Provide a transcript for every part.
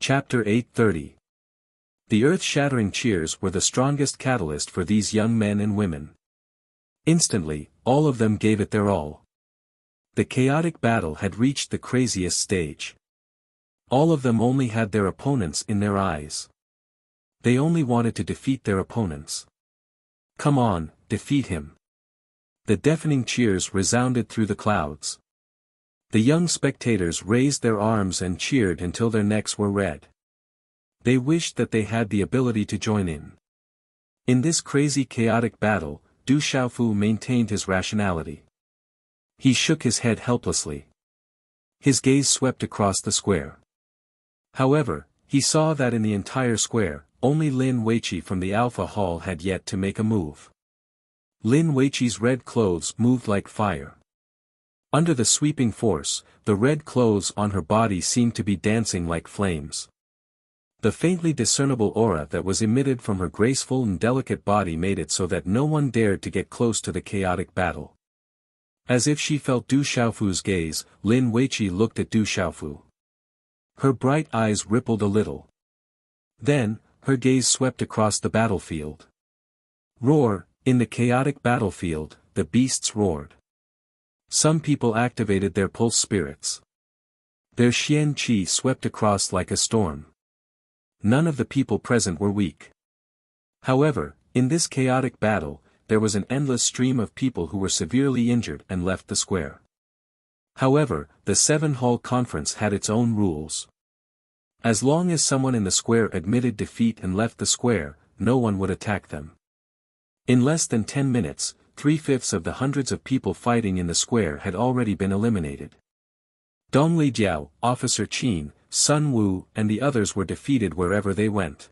Chapter 830. The earth-shattering cheers were the strongest catalyst for these young men and women. Instantly, all of them gave it their all. The chaotic battle had reached the craziest stage. All of them only had their opponents in their eyes. They only wanted to defeat their opponents. Come on, defeat him. The deafening cheers resounded through the clouds. The young spectators raised their arms and cheered until their necks were red. They wished that they had the ability to join in. In this crazy chaotic battle, Du Xiaofu maintained his rationality. He shook his head helplessly. His gaze swept across the square. However, he saw that in the entire square, only Lin Weiqi from the Alpha Hall had yet to make a move. Lin Weiqi's red clothes moved like fire. Under the sweeping force, the red clothes on her body seemed to be dancing like flames. The faintly discernible aura that was emitted from her graceful and delicate body made it so that no one dared to get close to the chaotic battle. As if she felt Du Xiaofu's gaze, Lin Weiqi looked at Du Xiaofu. Her bright eyes rippled a little. Then, her gaze swept across the battlefield. Roar! In the chaotic battlefield, the beasts roared. Some people activated their pulse spirits. Their Xian Qi swept across like a storm. None of the people present were weak. However, in this chaotic battle, there was an endless stream of people who were severely injured and left the square. However, the seven-hall conference had its own rules. As long as someone in the square admitted defeat and left the square, no one would attack them. In less than 10 minutes, 3/5 of the hundreds of people fighting in the square had already been eliminated. Dong Lijiao, Officer Qin, Sun Wu and the others were defeated wherever they went.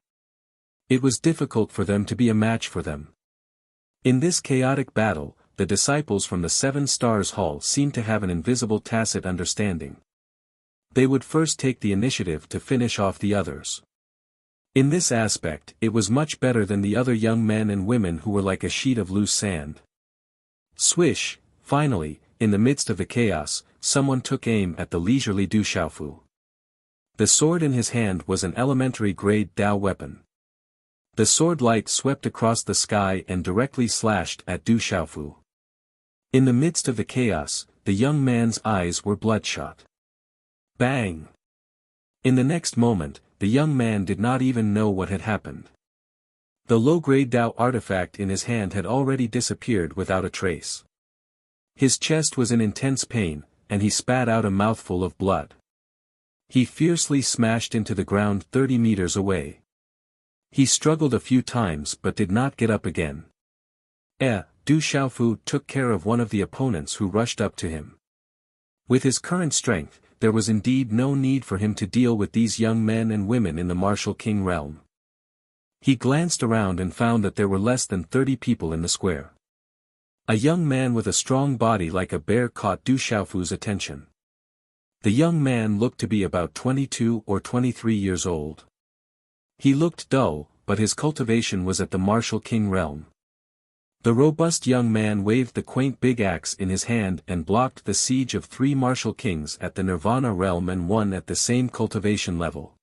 It was difficult for them to be a match for them. In this chaotic battle, the disciples from the Seven Stars Hall seemed to have an invisible tacit understanding. They would first take the initiative to finish off the others. In this aspect, it was much better than the other young men and women who were like a sheet of loose sand. Swish! Finally, in the midst of the chaos, someone took aim at the leisurely Du Xiaofu. The sword in his hand was an elementary-grade Dao weapon. The sword light swept across the sky and directly slashed at Du Xiaofu. In the midst of the chaos, the young man's eyes were bloodshot. Bang! In the next moment, the young man did not even know what had happened. The low-grade Dao artifact in his hand had already disappeared without a trace. His chest was in intense pain, and he spat out a mouthful of blood. He fiercely smashed into the ground 30 meters away. He struggled a few times but did not get up again. Du Xiaofu took care of one of the opponents who rushed up to him. With his current strength, there was indeed no need for him to deal with these young men and women in the martial king realm. He glanced around and found that there were less than 30 people in the square. A young man with a strong body like a bear caught Du Xiaofu's attention. The young man looked to be about 22 or 23 years old. He looked dull, but his cultivation was at the martial king realm. The robust young man waved the quaint big axe in his hand and blocked the siege of 3 martial kings at the Nirvana realm and 1 at the same cultivation level.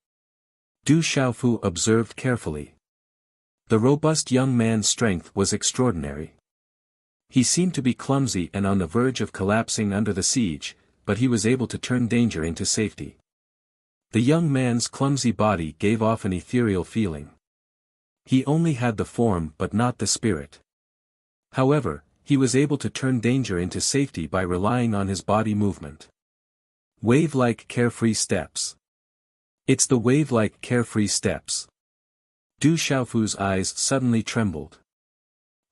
Du Xiaofu observed carefully. The robust young man's strength was extraordinary. He seemed to be clumsy and on the verge of collapsing under the siege, but he was able to turn danger into safety. The young man's clumsy body gave off an ethereal feeling. He only had the form but not the spirit. However, he was able to turn danger into safety by relying on his body movement. Wave-like carefree steps. It's the wave-like carefree steps. Du Xiaofu's eyes suddenly trembled.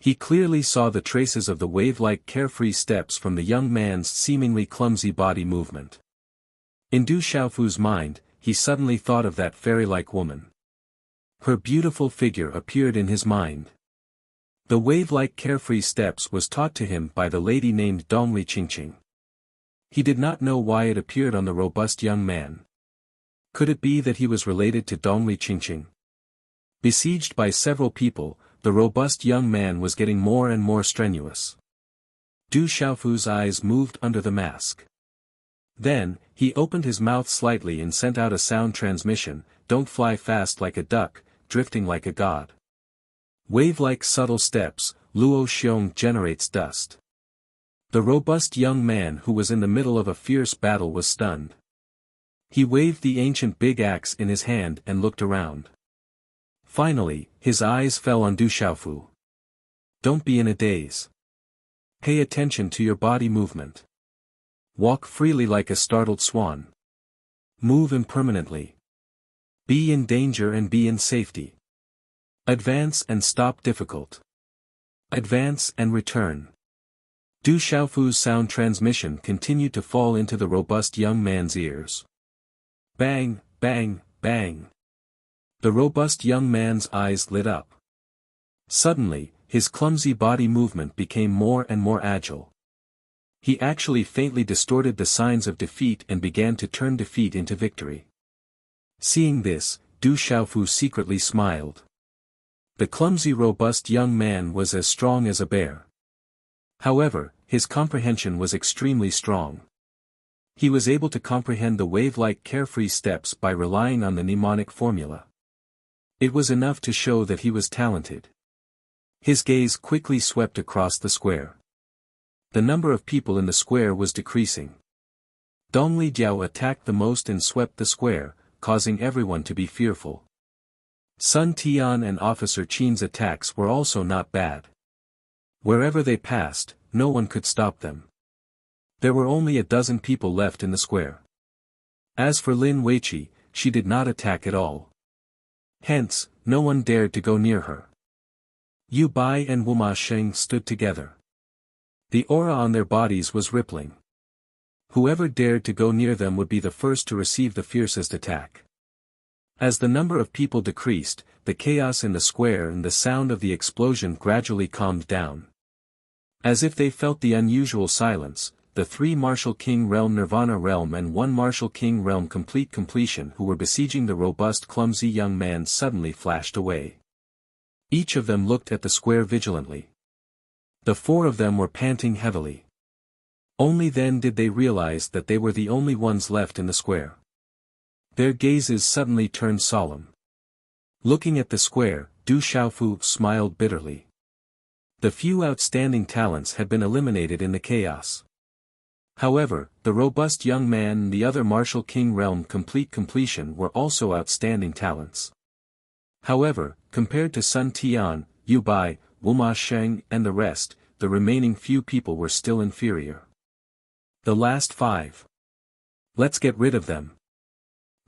He clearly saw the traces of the wave-like carefree steps from the young man's seemingly clumsy body movement. In Du Xiaofu's mind, he suddenly thought of that fairy-like woman. Her beautiful figure appeared in his mind. The wave-like carefree steps was taught to him by the lady named Dongli Qingqing. He did not know why it appeared on the robust young man. Could it be that he was related to Dongli Qingqing? Besieged by several people, the robust young man was getting more and more strenuous. Du Xiaofu's eyes moved under the mask. Then, he opened his mouth slightly and sent out a sound transmission, "Don't fly fast like a duck, drifting like a god. Wave-like subtle steps, Luo Xiong generates dust." The robust young man who was in the middle of a fierce battle was stunned. He waved the ancient big axe in his hand and looked around. Finally, his eyes fell on Du Xiaofu. "Don't be in a daze. Pay attention to your body movement. Walk freely like a startled swan. Move impermanently. Be in danger and be in safety. Advance and stop difficult. Advance and return." Du Xiaofu's sound transmission continued to fall into the robust young man's ears. Bang, bang, bang. The robust young man's eyes lit up. Suddenly, his clumsy body movement became more and more agile. He actually faintly distorted the signs of defeat and began to turn defeat into victory. Seeing this, Du Xiaofu secretly smiled. The clumsy robust young man was as strong as a bear. However, his comprehension was extremely strong. He was able to comprehend the wave-like carefree steps by relying on the mnemonic formula. It was enough to show that he was talented. His gaze quickly swept across the square. The number of people in the square was decreasing. Dongli Jiao attacked the most and swept the square, causing everyone to be fearful. Sun Tian and Officer Qin's attacks were also not bad. Wherever they passed, no one could stop them. There were only a dozen people left in the square. As for Lin Weiqi, she did not attack at all. Hence, no one dared to go near her. Yu Bai and Wuma Sheng stood together. The aura on their bodies was rippling. Whoever dared to go near them would be the first to receive the fiercest attack. As the number of people decreased, the chaos in the square and the sound of the explosion gradually calmed down. As if they felt the unusual silence, the 3 Martial King Realm Nirvana Realm and 1 Martial King Realm Complete Completion who were besieging the robust clumsy young man suddenly flashed away. Each of them looked at the square vigilantly. The 4 of them were panting heavily. Only then did they realize that they were the only ones left in the square. Their gazes suddenly turned solemn. Looking at the square, Du Xiaofu smiled bitterly. The few outstanding talents had been eliminated in the chaos. However, the robust young man and the other Martial King Realm Complete Completion were also outstanding talents. However, compared to Sun Tian, Yu Bai, Wuma Sheng and the rest, the remaining few people were still inferior. The last 5. Let's get rid of them.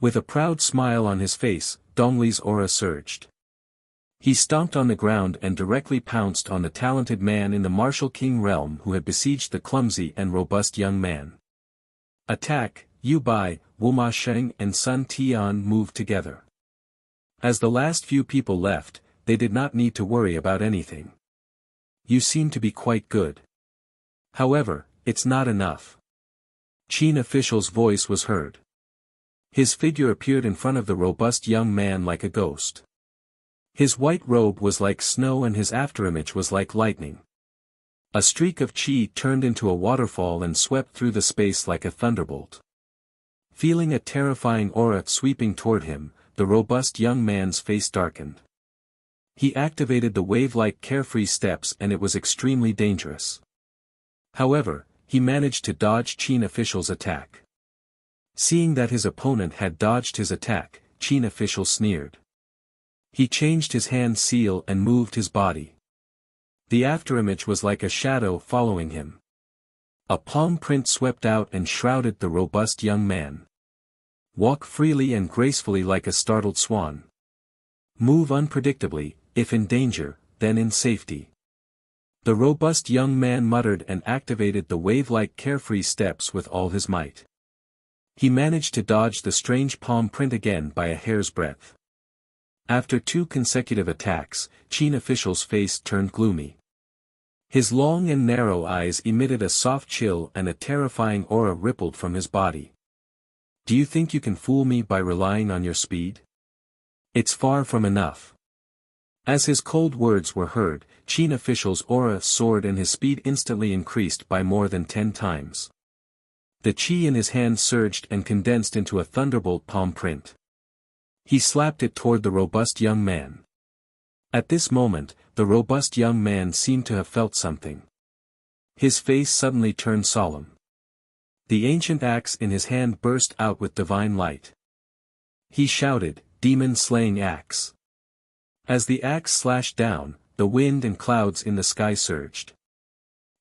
With a proud smile on his face, Dongli's aura surged. He stomped on the ground and directly pounced on the talented man in the Martial King realm who had besieged the clumsy and robust young man. Attack, Yu Bai, Wuma Sheng and Sun Tian moved together. As the last few people left, they did not need to worry about anything. You seem to be quite good. However, it's not enough. Qin official's voice was heard. His figure appeared in front of the robust young man like a ghost. His white robe was like snow and his afterimage was like lightning. A streak of qi turned into a waterfall and swept through the space like a thunderbolt. Feeling a terrifying aura sweeping toward him, the robust young man's face darkened. He activated the wave-like carefree steps and it was extremely dangerous. However, he managed to dodge Qin official's attack. Seeing that his opponent had dodged his attack, Qin official sneered. He changed his hand seal and moved his body. The afterimage was like a shadow following him. A palm print swept out and shrouded the robust young man. Walk freely and gracefully like a startled swan. Move unpredictably, if in danger, then in safety. The robust young man muttered and activated the wave-like carefree steps with all his might. He managed to dodge the strange palm print again by a hair's breadth. After 2 consecutive attacks, Qin official's face turned gloomy. His long and narrow eyes emitted a soft chill and a terrifying aura rippled from his body. Do you think you can fool me by relying on your speed? It's far from enough. As his cold words were heard, Qin official's aura soared and his speed instantly increased by more than 10 times. The chi in his hand surged and condensed into a thunderbolt palm print. He slapped it toward the robust young man. At this moment, the robust young man seemed to have felt something. His face suddenly turned solemn. The ancient axe in his hand burst out with divine light. He shouted, "Demon-slaying axe!" As the axe slashed down, the wind and clouds in the sky surged.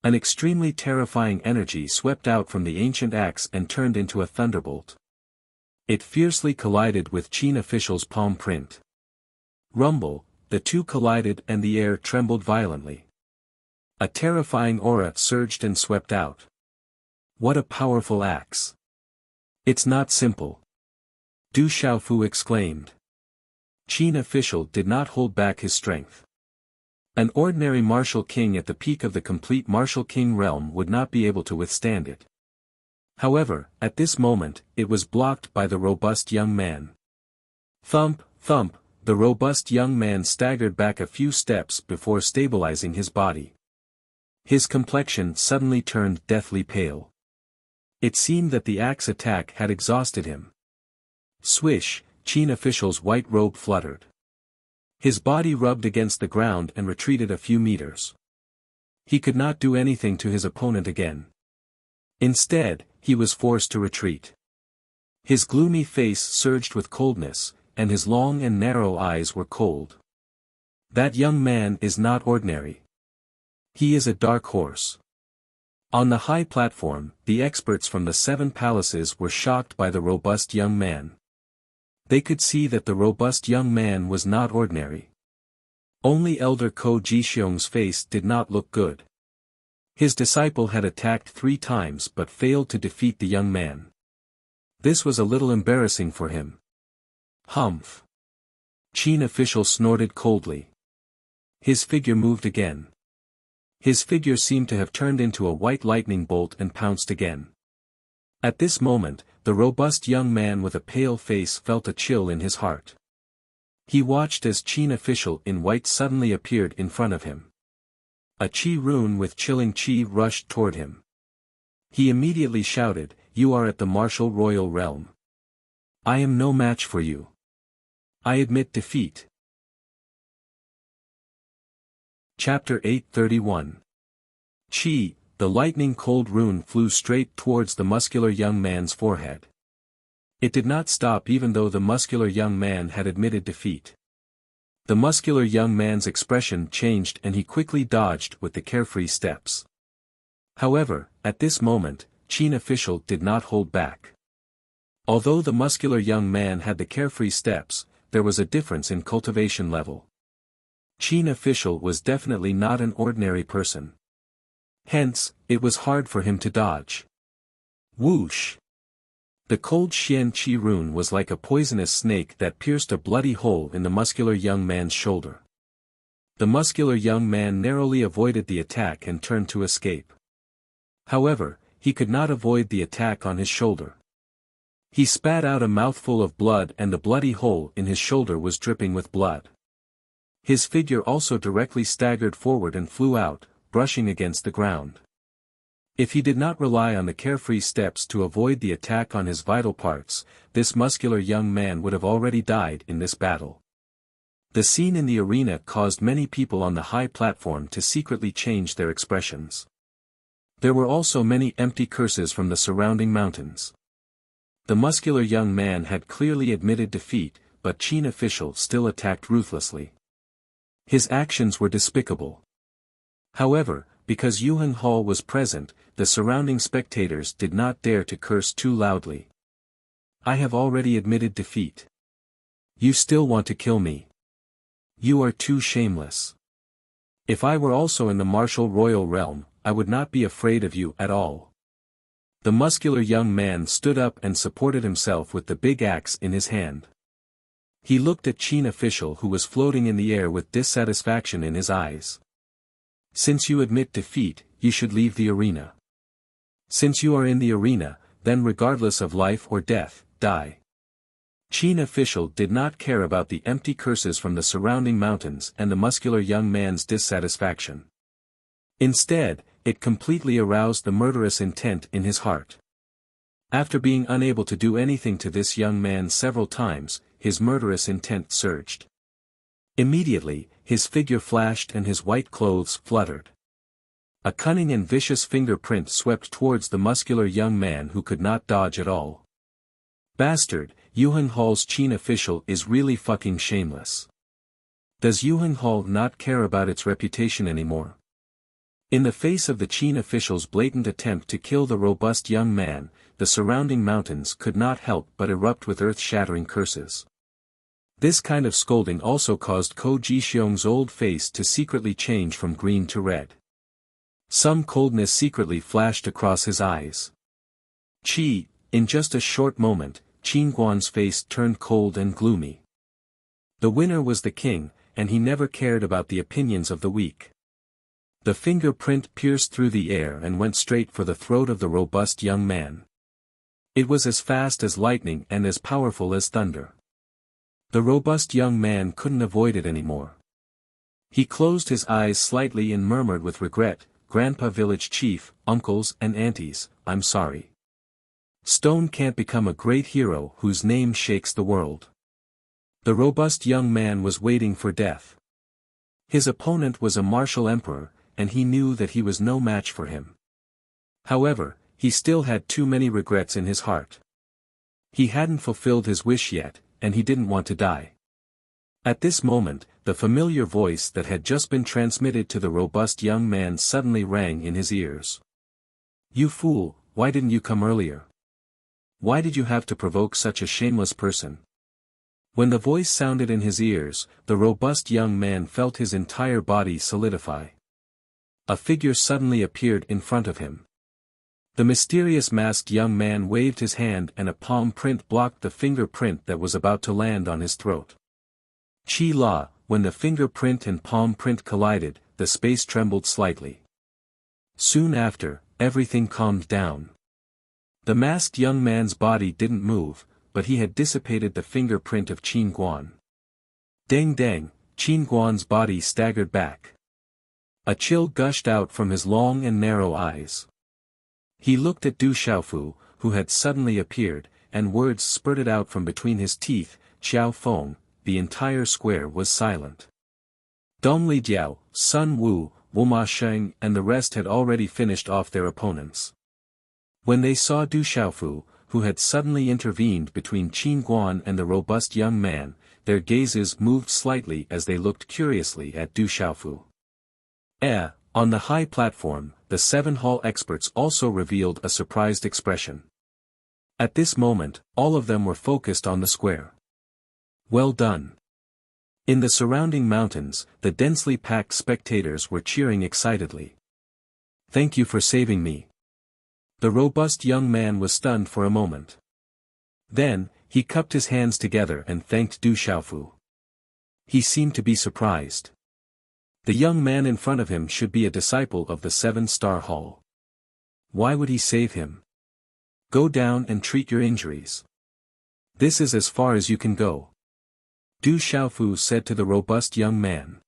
An extremely terrifying energy swept out from the ancient axe and turned into a thunderbolt. It fiercely collided with Qin official's palm print. Rumble, the two collided and the air trembled violently. A terrifying aura surged and swept out. What a powerful axe! It's not simple. Du Xiaofu exclaimed. Qin official did not hold back his strength. An ordinary martial king at the peak of the complete martial king realm would not be able to withstand it. However, at this moment, it was blocked by the robust young man. Thump, thump, the robust young man staggered back a few steps before stabilizing his body. His complexion suddenly turned deathly pale. It seemed that the axe attack had exhausted him. Swish, Qin official's white robe fluttered. His body rubbed against the ground and retreated a few meters. He could not do anything to his opponent again. Instead, he was forced to retreat. His gloomy face surged with coldness, and his long and narrow eyes were cold. That young man is not ordinary. He is a dark horse. On the high platform, the experts from the 7 palaces were shocked by the robust young man. They could see that the robust young man was not ordinary. Only Elder Ko Jixiong's face did not look good. His disciple had attacked 3 times but failed to defeat the young man. This was a little embarrassing for him. Humph! Qin official snorted coldly. His figure moved again. His figure seemed to have turned into a white lightning bolt and pounced again. At this moment, the robust young man with a pale face felt a chill in his heart. He watched as Qin official in white suddenly appeared in front of him. A chi rune with chilling chi rushed toward him. He immediately shouted, "You are at the martial royal realm. I am no match for you. I admit defeat." Chapter 831. Chi, the lightning-cold rune flew straight towards the muscular young man's forehead. It did not stop even though the muscular young man had admitted defeat. The muscular young man's expression changed and he quickly dodged with the carefree steps. However, at this moment, Qin official did not hold back. Although the muscular young man had the carefree steps, there was a difference in cultivation level. Qin official was definitely not an ordinary person. Hence, it was hard for him to dodge. Whoosh! The cold Xian Qi rune was like a poisonous snake that pierced a bloody hole in the muscular young man's shoulder. The muscular young man narrowly avoided the attack and turned to escape. However, he could not avoid the attack on his shoulder. He spat out a mouthful of blood and the bloody hole in his shoulder was dripping with blood. His figure also directly staggered forward and flew out, brushing against the ground. If he did not rely on the carefree steps to avoid the attack on his vital parts, this muscular young man would have already died in this battle. The scene in the arena caused many people on the high platform to secretly change their expressions. There were also many empty curses from the surrounding mountains. The muscular young man had clearly admitted defeat, but Qin official still attacked ruthlessly. His actions were despicable. However, because Yuheng Hall was present, the surrounding spectators did not dare to curse too loudly. "I have already admitted defeat. You still want to kill me? You are too shameless. If I were also in the martial royal realm, I would not be afraid of you at all." The muscular young man stood up and supported himself with the big axe in his hand. He looked at Qin official who was floating in the air with dissatisfaction in his eyes. "Since you admit defeat, you should leave the arena. Since you are in the arena, then regardless of life or death, die." Qin official did not care about the empty curses from the surrounding mountains and the muscular young man's dissatisfaction. Instead, it completely aroused the murderous intent in his heart. After being unable to do anything to this young man several times, his murderous intent surged. Immediately, his figure flashed and his white clothes fluttered. A cunning and vicious fingerprint swept towards the muscular young man who could not dodge at all. Bastard, Yuheng Hall's Qin official is really fucking shameless. Does Yuheng Hall not care about its reputation anymore? In the face of the Qin official's blatant attempt to kill the robust young man, the surrounding mountains could not help but erupt with earth-shattering curses. This kind of scolding also caused Ko Jixiong's old face to secretly change from green to red. Some coldness secretly flashed across his eyes. In just a short moment, Qin Guan's face turned cold and gloomy. The winner was the king, and he never cared about the opinions of the weak. The fingerprint pierced through the air and went straight for the throat of the robust young man. It was as fast as lightning and as powerful as thunder. The robust young man couldn't avoid it anymore. He closed his eyes slightly and murmured with regret, "Grandpa village chief, uncles and aunties, I'm sorry. Stone can't become a great hero whose name shakes the world." The robust young man was waiting for death. His opponent was a martial emperor, and he knew that he was no match for him. However, he still had too many regrets in his heart. He hadn't fulfilled his wish yet, and he didn't want to die. At this moment, the familiar voice that had just been transmitted to the robust young man suddenly rang in his ears. "You fool, why didn't you come earlier? Why did you have to provoke such a shameless person?" When the voice sounded in his ears, the robust young man felt his entire body solidify. A figure suddenly appeared in front of him. The mysterious masked young man waved his hand and a palm print blocked the fingerprint that was about to land on his throat. When the fingerprint and palm print collided, the space trembled slightly. Soon after, everything calmed down. The masked young man's body didn't move, but he had dissipated the fingerprint of Qin Guan. Dang dang, Qin Guan's body staggered back. A chill gushed out from his long and narrow eyes. He looked at Du Xiaofu, who had suddenly appeared, and words spurted out from between his teeth, "Xiao Feng." The entire square was silent. Dong Li Diao, Sun Wu, Wu Ma Sheng and the rest had already finished off their opponents. When they saw Du Xiaofu, who had suddenly intervened between Qin Guan and the robust young man, their gazes moved slightly as they looked curiously at Du Xiaofu. On the high platform, the 7 hall experts also revealed a surprised expression. At this moment, all of them were focused on the square. Well done. In the surrounding mountains, the densely packed spectators were cheering excitedly. Thank you for saving me. The robust young man was stunned for a moment. Then, he cupped his hands together and thanked Du Xiaofu. He seemed to be surprised. The young man in front of him should be a disciple of the 7-star hall. Why would he save him? Go down and treat your injuries. This is as far as you can go. Du Xiaofu said to the robust young man.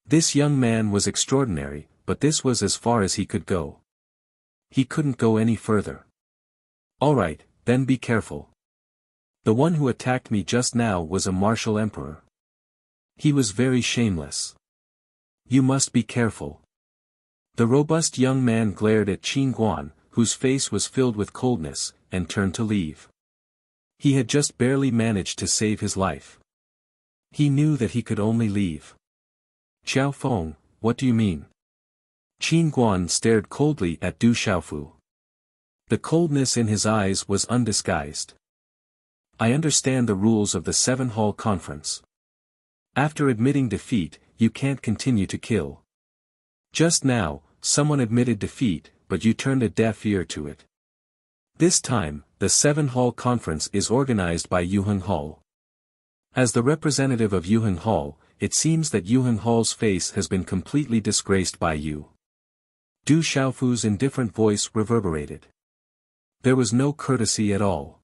This young man was extraordinary, but this was as far as he could go. He couldn't go any further. All right, then be careful. The one who attacked me just now was a martial emperor. He was very shameless. You must be careful. The robust young man glared at Qin Guan, whose face was filled with coldness, and turned to leave. He had just barely managed to save his life. He knew that he could only leave. Xiao Feng, what do you mean? Qin Guan stared coldly at Du Xiaofu. The coldness in his eyes was undisguised. I understand the rules of the 7-hall conference. After admitting defeat, you can't continue to kill. Just now, someone admitted defeat, but you turned a deaf ear to it. This time, the 7-hall conference is organized by Yuheng Hall. As the representative of Yuheng Hall, it seems that Yuheng Hall's face has been completely disgraced by you. Du Xiaofu's indifferent voice reverberated. There was no courtesy at all.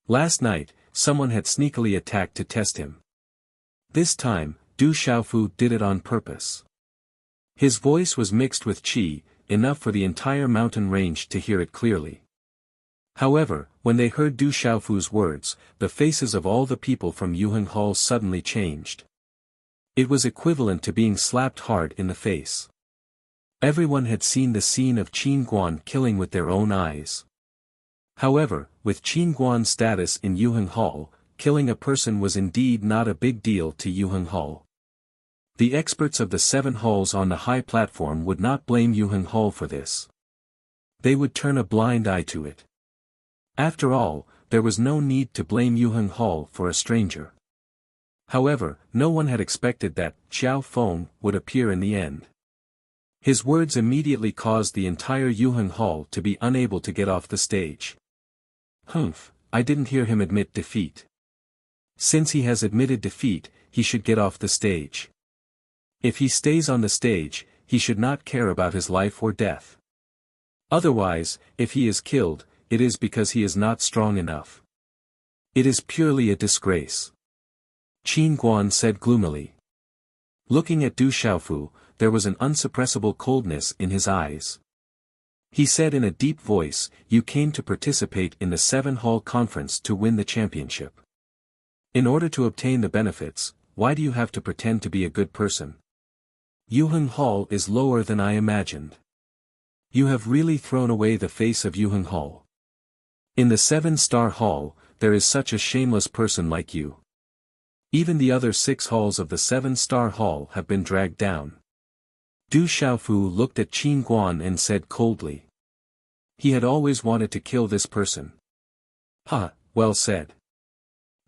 Last night, someone had sneakily attacked to test him. This time, Du Xiaofu did it on purpose. His voice was mixed with qi, enough for the entire mountain range to hear it clearly. However, when they heard Du Xiaofu's words, the faces of all the people from Yuheng Hall suddenly changed. It was equivalent to being slapped hard in the face. Everyone had seen the scene of Qin Guan killing with their own eyes. However, with Qin Guan's status in Yuheng Hall, killing a person was indeed not a big deal to Yuheng Hall. The experts of the 7 halls on the high platform would not blame Yuheng Hall for this. They would turn a blind eye to it. After all, there was no need to blame Yuheng Hall for a stranger. However, no one had expected that Xiao Feng would appear in the end. His words immediately caused the entire Yuheng Hall to be unable to get off the stage. Humph, I didn't hear him admit defeat. Since he has admitted defeat, he should get off the stage. If he stays on the stage, he should not care about his life or death. Otherwise, if he is killed, it is because he is not strong enough. It is purely a disgrace. Qin Guan said gloomily. Looking at Du Xiaofu, there was an unsuppressible coldness in his eyes. He said in a deep voice, "You came to participate in the 7-hall conference to win the championship. In order to obtain the benefits, why do you have to pretend to be a good person? Yuheng Hall is lower than I imagined. You have really thrown away the face of Yuheng Hall. In the 7-star hall, there is such a shameless person like you. Even the other 6 halls of the 7-star hall have been dragged down." Du Xiaofu looked at Qin Guan and said coldly. He had always wanted to kill this person. "Ha, well said."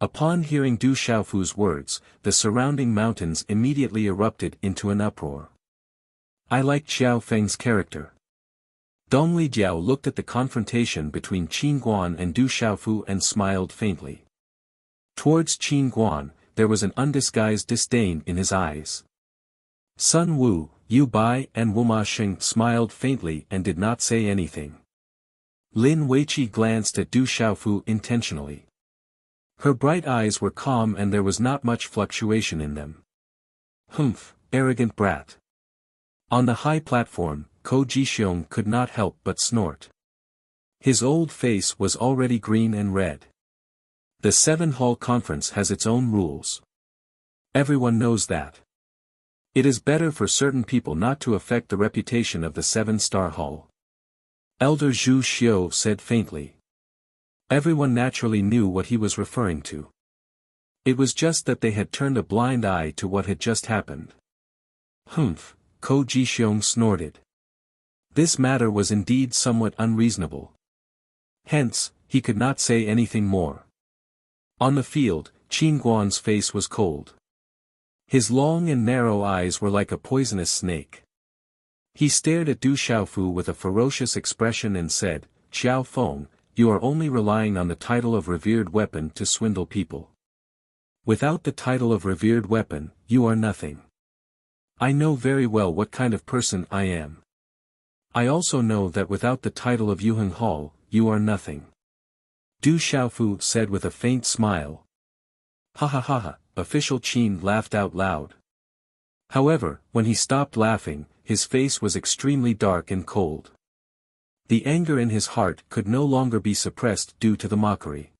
Upon hearing Du Xiaofu's words, the surrounding mountains immediately erupted into an uproar. I like Xiao Feng's character. Dong Lijiao looked at the confrontation between Qin Guan and Du Xiaofu and smiled faintly. Towards Qin Guan, there was an undisguised disdain in his eyes. Sun Wu, Yu Bai and Wuma Sheng smiled faintly and did not say anything. Lin Weiqi glanced at Du Xiaofu intentionally. Her bright eyes were calm and there was not much fluctuation in them. Humph, arrogant brat. On the high platform, Ko Jixiong could not help but snort. His old face was already green and red. The 7-hall conference has its own rules. Everyone knows that. It is better for certain people not to affect the reputation of the 7-star hall. Elder Zhu Xiu said faintly. Everyone naturally knew what he was referring to. It was just that they had turned a blind eye to what had just happened. Humph, Ko Jixiong snorted. This matter was indeed somewhat unreasonable. Hence, he could not say anything more. On the field, Qin Guan's face was cold. His long and narrow eyes were like a poisonous snake. He stared at Du Xiaofu with a ferocious expression and said, "Xiao Feng, you are only relying on the title of revered weapon to swindle people. Without the title of revered weapon, you are nothing. I know very well what kind of person I am. I also know that without the title of Yuheng Hall, you are nothing." Du Xiaofu said with a faint smile. Ha ha ha ha, official Qin laughed out loud. However, when he stopped laughing, his face was extremely dark and cold. The anger in his heart could no longer be suppressed due to the mockery.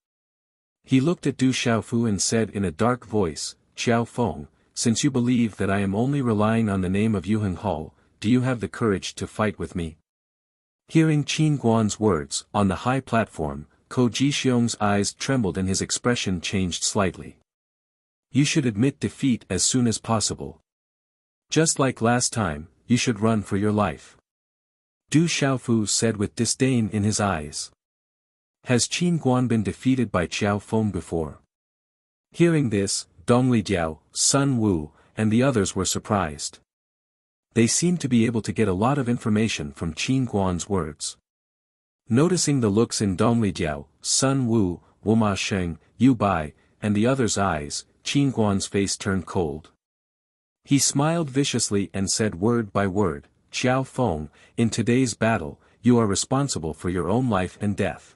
He looked at Du Xiaofu and said in a dark voice, "Xiao Feng, since you believe that I am only relying on the name of Yuheng Hall, do you have the courage to fight with me?" Hearing Qin Guan's words, on the high platform, Ko Jixiong's eyes trembled and his expression changed slightly. "You should admit defeat as soon as possible. Just like last time, you should run for your life." Du Xiaofu said with disdain in his eyes. Has Qin Guan been defeated by Xiao Feng before? Hearing this, Dong Lijiao, Sun Wu, and the others were surprised. They seemed to be able to get a lot of information from Qin Guan's words. Noticing the looks in Dong Lijiao, Sun Wu, Wuma Sheng, Yu Bai, and the others' eyes, Qin Guan's face turned cold. He smiled viciously and said word by word, "Xiao Feng, in today's battle, you are responsible for your own life and death.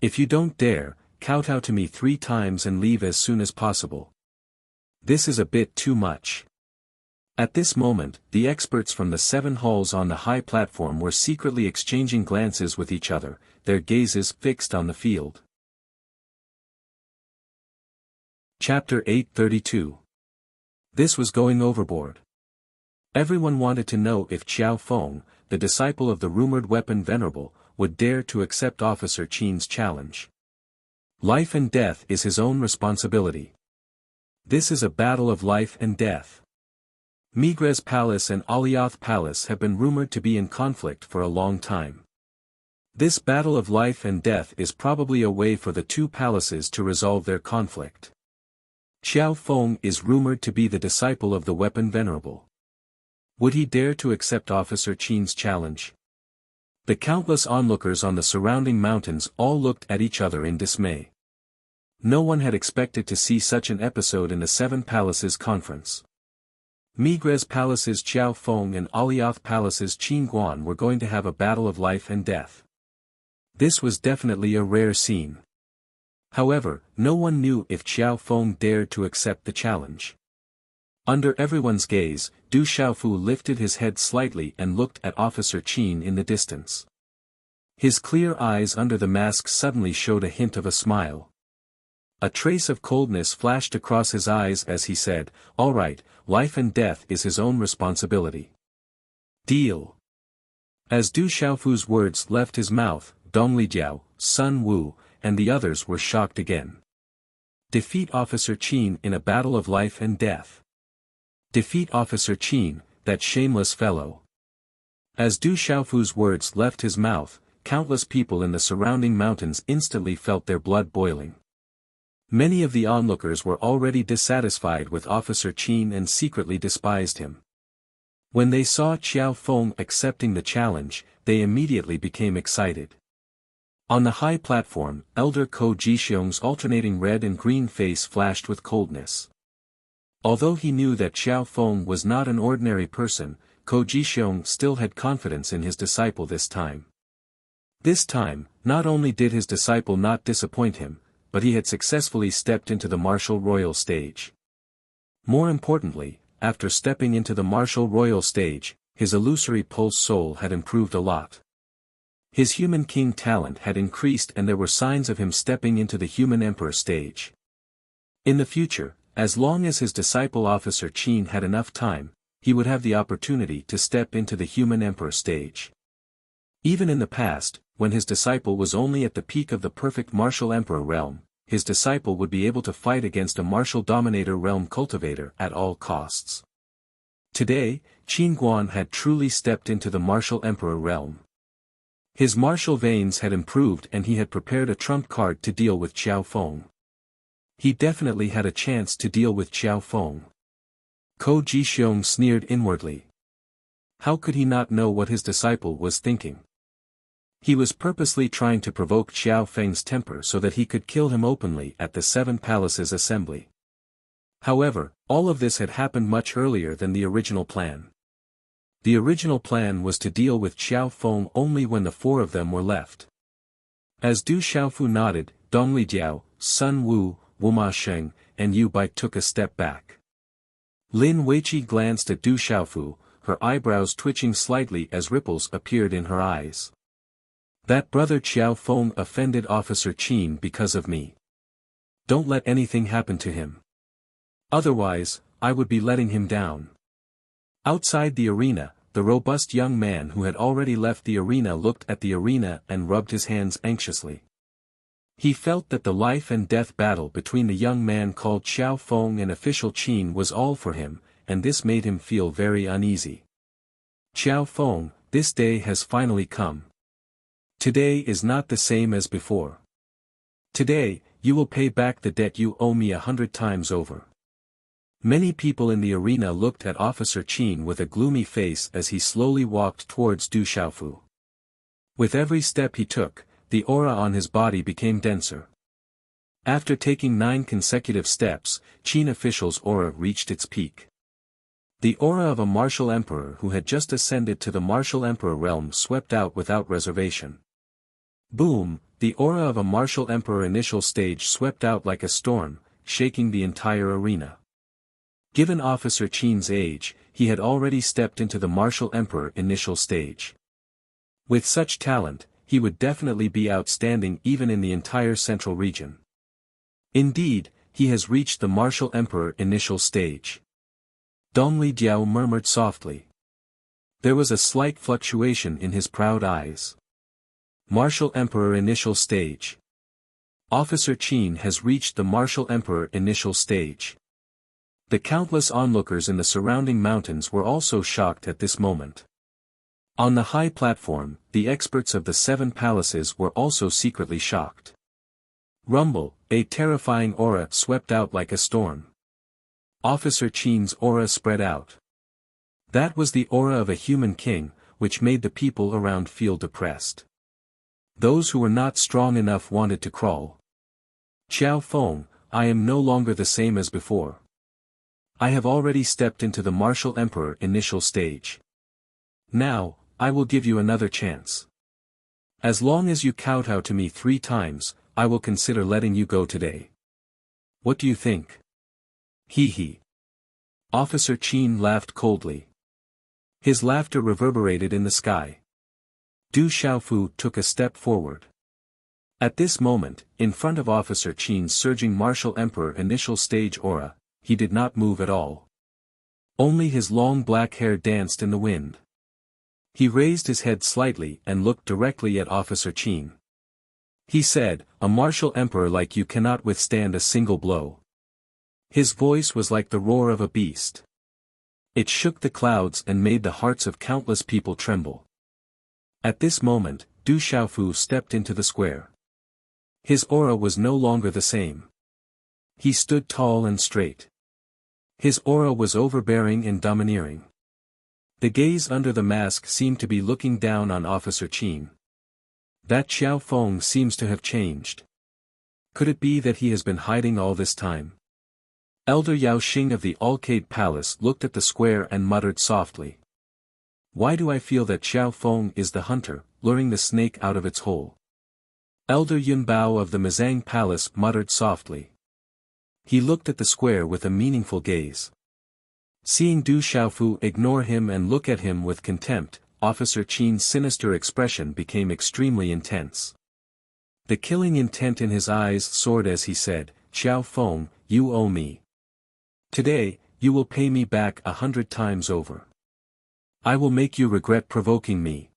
If you don't dare, kowtow to me 3 times and leave as soon as possible. This is a bit too much." At this moment, the experts from the 7 halls on the high platform were secretly exchanging glances with each other, their gazes fixed on the field. Chapter 832. This was going overboard. Everyone wanted to know if Qiao Feng, the disciple of the rumored weapon venerable, would dare to accept Officer Qin's challenge. Life and death is his own responsibility. This is a battle of life and death. Migres Palace and Alioth Palace have been rumored to be in conflict for a long time. This battle of life and death is probably a way for the two palaces to resolve their conflict. Qiao Feng is rumored to be the disciple of the weapon venerable. Would he dare to accept Officer Qin's challenge? The countless onlookers on the surrounding mountains all looked at each other in dismay. No one had expected to see such an episode in the Seven Palaces conference. Migres Palace's Qiao Feng and Alioth Palace's Qin Guan were going to have a battle of life and death. This was definitely a rare scene. However, no one knew if Qiao Feng dared to accept the challenge. Under everyone's gaze, Du Xiaofu lifted his head slightly and looked at Officer Qin in the distance. His clear eyes under the mask suddenly showed a hint of a smile. A trace of coldness flashed across his eyes as he said, "All right, life and death is his own responsibility. Deal." As Du Xiaofu's words left his mouth, Dong Lijiao, Sun Wu, and the others were shocked again. Defeat Officer Qin in a battle of life and death. Defeat Officer Qin, that shameless fellow. As Du Xiaofu's words left his mouth, countless people in the surrounding mountains instantly felt their blood boiling. Many of the onlookers were already dissatisfied with Officer Qin and secretly despised him. When they saw Qiao Feng accepting the challenge, they immediately became excited. On the high platform, Elder Ko Jixiong's alternating red and green face flashed with coldness. Although he knew that Qiao Feng was not an ordinary person, Ko Jixiong still had confidence in his disciple this time. This time, not only did his disciple not disappoint him, but he had successfully stepped into the martial royal stage. More importantly, after stepping into the martial royal stage, his illusory pulse soul had improved a lot. His human king talent had increased and there were signs of him stepping into the human emperor stage. In the future, as long as his disciple Officer Qin had enough time, he would have the opportunity to step into the human emperor stage. Even in the past, when his disciple was only at the peak of the perfect martial emperor realm, his disciple would be able to fight against a martial dominator realm cultivator at all costs. Today, Qin Guan had truly stepped into the martial emperor realm. His martial veins had improved and he had prepared a trump card to deal with Qiao Feng. He definitely had a chance to deal with Qiao Feng. Ko Jixiong sneered inwardly. How could he not know what his disciple was thinking? He was purposely trying to provoke Qiao Feng's temper so that he could kill him openly at the Seven Palaces assembly. However, all of this had happened much earlier than the original plan. The original plan was to deal with Qiao Feng only when the four of them were left. As Du Xiaofu nodded, Dong Lijiao, Sun Wu, Wu Ma Sheng, and Yu Bai took a step back. Lin Weiqi glanced at Du Xiaofu, her eyebrows twitching slightly as ripples appeared in her eyes. That brother Qiao Feng offended Officer Qin because of me. Don't let anything happen to him. Otherwise, I would be letting him down. Outside the arena, the robust young man who had already left the arena looked at the arena and rubbed his hands anxiously. He felt that the life and death battle between the young man called Qiao Feng and official Qin was all for him, and this made him feel very uneasy. Qiao Feng, this day has finally come. Today is not the same as before. Today, you will pay back the debt you owe me 100 times over. Many people in the arena looked at Officer Qin with a gloomy face as he slowly walked towards Du Xiaofu. With every step he took, the aura on his body became denser. After taking 9 consecutive steps, Qin official's aura reached its peak. The aura of a martial emperor who had just ascended to the martial emperor realm swept out without reservation. Boom, the aura of a martial emperor initial stage swept out like a storm, shaking the entire arena. Given Officer Qin's age, he had already stepped into the martial emperor initial stage. With such talent, he would definitely be outstanding even in the entire central region. Indeed, he has reached the martial emperor initial stage. Dong Li Jiao murmured softly. There was a slight fluctuation in his proud eyes. Martial emperor initial stage. Officer Qin has reached the martial emperor initial stage. The countless onlookers in the surrounding mountains were also shocked at this moment. On the high platform, the experts of the 7 palaces were also secretly shocked. Rumble, a terrifying aura swept out like a storm. Officer Qin's aura spread out. That was the aura of a human king, which made the people around feel depressed. Those who were not strong enough wanted to crawl. Xiao Feng, I am no longer the same as before. I have already stepped into the martial emperor initial stage. Now, I will give you another chance. As long as you kowtow to me 3 times, I will consider letting you go today. What do you think? Hee hee. Officer Qin laughed coldly. His laughter reverberated in the sky. Du Xiaofu took a step forward. At this moment, in front of Officer Qin's surging martial emperor initial stage aura, he did not move at all. Only his long black hair danced in the wind. He raised his head slightly and looked directly at Officer Qin. He said, "A martial emperor like you cannot withstand a single blow." His voice was like the roar of a beast. It shook the clouds and made the hearts of countless people tremble. At this moment, Du Xiaofu stepped into the square. His aura was no longer the same. He stood tall and straight. His aura was overbearing and domineering. The gaze under the mask seemed to be looking down on Officer Qin. That Xiao Feng seems to have changed. Could it be that he has been hiding all this time? Elder Yao Xing of the Alcade Palace looked at the square and muttered softly. Why do I feel that Xiao Feng is the hunter, luring the snake out of its hole? Elder Yun Bao of the Mizang Palace muttered softly. He looked at the square with a meaningful gaze. Seeing Du Xiaofu ignore him and look at him with contempt, Officer Qin's sinister expression became extremely intense. The killing intent in his eyes soared as he said, "Xiao Feng, you owe me. Today, you will pay me back 100 times over. I will make you regret provoking me."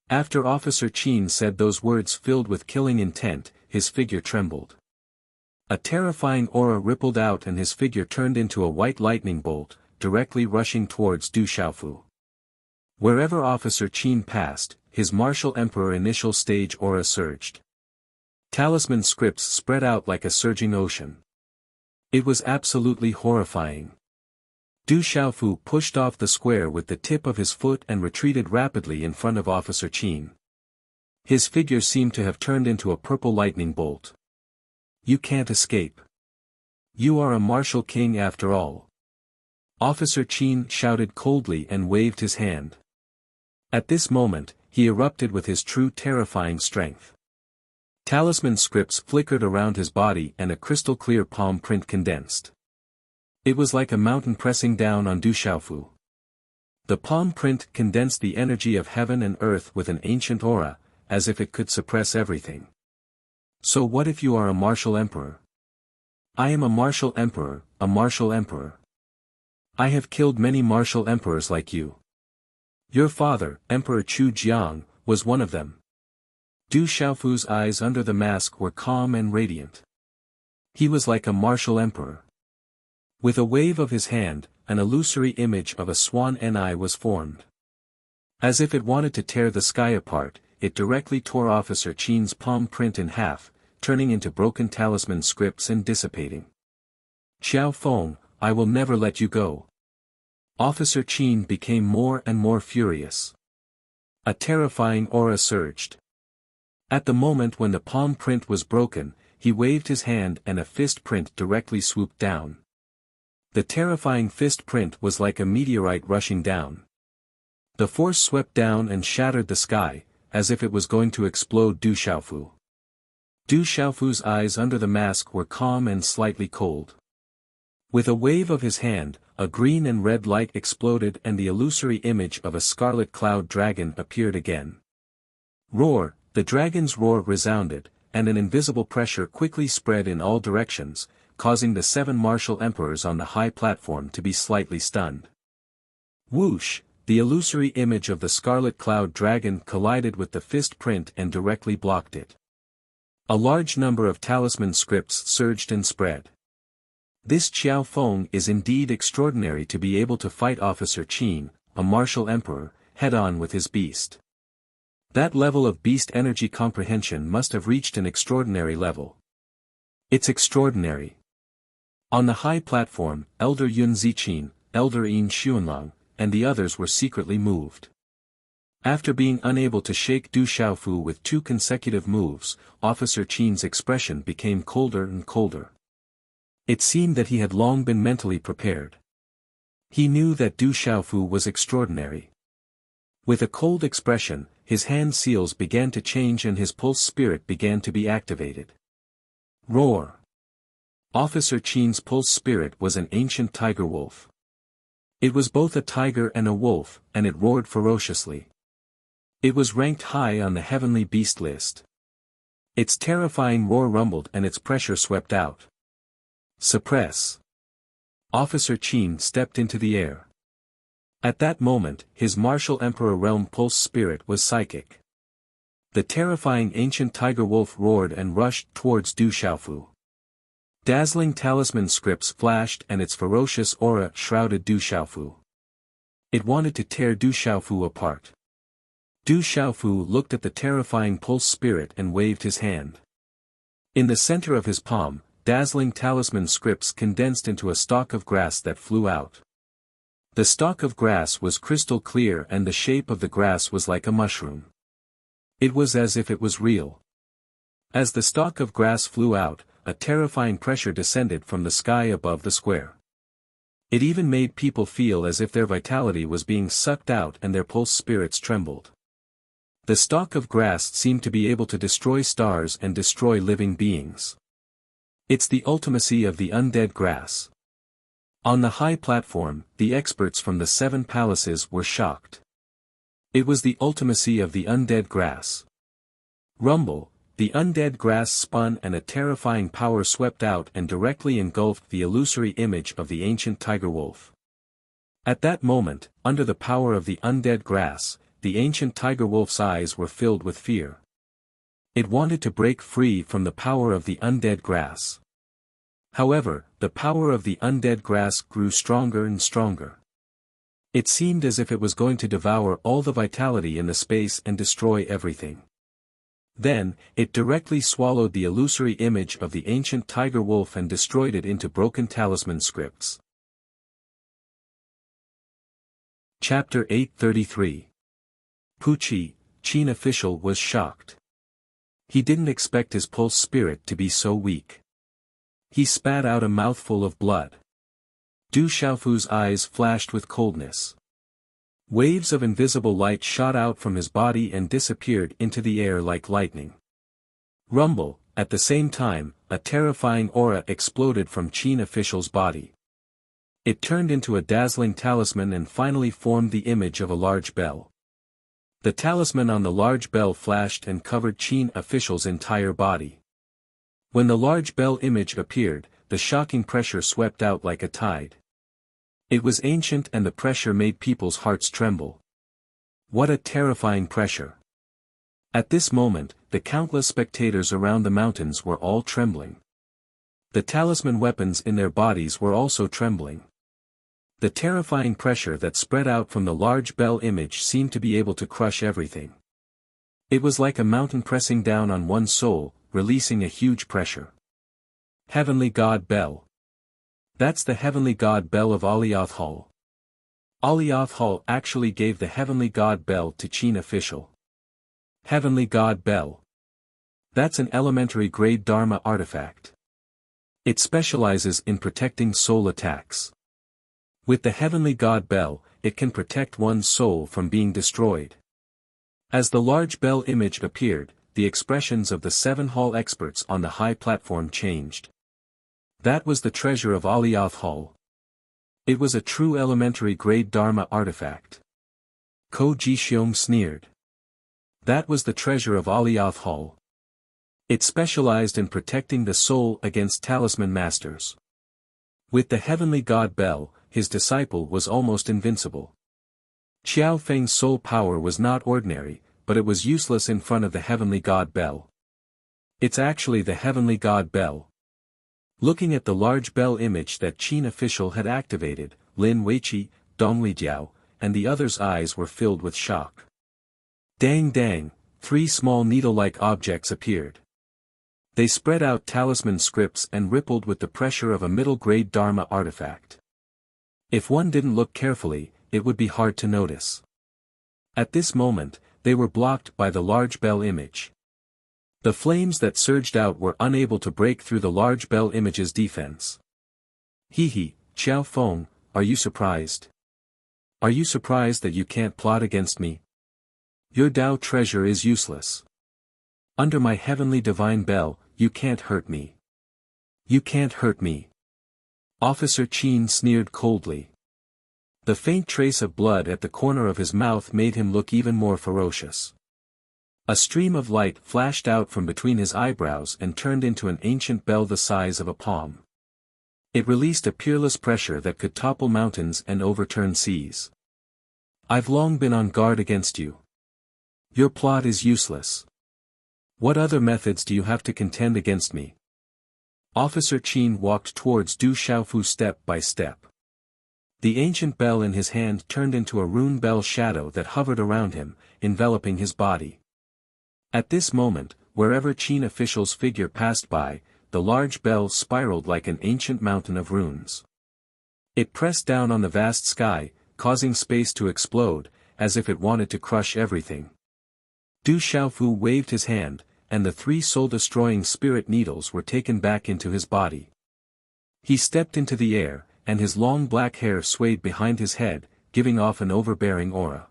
After Officer Qin said those words filled with killing intent, his figure trembled. A terrifying aura rippled out and his figure turned into a white lightning bolt, directly rushing towards Du Xiaofu. Wherever Officer Qin passed, his martial emperor initial stage aura surged. Talisman scripts spread out like a surging ocean. It was absolutely horrifying. Du Xiaofu pushed off the square with the tip of his foot and retreated rapidly in front of Officer Qin. His figure seemed to have turned into a purple lightning bolt. You can't escape. You are a martial king after all. Officer Qin shouted coldly and waved his hand. At this moment, he erupted with his true terrifying strength. Talisman scripts flickered around his body and a crystal-clear palm print condensed. It was like a mountain pressing down on Du Xiaofu. The palm print condensed the energy of heaven and earth with an ancient aura, as if it could suppress everything. So what if you are a martial emperor? I am a martial emperor, a martial emperor. I have killed many martial emperors like you. Your father, Emperor Chu Jiang, was one of them. Du Xiaofu's eyes under the mask were calm and radiant. He was like a martial emperor. With a wave of his hand, an illusory image of a swan eye was formed. As if it wanted to tear the sky apart, it directly tore Officer Qin's palm print in half, turning into broken talisman scripts and dissipating. Xiao Feng, I will never let you go. Officer Qin became more and more furious. A terrifying aura surged. At the moment when the palm print was broken, he waved his hand and a fist print directly swooped down. The terrifying fist print was like a meteorite rushing down. The force swept down and shattered the sky, as if it was going to explode Du Xiaofu. Du Xiaofu's eyes under the mask were calm and slightly cold. With a wave of his hand, a green and red light exploded and the illusory image of a scarlet cloud dragon appeared again. Roar, The dragon's roar resounded, and an invisible pressure quickly spread in all directions, causing the 7 martial emperors on the high platform to be slightly stunned. Whoosh! The illusory image of the scarlet cloud dragon collided with the fist print and directly blocked it. A large number of talisman scripts surged and spread. This Qiao Feng is indeed extraordinary to be able to fight Officer Qin, a martial emperor, head-on with his beast. That level of beast energy comprehension must have reached an extraordinary level. It's extraordinary. On the high platform, Elder Yun Ziqin, Elder Yin Xuanlang, and the others were secretly moved. After being unable to shake Du Xiaofu with 2 consecutive moves, Officer Qin's expression became colder and colder. It seemed that he had long been mentally prepared. He knew that Du Xiaofu was extraordinary. With a cold expression, his hand seals began to change and his pulse spirit began to be activated. Roar! Officer Qin's pulse spirit was an ancient tiger wolf. It was both a tiger and a wolf, and it roared ferociously. It was ranked high on the heavenly beast list. Its terrifying roar rumbled and its pressure swept out. Suppress! Officer Qin stepped into the air. At that moment, his martial emperor realm pulse spirit was psychic. The terrifying ancient tiger wolf roared and rushed towards Du Xiaofu. Dazzling talisman scripts flashed and its ferocious aura shrouded Du Xiaofu. It wanted to tear Du Xiaofu apart. Du Xiaofu looked at the terrifying pulse spirit and waved his hand. In the center of his palm, dazzling talisman scripts condensed into a stalk of grass that flew out. The stalk of grass was crystal clear and the shape of the grass was like a mushroom. It was as if it was real. As the stalk of grass flew out, a terrifying pressure descended from the sky above the square. It even made people feel as if their vitality was being sucked out and their pulse spirits trembled. The stalk of grass seemed to be able to destroy stars and destroy living beings. It's the ultimacy of the undead grass. On the high platform, the experts from the 7 palaces were shocked. It was the ultimacy of the undead grass. Rumble! The undead grass spun and a terrifying power swept out and directly engulfed the illusory image of the ancient tiger wolf. At that moment, under the power of the undead grass, the ancient tiger wolf's eyes were filled with fear. It wanted to break free from the power of the undead grass. However, the power of the undead grass grew stronger and stronger. It seemed as if it was going to devour all the vitality in the space and destroy everything. Then, it directly swallowed the illusory image of the ancient tiger wolf and destroyed it into broken talisman scripts. Chapter 833. Puqi, Qin official was shocked. He didn't expect his pulse spirit to be so weak. He spat out a mouthful of blood. Du Xiaofu's eyes flashed with coldness. Waves of invisible light shot out from his body and disappeared into the air like lightning. Rumble! At the same time, a terrifying aura exploded from Qin official's body. It turned into a dazzling talisman and finally formed the image of a large bell. The talisman on the large bell flashed and covered Qin official's entire body. When the large bell image appeared, the shocking pressure swept out like a tide. It was ancient and the pressure made people's hearts tremble. What a terrifying pressure! At this moment, the countless spectators around the mountains were all trembling. The talisman weapons in their bodies were also trembling. The terrifying pressure that spread out from the large bell image seemed to be able to crush everything. It was like a mountain pressing down on one's soul, releasing a huge pressure. Heavenly God Bell. That's the Heavenly God Bell of Alioth Hall. Alioth Hall actually gave the Heavenly God Bell to Qin official. Heavenly God Bell. That's an elementary grade Dharma artifact. It specializes in protecting soul attacks. With the Heavenly God Bell, it can protect one's soul from being destroyed. As the large bell image appeared, the expressions of the 7 hall experts on the high platform changed. That was the treasure of Alioth Hall. It was a true elementary grade Dharma artifact. Ko Jixiong sneered. That was the treasure of Alioth Hall. It specialized in protecting the soul against talisman masters. With the heavenly god bell, his disciple was almost invincible. Xiao Feng's soul power was not ordinary, but it was useless in front of the heavenly god bell. It's actually the heavenly god bell. Looking at the large bell image that Qin official had activated, Lin Weiqi, Dong Lijiao, and the others' eyes were filled with shock. Dang dang, 3 small needle-like objects appeared. They spread out talisman scripts and rippled with the pressure of a middle-grade Dharma artifact. If one didn't look carefully, it would be hard to notice. At this moment, they were blocked by the large bell image. The flames that surged out were unable to break through the large bell image's defense. Hee, Xiao Feng, are you surprised? Are you surprised that you can't plot against me? Your Dao treasure is useless. Under my heavenly divine bell, you can't hurt me. You can't hurt me. Officer Qin sneered coldly. The faint trace of blood at the corner of his mouth made him look even more ferocious. A stream of light flashed out from between his eyebrows and turned into an ancient bell the size of a palm. It released a peerless pressure that could topple mountains and overturn seas. I've long been on guard against you. Your plot is useless. What other methods do you have to contend against me? Officer Qin walked towards Du Xiaofu step by step. The ancient bell in his hand turned into a rune bell shadow that hovered around him, enveloping his body. At this moment, wherever Qin official's figure passed by, the large bell spiraled like an ancient mountain of runes. It pressed down on the vast sky, causing space to explode, as if it wanted to crush everything. Du Xiaofu waved his hand, and the 3 soul-destroying spirit needles were taken back into his body. He stepped into the air, and his long black hair swayed behind his head, giving off an overbearing aura.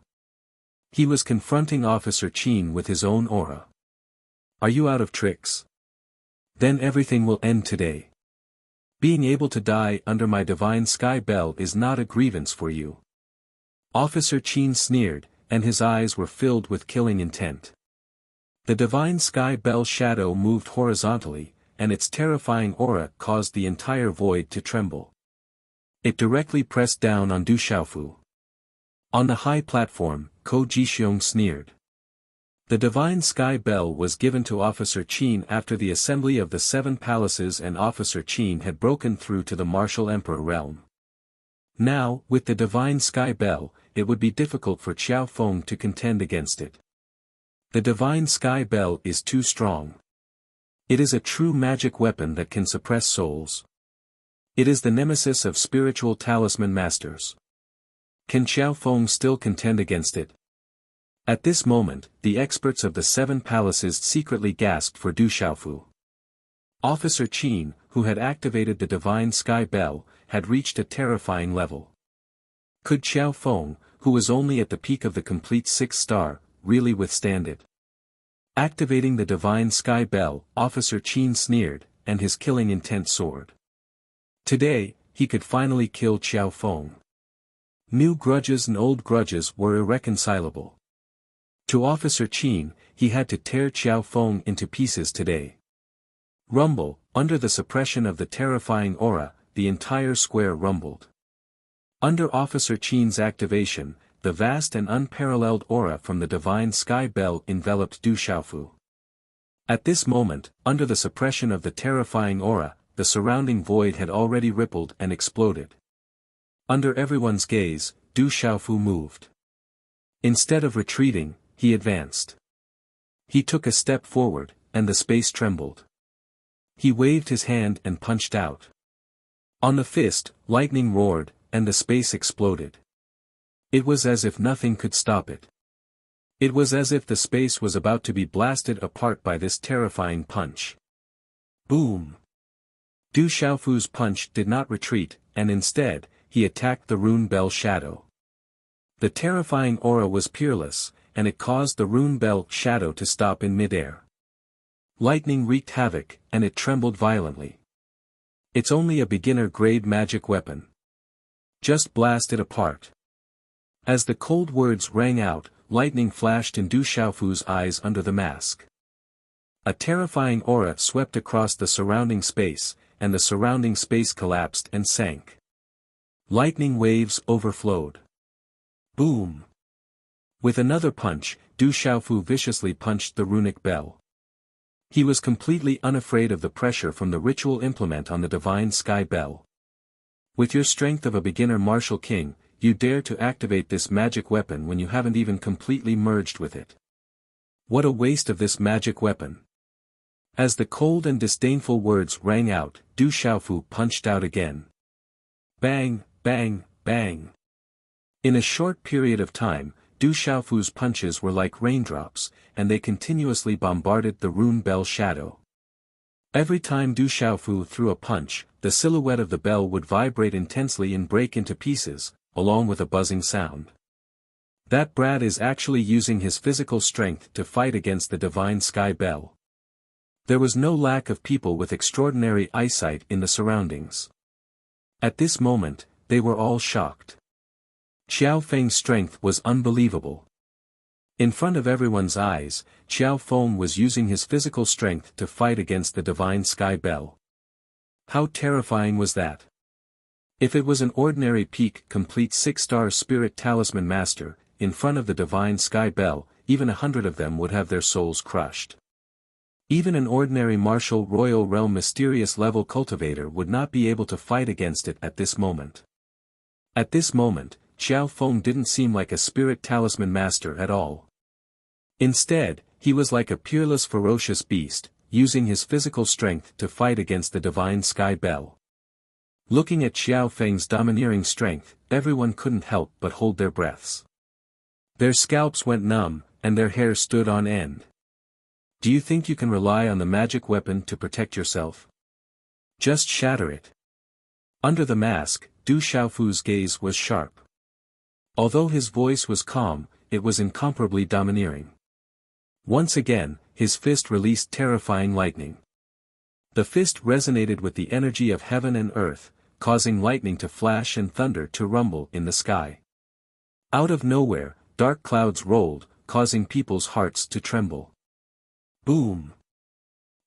He was confronting Officer Qin with his own aura. Are you out of tricks? Then everything will end today. Being able to die under my divine sky bell is not a grievance for you. Officer Qin sneered, and his eyes were filled with killing intent. The divine sky bell shadow moved horizontally, and its terrifying aura caused the entire void to tremble. It directly pressed down on Du Xiaofu. On the high platform, Ko Jixiong sneered. The divine sky bell was given to Officer Qin after the assembly of the 7 palaces, and Officer Qin had broken through to the martial emperor realm. Now, with the divine sky bell, it would be difficult for Xiao Feng to contend against it. The divine sky bell is too strong. It is a true magic weapon that can suppress souls. It is the nemesis of spiritual talisman masters. Can Xiao Feng still contend against it? At this moment, the experts of the 7 palaces secretly gasped for Du Xiaofu. Officer Qin, who had activated the divine sky bell, had reached a terrifying level. Could Xiao Feng, who was only at the peak of the complete 6th star, really withstand it? Activating the divine sky bell, Officer Qin sneered, and his killing intent soared. Today, he could finally kill Xiao Feng. New grudges and old grudges were irreconcilable. To Officer Qin, he had to tear Xiao Feng into pieces today. Rumble, under the suppression of the terrifying aura, the entire square rumbled. Under Officer Qin's activation, the vast and unparalleled aura from the divine sky bell enveloped Du Xiaofu. At this moment, under the suppression of the terrifying aura, the surrounding void had already rippled and exploded. Under everyone's gaze, Du Xiaofu moved. Instead of retreating, he advanced. He took a step forward, and the space trembled. He waved his hand and punched out. On the fist, lightning roared, and the space exploded. It was as if nothing could stop it. It was as if the space was about to be blasted apart by this terrifying punch. Boom! Du Xiaofu's punch did not retreat, and instead, he attacked the rune bell shadow. The terrifying aura was peerless, and it caused the rune bell shadow to stop in midair. Lightning wreaked havoc, and it trembled violently. It's only a beginner-grade magic weapon. Just blast it apart. As the cold words rang out, lightning flashed in Du Xiaofu's eyes under the mask. A terrifying aura swept across the surrounding space, and the surrounding space collapsed and sank. Lightning waves overflowed. Boom! With another punch, Du Xiaofu viciously punched the runic bell. He was completely unafraid of the pressure from the ritual implement on the divine sky bell. With your strength of a beginner martial king, you dare to activate this magic weapon when you haven't even completely merged with it. What a waste of this magic weapon. As the cold and disdainful words rang out, Du Xiaofu punched out again. Bang, bang, bang. In a short period of time, Du Xiaofu's punches were like raindrops, and they continuously bombarded the rune bell shadow. Every time Du Xiaofu threw a punch, the silhouette of the bell would vibrate intensely and break into pieces, along with a buzzing sound. That brat is actually using his physical strength to fight against the divine sky bell. There was no lack of people with extraordinary eyesight in the surroundings. At this moment, they were all shocked. Xiao Feng's strength was unbelievable. In front of everyone's eyes, Xiao Feng was using his physical strength to fight against the divine sky bell. How terrifying was that? If it was an ordinary peak complete 6-star spirit talisman master, in front of the divine sky bell, even 100 of them would have their souls crushed. Even an ordinary martial royal realm mysterious level cultivator would not be able to fight against it at this moment. At this moment, Xiao Feng didn't seem like a spirit talisman master at all. Instead, he was like a peerless ferocious beast, using his physical strength to fight against the divine sky bell. Looking at Xiao Feng's domineering strength, everyone couldn't help but hold their breaths. Their scalps went numb, and their hair stood on end. Do you think you can rely on the magic weapon to protect yourself? Just shatter it. Under the mask, Du Xiaofu's gaze was sharp. Although his voice was calm, it was incomparably domineering. Once again, his fist released terrifying lightning. The fist resonated with the energy of heaven and earth, causing lightning to flash and thunder to rumble in the sky. Out of nowhere, dark clouds rolled, causing people's hearts to tremble. Boom!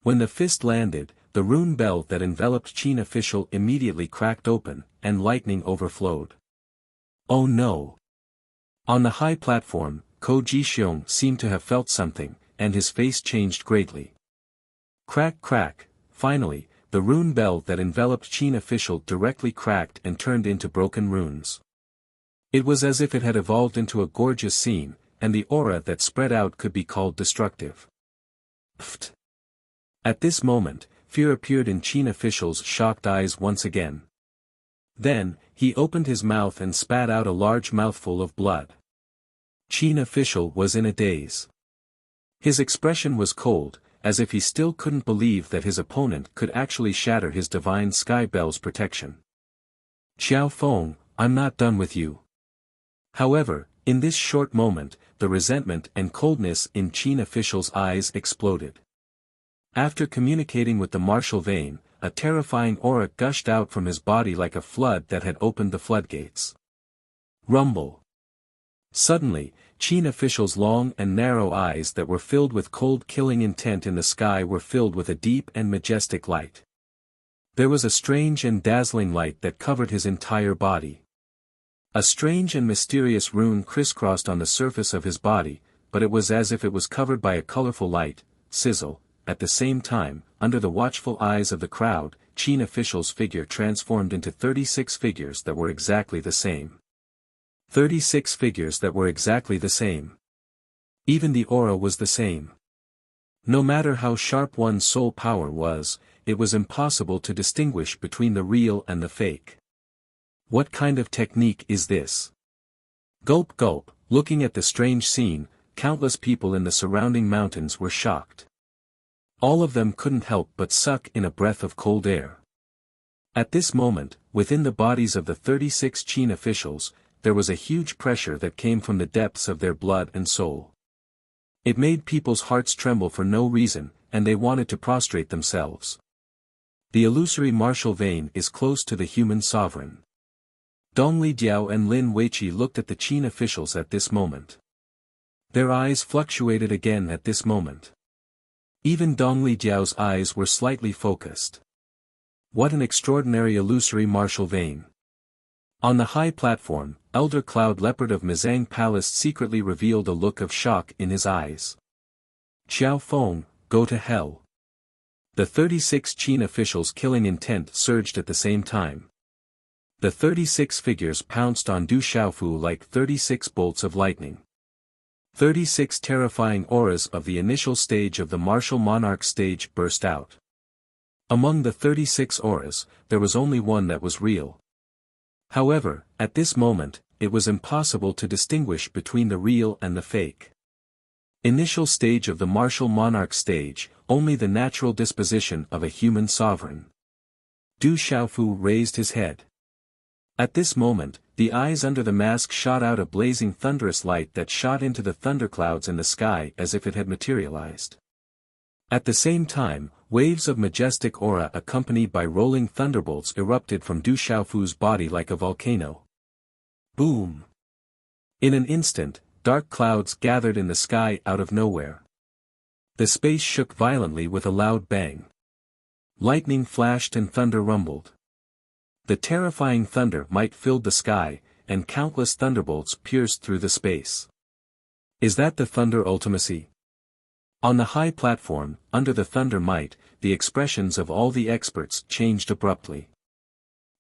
When the fist landed, the rune bell that enveloped Qin official immediately cracked open, and lightning overflowed. Oh no! On the high platform, Ko Jixiong seemed to have felt something, and his face changed greatly. Crack crack, finally, the rune bell that enveloped Qin official directly cracked and turned into broken runes. It was as if it had evolved into a gorgeous scene, and the aura that spread out could be called destructive. Pfft! At this moment, fear appeared in Qin official's shocked eyes once again. Then, he opened his mouth and spat out a large mouthful of blood. Qin official was in a daze. His expression was cold, as if he still couldn't believe that his opponent could actually shatter his divine sky bell's protection. Xiao Feng, I'm not done with you. However, in this short moment, the resentment and coldness in Qin official's eyes exploded. After communicating with the martial vein, a terrifying aura gushed out from his body like a flood that had opened the floodgates. Rumble. Suddenly, Qin official's long and narrow eyes that were filled with cold killing intent in the sky were filled with a deep and majestic light. There was a strange and dazzling light that covered his entire body. A strange and mysterious rune crisscrossed on the surface of his body, but it was as if it was covered by a colorful light, sizzle. At the same time, under the watchful eyes of the crowd, Qin official's figure transformed into 36 figures that were exactly the same. 36 figures that were exactly the same. Even the aura was the same. No matter how sharp one's soul power was, it was impossible to distinguish between the real and the fake. What kind of technique is this? Gulp gulp, looking at the strange scene, countless people in the surrounding mountains were shocked. All of them couldn't help but suck in a breath of cold air. At this moment, within the bodies of the 36 Qin officials, there was a huge pressure that came from the depths of their blood and soul. It made people's hearts tremble for no reason, and they wanted to prostrate themselves. The illusory martial vein is close to the human sovereign. Dong Li Diao and Lin Weiqi looked at the Qin officials at this moment. Their eyes fluctuated again at this moment. Even Dong Li Jiao's eyes were slightly focused. What an extraordinary illusory martial vein. On the high platform, Elder Cloud Leopard of Mizang Palace secretly revealed a look of shock in his eyes. Xiao Feng, go to hell. The 36 Qin officials' killing intent surged at the same time. The 36 figures pounced on Du Xiaofu like 36 bolts of lightning. 36 terrifying auras of the initial stage of the martial monarch stage burst out. Among the 36 auras, there was only one that was real. However, at this moment, it was impossible to distinguish between the real and the fake. Initial stage of the martial monarch stage, only the natural disposition of a human sovereign. Du Xiaofu raised his head. At this moment, the eyes under the mask shot out a blazing thunderous light that shot into the thunderclouds in the sky as if it had materialized. At the same time, waves of majestic aura accompanied by rolling thunderbolts erupted from Du Xiaofu's body like a volcano. Boom! In an instant, dark clouds gathered in the sky out of nowhere. The space shook violently with a loud bang. Lightning flashed and thunder rumbled. The terrifying thunder might filled the sky, and countless thunderbolts pierced through the space. Is that the thunder ultimacy? On the high platform, under the thunder might, the expressions of all the experts changed abruptly.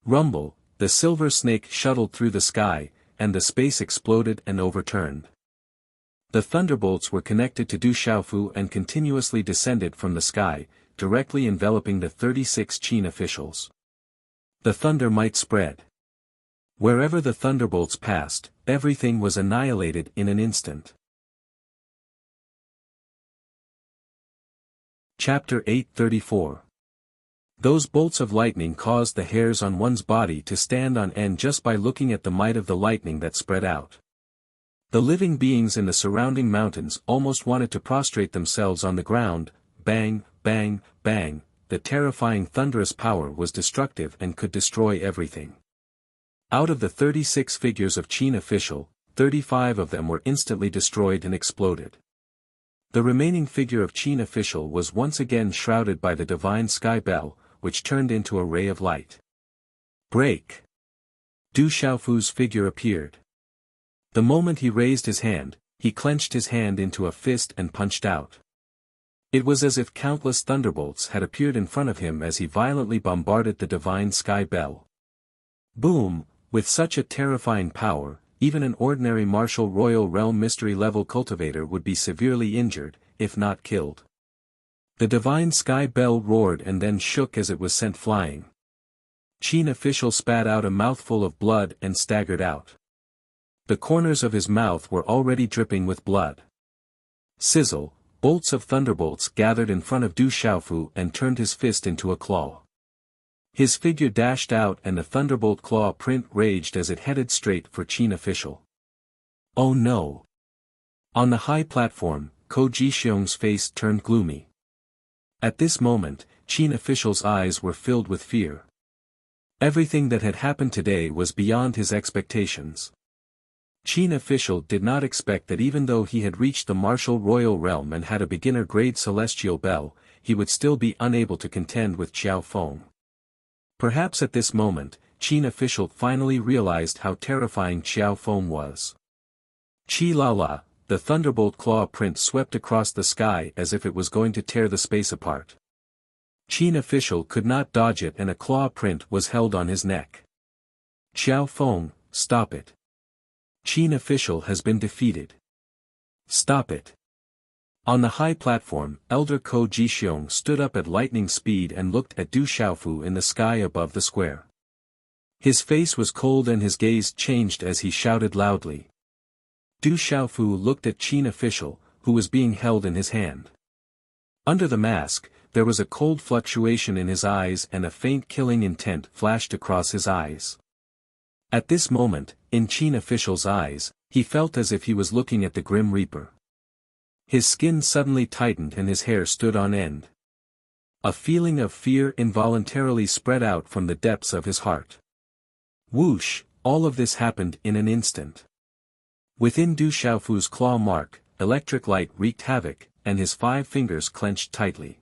Rumble, the silver snake shuttled through the sky, and the space exploded and overturned. The thunderbolts were connected to Du Xiaofu and continuously descended from the sky, directly enveloping the 36 Qin officials. The thunder might spread. Wherever the thunderbolts passed, everything was annihilated in an instant. Chapter 834. Those bolts of lightning caused the hairs on one's body to stand on end just by looking at the might of the lightning that spread out. The living beings in the surrounding mountains almost wanted to prostrate themselves on the ground. Bang, bang, bang. The terrifying thunderous power was destructive and could destroy everything. Out of the 36 figures of Qin official, 35 of them were instantly destroyed and exploded. The remaining figure of Qin official was once again shrouded by the divine sky bell, which turned into a ray of light. Break! Du Xiaofu's figure appeared. The moment he raised his hand, he clenched his hand into a fist and punched out. It was as if countless thunderbolts had appeared in front of him as he violently bombarded the divine sky bell. Boom! With such a terrifying power, even an ordinary martial royal realm mystery level cultivator would be severely injured, if not killed. The divine sky bell roared and then shook as it was sent flying. Qin official spat out a mouthful of blood and staggered out. The corners of his mouth were already dripping with blood. Sizzle! Bolts of thunderbolts gathered in front of Du Xiaofu and turned his fist into a claw. His figure dashed out and the thunderbolt claw print raged as it headed straight for Qin official. Oh no! On the high platform, Ko Jixiong's face turned gloomy. At this moment, Qin official's eyes were filled with fear. Everything that had happened today was beyond his expectations. Qin official did not expect that even though he had reached the martial royal realm and had a beginner-grade celestial bell, he would still be unable to contend with Xiao Feng. Perhaps at this moment, Qin official finally realized how terrifying Xiao Feng was. Chi la la, the thunderbolt claw print swept across the sky as if it was going to tear the space apart. Qin official could not dodge it and a claw print was held on his neck. Xiao Feng, stop it. Qin official has been defeated. Stop it. On the high platform, Elder Ko Jixiong stood up at lightning speed and looked at Du Xiaofu in the sky above the square. His face was cold and his gaze changed as he shouted loudly. Du Xiaofu looked at Qin official, who was being held in his hand. Under the mask, there was a cold fluctuation in his eyes and a faint killing intent flashed across his eyes. At this moment, in Qin official's eyes, he felt as if he was looking at the Grim Reaper. His skin suddenly tightened and his hair stood on end. A feeling of fear involuntarily spread out from the depths of his heart. Whoosh, all of this happened in an instant. Within Du Xiaofu's claw mark, electric light wreaked havoc, and his 5 fingers clenched tightly.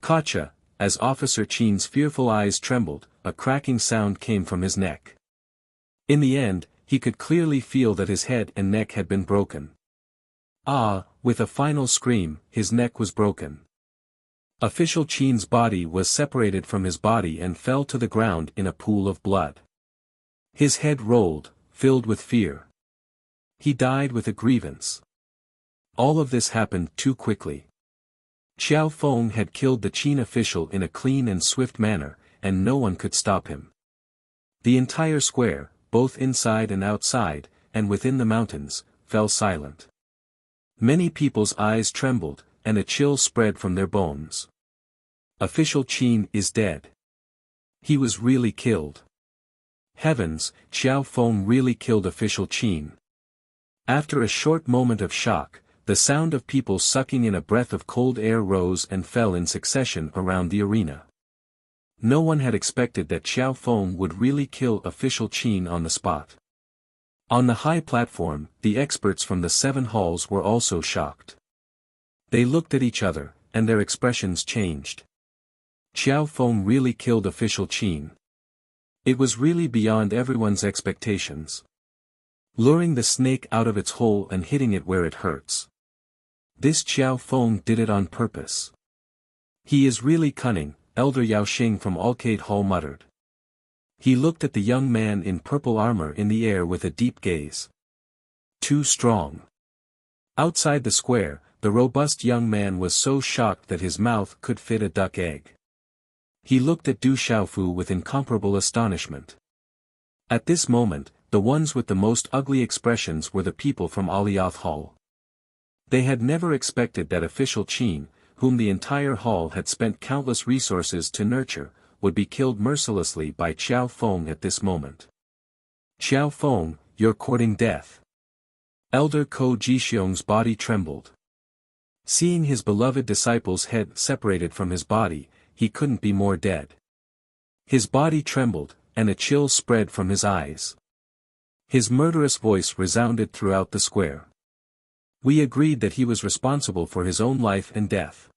Gotcha! As Officer Chen's fearful eyes trembled, a cracking sound came from his neck. In the end, he could clearly feel that his head and neck had been broken. With a final scream, his neck was broken. Official Chen's body was separated from his body and fell to the ground in a pool of blood. His head rolled, filled with fear. He died with a grievance. All of this happened too quickly. Xiao Feng had killed the Qin official in a clean and swift manner, and no one could stop him. The entire square, both inside and outside, and within the mountains, fell silent. Many people's eyes trembled, and a chill spread from their bones. Official Qin is dead. He was really killed. Heavens, Xiao Feng really killed Official Qin. After a short moment of shock, the sound of people sucking in a breath of cold air rose and fell in succession around the arena. No one had expected that Xiao Feng would really kill Official Qin on the spot. On the high platform, the experts from the 7 halls were also shocked. They looked at each other, and their expressions changed. Xiao Feng really killed Official Qin. It was really beyond everyone's expectations. Luring the snake out of its hole and hitting it where it hurts. This Xiao Feng did it on purpose. He is really cunning, Elder Yao Xing from Arcade Hall muttered. He looked at the young man in purple armor in the air with a deep gaze. Too strong. Outside the square, the robust young man was so shocked that his mouth could fit a duck egg. He looked at Du Xiaofu with incomparable astonishment. At this moment, the ones with the most ugly expressions were the people from Alioth Hall. They had never expected that Official Qin, whom the entire hall had spent countless resources to nurture, would be killed mercilessly by Xiao Feng at this moment. Xiao Feng, you're courting death. Elder Ko Jixiong's body trembled. Seeing his beloved disciple's head separated from his body, he couldn't be more dead. His body trembled, and a chill spread from his eyes. His murderous voice resounded throughout the square. We agreed that he was responsible for his own life and death.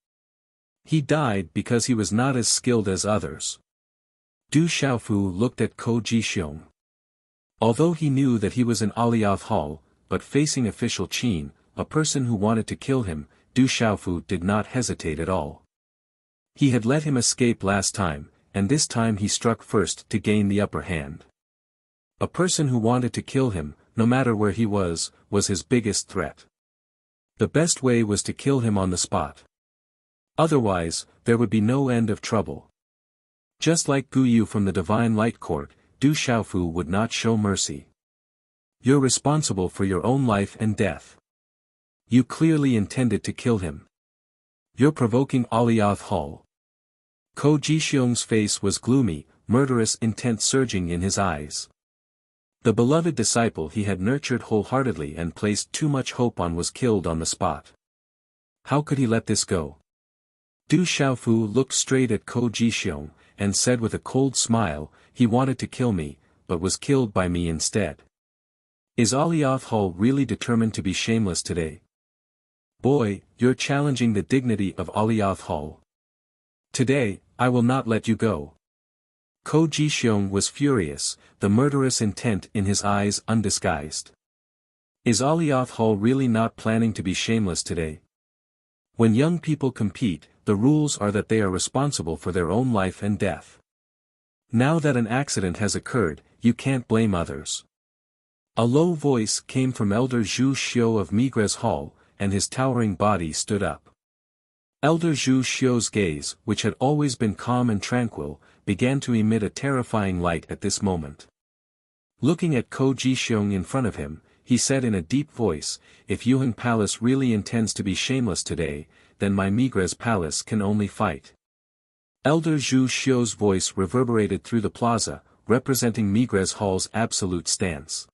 He died because he was not as skilled as others. Du Xiaofu looked at Ko Jixiong. Although he knew that he was in Alioth Hall, but facing Official Qin, a person who wanted to kill him, Du Xiaofu did not hesitate at all. He had let him escape last time, and this time he struck first to gain the upper hand. A person who wanted to kill him, no matter where he was his biggest threat. The best way was to kill him on the spot. Otherwise, there would be no end of trouble. Just like Gu Yu from the Divine Light Court, Du Xiaofu would not show mercy. You're responsible for your own life and death. You clearly intended to kill him. You're provoking Alioth Hall. Ko Jixiong's face was gloomy, murderous intent surging in his eyes. The beloved disciple he had nurtured wholeheartedly and placed too much hope on was killed on the spot. How could he let this go? Du Xiaofu looked straight at Ko Jixiong, and said with a cold smile, he wanted to kill me, but was killed by me instead. Is Alioth Hall really determined to be shameless today? Boy, you're challenging the dignity of Alioth Hall. Today, I will not let you go. Ko Jixiong was furious, the murderous intent in his eyes undisguised. Is Alioth Hall really not planning to be shameless today? When young people compete, the rules are that they are responsible for their own life and death. Now that an accident has occurred, you can't blame others. A low voice came from Elder Zhu Xiu of Migres Hall, and his towering body stood up. Elder Zhu Xiu's gaze, which had always been calm and tranquil, began to emit a terrifying light at this moment. Looking at Ko Jixiong in front of him, he said in a deep voice, if Yuhan Palace really intends to be shameless today, then my Migres Palace can only fight. Elder Zhu Xiu's voice reverberated through the plaza, representing Migres Hall's absolute stance.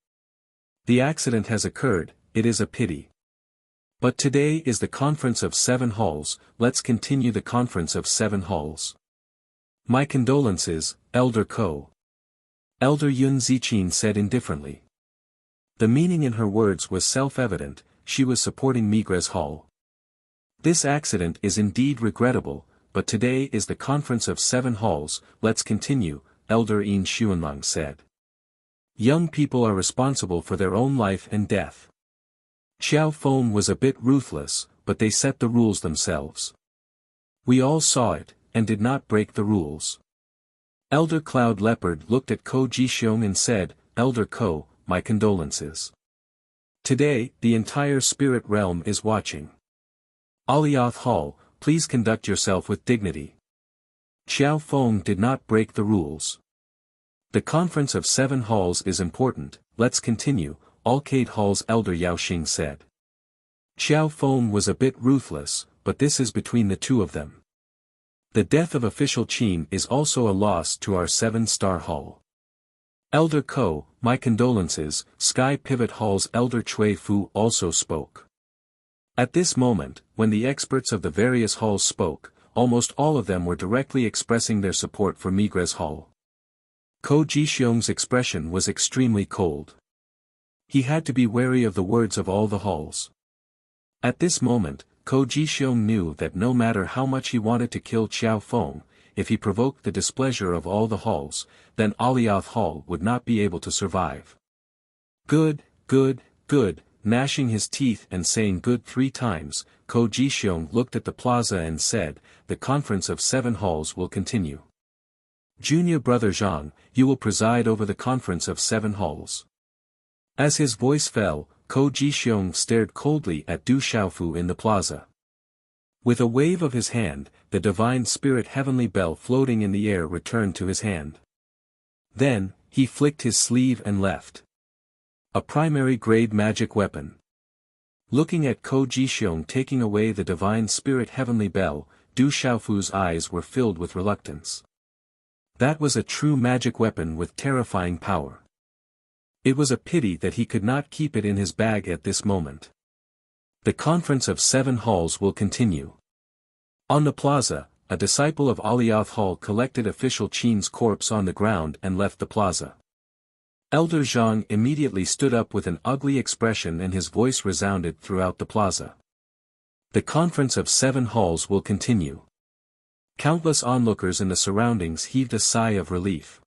The accident has occurred, it is a pity. But today is the conference of 7 halls, let's continue the conference of 7 halls. My condolences, Elder Ko. Elder Yun Ziqin said indifferently. The meaning in her words was self-evident, she was supporting Migres Hall. This accident is indeed regrettable, but today is the conference of 7 halls, let's continue, Elder Yin Xuanlong said. Young people are responsible for their own life and death. Xiao Feng was a bit ruthless, but they set the rules themselves. We all saw it, and did not break the rules. Elder Cloud Leopard looked at Ko Jixiong and said, Elder Ko, my condolences. Today, the entire spirit realm is watching. Alioth Hall, please conduct yourself with dignity. Xiao Feng did not break the rules. The conference of 7 halls is important, let's continue, Alcade Hall's Elder Yao Xing said. Xiao Feng was a bit ruthless, but this is between the two of them. The death of official Qin is also a loss to our 7-star hall. Elder Ko, my condolences, Sky Pivot Hall's Elder Chui Fu also spoke. At this moment, when the experts of the various halls spoke, almost all of them were directly expressing their support for Migres Hall. Ko Jixiong's expression was extremely cold. He had to be wary of the words of all the halls. At this moment, Ko Jixiong knew that no matter how much he wanted to kill Xiao Feng, if he provoked the displeasure of all the halls, then Alioth Hall would not be able to survive. Good, good, good, gnashing his teeth and saying good 3 times, Ko Jixiong looked at the plaza and said, the conference of 7 halls will continue. Junior brother Zhang, you will preside over the conference of 7 halls. As his voice fell, Ko Jixiong stared coldly at Du Xiaofu in the plaza. With a wave of his hand, the divine spirit heavenly bell floating in the air returned to his hand. Then, he flicked his sleeve and left. A primary grade magic weapon. Looking at Ko Jixiong taking away the divine spirit heavenly bell, Du Xiaofu's eyes were filled with reluctance. That was a true magic weapon with terrifying power. It was a pity that he could not keep it in his bag at this moment. The conference of 7 halls will continue. On the plaza, a disciple of Alioth Hall collected official Qin's corpse on the ground and left the plaza. Elder Zhang immediately stood up with an ugly expression and his voice resounded throughout the plaza. The conference of 7 halls will continue. Countless onlookers in the surroundings heaved a sigh of relief.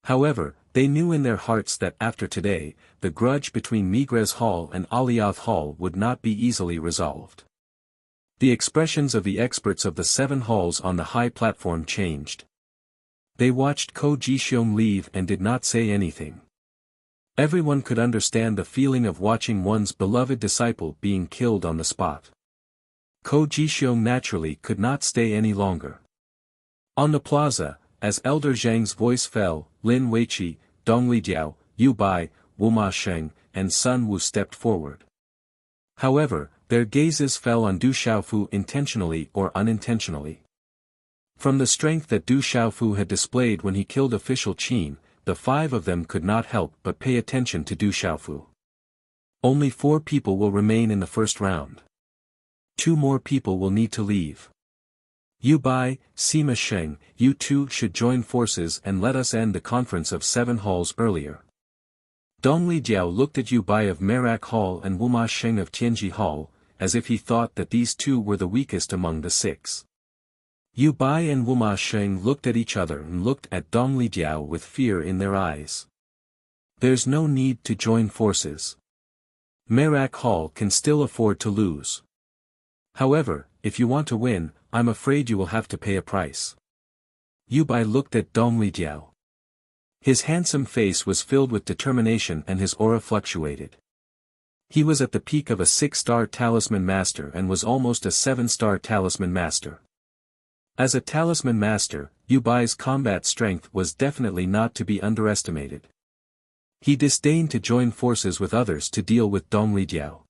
However, they knew in their hearts that after today, the grudge between Migres Hall and Alioth Hall would not be easily resolved. The expressions of the experts of the 7 halls on the high platform changed. They watched Ko Jixiong leave and did not say anything. Everyone could understand the feeling of watching one's beloved disciple being killed on the spot. Ko Jixiong naturally could not stay any longer. On the plaza, as Elder Zhang's voice fell, Lin Weiqi, Dong Lijiao, Yu Bai, Wu Ma Sheng, and Sun Wu stepped forward. However, their gazes fell on Du Xiaofu intentionally or unintentionally. From the strength that Du Xiaofu had displayed when he killed official Qin, the 5 of them could not help but pay attention to Du Xiaofu. Only 4 people will remain in the first round. 2 more people will need to leave. Yu Bai, Sima Sheng, you 2 should join forces and let us end the conference of 7 halls earlier. Dong Lijiao looked at Yu Bai of Merak Hall and Wu Ma Sheng of Tianji Hall, as if he thought that these 2 were the weakest among the 6. Yu Bai and Wu Ma Sheng looked at each other and looked at Dong Lijiao with fear in their eyes. There's no need to join forces. Merak Hall can still afford to lose. However, if you want to win, I'm afraid you will have to pay a price. Yu Bai looked at Dong Lijiao. His handsome face was filled with determination and his aura fluctuated. He was at the peak of a 6-star talisman master and was almost a 7-star talisman master. As a talisman master, Yu Bai's combat strength was definitely not to be underestimated. He disdained to join forces with others to deal with Dong Lijiao.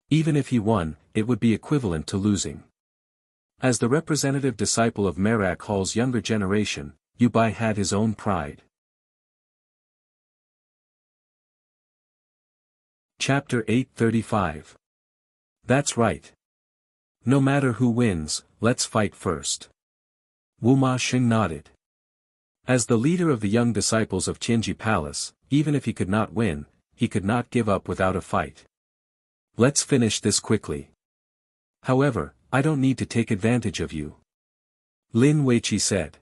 Even if he won, it would be equivalent to losing. As the representative disciple of Merak Hall's younger generation, Yu Bai had his own pride. Chapter 835. That's right. No matter who wins, let's fight first. Wu Ma Sheng nodded. As the leader of the young disciples of Tianji Palace, even if he could not win, he could not give up without a fight. Let's finish this quickly. However, I don't need to take advantage of you. Lin Weiqi said.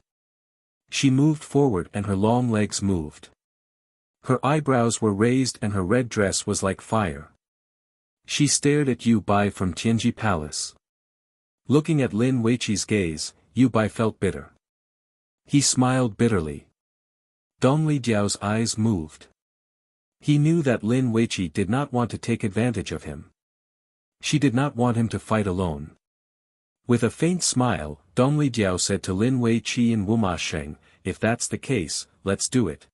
She moved forward and her long legs moved. Her eyebrows were raised and her red dress was like fire. She stared at Yu Bai from Tianji Palace. Looking at Lin Weiqi's gaze, Yu Bai felt bitter. He smiled bitterly. Dong Lijiao's eyes moved. He knew that Lin Weiqi did not want to take advantage of him. She did not want him to fight alone. With a faint smile, Dong Lijiao said to Lin Weiqi and Wu Ma Sheng, if that's the case, let's do it.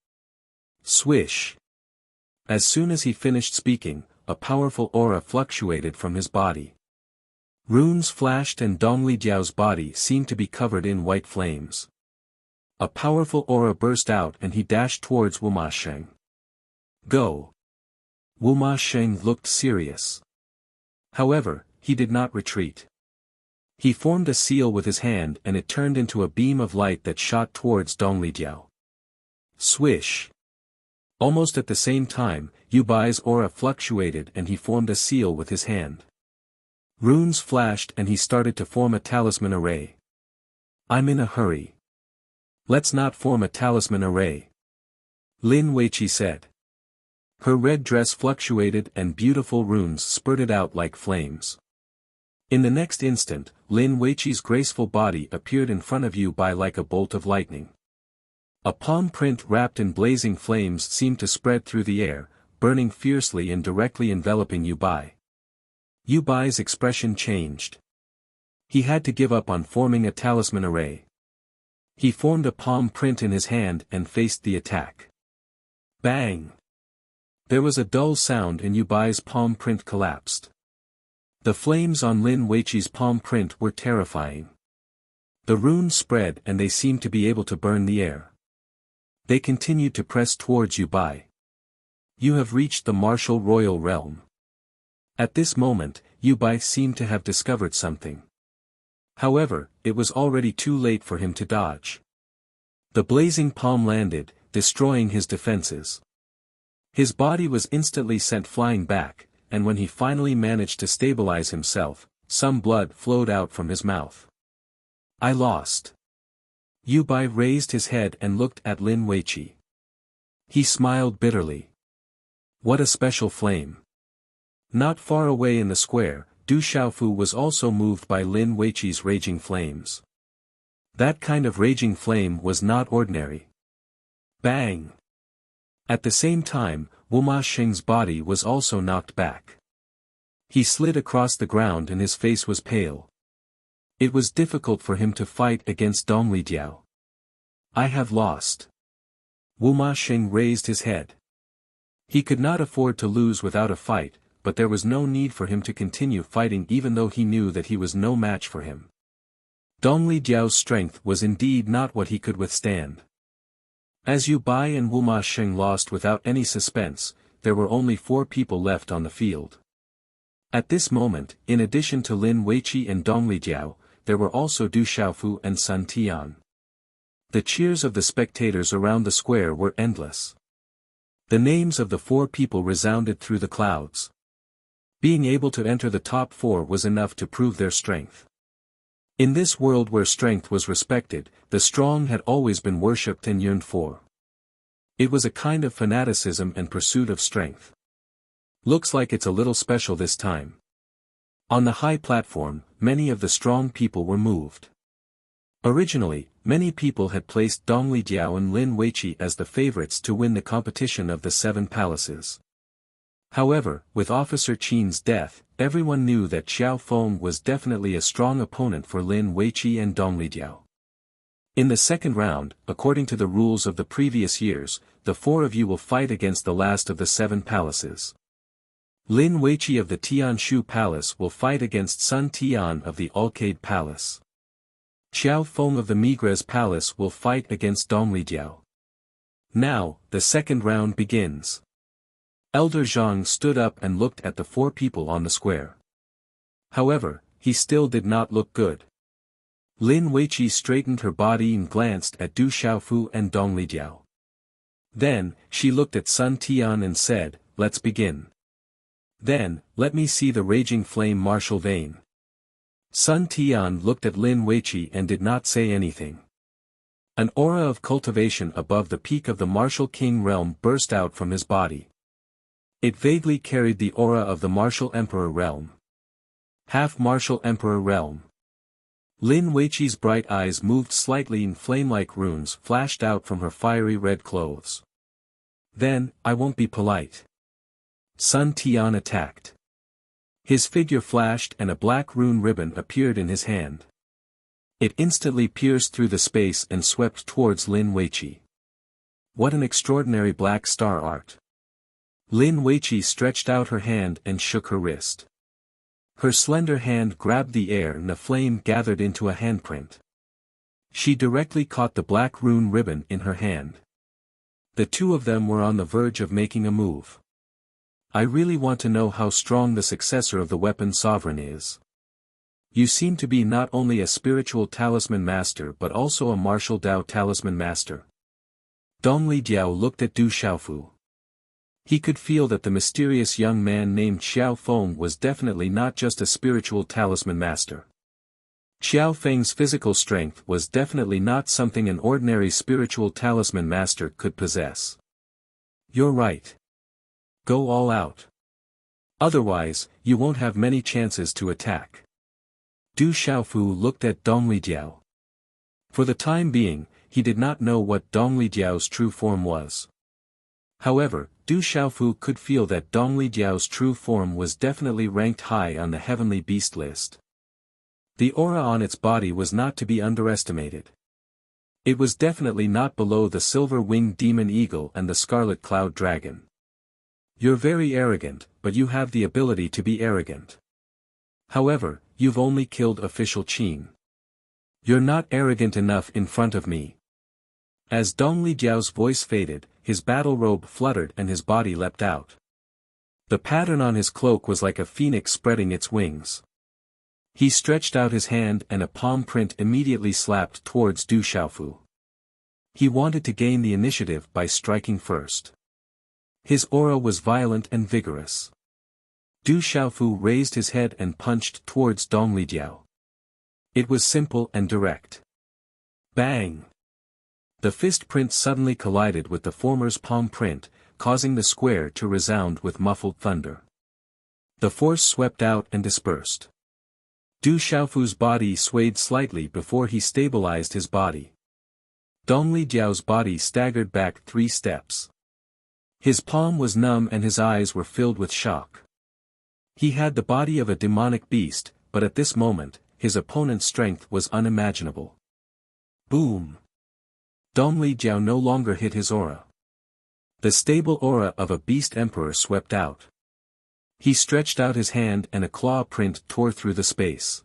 Swish. As soon as he finished speaking, a powerful aura fluctuated from his body. Runes flashed and Dong Lijiao's body seemed to be covered in white flames. A powerful aura burst out and he dashed towards Wu Ma Sheng. Go. Wu Ma Sheng looked serious. However, he did not retreat. He formed a seal with his hand and it turned into a beam of light that shot towards Dong Lijiao. Swish. Almost at the same time, Yu Bai's aura fluctuated and he formed a seal with his hand. Runes flashed and he started to form a talisman array. I'm in a hurry. Let's not form a talisman array. Lin Weiqi said. Her red dress fluctuated and beautiful runes spurted out like flames. In the next instant, Lin Weiqi's graceful body appeared in front of Yu Bai like a bolt of lightning. A palm print wrapped in blazing flames seemed to spread through the air, burning fiercely and directly enveloping Yu Bai. Yu Bai's expression changed. He had to give up on forming a talisman array. He formed a palm print in his hand and faced the attack. Bang! There was a dull sound and Yu Bai's palm print collapsed. The flames on Lin Weiqi's palm print were terrifying. The runes spread and they seemed to be able to burn the air. They continued to press towards Yu Bai. You have reached the martial royal realm. At this moment, Yu Bai seemed to have discovered something. However, it was already too late for him to dodge. The blazing palm landed, destroying his defenses. His body was instantly sent flying back, and when he finally managed to stabilize himself, some blood flowed out from his mouth. I lost. Yu Bai raised his head and looked at Lin Weiqi. He smiled bitterly. What a special flame. Not far away in the square, Du Xiaofu was also moved by Lin Weiqi's raging flames. That kind of raging flame was not ordinary. Bang! At the same time, Wu Ma Sheng's body was also knocked back. He slid across the ground and his face was pale. It was difficult for him to fight against Dong Lijiao. I have lost. Wu Ma Sheng raised his head. He could not afford to lose without a fight, but there was no need for him to continue fighting even though he knew that he was no match for him. Dong Lijiao's strength was indeed not what he could withstand. As Yu Bai and Wu Ma Sheng lost without any suspense, there were only 4 people left on the field. At this moment, in addition to Lin Weiqi and Dong Lijiao, there were also Du Xiaofu and Sun Tian. The cheers of the spectators around the square were endless. The names of the 4 people resounded through the clouds. Being able to enter the top 4 was enough to prove their strength. In this world where strength was respected, the strong had always been worshipped and yearned for. It was a kind of fanaticism and pursuit of strength. Looks like it's a little special this time. On the high platform, many of the strong people were moved. Originally, many people had placed Dong Lijiao and Lin Weiqi as the favorites to win the competition of the 7 palaces. However, with Officer Qin's death, everyone knew that Xiao Feng was definitely a strong opponent for Lin Weiqi and Dong Lijiao. In the second round, according to the rules of the previous years, the 4 of you will fight against the last of the 7 palaces. Lin Weiqi of the Tianshu Palace will fight against Sun Tian of the Alcade Palace. Xiao Feng of the Migres Palace will fight against Dong Lijiao. Now, the second round begins. Elder Zhang stood up and looked at the 4 people on the square. However, he still did not look good. Lin Weiqi straightened her body and glanced at Du Xiaofu and Dong Lijiao. Then, she looked at Sun Tian and said, let's begin. Then, let me see the raging flame martial vein. Sun Tian looked at Lin Weiqi and did not say anything. An aura of cultivation above the peak of the martial king realm burst out from his body. It vaguely carried the aura of the martial emperor realm. Half martial emperor realm. Lin Weiqi's bright eyes moved slightly and flame-like runes flashed out from her fiery red clothes. Then, I won't be polite. Sun Tian attacked. His figure flashed and a black rune ribbon appeared in his hand. It instantly pierced through the space and swept towards Lin Weiqi. What an extraordinary black star art. Lin Weiqi stretched out her hand and shook her wrist. Her slender hand grabbed the air and a flame gathered into a handprint. She directly caught the black rune ribbon in her hand. The two of them were on the verge of making a move. I really want to know how strong the successor of the weapon sovereign is. You seem to be not only a spiritual talisman master but also a martial Dao talisman master. Dongli Diao looked at Du Xiaofu. He could feel that the mysterious young man named Xiao Feng was definitely not just a spiritual talisman master. Xiao Feng's physical strength was definitely not something an ordinary spiritual talisman master could possess. You're right. Go all out. Otherwise, you won't have many chances to attack. Du Xiaofu looked at Dongli Diao. For the time being, he did not know what Dongli Diao's true form was. However, Du Xiaofu could feel that Dongli Diao's true form was definitely ranked high on the heavenly beast list. The aura on its body was not to be underestimated. It was definitely not below the silver-winged demon eagle and the scarlet cloud dragon. You're very arrogant, but you have the ability to be arrogant. However, you've only killed official Qin. You're not arrogant enough in front of me. As Dongli Diao's voice faded, his battle robe fluttered and his body leapt out. The pattern on his cloak was like a phoenix spreading its wings. He stretched out his hand and a palm print immediately slapped towards Du Xiaofu. He wanted to gain the initiative by striking first. His aura was violent and vigorous. Du Xiaofu raised his head and punched towards Dongli Diao. It was simple and direct. Bang! The fist print suddenly collided with the former's palm print, causing the square to resound with muffled thunder. The force swept out and dispersed. Du Xiaofu's body swayed slightly before he stabilized his body. Dongli Diao's body staggered back 3 steps. His palm was numb and his eyes were filled with shock. He had the body of a demonic beast, but at this moment, his opponent's strength was unimaginable. Boom! Dongli Diao no longer hid his aura. The stable aura of a beast emperor swept out. He stretched out his hand and a claw print tore through the space.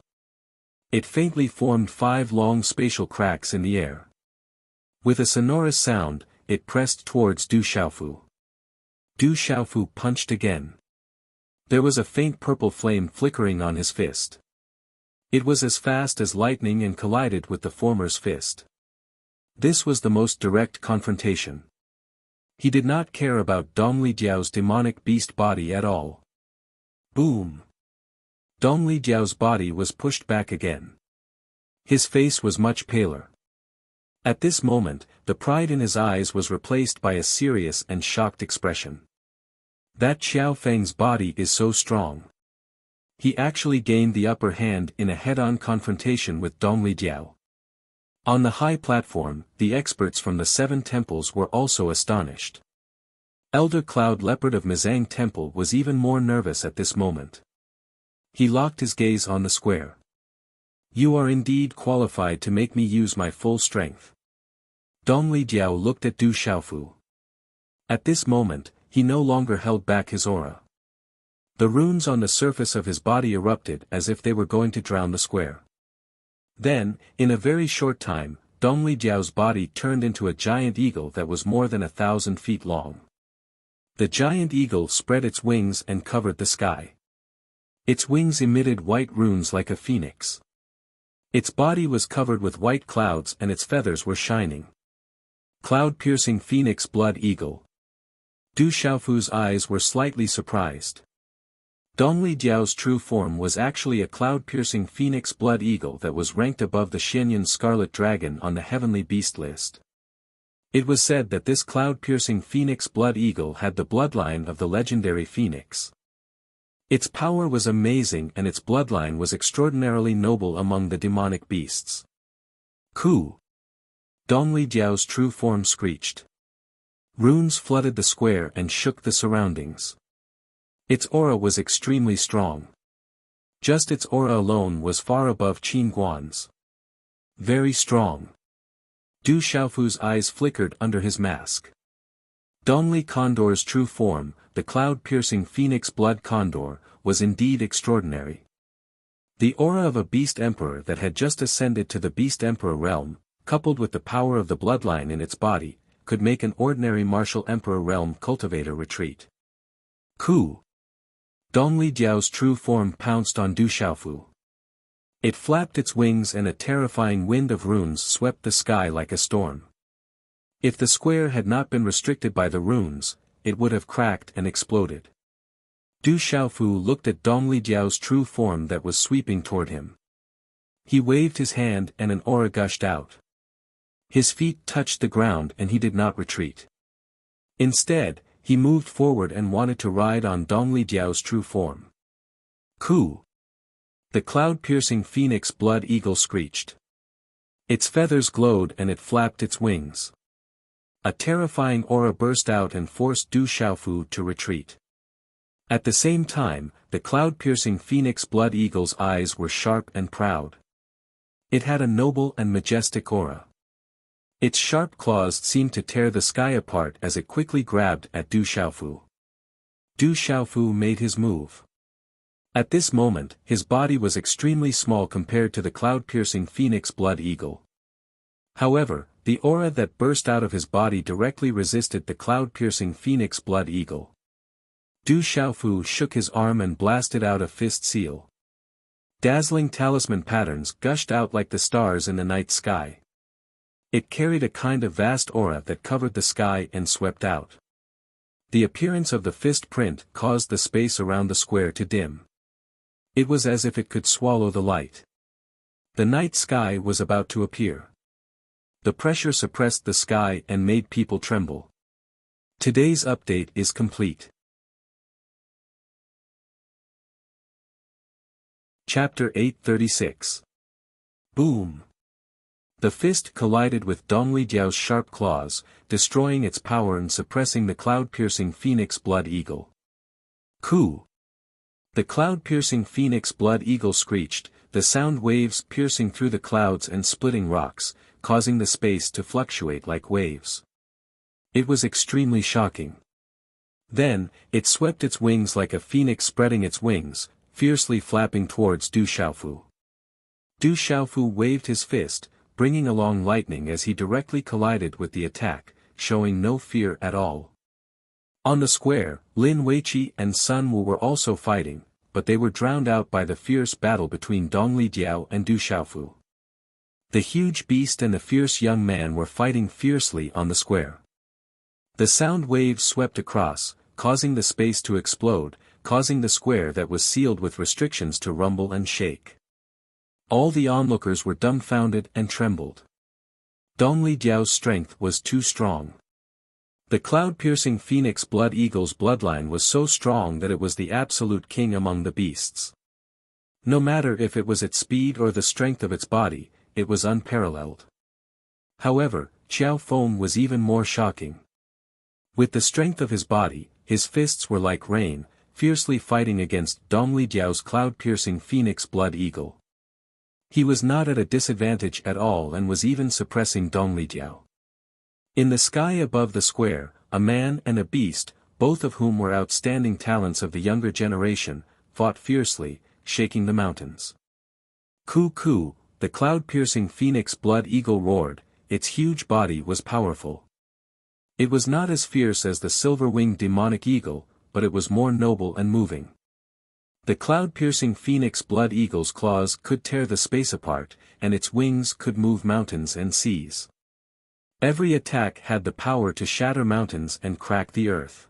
It faintly formed 5 long spatial cracks in the air. With a sonorous sound, it pressed towards Du Xiaofu. Du Xiaofu punched again. There was a faint purple flame flickering on his fist. It was as fast as lightning and collided with the former's fist. This was the most direct confrontation. He did not care about Dongli Diao's demonic beast body at all. Boom! Dongli Diao's body was pushed back again. His face was much paler. At this moment, the pride in his eyes was replaced by a serious and shocked expression. That Xiao Feng's body is so strong. He actually gained the upper hand in a head-on confrontation with Dongli Diao. On the high platform, the experts from the 7 temples were also astonished. Elder Cloud Leopard of Mizang Temple was even more nervous at this moment. He locked his gaze on the square. You are indeed qualified to make me use my full strength. Dongli Diao looked at Du Xiaofu. At this moment, he no longer held back his aura. The runes on the surface of his body erupted as if they were going to drown the square. Then, in a very short time, Dongli Diao's body turned into a giant eagle that was more than 1,000 feet long. The giant eagle spread its wings and covered the sky. Its wings emitted white runes like a phoenix. Its body was covered with white clouds and its feathers were shining. Cloud-piercing phoenix blood eagle. Du Xiaofu's eyes were slightly surprised. Dongli Jiao's true form was actually a cloud-piercing phoenix blood eagle that was ranked above the Xianyan scarlet dragon on the heavenly beast list. It was said that this cloud-piercing phoenix blood eagle had the bloodline of the legendary phoenix. Its power was amazing and its bloodline was extraordinarily noble among the demonic beasts. Ku! Dongli Jiao's true form screeched. Runes flooded the square and shook the surroundings. Its aura was extremely strong. Just its aura alone was far above Qin Guan's. Very strong. Du Xiaofu's eyes flickered under his mask. Dongli Condor's true form, the cloud-piercing phoenix blood condor, was indeed extraordinary. The aura of a beast emperor that had just ascended to the beast emperor realm, coupled with the power of the bloodline in its body, could make an ordinary martial emperor realm cultivator retreat. Ku! Dongli Jiao's true form pounced on Du Xiaofu. It flapped its wings and a terrifying wind of runes swept the sky like a storm. If the square had not been restricted by the runes, it would have cracked and exploded. Du Xiaofu looked at Dongli Jiao's true form that was sweeping toward him. He waved his hand and an aura gushed out. His feet touched the ground and he did not retreat. Instead, he moved forward and wanted to ride on Dongli Jiao's true form. Ku! The cloud-piercing phoenix blood eagle screeched. Its feathers glowed and it flapped its wings. A terrifying aura burst out and forced Du Xiaofu to retreat. At the same time, the cloud-piercing phoenix blood eagle's eyes were sharp and proud. It had a noble and majestic aura. Its sharp claws seemed to tear the sky apart as it quickly grabbed at Du Xiaofu. Du Xiaofu made his move. At this moment, his body was extremely small compared to the cloud-piercing phoenix blood eagle. However, the aura that burst out of his body directly resisted the cloud-piercing phoenix blood eagle. Du Xiaofu shook his arm and blasted out a fist seal. Dazzling talisman patterns gushed out like the stars in the night sky. It carried a kind of vast aura that covered the sky and swept out. The appearance of the fist print caused the space around the square to dim. It was as if it could swallow the light. The night sky was about to appear. The pressure suppressed the sky and made people tremble. Today's update is complete. Chapter 836. Boom! The fist collided with Dongli Jiao's sharp claws, destroying its power and suppressing the cloud-piercing phoenix blood eagle. Ku! The cloud-piercing phoenix blood eagle screeched, the sound waves piercing through the clouds and splitting rocks, causing the space to fluctuate like waves. It was extremely shocking. Then, it swept its wings like a phoenix spreading its wings, fiercely flapping towards Du Xiaofu. Du Xiaofu waved his fist, bringing along lightning as he directly collided with the attack, showing no fear at all. On the square, Lin Weiqi and Sun Wu were also fighting, but they were drowned out by the fierce battle between Dongli Jiao and Du Xiaofu. The huge beast and the fierce young man were fighting fiercely on the square. The sound waves swept across, causing the space to explode, causing the square that was sealed with restrictions to rumble and shake. All the onlookers were dumbfounded and trembled. Dongli Jiao's strength was too strong. The cloud-piercing phoenix blood eagle's bloodline was so strong that it was the absolute king among the beasts. No matter if it was its speed or the strength of its body, it was unparalleled. However, Qiao Feng was even more shocking. With the strength of his body, his fists were like rain, fiercely fighting against Dongli Jiao's cloud-piercing phoenix blood eagle. He was not at a disadvantage at all and was even suppressing Dongli Jiao. In the sky above the square, a man and a beast, both of whom were outstanding talents of the younger generation, fought fiercely, shaking the mountains. Ku Ku, the cloud-piercing phoenix blood eagle roared, its huge body was powerful. It was not as fierce as the silver-winged demonic eagle, but it was more noble and moving. The cloud-piercing phoenix blood eagle's claws could tear the space apart, and its wings could move mountains and seas. Every attack had the power to shatter mountains and crack the earth.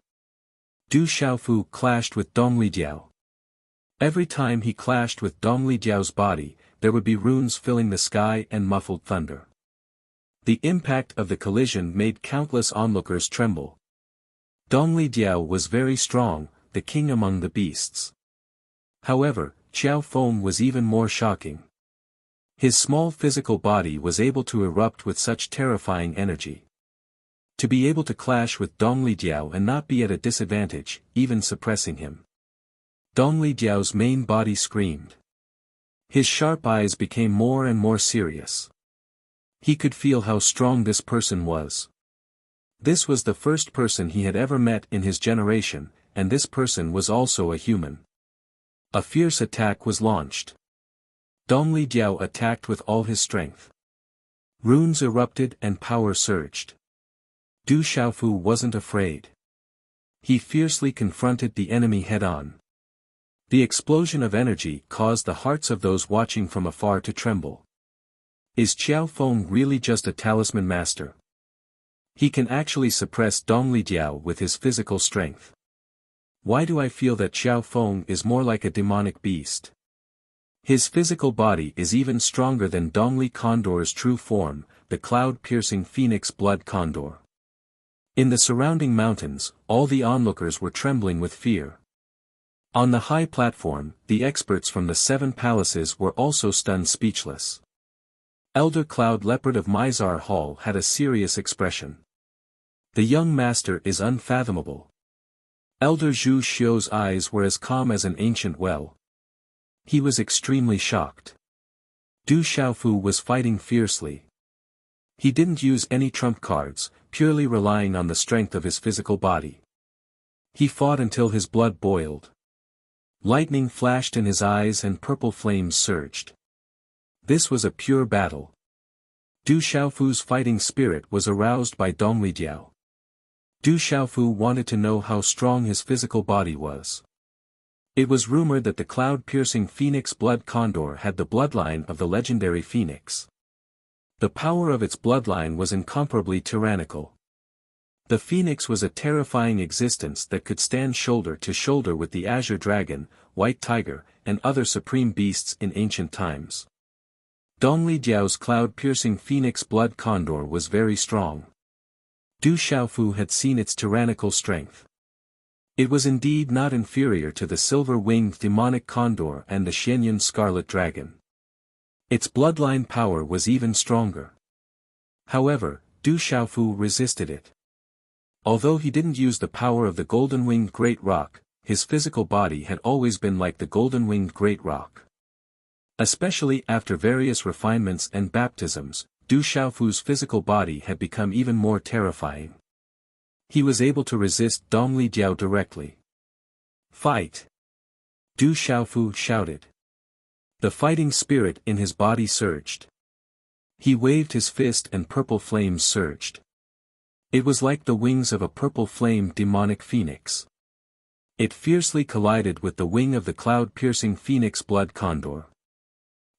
Du Xiaofu clashed with Dongli Jiao. Every time he clashed with Dong Lijiao's body, there would be runes filling the sky and muffled thunder. The impact of the collision made countless onlookers tremble. Dong Lijiao was very strong, the king among the beasts. However, Qiao Feng was even more shocking. His small physical body was able to erupt with such terrifying energy. To be able to clash with Dong Lijiao and not be at a disadvantage, even suppressing him. Dong Lijiao's main body screamed. His sharp eyes became more and more serious. He could feel how strong this person was. This was the first person he had ever met in his generation, and this person was also a human. A fierce attack was launched. Dong Lijiao attacked with all his strength. Runes erupted and power surged. Du Xiaofu wasn't afraid. He fiercely confronted the enemy head-on. The explosion of energy caused the hearts of those watching from afar to tremble. Is Qiao Feng really just a talisman master? He can actually suppress Dong Lijiao with his physical strength. Why do I feel that Qiao Feng is more like a demonic beast? His physical body is even stronger than Dongli Condor's true form, the cloud-piercing phoenix blood condor. In the surrounding mountains, all the onlookers were trembling with fear. On the high platform, the experts from the 7 palaces were also stunned speechless. Elder Cloud Leopard of Mizar Hall had a serious expression. The young master is unfathomable. Elder Zhu Xiu's eyes were as calm as an ancient well. He was extremely shocked. Du Xiaofu was fighting fiercely. He didn't use any trump cards, purely relying on the strength of his physical body. He fought until his blood boiled. Lightning flashed in his eyes and purple flames surged. This was a pure battle. Du Xiaofu's fighting spirit was aroused by Dong Lijiao. Du Xiaofu wanted to know how strong his physical body was. It was rumored that the cloud-piercing phoenix blood condor had the bloodline of the legendary phoenix. The power of its bloodline was incomparably tyrannical. The phoenix was a terrifying existence that could stand shoulder to shoulder with the azure dragon, white tiger, and other supreme beasts in ancient times. Dong Lijiao's cloud-piercing phoenix blood condor was very strong. Du Xiaofu had seen its tyrannical strength. It was indeed not inferior to the silver-winged demonic condor and the Xianyun scarlet dragon. Its bloodline power was even stronger. However, Du Xiaofu resisted it. Although he didn't use the power of the golden-winged great rock, his physical body had always been like the golden-winged great rock. Especially after various refinements and baptisms, Du Xiaofu's physical body had become even more terrifying. He was able to resist Dong Lijiao directly. Fight! Du Xiaofu shouted. The fighting spirit in his body surged. He waved his fist and purple flames surged. It was like the wings of a purple flame demonic phoenix. It fiercely collided with the wing of the cloud-piercing phoenix blood condor.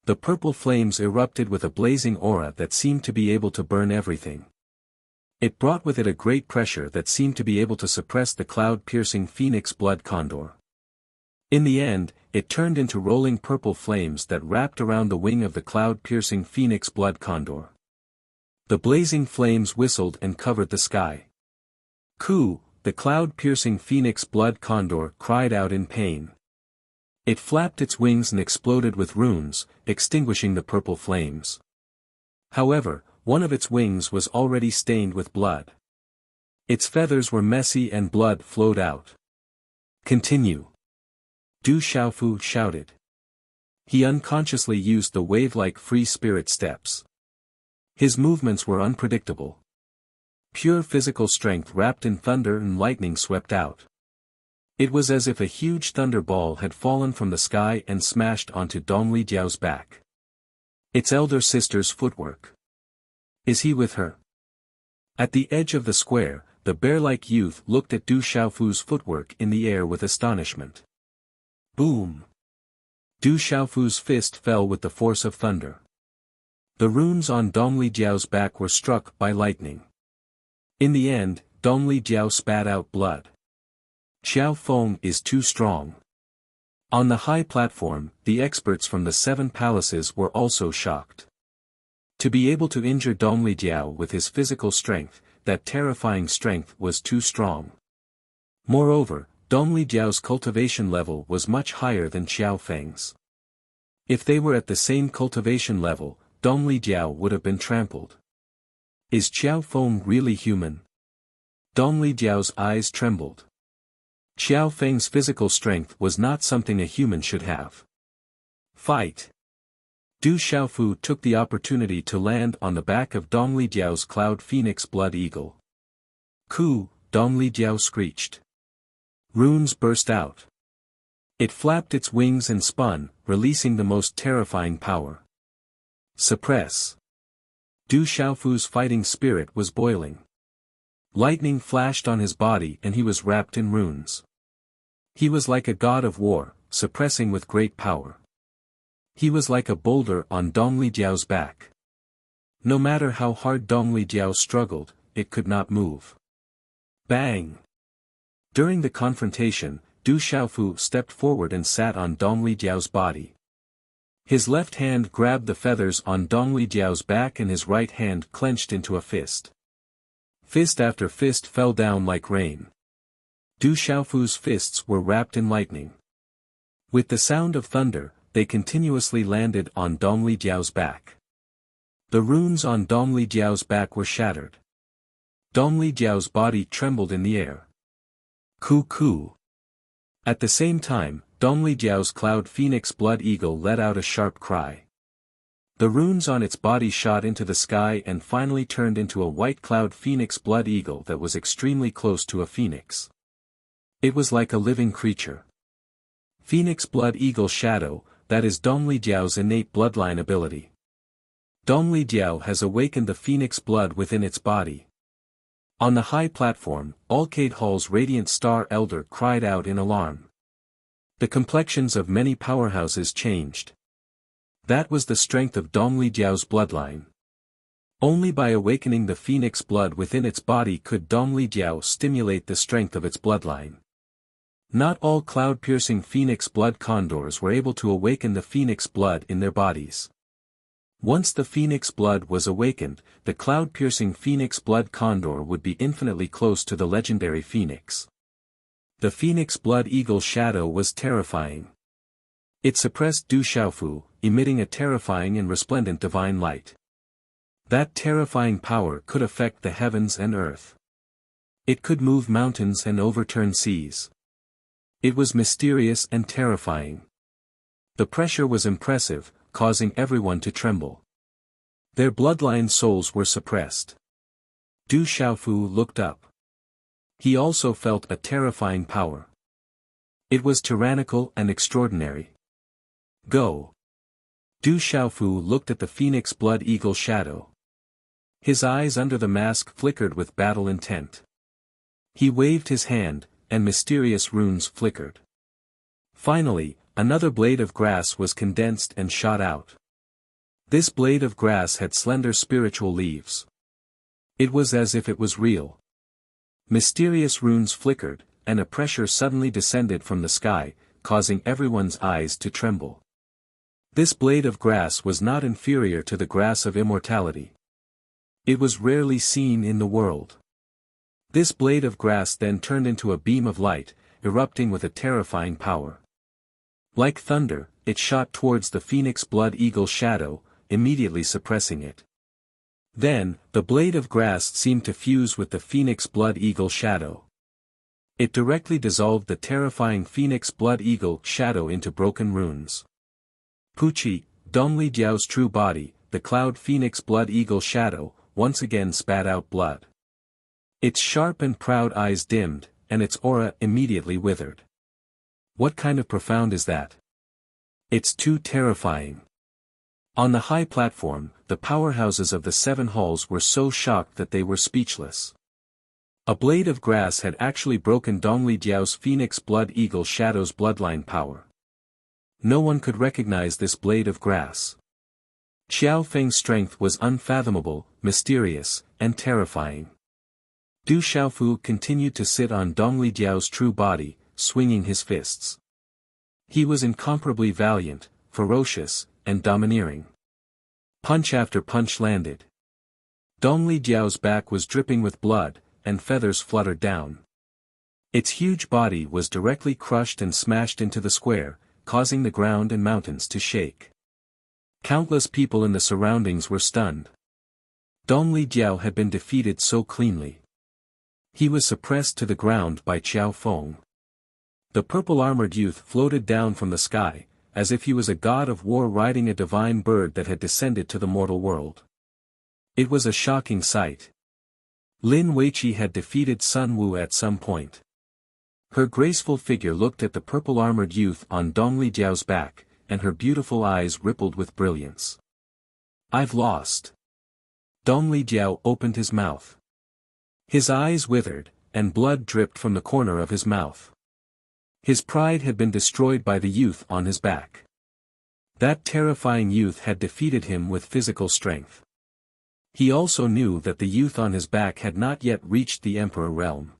The purple flames erupted with a blazing aura that seemed to be able to burn everything. It brought with it a great pressure that seemed to be able to suppress the cloud-piercing phoenix blood condor. In the end, it turned into rolling purple flames that wrapped around the wing of the cloud-piercing phoenix blood condor. The blazing flames whistled and covered the sky. Ku, the cloud-piercing phoenix blood condor cried out in pain. It flapped its wings and exploded with runes, extinguishing the purple flames. However, one of its wings was already stained with blood. Its feathers were messy and blood flowed out. Continue. Du Xiaofu shouted. He unconsciously used the wave-like free spirit steps. His movements were unpredictable. Pure physical strength wrapped in thunder and lightning swept out. It was as if a huge thunder ball had fallen from the sky and smashed onto Dong Lijiao's back. Its elder sister's footwork. Is he with her? At the edge of the square, the bear-like youth looked at Du Xiaofu's footwork in the air with astonishment. Boom! Du Xiaofu's fist fell with the force of thunder. The runes on Dong Lijiao's back were struck by lightning. In the end, Dong Lijiao spat out blood. Qiao Feng is too strong. On the high platform, the experts from the 7 palaces were also shocked. To be able to injure Dong Lijiao with his physical strength, that terrifying strength was too strong. Moreover, Dong Lijiao's cultivation level was much higher than Xiao Feng's. If they were at the same cultivation level, Dong Lijiao would have been trampled. Is Xiao Feng really human? Dong Lijiao's eyes trembled. Xiao Feng's physical strength was not something a human should have. Fight! Du Xiaofu took the opportunity to land on the back of Dong Lijiao's Cloud Phoenix Blood Eagle. Ku, Dong Lijiao screeched. Runes burst out. It flapped its wings and spun, releasing the most terrifying power. Suppress. Du Xiaofu's fighting spirit was boiling. Lightning flashed on his body and he was wrapped in runes. He was like a god of war, suppressing with great power. He was like a boulder on Dong Lijiao's back. No matter how hard Dong Lijiao struggled, it could not move. Bang! During the confrontation, Du Xiaofu stepped forward and sat on Dong Lijiao's body. His left hand grabbed the feathers on Dong Lijiao's back and his right hand clenched into a fist. Fist after fist fell down like rain. Du Xiaofu's fists were wrapped in lightning. With the sound of thunder, they continuously landed on Dong Lijiao's back. The runes on Dong Lijiao's back were shattered. Dong Lijiao's body trembled in the air. Ku. At the same time, Dong Lijiao's Cloud Phoenix Blood Eagle let out a sharp cry. The runes on its body shot into the sky and finally turned into a white Cloud Phoenix Blood Eagle that was extremely close to a phoenix. It was like a living creature. Phoenix Blood Eagle Shadow, that is Dong Lijiao's innate bloodline ability. Dong Lijiao has awakened the phoenix blood within its body. On the high platform, Alcade Hall's Radiant Star Elder cried out in alarm. The complexions of many powerhouses changed. That was the strength of Dong Lijiao's bloodline. Only by awakening the phoenix blood within its body could Dong Lijiao stimulate the strength of its bloodline. Not all cloud-piercing phoenix blood condors were able to awaken the phoenix blood in their bodies. Once the phoenix blood was awakened, the cloud-piercing phoenix blood condor would be infinitely close to the legendary phoenix. The phoenix blood eagle shadow was terrifying. It suppressed Du Xiaofu, emitting a terrifying and resplendent divine light. That terrifying power could affect the heavens and earth. It could move mountains and overturn seas. It was mysterious and terrifying. The pressure was impressive, causing everyone to tremble. Their bloodline souls were suppressed. Du Xiaofu looked up. He also felt a terrifying power. It was tyrannical and extraordinary. Go. Du Xiaofu looked at the phoenix blood eagle shadow. His eyes under the mask flickered with battle intent. He waved his hand, and mysterious runes flickered. Finally, another blade of grass was condensed and shot out. This blade of grass had slender spiritual leaves. It was as if it was real. Mysterious runes flickered, and a pressure suddenly descended from the sky, causing everyone's eyes to tremble. This blade of grass was not inferior to the grass of immortality. It was rarely seen in the world. This blade of grass then turned into a beam of light, erupting with a terrifying power. Like thunder, it shot towards the phoenix blood eagle shadow, immediately suppressing it. Then, the blade of grass seemed to fuse with the phoenix blood eagle shadow. It directly dissolved the terrifying phoenix blood eagle shadow into broken runes. Puchi, Dong Lijiao's true body, the cloud phoenix blood eagle shadow, once again spat out blood. Its sharp and proud eyes dimmed, and its aura immediately withered. What kind of profound is that? It's too terrifying. On the high platform, the powerhouses of the 7 halls were so shocked that they were speechless. A blade of grass had actually broken Dong Lijiao's phoenix blood eagle shadow's bloodline power. No one could recognize this blade of grass. Xiao Feng's strength was unfathomable, mysterious, and terrifying. Du Xiaofu continued to sit on Dong Lijiao's true body, swinging his fists. He was incomparably valiant, ferocious, and domineering. Punch after punch landed. Dong Li Jiao's back was dripping with blood, and feathers fluttered down. Its huge body was directly crushed and smashed into the square, causing the ground and mountains to shake. Countless people in the surroundings were stunned. Dong Li Jiao had been defeated so cleanly. He was suppressed to the ground by Qiao Feng. The purple-armored youth floated down from the sky, as if he was a god of war riding a divine bird that had descended to the mortal world. It was a shocking sight. Lin Weiqi had defeated Sun Wu at some point. Her graceful figure looked at the purple-armored youth on Dong Li Jiao's back, and her beautiful eyes rippled with brilliance. "I've lost." Dong Li Jiao opened his mouth. His eyes withered, and blood dripped from the corner of his mouth. His pride had been destroyed by the youth on his back. That terrifying youth had defeated him with physical strength. He also knew that the youth on his back had not yet reached the Emperor realm.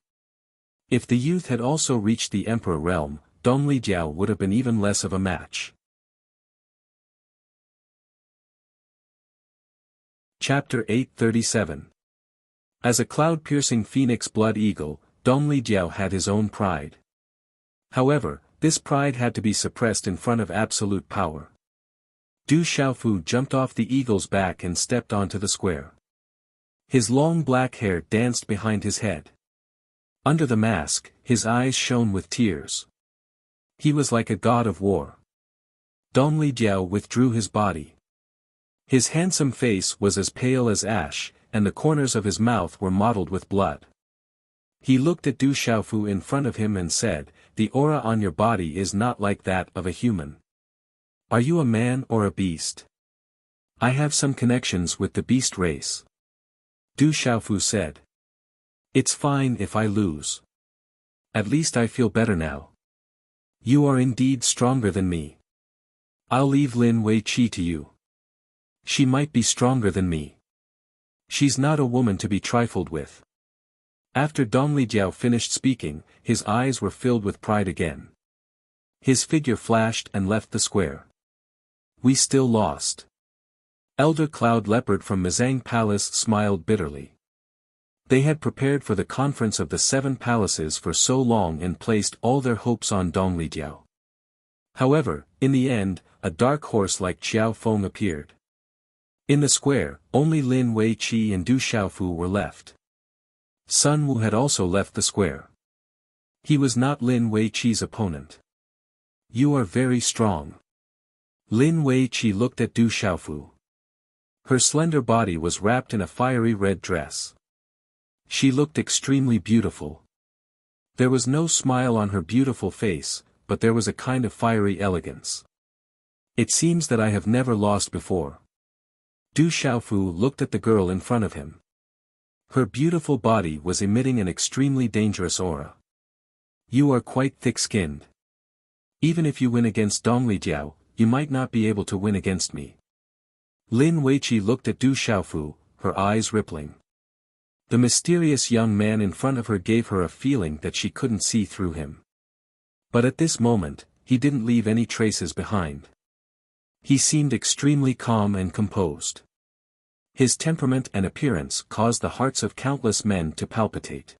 If the youth had also reached the Emperor realm, Dong Li Jiao would have been even less of a match. Chapter 837. As a cloud-piercing phoenix blood eagle, Dong Li Jiao had his own pride. However, this pride had to be suppressed in front of absolute power. Du Xiaofu jumped off the eagle's back and stepped onto the square. His long black hair danced behind his head. Under the mask, his eyes shone with tears. He was like a god of war. Dong Li Jiao withdrew his body. His handsome face was as pale as ash, and the corners of his mouth were mottled with blood. He looked at Du Xiaofu in front of him and said, "The aura on your body is not like that of a human. Are you a man or a beast?" "I have some connections with the beast race." Du Xiaofu said. "It's fine if I lose. At least I feel better now. You are indeed stronger than me. I'll leave Lin Weiqi to you. She might be stronger than me. She's not a woman to be trifled with." After Dong Li Jiao finished speaking, his eyes were filled with pride again. His figure flashed and left the square. "We still lost." Elder Cloud Leopard from Mizang Palace smiled bitterly. They had prepared for the conference of the 7 palaces for so long and placed all their hopes on Dong Li Jiao. However, in the end, a dark horse like Qiao Feng appeared. In the square, only Lin Weiqi and Du Xiaofu were left. Sun Wu had also left the square. He was not Lin Weiqi's opponent. "You are very strong." Lin Weiqi looked at Du Xiaofu. Her slender body was wrapped in a fiery red dress. She looked extremely beautiful. There was no smile on her beautiful face, but there was a kind of fiery elegance. "It seems that I have never lost before." Du Xiaofu looked at the girl in front of him. Her beautiful body was emitting an extremely dangerous aura. "You are quite thick-skinned. Even if you win against Dong Li Jiao, you might not be able to win against me." Lin Weiqi looked at Du Xiaofu, her eyes rippling. The mysterious young man in front of her gave her a feeling that she couldn't see through him. But at this moment, he didn't leave any traces behind. He seemed extremely calm and composed. His temperament and appearance caused the hearts of countless men to palpitate.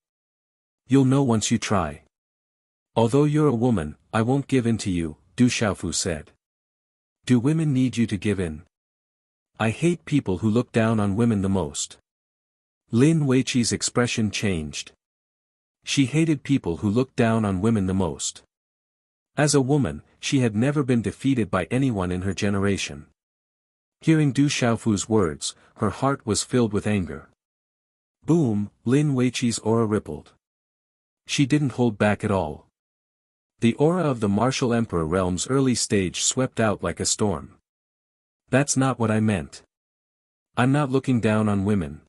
"You'll know once you try. Although you're a woman, I won't give in to you," Du Xiaofu said. "Do women need you to give in? I hate people who look down on women the most." Lin Weiqi's expression changed. She hated people who looked down on women the most. As a woman, she had never been defeated by anyone in her generation. Hearing Du Xiaofu's words, her heart was filled with anger. Boom, Lin Weiqi's aura rippled. She didn't hold back at all. The aura of the martial emperor realm's early stage swept out like a storm. "That's not what I meant. I'm not looking down on women,"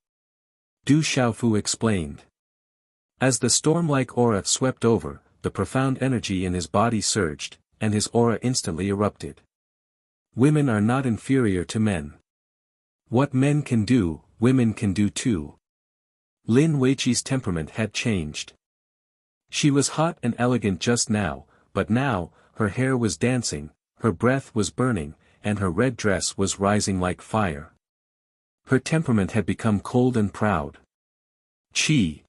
Du Xiaofu explained. As the storm-like aura swept over, the profound energy in his body surged, and his aura instantly erupted. "Women are not inferior to men. What men can do, women can do too." Lin Weiqi's temperament had changed. She was hot and elegant just now, but now, her hair was dancing, her breath was burning, and her red dress was rising like fire. Her temperament had become cold and proud. Chi!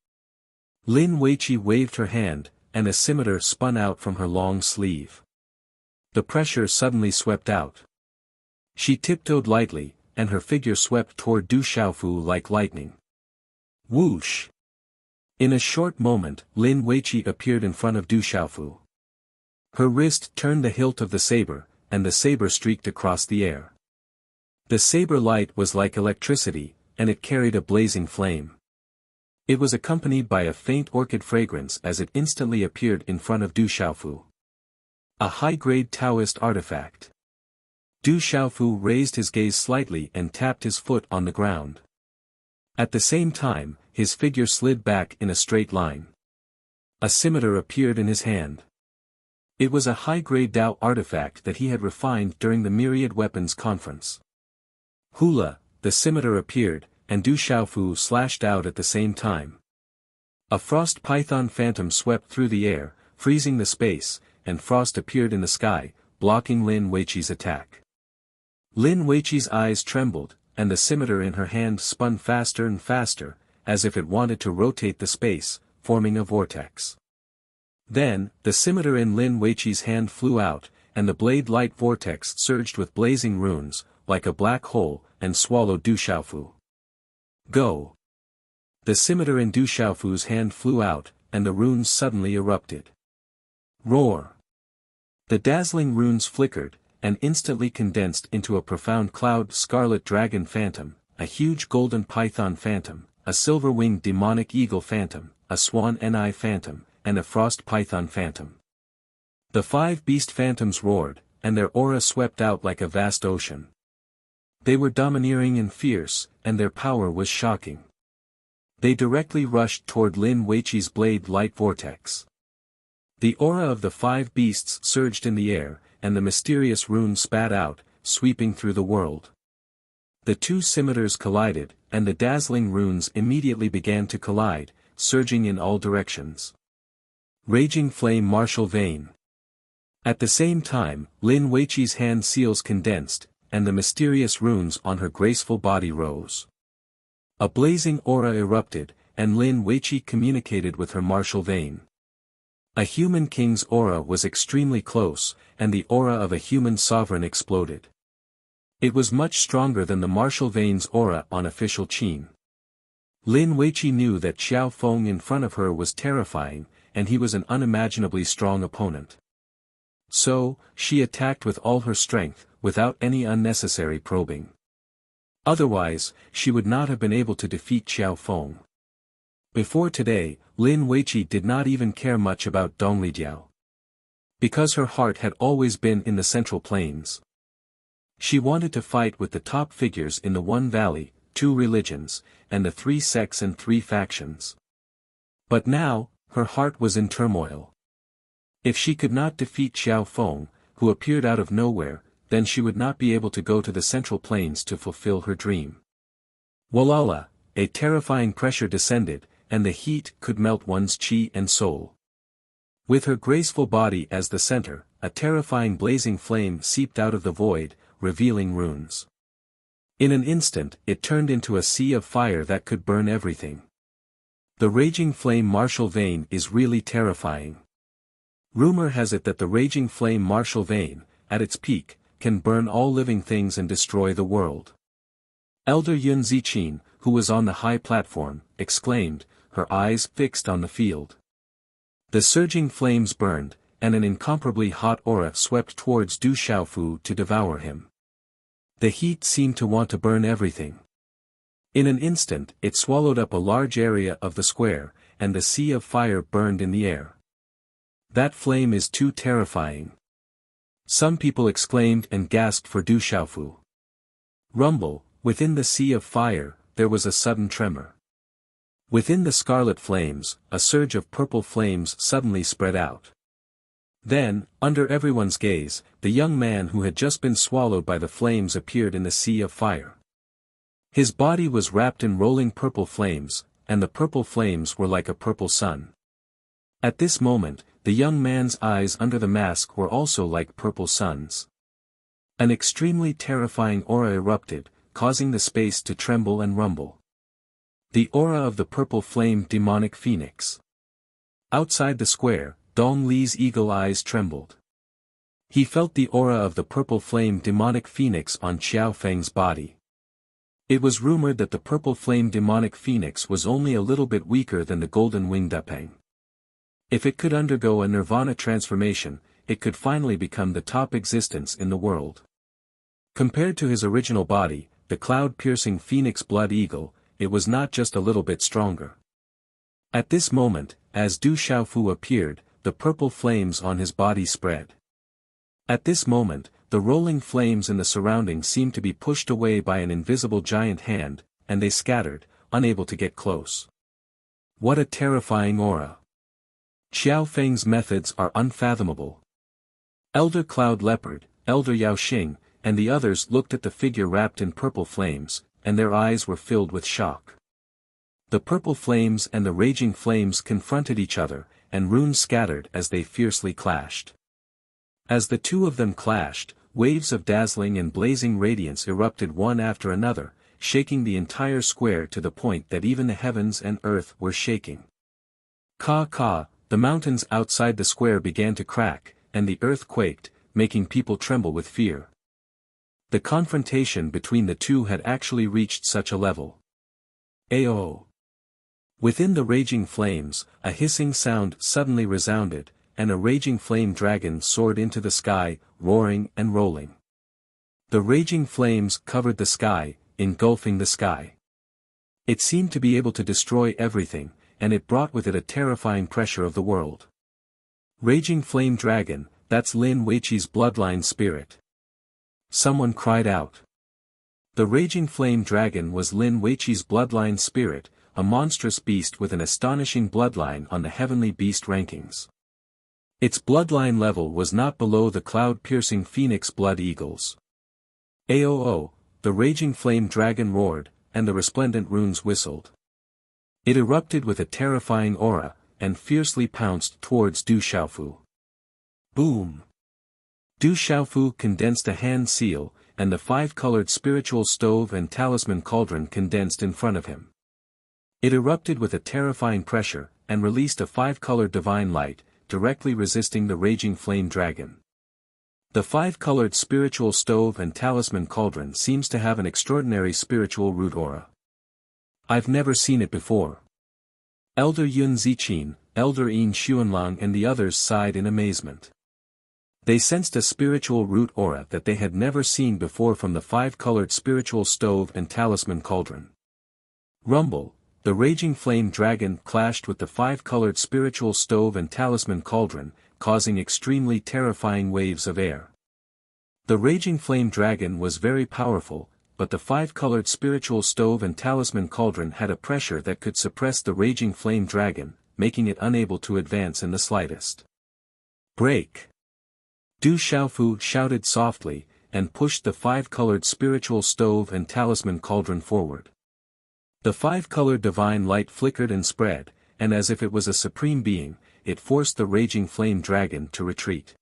Lin Weiqi waved her hand, and a scimitar spun out from her long sleeve. The pressure suddenly swept out. She tiptoed lightly, and her figure swept toward Du Xiaofu like lightning. Whoosh! In a short moment, Lin Weiqi appeared in front of Du Xiaofu. Her wrist turned the hilt of the saber, and the saber streaked across the air. The saber light was like electricity, and it carried a blazing flame. It was accompanied by a faint orchid fragrance as it instantly appeared in front of Du Xiaofu. A high-grade Taoist artifact. Du Xiaofu raised his gaze slightly and tapped his foot on the ground. At the same time, his figure slid back in a straight line. A scimitar appeared in his hand. It was a high-grade Dao artifact that he had refined during the Myriad Weapons Conference. Hula, the scimitar appeared, and Du Xiaofu slashed out at the same time. A frost python phantom swept through the air, freezing the space, and frost appeared in the sky, blocking Lin Weiqi's attack. Lin Weiqi's eyes trembled, and the scimitar in her hand spun faster and faster, as if it wanted to rotate the space, forming a vortex. Then, the scimitar in Lin Weiqi's hand flew out, and the blade-light vortex surged with blazing runes, like a black hole, and swallowed Du Xiaofu. Go! The scimitar in Du Xiaofu's hand flew out, and the runes suddenly erupted. Roar! The dazzling runes flickered, and instantly condensed into a profound cloud scarlet dragon phantom, a huge golden python phantom, a silver-winged demonic eagle phantom, a swan ni phantom, and a frost python phantom. The 5 beast phantoms roared, and their aura swept out like a vast ocean. They were domineering and fierce, and their power was shocking. They directly rushed toward Lin Weiqi's blade light vortex. The aura of the 5 beasts surged in the air, and the mysterious runes spat out, sweeping through the world. The 2 scimitars collided, and the dazzling runes immediately began to collide, surging in all directions. Raging flame martial vein. At the same time, Lin Weiqi's hand seals condensed, and the mysterious runes on her graceful body rose. A blazing aura erupted, and Lin Weiqi communicated with her martial vein. A human king's aura was extremely close, and the aura of a human sovereign exploded. It was much stronger than the martial vein's aura on official Qin. Lin Weiqi knew that Xiao Feng in front of her was terrifying, and he was an unimaginably strong opponent. So, she attacked with all her strength, without any unnecessary probing. Otherwise, she would not have been able to defeat Xiao Feng. Before today, Lin Weiqi did not even care much about Donglijiao. Because her heart had always been in the Central Plains. She wanted to fight with the top figures in the 1 valley, 2 religions, and the 3 sects and 3 factions. But now, her heart was in turmoil. If she could not defeat Xiao Feng, who appeared out of nowhere, then she would not be able to go to the Central Plains to fulfill her dream. Walala, a terrifying pressure descended, and the heat could melt one's chi and soul. With her graceful body as the center, a terrifying blazing flame seeped out of the void, revealing runes. In an instant, it turned into a sea of fire that could burn everything. The raging flame martial vein is really terrifying. Rumor has it that the raging flame martial vein, at its peak, can burn all living things and destroy the world. Elder Yun Ziqin, who was on the high platform, exclaimed, her eyes fixed on the field. The surging flames burned, and an incomparably hot aura swept towards Du Xiaofu to devour him. The heat seemed to want to burn everything. In an instant, it swallowed up a large area of the square, and the sea of fire burned in the air. That flame is too terrifying. Some people exclaimed and gasped for Du Xiaofu. Rumble, within the sea of fire, there was a sudden tremor. Within the scarlet flames, a surge of purple flames suddenly spread out. Then, under everyone's gaze, the young man who had just been swallowed by the flames appeared in the sea of fire. His body was wrapped in rolling purple flames, and the purple flames were like a purple sun. At this moment, the young man's eyes under the mask were also like purple suns. An extremely terrifying aura erupted, causing the space to tremble and rumble. The aura of the purple-flamed demonic phoenix. Outside the square, Dong Li's eagle eyes trembled. He felt the aura of the purple-flamed demonic phoenix on Xiao Feng's body. It was rumored that the purple-flamed demonic phoenix was only a little bit weaker than the golden-winged Depeng. If it could undergo a nirvana transformation, it could finally become the top existence in the world. Compared to his original body, the cloud-piercing phoenix blood eagle, it was not just a little bit stronger. At this moment, as Du Xiaofu appeared, the purple flames on his body spread. At this moment, the rolling flames in the surroundings seemed to be pushed away by an invisible giant hand, and they scattered, unable to get close. What a terrifying aura! Xiao Feng's methods are unfathomable. Elder Cloud Leopard, Elder Yao Xing, and the others looked at the figure wrapped in purple flames, and their eyes were filled with shock. The purple flames and the raging flames confronted each other, and runes scattered as they fiercely clashed. As the two of them clashed, waves of dazzling and blazing radiance erupted one after another, shaking the entire square to the point that even the heavens and earth were shaking. Ka, the mountains outside the square began to crack, and the earth quaked, making people tremble with fear. The confrontation between the two had actually reached such a level. Ayo! Within the raging flames, a hissing sound suddenly resounded, and a raging flame dragon soared into the sky, roaring and rolling. The raging flames covered the sky, engulfing the sky. It seemed to be able to destroy everything, and it brought with it a terrifying pressure of the world. Raging flame dragon, that's Lin Weiqi's bloodline spirit. Someone cried out. The raging flame dragon was Lin Weiqi's bloodline spirit, a monstrous beast with an astonishing bloodline on the heavenly beast rankings. Its bloodline level was not below the cloud-piercing phoenix blood eagles. Aoo, the raging flame dragon roared, and the resplendent runes whistled. It erupted with a terrifying aura, and fiercely pounced towards Du Xiaofu. Boom! Du Xiaofu condensed a hand seal, and the five-colored spiritual stove and talisman cauldron condensed in front of him. It erupted with a terrifying pressure, and released a five-colored divine light, directly resisting the raging flame dragon. The five-colored spiritual stove and talisman cauldron seems to have an extraordinary spiritual root aura. I've never seen it before. Elder Yun Ziqin, Elder Yin Xuanlang and the others sighed in amazement. They sensed a spiritual root aura that they had never seen before from the five-colored spiritual stove and talisman cauldron. Rumble, the raging flame dragon clashed with the five-colored spiritual stove and talisman cauldron, causing extremely terrifying waves of air. The raging flame dragon was very powerful, but the five-colored spiritual stove and talisman cauldron had a pressure that could suppress the raging flame dragon, making it unable to advance in the slightest. Break! Du Xiaofu shouted softly, and pushed the five-colored spiritual stove and talisman cauldron forward. The five-colored divine light flickered and spread, and as if it was a supreme being, it forced the raging flame dragon to retreat.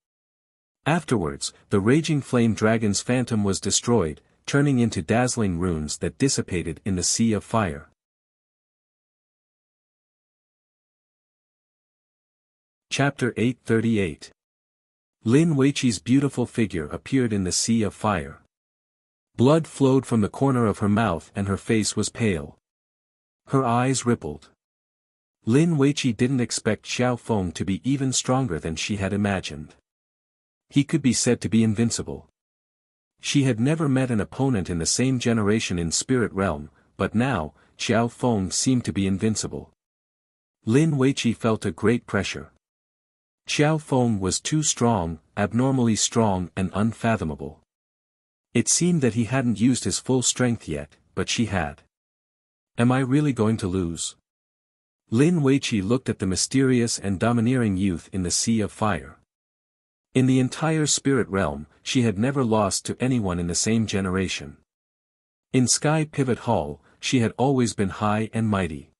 Afterwards, the raging flame dragon's phantom was destroyed, turning into dazzling runes that dissipated in the sea of fire. Chapter 838. Lin Weiqi's beautiful figure appeared in the sea of fire. Blood flowed from the corner of her mouth and her face was pale. Her eyes rippled. Lin Weiqi didn't expect Xiao Feng to be even stronger than she had imagined. He could be said to be invincible. She had never met an opponent in the same generation in Spirit Realm, but now, Xiao Feng seemed to be invincible. Lin Weiqi felt a great pressure. Xiao Feng was too strong, abnormally strong and unfathomable. It seemed that he hadn't used his full strength yet, but she had. Am I really going to lose? Lin Weiqi looked at the mysterious and domineering youth in the sea of fire. In the entire spirit realm, she had never lost to anyone in the same generation. In Sky Pivot Hall, she had always been high and mighty.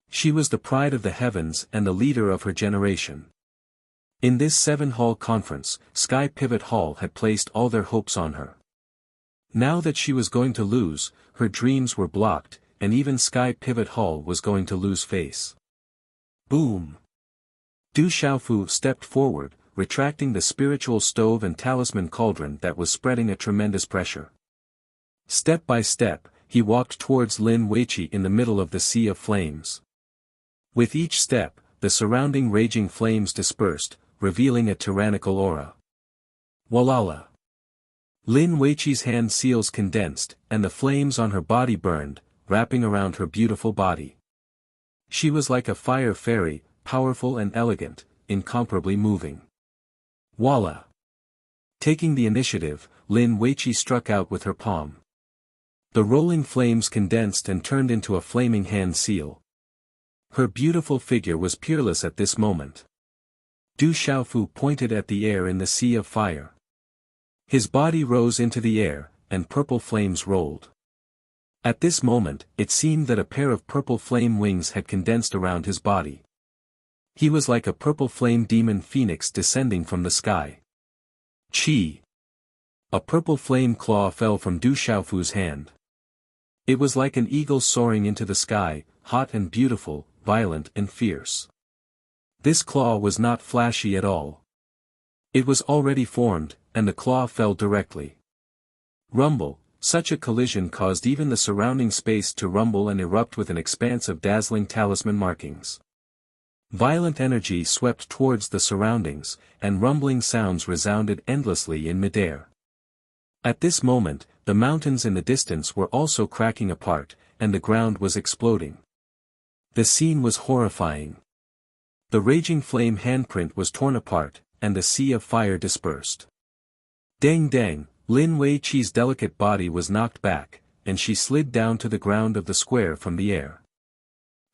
She was the pride of the heavens and the leader of her generation. In this 7-hall conference, Sky Pivot Hall had placed all their hopes on her. Now that she was going to lose, her dreams were blocked, and even Sky Pivot Hall was going to lose face. Boom! Du Xiaofu stepped forward, retracting the spiritual stove and talisman cauldron that was spreading a tremendous pressure. Step by step, he walked towards Lin Weiqi in the middle of the sea of flames. With each step, the surrounding raging flames dispersed, revealing a tyrannical aura. Walala! Lin Weiqi's hand seals condensed, and the flames on her body burned, wrapping around her beautiful body. She was like a fire fairy, powerful and elegant, incomparably moving. Voila! Taking the initiative, Lin Weiqi struck out with her palm. The rolling flames condensed and turned into a flaming hand seal. Her beautiful figure was peerless at this moment. Du Xiaofu pointed at the air in the sea of fire. His body rose into the air, and purple flames rolled. At this moment, it seemed that a pair of purple flame wings had condensed around his body. He was like a purple flame demon phoenix descending from the sky. Chi! A purple flame claw fell from Du Xiaofu's hand. It was like an eagle soaring into the sky, hot and beautiful, violent and fierce. This claw was not flashy at all. It was already formed, and the claw fell directly. Rumble! Such a collision caused even the surrounding space to rumble and erupt with an expanse of dazzling talisman markings. Violent energy swept towards the surroundings, and rumbling sounds resounded endlessly in midair. At this moment, the mountains in the distance were also cracking apart, and the ground was exploding. The scene was horrifying. The raging flame handprint was torn apart, and the sea of fire dispersed. Dang dang, Lin Weiqi's delicate body was knocked back, and she slid down to the ground of the square from the air.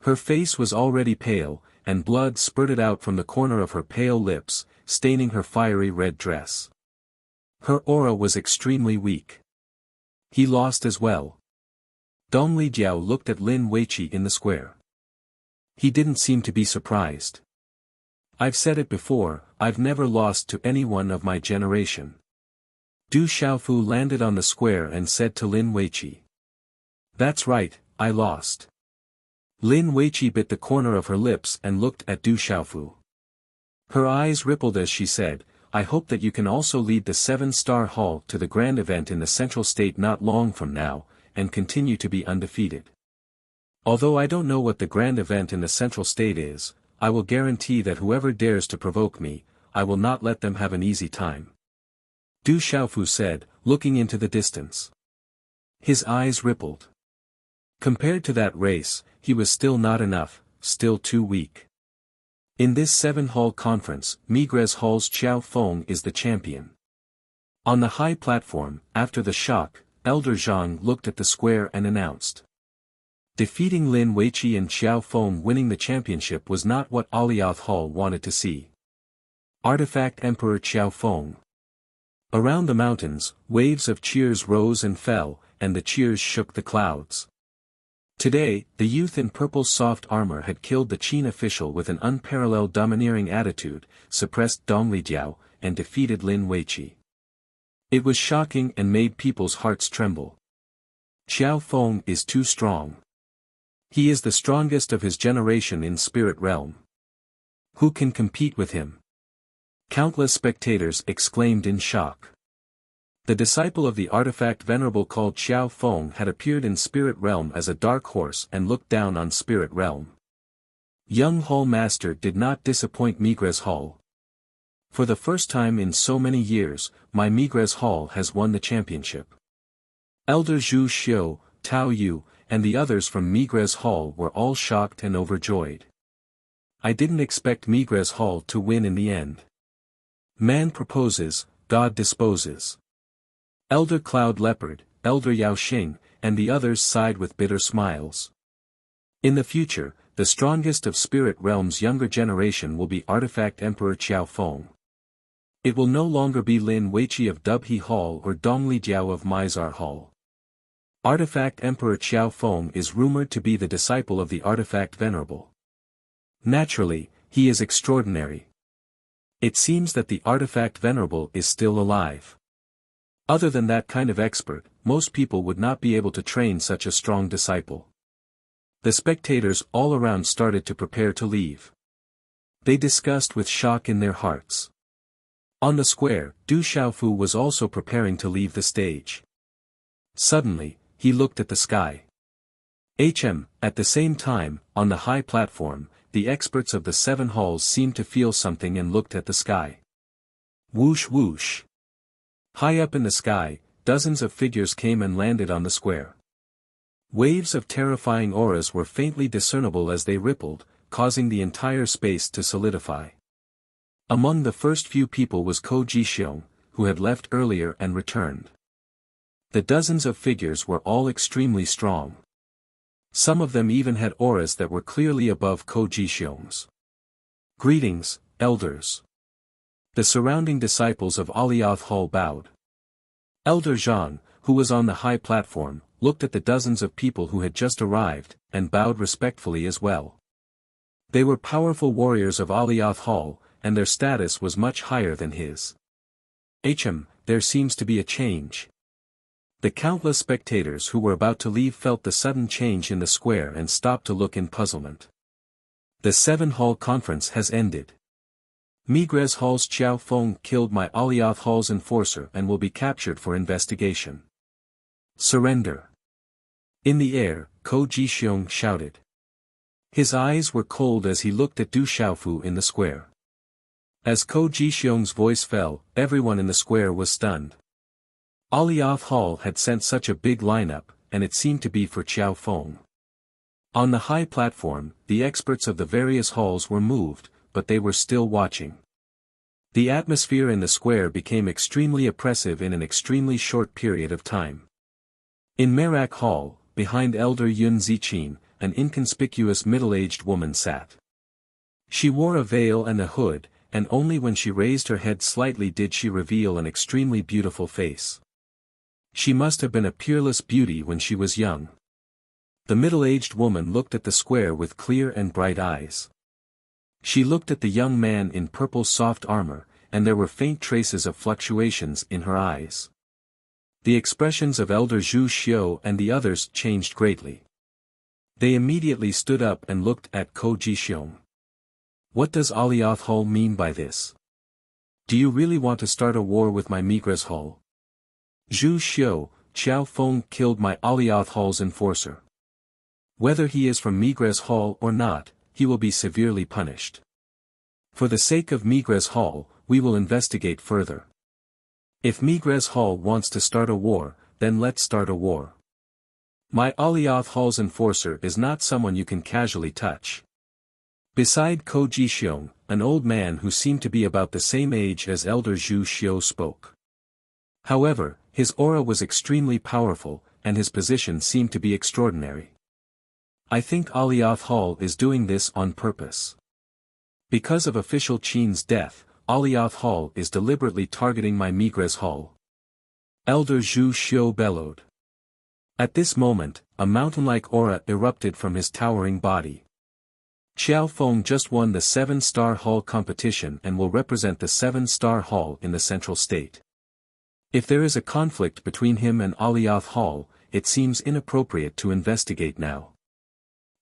Her face was already pale, and blood spurted out from the corner of her pale lips, staining her fiery red dress. Her aura was extremely weak. He lost as well. Dong Lijiao looked at Lin Weiqi in the square. He didn't seem to be surprised. I've said it before, I've never lost to anyone of my generation. Du Xiaofu landed on the square and said to Lin Weiqi. That's right, I lost. Lin Weiqi bit the corner of her lips and looked at Du Xiaofu. Her eyes rippled as she said, I hope that you can also lead the 7-star hall to the grand event in the central state not long from now, and continue to be undefeated. Although I don't know what the grand event in the central state is, I will guarantee that whoever dares to provoke me, I will not let them have an easy time. Du Xiaofu said, looking into the distance. His eyes rippled. Compared to that race, he was still not enough, still too weak. In this 7-hall conference, Migres Hall's Qiao Feng is the champion. On the high platform, after the shock, Elder Zhang looked at the square and announced. Defeating Lin Weiqi and Qiao Feng winning the championship was not what Alioth Hall wanted to see. Artifact Emperor Qiao Feng. Around the mountains, waves of cheers rose and fell, and the cheers shook the clouds. Today, the youth in purple soft armor had killed the Qin official with an unparalleled domineering attitude, suppressed Dong Lijiao, and defeated Lin Weiqi. It was shocking and made people's hearts tremble. Qiao Feng is too strong. He is the strongest of his generation in spirit realm. Who can compete with him? Countless spectators exclaimed in shock. The disciple of the artifact venerable called Qiao Feng had appeared in spirit realm as a dark horse and looked down on spirit realm. Young Hall Master did not disappoint Migres Hall. For the first time in so many years, my Migres Hall has won the championship. Elder Zhu Xiu, Tao Yu, and the others from Migres Hall were all shocked and overjoyed. I didn't expect Migres Hall to win in the end. Man proposes, God disposes. Elder Cloud Leopard, Elder Yao Xing, and the others sighed with bitter smiles. In the future, the strongest of spirit realm's younger generation will be Artifact Emperor Qiao Feng. It will no longer be Lin Weiqi of Dubhe Hall or Dong Lijiao of Mizar Hall. Artifact Emperor Qiao Feng is rumored to be the disciple of the Artifact Venerable. Naturally, he is extraordinary. It seems that the artifact venerable is still alive. Other than that kind of expert, most people would not be able to train such a strong disciple. The spectators all around started to prepare to leave. They discussed with shock in their hearts. On the square, Du Xiaofu was also preparing to leave the stage. Suddenly, he looked at the sky. At the same time, on the high platform, the experts of the 7 halls seemed to feel something and looked at the sky. Whoosh whoosh. High up in the sky, dozens of figures came and landed on the square. Waves of terrifying auras were faintly discernible as they rippled, causing the entire space to solidify. Among the first few people was Ko Jixiong, who had left earlier and returned. The dozens of figures were all extremely strong. Some of them even had auras that were clearly above Ko Jixiong's. Greetings, elders. The surrounding disciples of Alioth Hall bowed. Elder Zhang, who was on the high platform, looked at the dozens of people who had just arrived, and bowed respectfully as well. They were powerful warriors of Alioth Hall, and their status was much higher than his. There seems to be a change. The countless spectators who were about to leave felt the sudden change in the square and stopped to look in puzzlement. The 7-hall conference has ended. Migres Hall's Qiao Feng killed my Alioth Hall's enforcer and will be captured for investigation. Surrender. In the air, Ko Jixiong shouted. His eyes were cold as he looked at Du Xiaofu in the square. As Ko Jixiong's voice fell, everyone in the square was stunned. Alioth Hall had sent such a big lineup, and it seemed to be for Qiao Feng. On the high platform, the experts of the various halls were moved, but they were still watching. The atmosphere in the square became extremely oppressive in an extremely short period of time. In Merak Hall, behind Elder Yun Ziqin, an inconspicuous middle-aged woman sat. She wore a veil and a hood, and only when she raised her head slightly did she reveal an extremely beautiful face. She must have been a peerless beauty when she was young. The middle-aged woman looked at the square with clear and bright eyes. She looked at the young man in purple soft armor, and there were faint traces of fluctuations in her eyes. The expressions of Elder Zhu Xiu and the others changed greatly. They immediately stood up and looked at Ko Jixiong. What does Alioth Hall mean by this? Do you really want to start a war with my Migres Hall? Zhu Xiu, Qiao Feng killed my Alioth Hall's enforcer. Whether he is from Migres Hall or not, he will be severely punished. For the sake of Migres Hall, we will investigate further. If Migres Hall wants to start a war, then let's start a war. My Alioth Hall's enforcer is not someone you can casually touch. Beside Ko Jixiong, an old man who seemed to be about the same age as Elder Zhu Xiu spoke. However, his aura was extremely powerful, and his position seemed to be extraordinary. I think Alioth Hall is doing this on purpose. Because of official Qin's death, Alioth Hall is deliberately targeting my Migres Hall. Elder Zhu Xiu bellowed. At this moment, a mountain-like aura erupted from his towering body. Qiao Feng just won the 7-star hall competition and will represent the 7-star hall in the central state. If there is a conflict between him and Alioth Hall, it seems inappropriate to investigate now.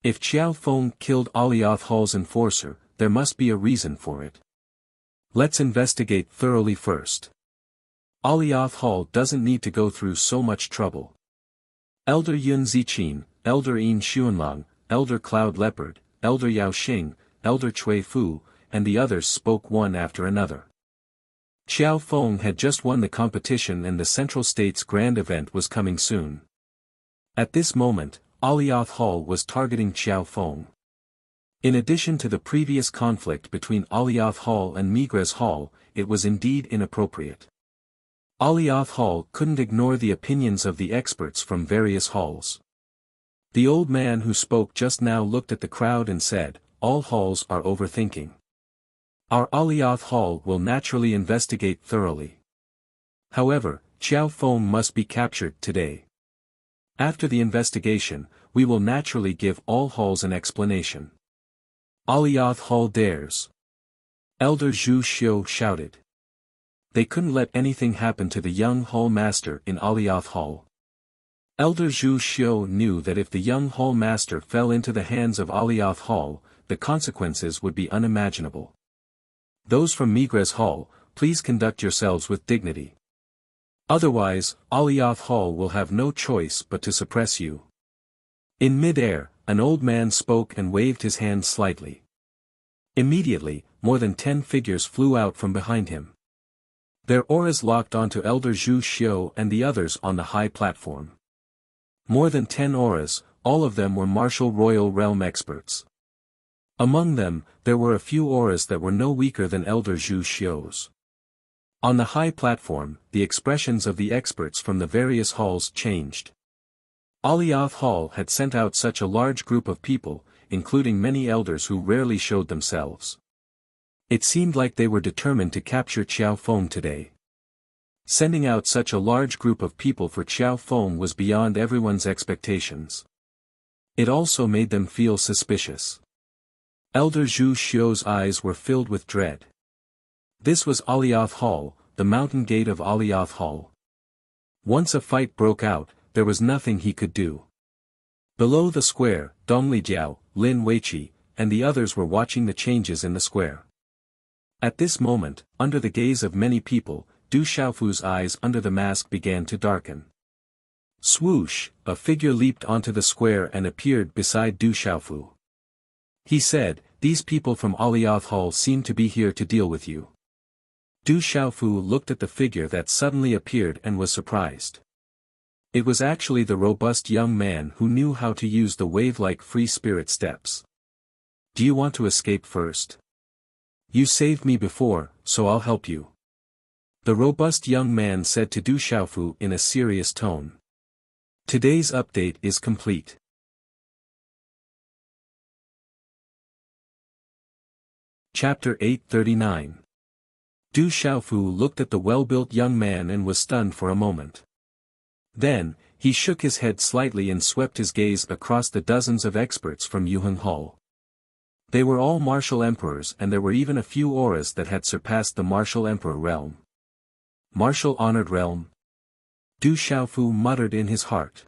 If Qiao Feng killed Alioth Hall's enforcer, there must be a reason for it. Let's investigate thoroughly first. Alioth Hall doesn't need to go through so much trouble. Elder Yun Ziqin, Elder Yin Xuanlong, Elder Cloud Leopard, Elder Yao Xing, Elder Cui Fu, and the others spoke one after another. Qiao Feng had just won the competition and the Central State's grand event was coming soon. At this moment, Alioth Hall was targeting Qiao Feng. In addition to the previous conflict between Alioth Hall and Migres Hall, it was indeed inappropriate. Alioth Hall couldn't ignore the opinions of the experts from various halls. The old man who spoke just now looked at the crowd and said, "All halls are overthinking. Our Alioth Hall will naturally investigate thoroughly. However, Qiao Feng must be captured today. After the investigation, we will naturally give all halls an explanation. Alioth Hall dares. Elder Zhu Xiu shouted. They couldn't let anything happen to the young hall master in Alioth Hall. Elder Zhu Xiu knew that if the young hall master fell into the hands of Alioth Hall, the consequences would be unimaginable. Those from Migres Hall, please conduct yourselves with dignity. Otherwise, Alioth Hall will have no choice but to suppress you. In mid-air, an old man spoke and waved his hand slightly. Immediately, more than 10 figures flew out from behind him. Their auras locked onto Elder Zhu Xiu and the others on the high platform. More than 10 auras, all of them were martial royal realm experts. Among them, there were a few auras that were no weaker than Elder Zhu Xiu's. On the high platform, the expressions of the experts from the various halls changed. Alioth Hall had sent out such a large group of people, including many elders who rarely showed themselves. It seemed like they were determined to capture Qiao Feng today. Sending out such a large group of people for Qiao Feng was beyond everyone's expectations. It also made them feel suspicious. Elder Zhu Xiu's eyes were filled with dread. This was Alioth Hall, the mountain gate of Alioth Hall. Once a fight broke out, there was nothing he could do. Below the square, Dongli Jiao, Lin Weiqi, and the others were watching the changes in the square. At this moment, under the gaze of many people, Du Xiaofu's eyes under the mask began to darken. Swoosh, a figure leaped onto the square and appeared beside Du Xiaofu. He said, "These people from Alioth Hall seem to be here to deal with you." Du Xiaofu looked at the figure that suddenly appeared and was surprised. It was actually the robust young man who knew how to use the wave-like free spirit steps. "Do you want to escape first? You saved me before, so I'll help you." The robust young man said to Du Xiaofu in a serious tone. Today's update is complete. Chapter 839. Du Xiaofu looked at the well-built young man and was stunned for a moment. Then, he shook his head slightly and swept his gaze across the dozens of experts from Yuheng Hall. They were all martial emperors and there were even a few auras that had surpassed the martial emperor realm. Martial honored realm? Du Xiaofu muttered in his heart.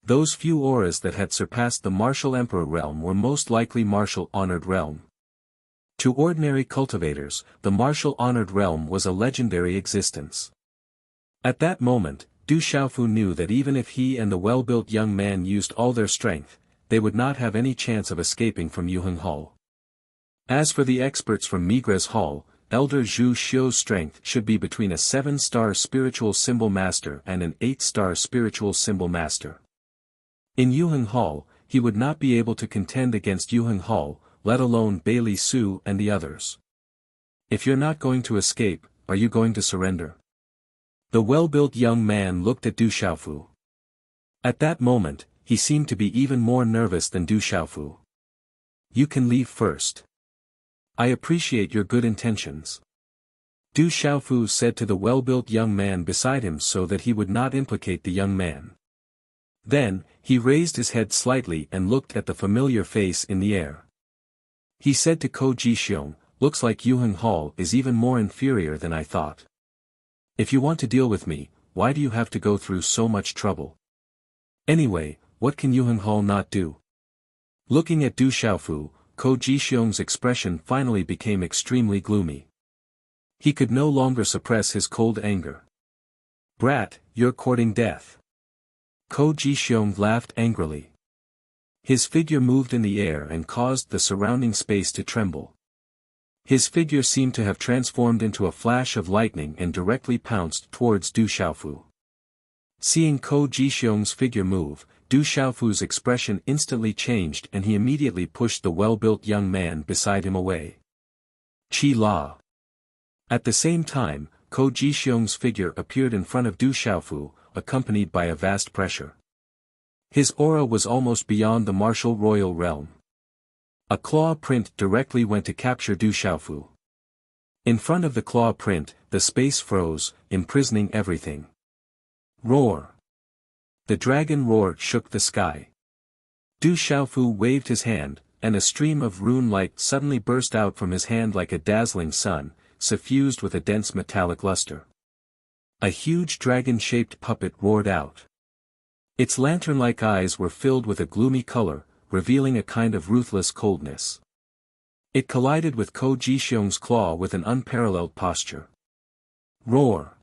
Those few auras that had surpassed the martial emperor realm were most likely martial honored realm. To ordinary cultivators, the martial honored realm was a legendary existence. At that moment, Du Xiaofu knew that even if he and the well-built young man used all their strength, they would not have any chance of escaping from Yuheng Hall. As for the experts from Migres Hall, Elder Zhu Xiu's strength should be between a 7-star spiritual symbol master and an 8-star spiritual symbol master. In Yuheng Hall, he would not be able to contend against Yuheng Hall, let alone Bailey Su and the others. "If you're not going to escape, are you going to surrender?" The well-built young man looked at Du Xiaofu. At that moment, he seemed to be even more nervous than Du Xiaofu. "You can leave first. I appreciate your good intentions," Du Xiaofu said to the well-built young man beside him so that he would not implicate the young man. Then, he raised his head slightly and looked at the familiar face in the air. He said to Ko Jixiong, "Looks like Yuheng Hall is even more inferior than I thought. If you want to deal with me, why do you have to go through so much trouble? Anyway, what can Yuheng Hall not do?" Looking at Du Xiaofu, Ko Jixiong's expression finally became extremely gloomy. He could no longer suppress his cold anger. "Brat, you're courting death." Ko Jixiong laughed angrily. His figure moved in the air and caused the surrounding space to tremble. His figure seemed to have transformed into a flash of lightning and directly pounced towards Du Xiaofu. Seeing Ko Jixiong's figure move, Du Xiaofu's expression instantly changed and he immediately pushed the well-built young man beside him away. "Qi La." At the same time, Ko Jixiong's figure appeared in front of Du Xiaofu, accompanied by a vast pressure. His aura was almost beyond the martial royal realm. A claw print directly went to capture Du Xiaofu. In front of the claw print, the space froze, imprisoning everything. Roar! The dragon roar shook the sky. Du Xiaofu waved his hand, and a stream of rune light suddenly burst out from his hand like a dazzling sun, suffused with a dense metallic luster. A huge dragon-shaped puppet roared out. Its lantern-like eyes were filled with a gloomy color, revealing a kind of ruthless coldness. It collided with Ko Jixiong's claw with an unparalleled posture. Roar!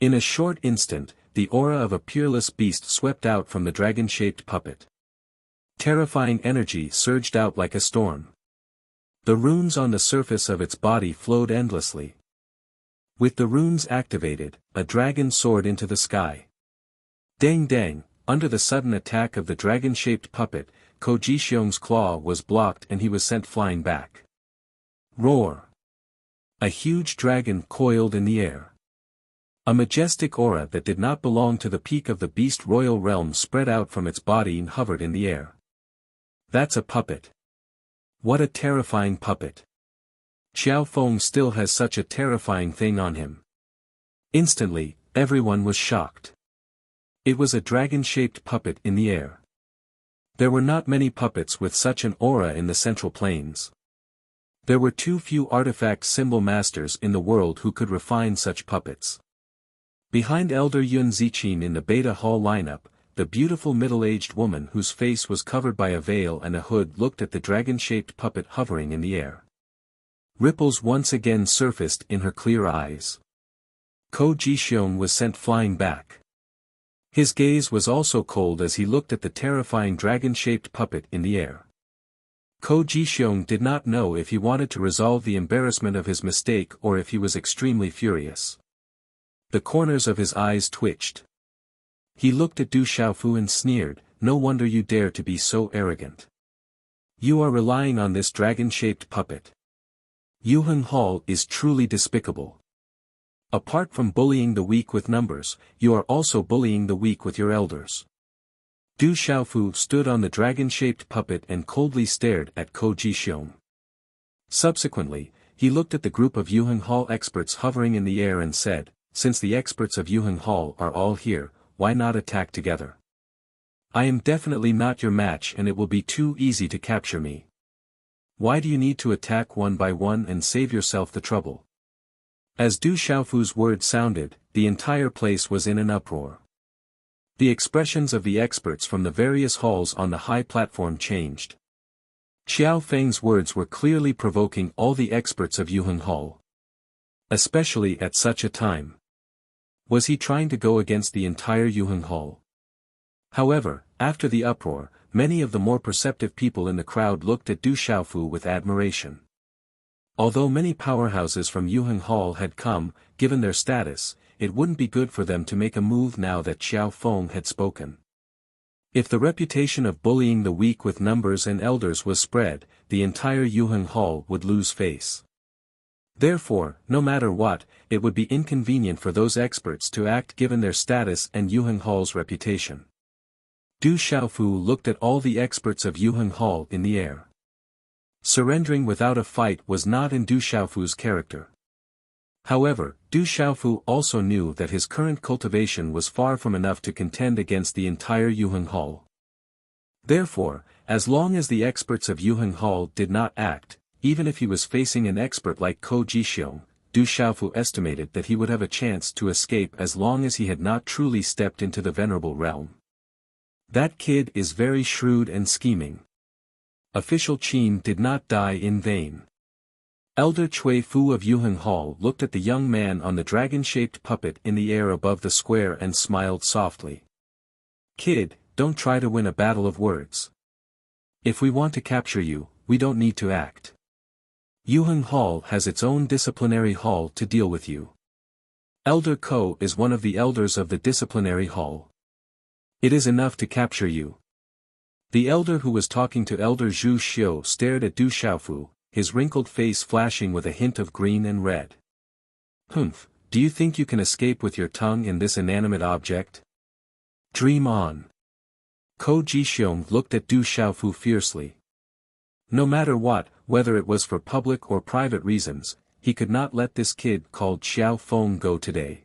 In a short instant, the aura of a peerless beast swept out from the dragon-shaped puppet. Terrifying energy surged out like a storm. The runes on the surface of its body flowed endlessly. With the runes activated, a dragon soared into the sky. Dang dang, under the sudden attack of the dragon-shaped puppet, Ko Jixiong's claw was blocked and he was sent flying back. Roar! A huge dragon coiled in the air. A majestic aura that did not belong to the peak of the beast royal realm spread out from its body and hovered in the air. That's a puppet. What a terrifying puppet. Xiao Feng still has such a terrifying thing on him. Instantly, everyone was shocked. It was a dragon-shaped puppet in the air. There were not many puppets with such an aura in the Central Plains. There were too few artifact symbol masters in the world who could refine such puppets. Behind Elder Yun Ziqin in the Beta Hall lineup, the beautiful middle-aged woman whose face was covered by a veil and a hood looked at the dragon-shaped puppet hovering in the air. Ripples once again surfaced in her clear eyes. Ko Jixiong was sent flying back. His gaze was also cold as he looked at the terrifying dragon-shaped puppet in the air. Ko Jixiong did not know if he wanted to resolve the embarrassment of his mistake or if he was extremely furious. The corners of his eyes twitched. He looked at Du Xiaofu and sneered, "No wonder you dare to be so arrogant. You are relying on this dragon-shaped puppet. Yuheng Hall is truly despicable. Apart from bullying the weak with numbers, you are also bullying the weak with your elders." Du Xiaofu stood on the dragon-shaped puppet and coldly stared at Ko Jixiong. Subsequently, he looked at the group of Yuheng Hall experts hovering in the air and said, "Since the experts of Yuheng Hall are all here, why not attack together? I am definitely not your match and it will be too easy to capture me. Why do you need to attack one by one and save yourself the trouble?" As Du Xiaofu's words sounded, the entire place was in an uproar. The expressions of the experts from the various halls on the high platform changed. Xiao Feng's words were clearly provoking all the experts of Yuheng Hall. Especially at such a time. Was he trying to go against the entire Yuheng Hall? However, after the uproar, many of the more perceptive people in the crowd looked at Du Xiaofu with admiration. Although many powerhouses from Yuheng Hall had come, given their status, it wouldn't be good for them to make a move now that Xiao Feng had spoken. If the reputation of bullying the weak with numbers and elders was spread, the entire Yuheng Hall would lose face. Therefore, no matter what, it would be inconvenient for those experts to act given their status and Yuheng Hall's reputation. Du Xiaofu looked at all the experts of Yuheng Hall in the air. Surrendering without a fight was not in Du Xiaofu's character. However, Du Xiaofu also knew that his current cultivation was far from enough to contend against the entire Yuheng Hall. Therefore, as long as the experts of Yuheng Hall did not act, even if he was facing an expert like Ko Jixiong, Du Xiaofu estimated that he would have a chance to escape as long as he had not truly stepped into the venerable realm. That kid is very shrewd and scheming. Official Qin did not die in vain. Elder Cui Fu of Yuheng Hall looked at the young man on the dragon-shaped puppet in the air above the square and smiled softly. "Kid, don't try to win a battle of words. If we want to capture you, we don't need to act. Yuheng Hall has its own disciplinary hall to deal with you. Elder Ko is one of the elders of the disciplinary hall. It is enough to capture you." The elder who was talking to Elder Zhu Xiu stared at Du Xiaofu, his wrinkled face flashing with a hint of green and red. "Humph, do you think you can escape with your tongue in this inanimate object? Dream on." Ko Jixiong looked at Du Xiaofu fiercely. No matter what, whether it was for public or private reasons, he could not let this kid called Xiao Feng go today.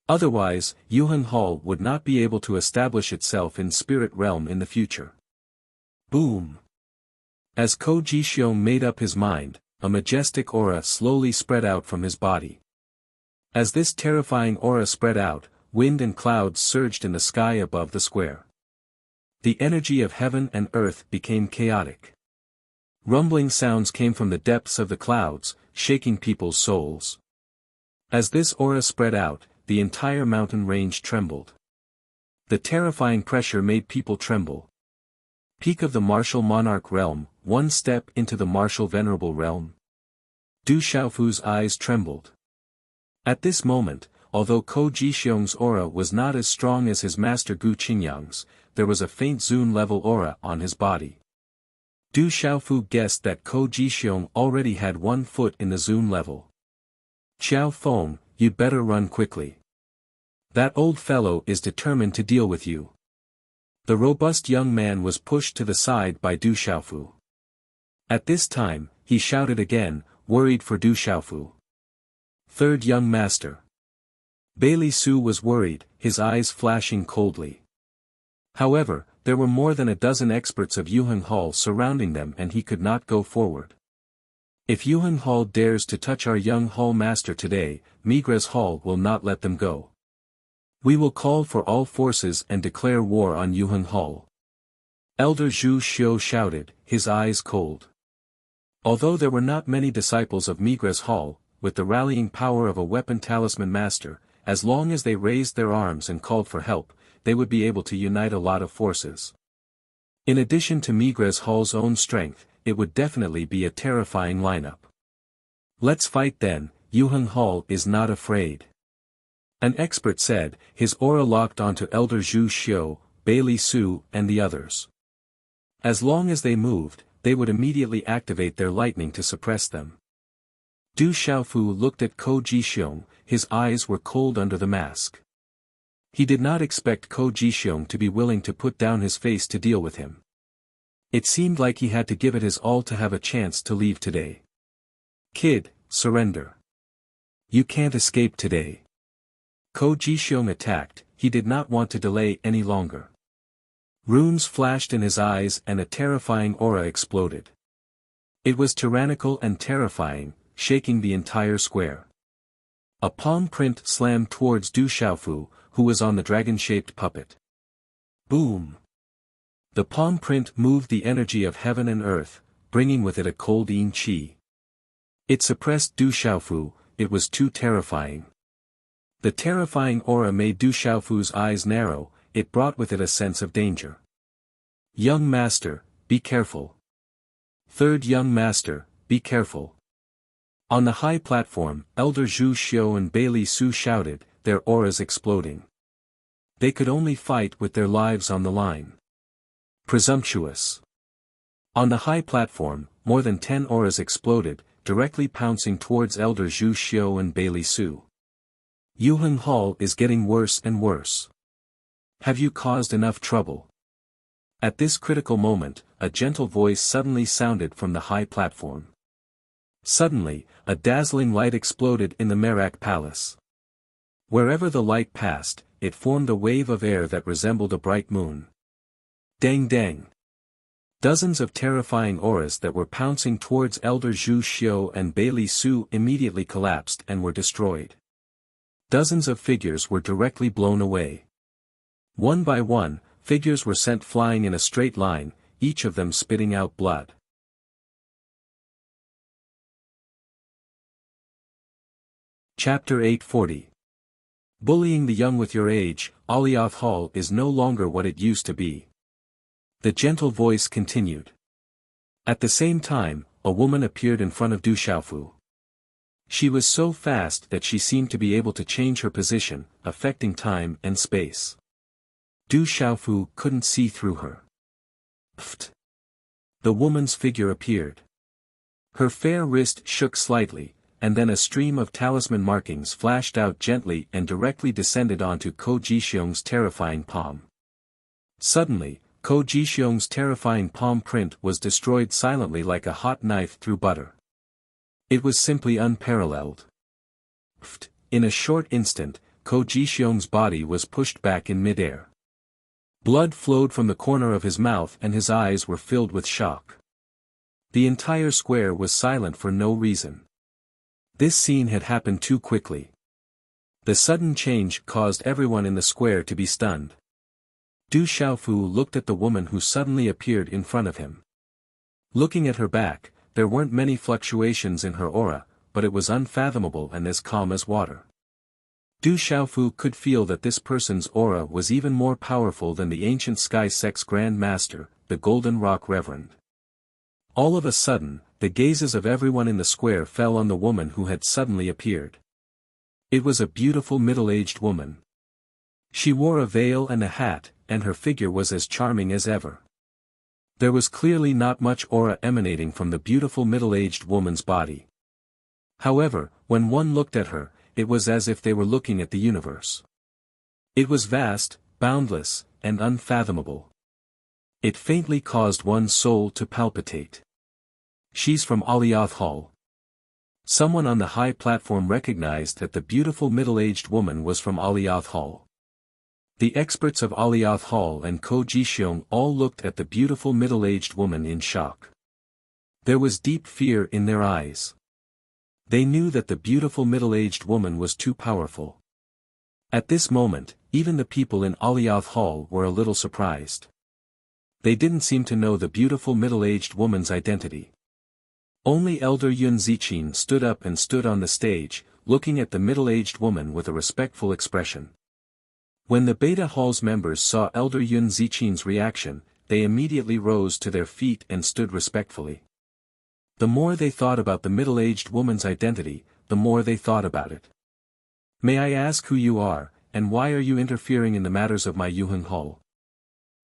Otherwise, Yuheng Hall would not be able to establish itself in spirit realm in the future. Boom! As Ko Ji-xiong made up his mind, a majestic aura slowly spread out from his body. As this terrifying aura spread out, wind and clouds surged in the sky above the square. The energy of heaven and earth became chaotic. Rumbling sounds came from the depths of the clouds, shaking people's souls. As this aura spread out, the entire mountain range trembled. The terrifying pressure made people tremble. Peak of the martial monarch realm, one step into the martial venerable realm. Du Xiaofu's eyes trembled. At this moment, although Ko Ji-xiong's aura was not as strong as his master Gu Qingyang's, there was a faint Zun-level aura on his body. Du Xiaofu guessed that Ko Ji-xiong already had 1 foot in the Zun level. Xiao Feng, you'd better run quickly. That old fellow is determined to deal with you. The robust young man was pushed to the side by Du Xiaofu. At this time, he shouted again, worried for Du Xiaofu. Third young master. Bailey Su was worried, his eyes flashing coldly. However, there were more than a dozen experts of Yuheng Hall surrounding them and he could not go forward. If Yuheng Hall dares to touch our young Hall master today, Migres Hall will not let them go. We will call for all forces and declare war on Yuheng Hall. Elder Zhu Xiu shouted, his eyes cold. Although there were not many disciples of Migres Hall, with the rallying power of a weapon talisman master, as long as they raised their arms and called for help, they would be able to unite a lot of forces. In addition to Migres Hall's own strength, it would definitely be a terrifying lineup. Let's fight then, Yuheng Hall is not afraid. An expert said, his aura locked onto Elder Zhu Xiu, Bailey Su and the others. As long as they moved, they would immediately activate their lightning to suppress them. Du Xiaofu looked at Ko Ji-xiong, his eyes were cold under the mask. He did not expect Ko Ji-xiong to be willing to put down his face to deal with him. It seemed like he had to give it his all to have a chance to leave today. Kid, surrender. You can't escape today. Ko Ji-xiong attacked, he did not want to delay any longer. Runes flashed in his eyes and a terrifying aura exploded. It was tyrannical and terrifying, shaking the entire square. A palm print slammed towards Du Xiaofu, who was on the dragon-shaped puppet. Boom! The palm print moved the energy of heaven and earth, bringing with it a cold yin qi. It suppressed Du Xiaofu, it was too terrifying. The terrifying aura made Du Xiaofu's eyes narrow, it brought with it a sense of danger. Young master, be careful. Third young master, be careful. On the high platform, Elder Zhu Xiu and Bailey Su shouted, their auras exploding. They could only fight with their lives on the line. Presumptuous. On the high platform, more than 10 auras exploded, directly pouncing towards Elder Zhu Xiu and Bailey Su. Yuheng Hall is getting worse and worse. Have you caused enough trouble? At this critical moment, a gentle voice suddenly sounded from the high platform. Suddenly, a dazzling light exploded in the Merak Palace. Wherever the light passed, it formed a wave of air that resembled a bright moon. Dang dang! Dozens of terrifying auras that were pouncing towards Elder Zhu Xiu and Bailey Su immediately collapsed and were destroyed. Dozens of figures were directly blown away. One by one, figures were sent flying in a straight line, each of them spitting out blood. Chapter 840. Bullying the young with your age, Alioth Hall is no longer what it used to be. The gentle voice continued. At the same time, a woman appeared in front of Du Xiaofu. She was so fast that she seemed to be able to change her position, affecting time and space. Du Xiaofu couldn't see through her. Pfft! The woman's figure appeared. Her fair wrist shook slightly, and then a stream of talisman markings flashed out gently and directly descended onto Ko Ji-xiong's terrifying palm. Suddenly, Ko Ji-xiong's terrifying palm print was destroyed silently like a hot knife through butter. It was simply unparalleled. Pfft! In a short instant, Ko Ji-xiong's body was pushed back in midair. Blood flowed from the corner of his mouth and his eyes were filled with shock. The entire square was silent for no reason. This scene had happened too quickly. The sudden change caused everyone in the square to be stunned. Du Xiaofu looked at the woman who suddenly appeared in front of him. Looking at her back, there weren't many fluctuations in her aura, but it was unfathomable and as calm as water. Du Xiaofu could feel that this person's aura was even more powerful than the ancient sky sect's Grand Master, the Golden Rock Reverend. All of a sudden, the gazes of everyone in the square fell on the woman who had suddenly appeared. It was a beautiful middle-aged woman. She wore a veil and a hat, and her figure was as charming as ever. There was clearly not much aura emanating from the beautiful middle-aged woman's body. However, when one looked at her, it was as if they were looking at the universe. It was vast, boundless, and unfathomable. It faintly caused one's soul to palpitate. She's from Alioth Hall. Someone on the high platform recognized that the beautiful middle-aged woman was from Alioth Hall. The experts of Alioth Hall and Ko Jixiong all looked at the beautiful middle-aged woman in shock. There was deep fear in their eyes. They knew that the beautiful middle-aged woman was too powerful. At this moment, even the people in Alioth Hall were a little surprised. They didn't seem to know the beautiful middle-aged woman's identity. Only Elder Yun Ziqin stood up and stood on the stage, looking at the middle-aged woman with a respectful expression. When the Beta Hall's members saw Elder Yun Ziqin's reaction, they immediately rose to their feet and stood respectfully. The more they thought about the middle-aged woman's identity, the more they thought about it. "May I ask who you are, and why are you interfering in the matters of my Yuheng Hall?"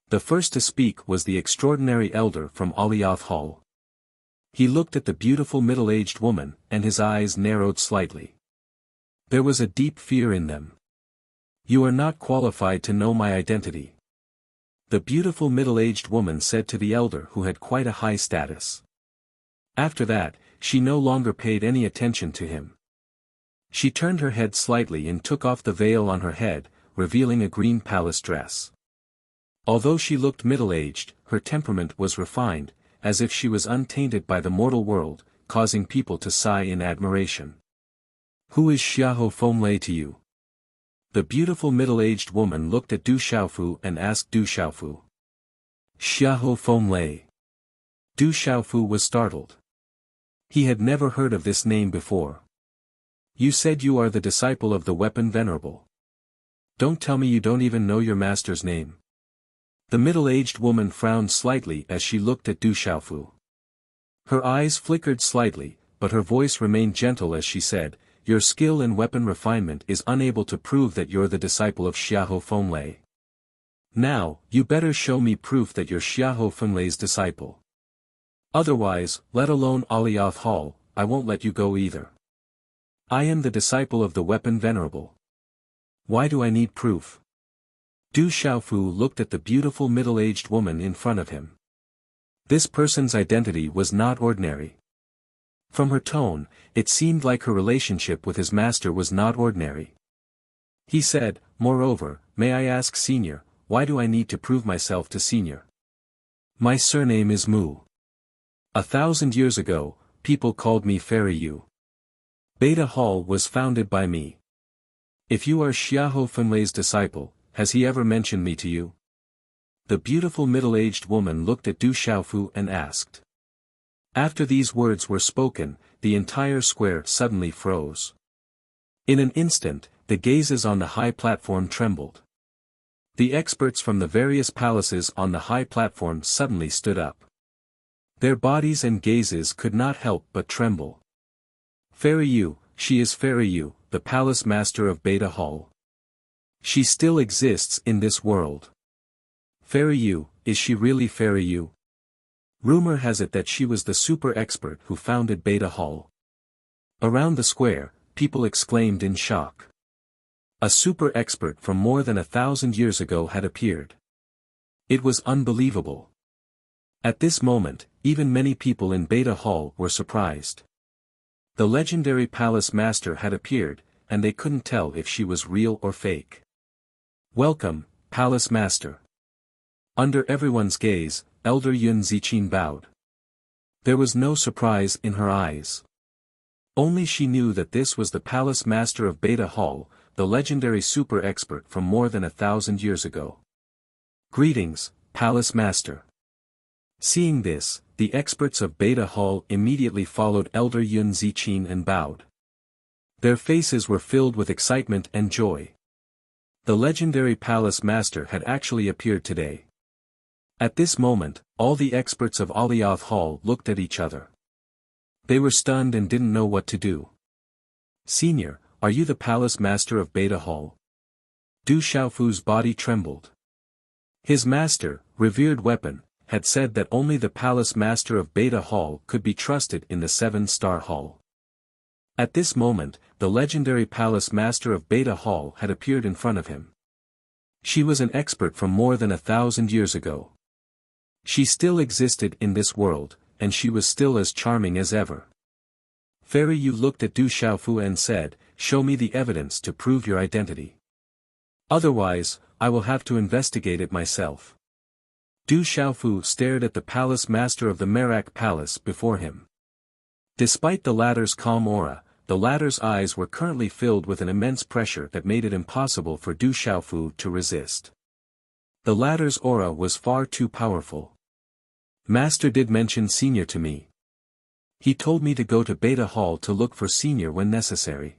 The first to speak was the extraordinary elder from Alioth Hall. He looked at the beautiful middle-aged woman, and his eyes narrowed slightly. There was a deep fear in them. "You are not qualified to know my identity," the beautiful middle-aged woman said to the elder who had quite a high status. After that, she no longer paid any attention to him. She turned her head slightly and took off the veil on her head, revealing a green palace dress. Although she looked middle-aged, her temperament was refined, as if she was untainted by the mortal world, causing people to sigh in admiration. "Who is Xiahou Fenglei to you?" The beautiful middle-aged woman looked at Du Xiaofu and asked Du Xiaofu. "Xiahou Fenglei." Du Xiaofu was startled. He had never heard of this name before. "You said you are the disciple of the Weapon Venerable. Don't tell me you don't even know your master's name." The middle-aged woman frowned slightly as she looked at Du Xiaofu. Her eyes flickered slightly, but her voice remained gentle as she said, "Your skill in weapon refinement is unable to prove that you're the disciple of Xiahou Fenglei. Now, you better show me proof that you're Xiahou Fenglei's disciple. Otherwise, let alone Alioth Hall, I won't let you go either. I am the disciple of the Weapon Venerable. Why do I need proof?" Du Xiaofu looked at the beautiful middle-aged woman in front of him. This person's identity was not ordinary. From her tone, it seemed like her relationship with his master was not ordinary. He said, "Moreover, may I ask Senior, why do I need to prove myself to Senior? My surname is Mu. 1,000 years ago, people called me Fairy Yu. Beta Hall was founded by me. If you are Xiahou Fenglei's disciple, has he ever mentioned me to you?" The beautiful middle-aged woman looked at Du Xiaofu and asked. After these words were spoken, the entire square suddenly froze. In an instant, the gazes on the high platform trembled. The experts from the various palaces on the high platform suddenly stood up. Their bodies and gazes could not help but tremble. "Fairy Yu, she is Fairy Yu, the palace master of Beta Hall. She still exists in this world. Fairy Yu, is she really Fairy Yu? Rumor has it that she was the super expert who founded Beta Hall." Around the square, people exclaimed in shock. A super expert from more than 1,000 years ago had appeared. It was unbelievable. At this moment, even many people in Beta Hall were surprised. The legendary palace master had appeared, and they couldn't tell if she was real or fake. "Welcome, Palace Master." Under everyone's gaze, Elder Yun Ziqin bowed. There was no surprise in her eyes. Only she knew that this was the palace master of Beta Hall, the legendary super expert from more than 1,000 years ago. Greetings, Palace Master. Seeing this, the experts of Beta Hall immediately followed Elder Yun Ziqin and bowed. Their faces were filled with excitement and joy. The legendary Palace Master had actually appeared today. At this moment, all the experts of Alioth Hall looked at each other. They were stunned and didn't know what to do. Senior, are you the Palace Master of Beta Hall? Du Xiaofu's body trembled. His master, revered weapon, had said that only the Palace Master of Beta Hall could be trusted in the 7-star hall. At this moment, the legendary Palace Master of Beta Hall had appeared in front of him. She was an expert from more than 1,000 years ago. She still existed in this world, and she was still as charming as ever. Fairy Yu looked at Du Xiaofu and said, "Show me the evidence to prove your identity. Otherwise, I will have to investigate it myself." Du Xiaofu stared at the Palace Master of the Merak Palace before him. Despite the latter's calm aura, the latter's eyes were currently filled with an immense pressure that made it impossible for Du Xiaofu to resist. The latter's aura was far too powerful. Master did mention Senior to me. He told me to go to Beta Hall to look for Senior when necessary.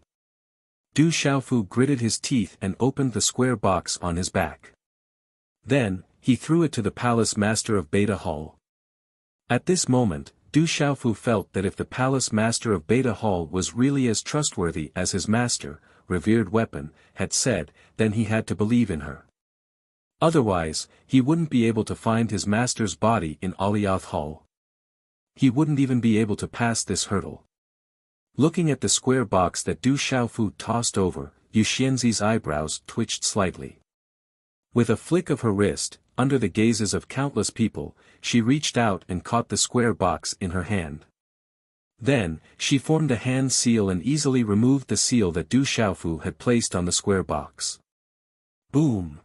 Du Xiaofu gritted his teeth and opened the square box on his back. Then, he threw it to the Palace Master of Beta Hall. At this moment, Du Xiaofu felt that if the Palace Master of Beta Hall was really as trustworthy as his master, revered weapon, had said, then he had to believe in her. Otherwise, he wouldn't be able to find his master's body in Alioth Hall. He wouldn't even be able to pass this hurdle. Looking at the square box that Du Xiaofu tossed over, Yu Xianzi's eyebrows twitched slightly. With a flick of her wrist, under the gazes of countless people, she reached out and caught the square box in her hand. Then, she formed a hand seal and easily removed the seal that Du Xiaofu had placed on the square box. Boom!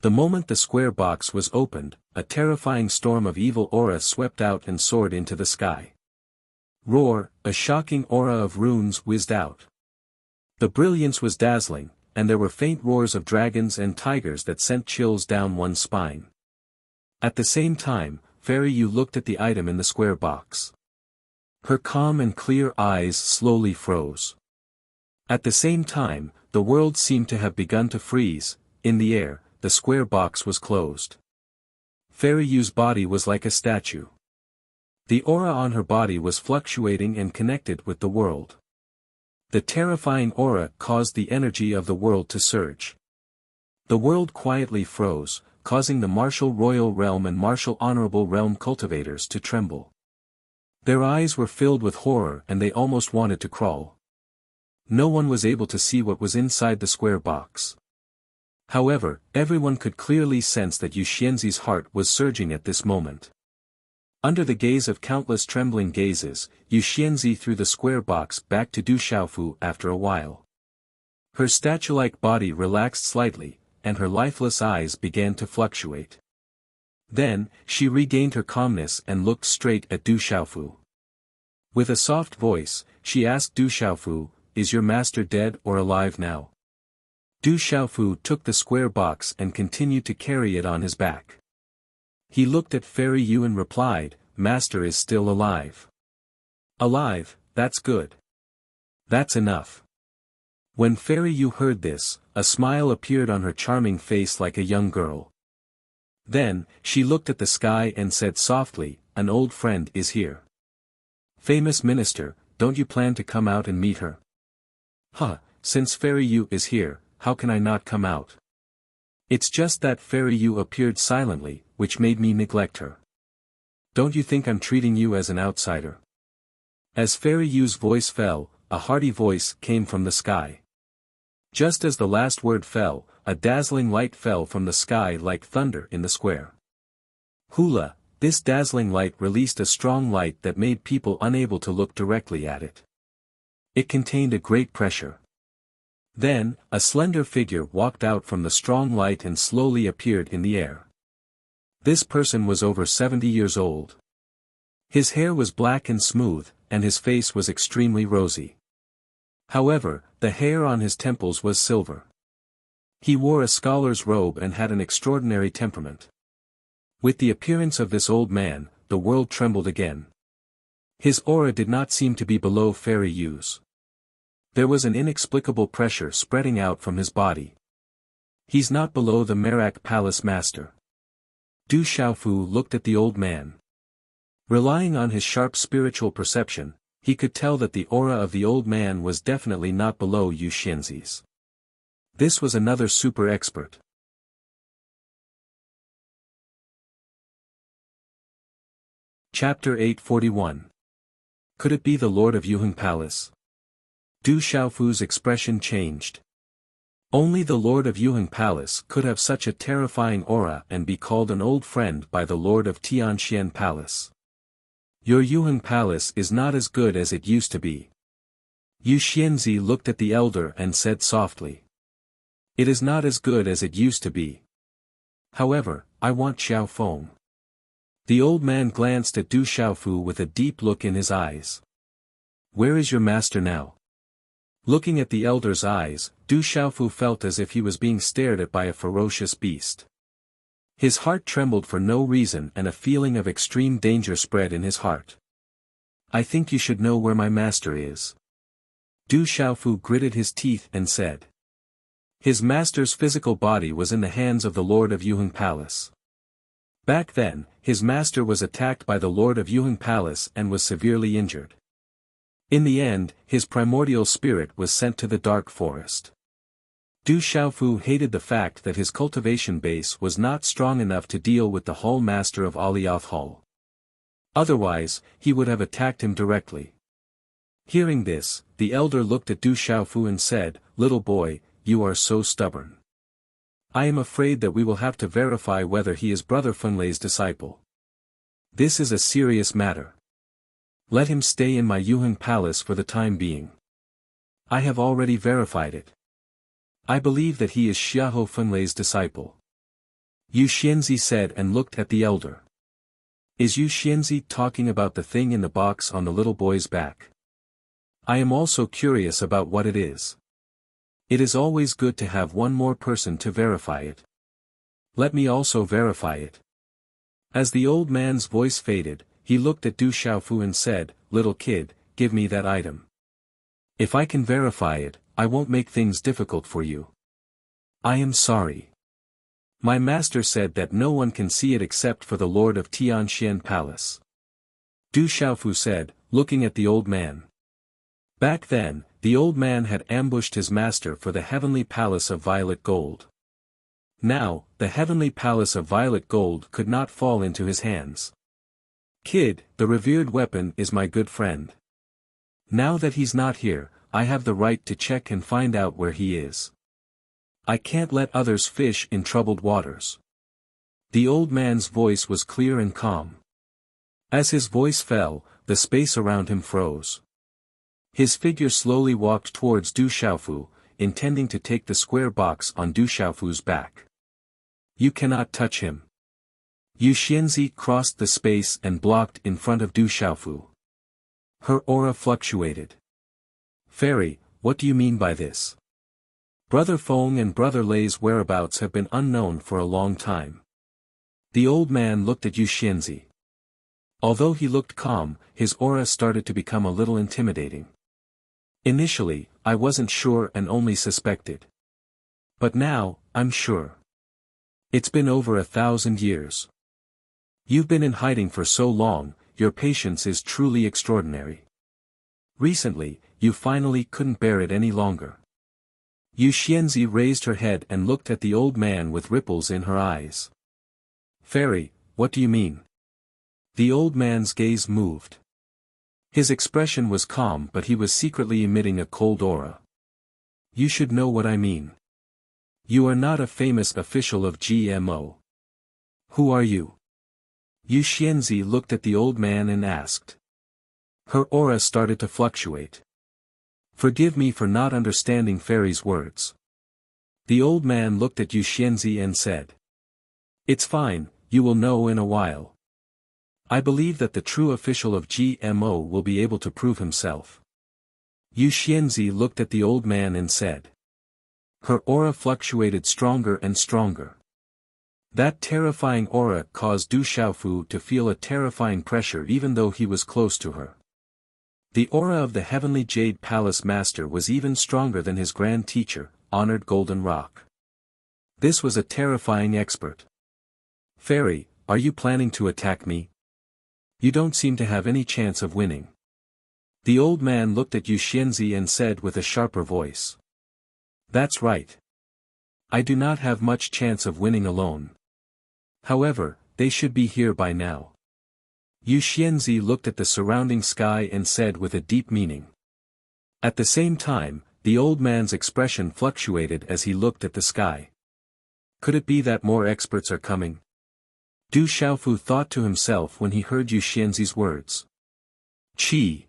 The moment the square box was opened, a terrifying storm of evil aura swept out and soared into the sky. Roar, a shocking aura of runes whizzed out. The brilliance was dazzling, and there were faint roars of dragons and tigers that sent chills down one's spine. At the same time, Fairy Yu looked at the item in the square box. Her calm and clear eyes slowly froze. At the same time, the world seemed to have begun to freeze. In the air, the square box was closed. Fairy Yu's body was like a statue. The aura on her body was fluctuating and connected with the world. The terrifying aura caused the energy of the world to surge. The world quietly froze, causing the martial royal realm and martial honorable realm cultivators to tremble. Their eyes were filled with horror and they almost wanted to crawl. No one was able to see what was inside the square box. However, everyone could clearly sense that Yu Xianzi's heart was surging at this moment. Under the gaze of countless trembling gazes, Yu Xianzi threw the square box back to Du Xiaofu after a while. Her statue-like body relaxed slightly, and her lifeless eyes began to fluctuate. Then, she regained her calmness and looked straight at Du Xiaofu. With a soft voice, she asked Du Xiaofu, "Is your master dead or alive now?" Du Xiaofu took the square box and continued to carry it on his back. He looked at Fairy Yu and replied, "Master is still alive." "Alive, that's good. That's enough." When Fairy Yu heard this, a smile appeared on her charming face like a young girl. Then, she looked at the sky and said softly, "An old friend is here. Famous minister, don't you plan to come out and meet her?" "Huh, since Fairy Yu is here, how can I not come out?" "It's just that Fairy Yu appeared silently, which made me neglect her. Don't you think I'm treating you as an outsider?" As Fairy Yu's voice fell, a hearty voice came from the sky. Just as the last word fell, a dazzling light fell from the sky like thunder in the square. Hula, this dazzling light released a strong light that made people unable to look directly at it. It contained a great pressure. Then, a slender figure walked out from the strong light and slowly appeared in the air. This person was over 70 years old. His hair was black and smooth, and his face was extremely rosy. However, the hair on his temples was silver. He wore a scholar's robe and had an extraordinary temperament. With the appearance of this old man, the world trembled again. His aura did not seem to be below Fairy Yu's. There was an inexplicable pressure spreading out from his body. He's not below the Merak Palace Master. Du Xiaofu looked at the old man. Relying on his sharp spiritual perception, he could tell that the aura of the old man was definitely not below Yu Xianzi's. This was another super expert. Chapter 841. Could it be the Lord of Yuheng Palace? Du Xiaofu's expression changed. Only the Lord of Yuheng Palace could have such a terrifying aura and be called an old friend by the Lord of Tianxian Palace. Your Yuheng Palace is not as good as it used to be. Yu Xianzi looked at the elder and said softly. It is not as good as it used to be. However, I want Xiao Feng. The old man glanced at Du Xiaofu with a deep look in his eyes. Where is your master now? Looking at the elder's eyes, Du Xiaofu felt as if he was being stared at by a ferocious beast. His heart trembled for no reason and a feeling of extreme danger spread in his heart. I think you should know where my master is. Du Xiaofu gritted his teeth and said. His master's physical body was in the hands of the Lord of Yuheng Palace. Back then, his master was attacked by the Lord of Yuheng Palace and was severely injured. In the end, his primordial spirit was sent to the dark forest. Du Xiaofu hated the fact that his cultivation base was not strong enough to deal with the Hall Master of Alioth Hall. Otherwise, he would have attacked him directly. Hearing this, the elder looked at Du Xiaofu and said, Little boy, you are so stubborn. I am afraid that we will have to verify whether he is Brother Fenlei's disciple. This is a serious matter. Let him stay in my Yuheng Palace for the time being. I have already verified it. I believe that he is Xiahou Fenlei's disciple. Yu Xianzi said and looked at the elder. Is Yu Xianzi talking about the thing in the box on the little boy's back? I am also curious about what it is. It is always good to have one more person to verify it. Let me also verify it. As the old man's voice faded, he looked at Du Xiaofu and said, Little kid, give me that item. If I can verify it, I won't make things difficult for you. I am sorry. My master said that no one can see it except for the Lord of Tianxian Palace. Du Xiaofu said, looking at the old man. Back then, the old man had ambushed his master for the heavenly palace of violet gold. Now, the heavenly palace of violet gold could not fall into his hands. Kid, the revered weapon is my good friend. Now that he's not here, I have the right to check and find out where he is. I can't let others fish in troubled waters. The old man's voice was clear and calm. As his voice fell, the space around him froze. His figure slowly walked towards Du Xiaofu, intending to take the square box on Du Xiaofu's back. You cannot touch him. Yu Xianzi crossed the space and blocked in front of Du Xiaofu. Her aura fluctuated. Fairy, what do you mean by this? Brother Feng and Brother Lei's whereabouts have been unknown for a long time. The old man looked at Yu Xianzi. Although he looked calm, his aura started to become a little intimidating. Initially, I wasn't sure and only suspected. But now, I'm sure. It's been over 1,000 years. You've been in hiding for so long, your patience is truly extraordinary. Recently, you finally couldn't bear it any longer. Yu Xianzi raised her head and looked at the old man with ripples in her eyes. Fairy, what do you mean? The old man's gaze moved. His expression was calm but he was secretly emitting a cold aura. You should know what I mean. You are not a famous official of GMO. Who are you? Yu Xianzi looked at the old man and asked. Her aura started to fluctuate. Forgive me for not understanding Fairy's words. The old man looked at Yu Xianzi and said. It's fine, you will know in a while. I believe that the true official of GMO will be able to prove himself. Yu Xianzi looked at the old man and said. Her aura fluctuated stronger and stronger. That terrifying aura caused Du Xiaofu to feel a terrifying pressure even though he was close to her. The aura of the heavenly Jade Palace Master was even stronger than his grand teacher, honored Golden Rock. This was a terrifying expert. Fairy, are you planning to attack me? You don't seem to have any chance of winning. The old man looked at Yu Xianzi and said with a sharper voice. That's right. I do not have much chance of winning alone. However, they should be here by now. Yu Xianzi looked at the surrounding sky and said with a deep meaning. At the same time, the old man's expression fluctuated as he looked at the sky. Could it be that more experts are coming? Du Xiaofu thought to himself when he heard Yu Xianzi's words. Qi.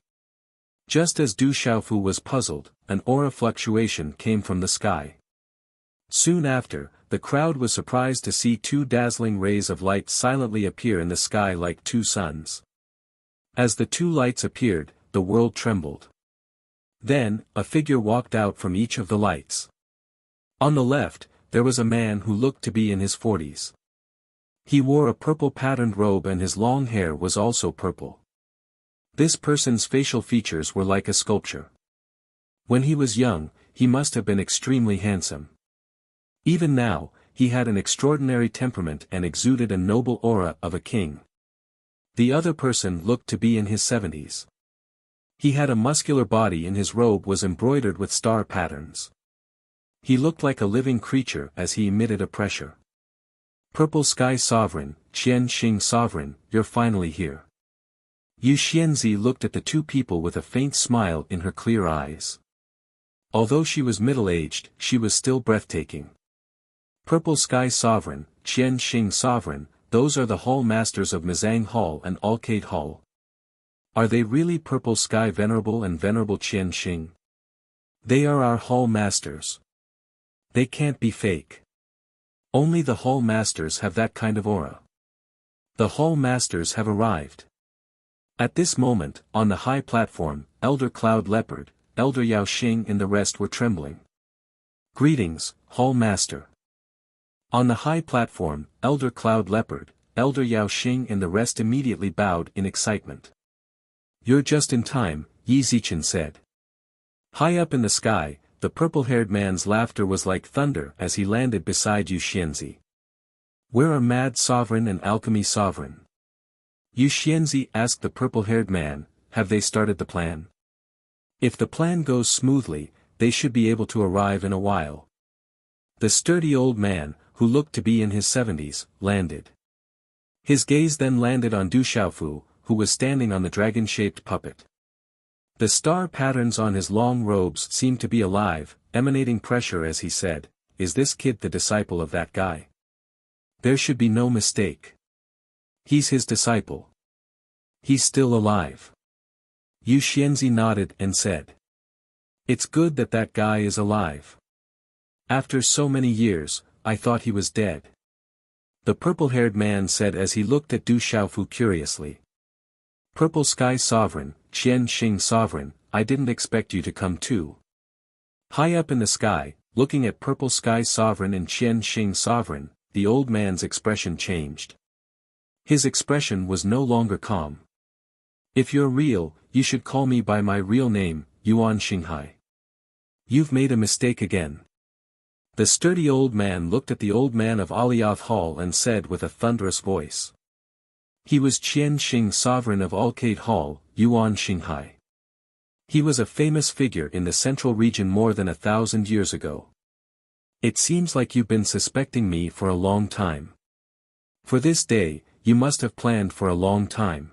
Just as Du Xiaofu was puzzled, an aura fluctuation came from the sky. Soon after, the crowd was surprised to see two dazzling rays of light silently appear in the sky like two suns. As the two lights appeared, the world trembled. Then, a figure walked out from each of the lights. On the left, there was a man who looked to be in his 40s. He wore a purple-patterned robe and his long hair was also purple. This person's facial features were like a sculpture. When he was young, he must have been extremely handsome. Even now, he had an extraordinary temperament and exuded a noble aura of a king. The other person looked to be in his 70s. He had a muscular body and his robe was embroidered with star patterns. He looked like a living creature as he emitted a pressure. Purple Sky Sovereign, Qian Xing Sovereign, you're finally here. Yu Xianzi looked at the two people with a faint smile in her clear eyes. Although she was middle-aged, she was still breathtaking. Purple Sky Sovereign, Qian Xing Sovereign, those are the Hall Masters of Mizang Hall and Alcade Hall. Are they really Purple Sky Venerable and Venerable Qian Xing? They are our Hall Masters. They can't be fake. Only the Hall Masters have that kind of aura. The Hall Masters have arrived. At this moment, on the high platform, Elder Cloud Leopard, Elder Yao Xing and the rest were trembling. Greetings, Hall Master. On the high platform, Elder Cloud Leopard, Elder Yao Xing and the rest immediately bowed in excitement. You're just in time, Yi Zichen said. High up in the sky, the purple-haired man's laughter was like thunder as he landed beside Yu Xianzi. Where are Mad Sovereign and Alchemy Sovereign? Yu Xianzi asked the purple-haired man, have they started the plan? If the plan goes smoothly, they should be able to arrive in a while. The sturdy old man, who looked to be in his 70s, landed. His gaze then landed on Du Xiaofu, who was standing on the dragon-shaped puppet. The star patterns on his long robes seemed to be alive, emanating pressure as he said, is this kid the disciple of that guy? There should be no mistake. He's his disciple. He's still alive. Yu Xianzi nodded and said. It's good that that guy is alive. After so many years, I thought he was dead. The purple-haired man said as he looked at Du Xiaofu curiously. Purple Sky Sovereign, Qian Xing Sovereign, I didn't expect you to come too. High up in the sky, looking at Purple Sky Sovereign and Qian Xing Sovereign, the old man's expression changed. His expression was no longer calm. If you're real, you should call me by my real name, Yuan Xinghai. You've made a mistake again. The sturdy old man looked at the old man of Alioth Hall and said with a thunderous voice. He was Qian Xing Sovereign of Alcade Hall, Yuan Xinghai. He was a famous figure in the central region more than 1,000 years ago. It seems like you've been suspecting me for a long time. For this day, you must have planned for a long time.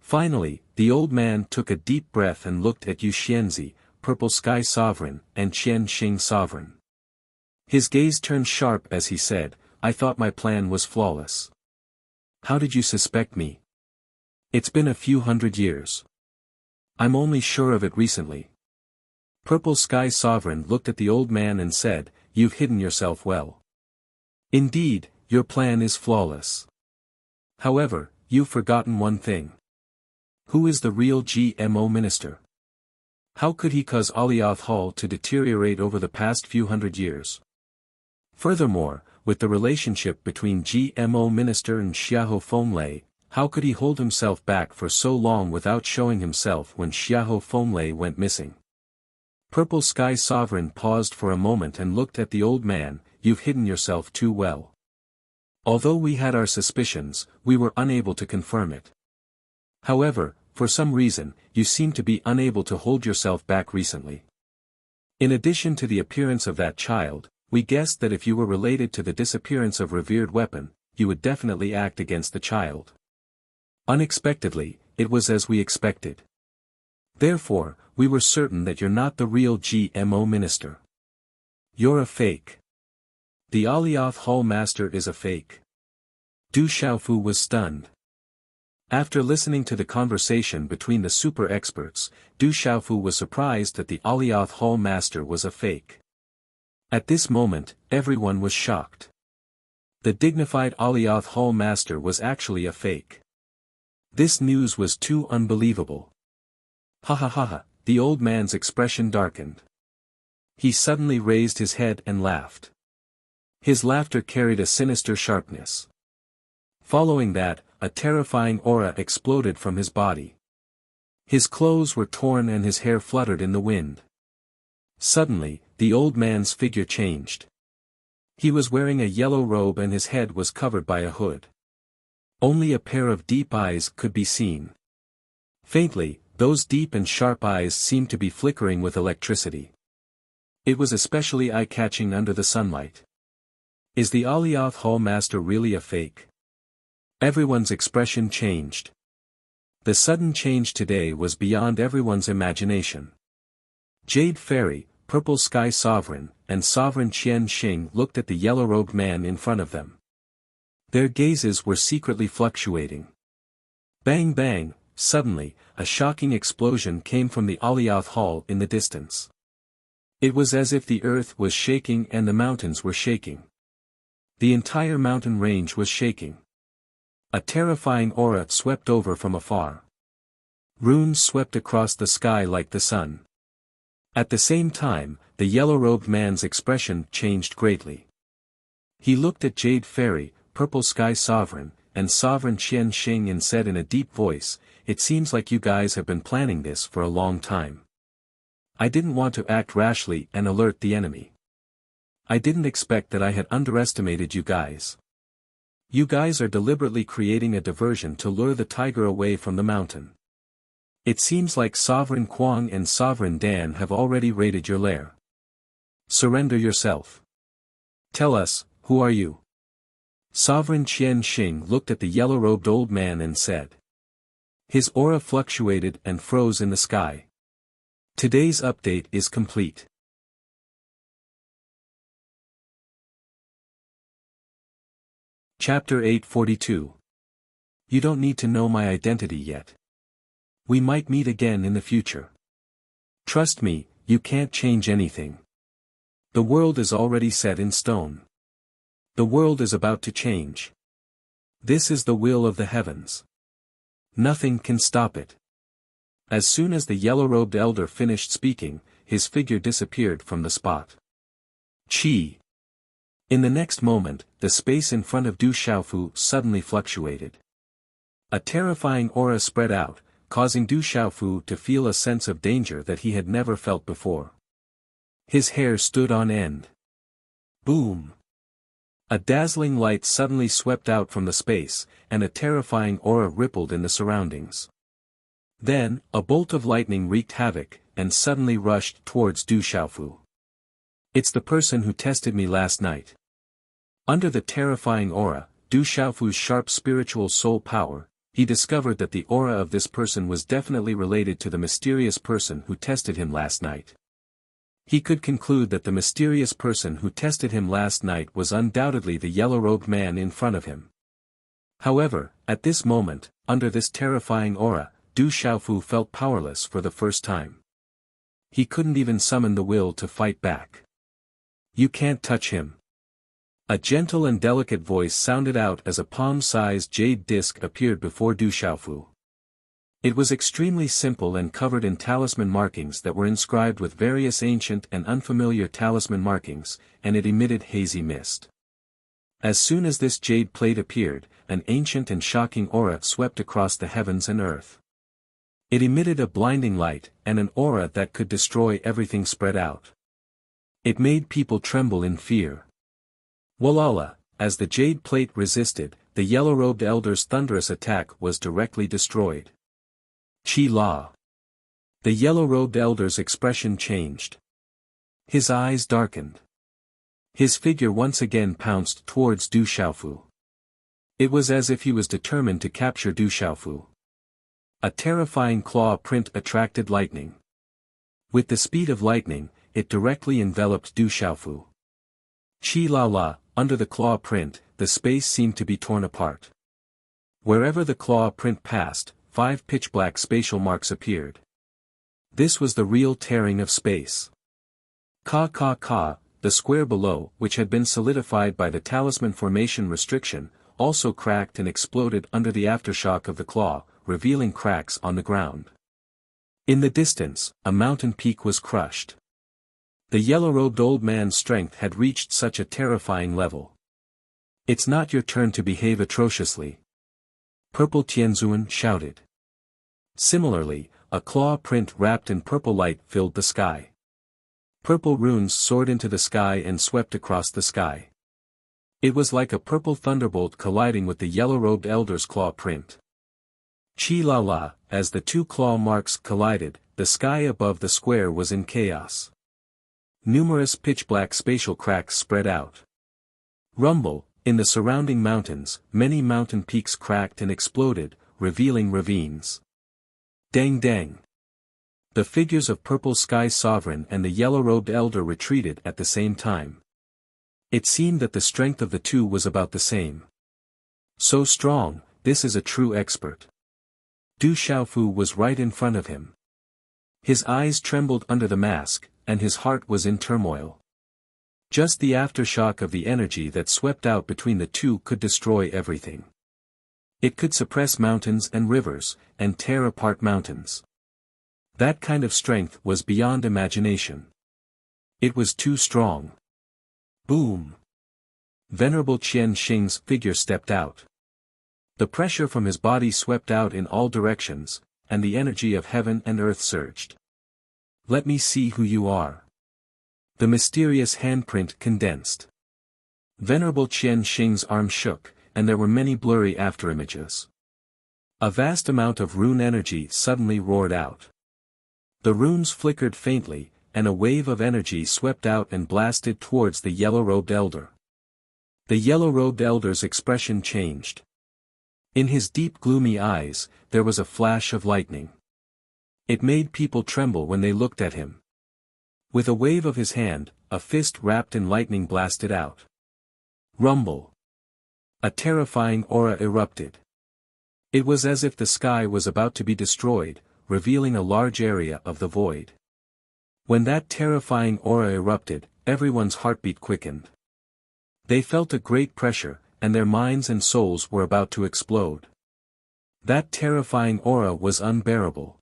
Finally, the old man took a deep breath and looked at Yu Xianzi, Purple Sky Sovereign, and Qian Xing Sovereign. His gaze turned sharp as he said, I thought my plan was flawless. How did you suspect me? It's been a few hundred years. I'm only sure of it recently. Purple Sky Sovereign looked at the old man and said, you've hidden yourself well. Indeed, your plan is flawless. However, you've forgotten one thing. Who is the real GMO minister? How could he cause Alioth Hall to deteriorate over the past few hundred years? Furthermore, with the relationship between GMO minister and Xiahou Fenglei, how could he hold himself back for so long without showing himself when Xiahou Fenglei went missing? Purple Sky Sovereign paused for a moment and looked at the old man. You've hidden yourself too well. Although we had our suspicions, we were unable to confirm it. However, for some reason, you seem to be unable to hold yourself back recently. In addition to the appearance of that child, we guessed that if you were related to the disappearance of revered weapon, you would definitely act against the child. Unexpectedly, it was as we expected. Therefore, we were certain that you're not the real GMO minister. You're a fake. The Alioth Hall Master is a fake. Du Xiaofu was stunned. After listening to the conversation between the super experts, Du Xiaofu was surprised that the Alioth Hall Master was a fake. At this moment, everyone was shocked. The dignified Alioth Hall Master was actually a fake. This news was too unbelievable. Ha ha ha ha, the old man's expression darkened. He suddenly raised his head and laughed. His laughter carried a sinister sharpness. Following that, a terrifying aura exploded from his body. His clothes were torn and his hair fluttered in the wind. Suddenly, the old man's figure changed. He was wearing a yellow robe and his head was covered by a hood. Only a pair of deep eyes could be seen. Faintly, those deep and sharp eyes seemed to be flickering with electricity. It was especially eye-catching under the sunlight. Is the Alioth Hall Master really a fake? Everyone's expression changed. The sudden change today was beyond everyone's imagination. Jade Fairy, Purple Sky Sovereign, and Sovereign Qian Xing looked at the yellow-robed man in front of them. Their gazes were secretly fluctuating. Bang bang, suddenly, a shocking explosion came from the Alioth Hall in the distance. It was as if the earth was shaking and the mountains were shaking. The entire mountain range was shaking. A terrifying aura swept over from afar. Runes swept across the sky like the sun. At the same time, the yellow-robed man's expression changed greatly. He looked at Jade Fairy, Purple Sky Sovereign, and Sovereign Qian Xing and said in a deep voice, "It seems like you guys have been planning this for a long time. I didn't want to act rashly and alert the enemy. I didn't expect that I had underestimated you guys. You guys are deliberately creating a diversion to lure the tiger away from the mountain. It seems like Sovereign Kuang and Sovereign Dan have already raided your lair. Surrender yourself. Tell us, who are you?" Sovereign Qian Xing looked at the yellow-robed old man and said. His aura fluctuated and froze in the sky. Today's update is complete. Chapter 842. You don't need to know my identity yet. We might meet again in the future. Trust me, you can't change anything. The world is already set in stone. The world is about to change. This is the will of the heavens. Nothing can stop it. As soon as the yellow-robed elder finished speaking, his figure disappeared from the spot. Chi. In the next moment, the space in front of Du Xiaofu suddenly fluctuated. A terrifying aura spread out, causing Du Xiaofu to feel a sense of danger that he had never felt before. His hair stood on end. Boom! A dazzling light suddenly swept out from the space, and a terrifying aura rippled in the surroundings. Then, a bolt of lightning wreaked havoc, and suddenly rushed towards Du Xiaofu. It's the person who tested me last night. Under the terrifying aura, Du Xiaofu's sharp spiritual soul power, he discovered that the aura of this person was definitely related to the mysterious person who tested him last night. He could conclude that the mysterious person who tested him last night was undoubtedly the yellow-robed man in front of him. However, at this moment, under this terrifying aura, Du Xiaofu felt powerless for the first time. He couldn't even summon the will to fight back. You can't touch him. A gentle and delicate voice sounded out as a palm-sized jade disc appeared before Du Xiaofu. It was extremely simple and covered in talisman markings that were inscribed with various ancient and unfamiliar talisman markings, and it emitted hazy mist. As soon as this jade plate appeared, an ancient and shocking aura swept across the heavens and earth. It emitted a blinding light, and an aura that could destroy everything spread out. It made people tremble in fear. Walala, as the jade plate resisted, the yellow-robed elder's thunderous attack was directly destroyed. Qi La. The yellow-robed elder's expression changed. His eyes darkened. His figure once again pounced towards Du Xiaofu. It was as if he was determined to capture Du Xiaofu. A terrifying claw print attracted lightning. With the speed of lightning, it directly enveloped Du Xiaofu. Qi La La, under the claw print, the space seemed to be torn apart. Wherever the claw print passed, 5 pitch-black spatial marks appeared. This was the real tearing of space. Ka, the square below, which had been solidified by the talisman formation restriction, also cracked and exploded under the aftershock of the claw, revealing cracks on the ground. In the distance, a mountain peak was crushed. The yellow-robed old man's strength had reached such a terrifying level. "It's not your turn to behave atrociously," Purple Tianzuan shouted. Similarly, a claw print wrapped in purple light filled the sky. Purple runes soared into the sky and swept across the sky. It was like a purple thunderbolt colliding with the yellow-robed elder's claw print. Qi La La, as the 2 claw marks collided, the sky above the square was in chaos. Numerous pitch-black spatial cracks spread out. Rumble, in the surrounding mountains, many mountain peaks cracked and exploded, revealing ravines. Dang dang. The figures of Purple Sky Sovereign and the yellow-robed elder retreated at the same time. It seemed that the strength of the two was about the same. So strong, this is a true expert. Du Xiaofu was right in front of him. His eyes trembled under the mask, and his heart was in turmoil. Just the aftershock of the energy that swept out between the two could destroy everything. It could suppress mountains and rivers, and tear apart mountains. That kind of strength was beyond imagination. It was too strong. Boom! Venerable Qian Xing's figure stepped out. The pressure from his body swept out in all directions, and the energy of heaven and earth surged. "Let me see who you are." The mysterious handprint condensed. Venerable Qian Xing's arm shook, and there were many blurry afterimages. A vast amount of rune energy suddenly roared out. The runes flickered faintly, and a wave of energy swept out and blasted towards the yellow-robed elder. The yellow-robed elder's expression changed. In his deep gloomy eyes, there was a flash of lightning. It made people tremble when they looked at him. With a wave of his hand, a fist wrapped in lightning blasted out. Rumble. A terrifying aura erupted. It was as if the sky was about to be destroyed, revealing a large area of the void. When that terrifying aura erupted, everyone's heartbeat quickened. They felt a great pressure, and their minds and souls were about to explode. That terrifying aura was unbearable.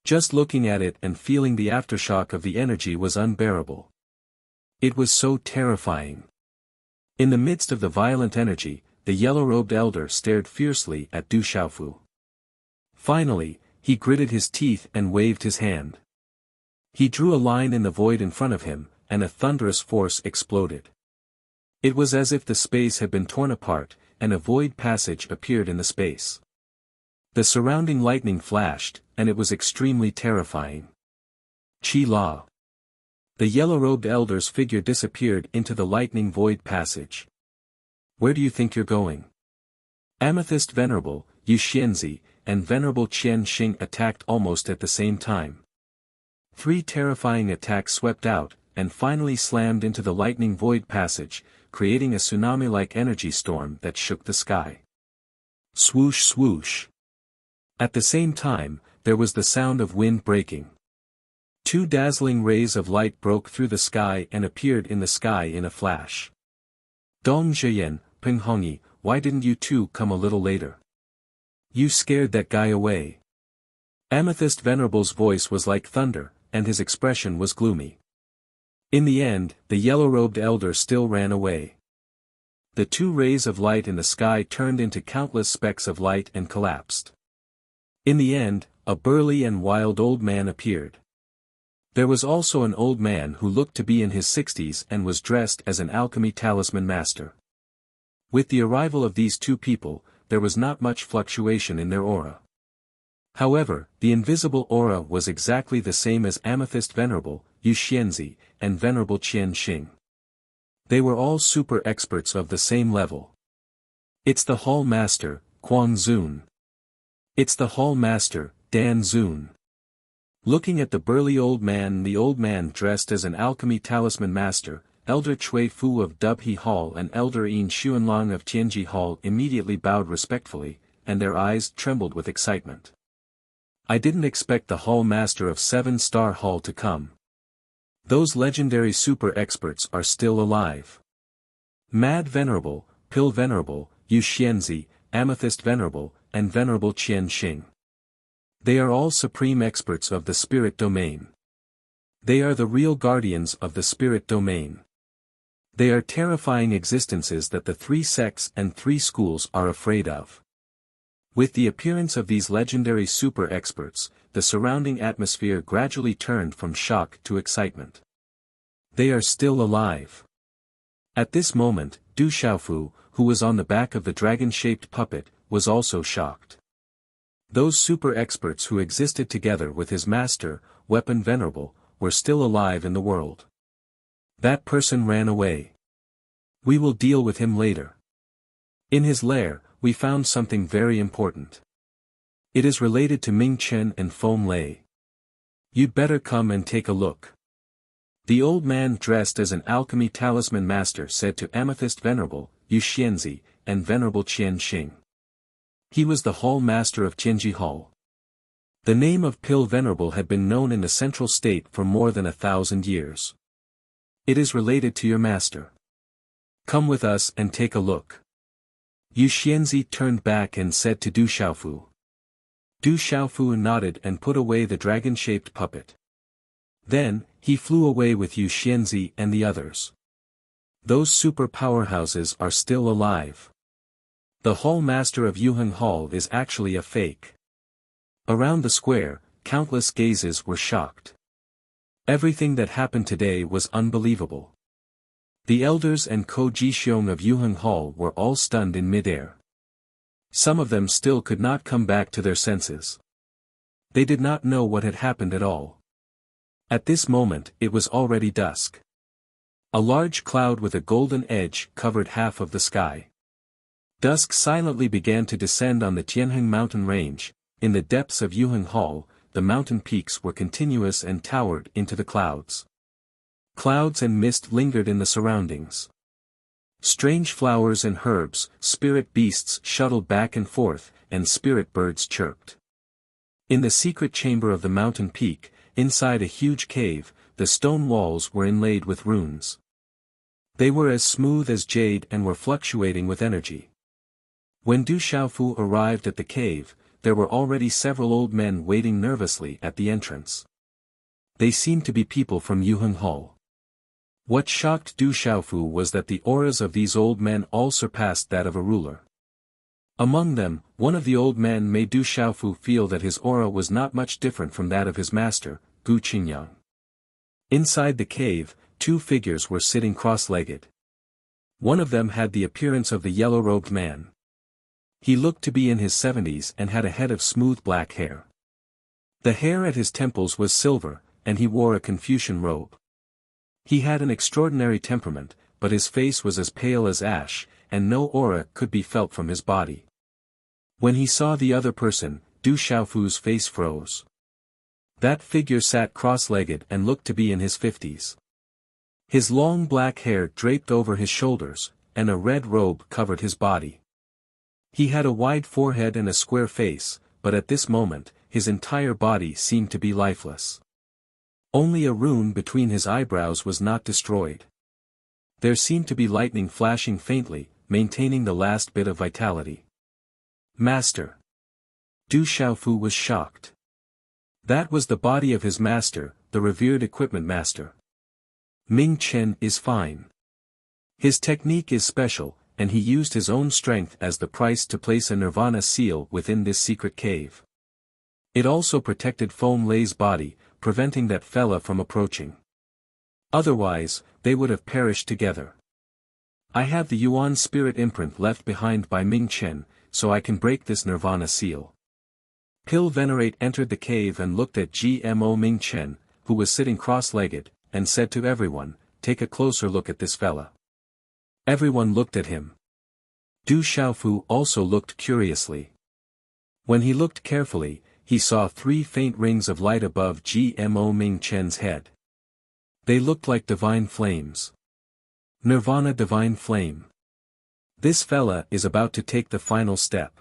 Just looking at it and feeling the aftershock of the energy was unbearable. It was so terrifying. In the midst of the violent energy, the yellow-robed elder stared fiercely at Du Xiaofu. Finally, he gritted his teeth and waved his hand. He drew a line in the void in front of him, and a thunderous force exploded. It was as if the space had been torn apart, and a void passage appeared in the space. The surrounding lightning flashed, and it was extremely terrifying. Qi La. The yellow-robed elder's figure disappeared into the lightning void passage. "Where do you think you're going?" Amethyst Venerable, Yu Xianzi, and Venerable Qian Xing attacked almost at the same time. 3 terrifying attacks swept out, and finally slammed into the lightning void passage, creating a tsunami-like energy storm that shook the sky. Swoosh swoosh. At the same time, there was the sound of wind breaking. 2 dazzling rays of light broke through the sky and appeared in the sky in a flash. Dong Zhiyan, Peng Hongyi, why didn't you two come a little later? You scared that guy away. Amethyst Venerable's voice was like thunder, and his expression was gloomy. In the end, the yellow-robed elder still ran away. The two rays of light in the sky turned into countless specks of light and collapsed. In the end, a burly and wild old man appeared. There was also an old man who looked to be in his 60s and was dressed as an alchemy talisman master. With the arrival of these two people, there was not much fluctuation in their aura. However, the invisible aura was exactly the same as Amethyst Venerable, Yu Xianzi, and Venerable Qian Xing. They were all super experts of the same level. It's the Hall Master, Quang Zun. It's the Hall Master, Dan Zun. Looking at the burly old man, the old man dressed as an alchemy talisman master, Elder Chui Fu of Dubhe Hall and Elder Yin Xuanlong of Tianji Hall immediately bowed respectfully, and their eyes trembled with excitement. I didn't expect the Hall Master of 7-Star Hall to come. Those legendary super experts are still alive. Mad Venerable, Pill Venerable, Yu Xianzi, Amethyst Venerable, and Venerable Qian Xing. They are all supreme experts of the spirit domain. They are the real guardians of the spirit domain. They are terrifying existences that the 3 sects and 3 schools are afraid of. With the appearance of these legendary super experts, the surrounding atmosphere gradually turned from shock to excitement. They are still alive. At this moment, Du Xiaofu, who was on the back of the dragon-shaped puppet, was also shocked. Those super experts who existed together with his master, Weapon Venerable, were still alive in the world. That person ran away. We will deal with him later. In his lair, we found something very important. It is related to Ming Chen and Foam Lei. You'd better come and take a look. The old man dressed as an alchemy talisman master said to Amethyst Venerable, Yu Xianzi, and Venerable Qian Xing. He was the Hall Master of Tianji Hall. The name of Pill Venerable had been known in the Central State for more than 1,000 years. It is related to your master. Come with us and take a look. Yu Xianzi turned back and said to Du Xiaofu. Du Xiaofu nodded and put away the dragon-shaped puppet. Then, he flew away with Yu Xianzi and the others. Those super powerhouses are still alive. The Hall Master of Yuheng Hall is actually a fake. Around the square, countless gazes were shocked. Everything that happened today was unbelievable. The elders and Ko Jixiong of Yuheng Hall were all stunned in midair. Some of them still could not come back to their senses. They did not know what had happened at all. At this moment, it was already dusk. A large cloud with a golden edge covered half of the sky. Dusk silently began to descend on the Tianheng mountain range. In the depths of Yuheng Hall, the mountain peaks were continuous and towered into the clouds. Clouds and mist lingered in the surroundings. Strange flowers and herbs, spirit beasts shuttled back and forth, and spirit birds chirped. In the secret chamber of the mountain peak, inside a huge cave, the stone walls were inlaid with runes. They were as smooth as jade and were fluctuating with energy. When Du Xiaofu arrived at the cave, there were already several old men waiting nervously at the entrance. They seemed to be people from Yuheng Hall. What shocked Du Xiaofu was that the auras of these old men all surpassed that of a ruler. Among them, one of the old men made Du Xiaofu feel that his aura was not much different from that of his master, Gu Qingyang. Inside the cave, 2 figures were sitting cross-legged. One of them had the appearance of the yellow-robed man. He looked to be in his 70s and had a head of smooth black hair. The hair at his temples was silver, and he wore a Confucian robe. He had an extraordinary temperament, but his face was as pale as ash, and no aura could be felt from his body. When he saw the other person, Du Xiaofu's face froze. That figure sat cross-legged and looked to be in his 50s. His long black hair draped over his shoulders, and a red robe covered his body. He had a wide forehead and a square face, but at this moment, his entire body seemed to be lifeless. Only a rune between his eyebrows was not destroyed. There seemed to be lightning flashing faintly, maintaining the last bit of vitality. Master. Du Xiaofu was shocked. That was the body of his master, the revered equipment master. Ming Chen is fine. His technique is special, and he used his own strength as the price to place a nirvana seal within this secret cave. It also protected Feng Lei's body, preventing that fella from approaching. Otherwise, they would have perished together. I have the Yuan spirit imprint left behind by Ming Chen, so I can break this nirvana seal. Pil Venerate entered the cave and looked at GMO Ming Chen, who was sitting cross-legged, and said to everyone, "Take a closer look at this fella." Everyone looked at him. Du Xiaofu also looked curiously. When he looked carefully, he saw 3 faint rings of light above GMO Ming Chen's head. They looked like divine flames. Nirvana divine flame. This fella is about to take the final step.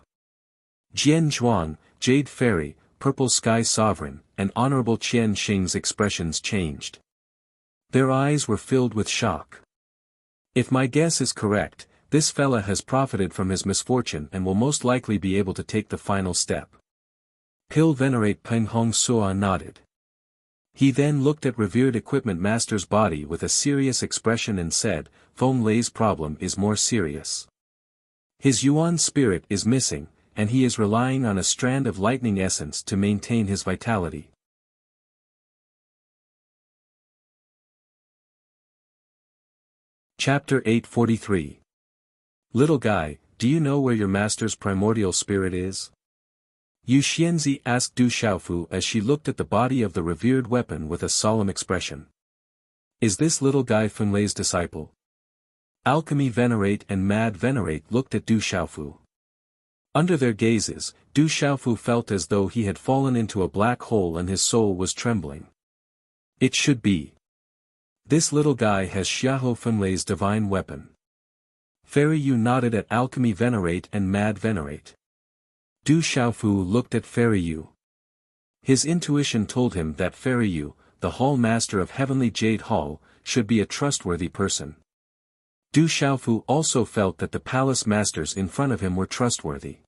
Jian Zhuang, Jade Fairy, Purple Sky Sovereign, and Honorable Qian Xing's expressions changed. Their eyes were filled with shock. If my guess is correct, this fella has profited from his misfortune and will most likely be able to take the final step. Pil Venerate Peng Hong Sua nodded. He then looked at revered equipment master's body with a serious expression and said, "Feng Lei's problem is more serious. His Yuan spirit is missing, and he is relying on a strand of lightning essence to maintain his vitality." Chapter 843. Little guy, do you know where your master's primordial spirit is? Yu Xianzi asked Du Xiaofu as she looked at the body of the revered weapon with a solemn expression. Is this little guy Feng Lei's disciple? Alchemy Venerate and Mad Venerate looked at Du Xiaofu. Under their gazes, Du Xiaofu felt as though he had fallen into a black hole and his soul was trembling. It should be. This little guy has Xiahou Feng Lei's divine weapon. Fairy Yu nodded at Alchemy Venerate and Mad Venerate. Du Xiaofu looked at Fairy Yu. His intuition told him that Fairy Yu, the Hall Master of Heavenly Jade Hall, should be a trustworthy person. Du Xiaofu also felt that the palace masters in front of him were trustworthy.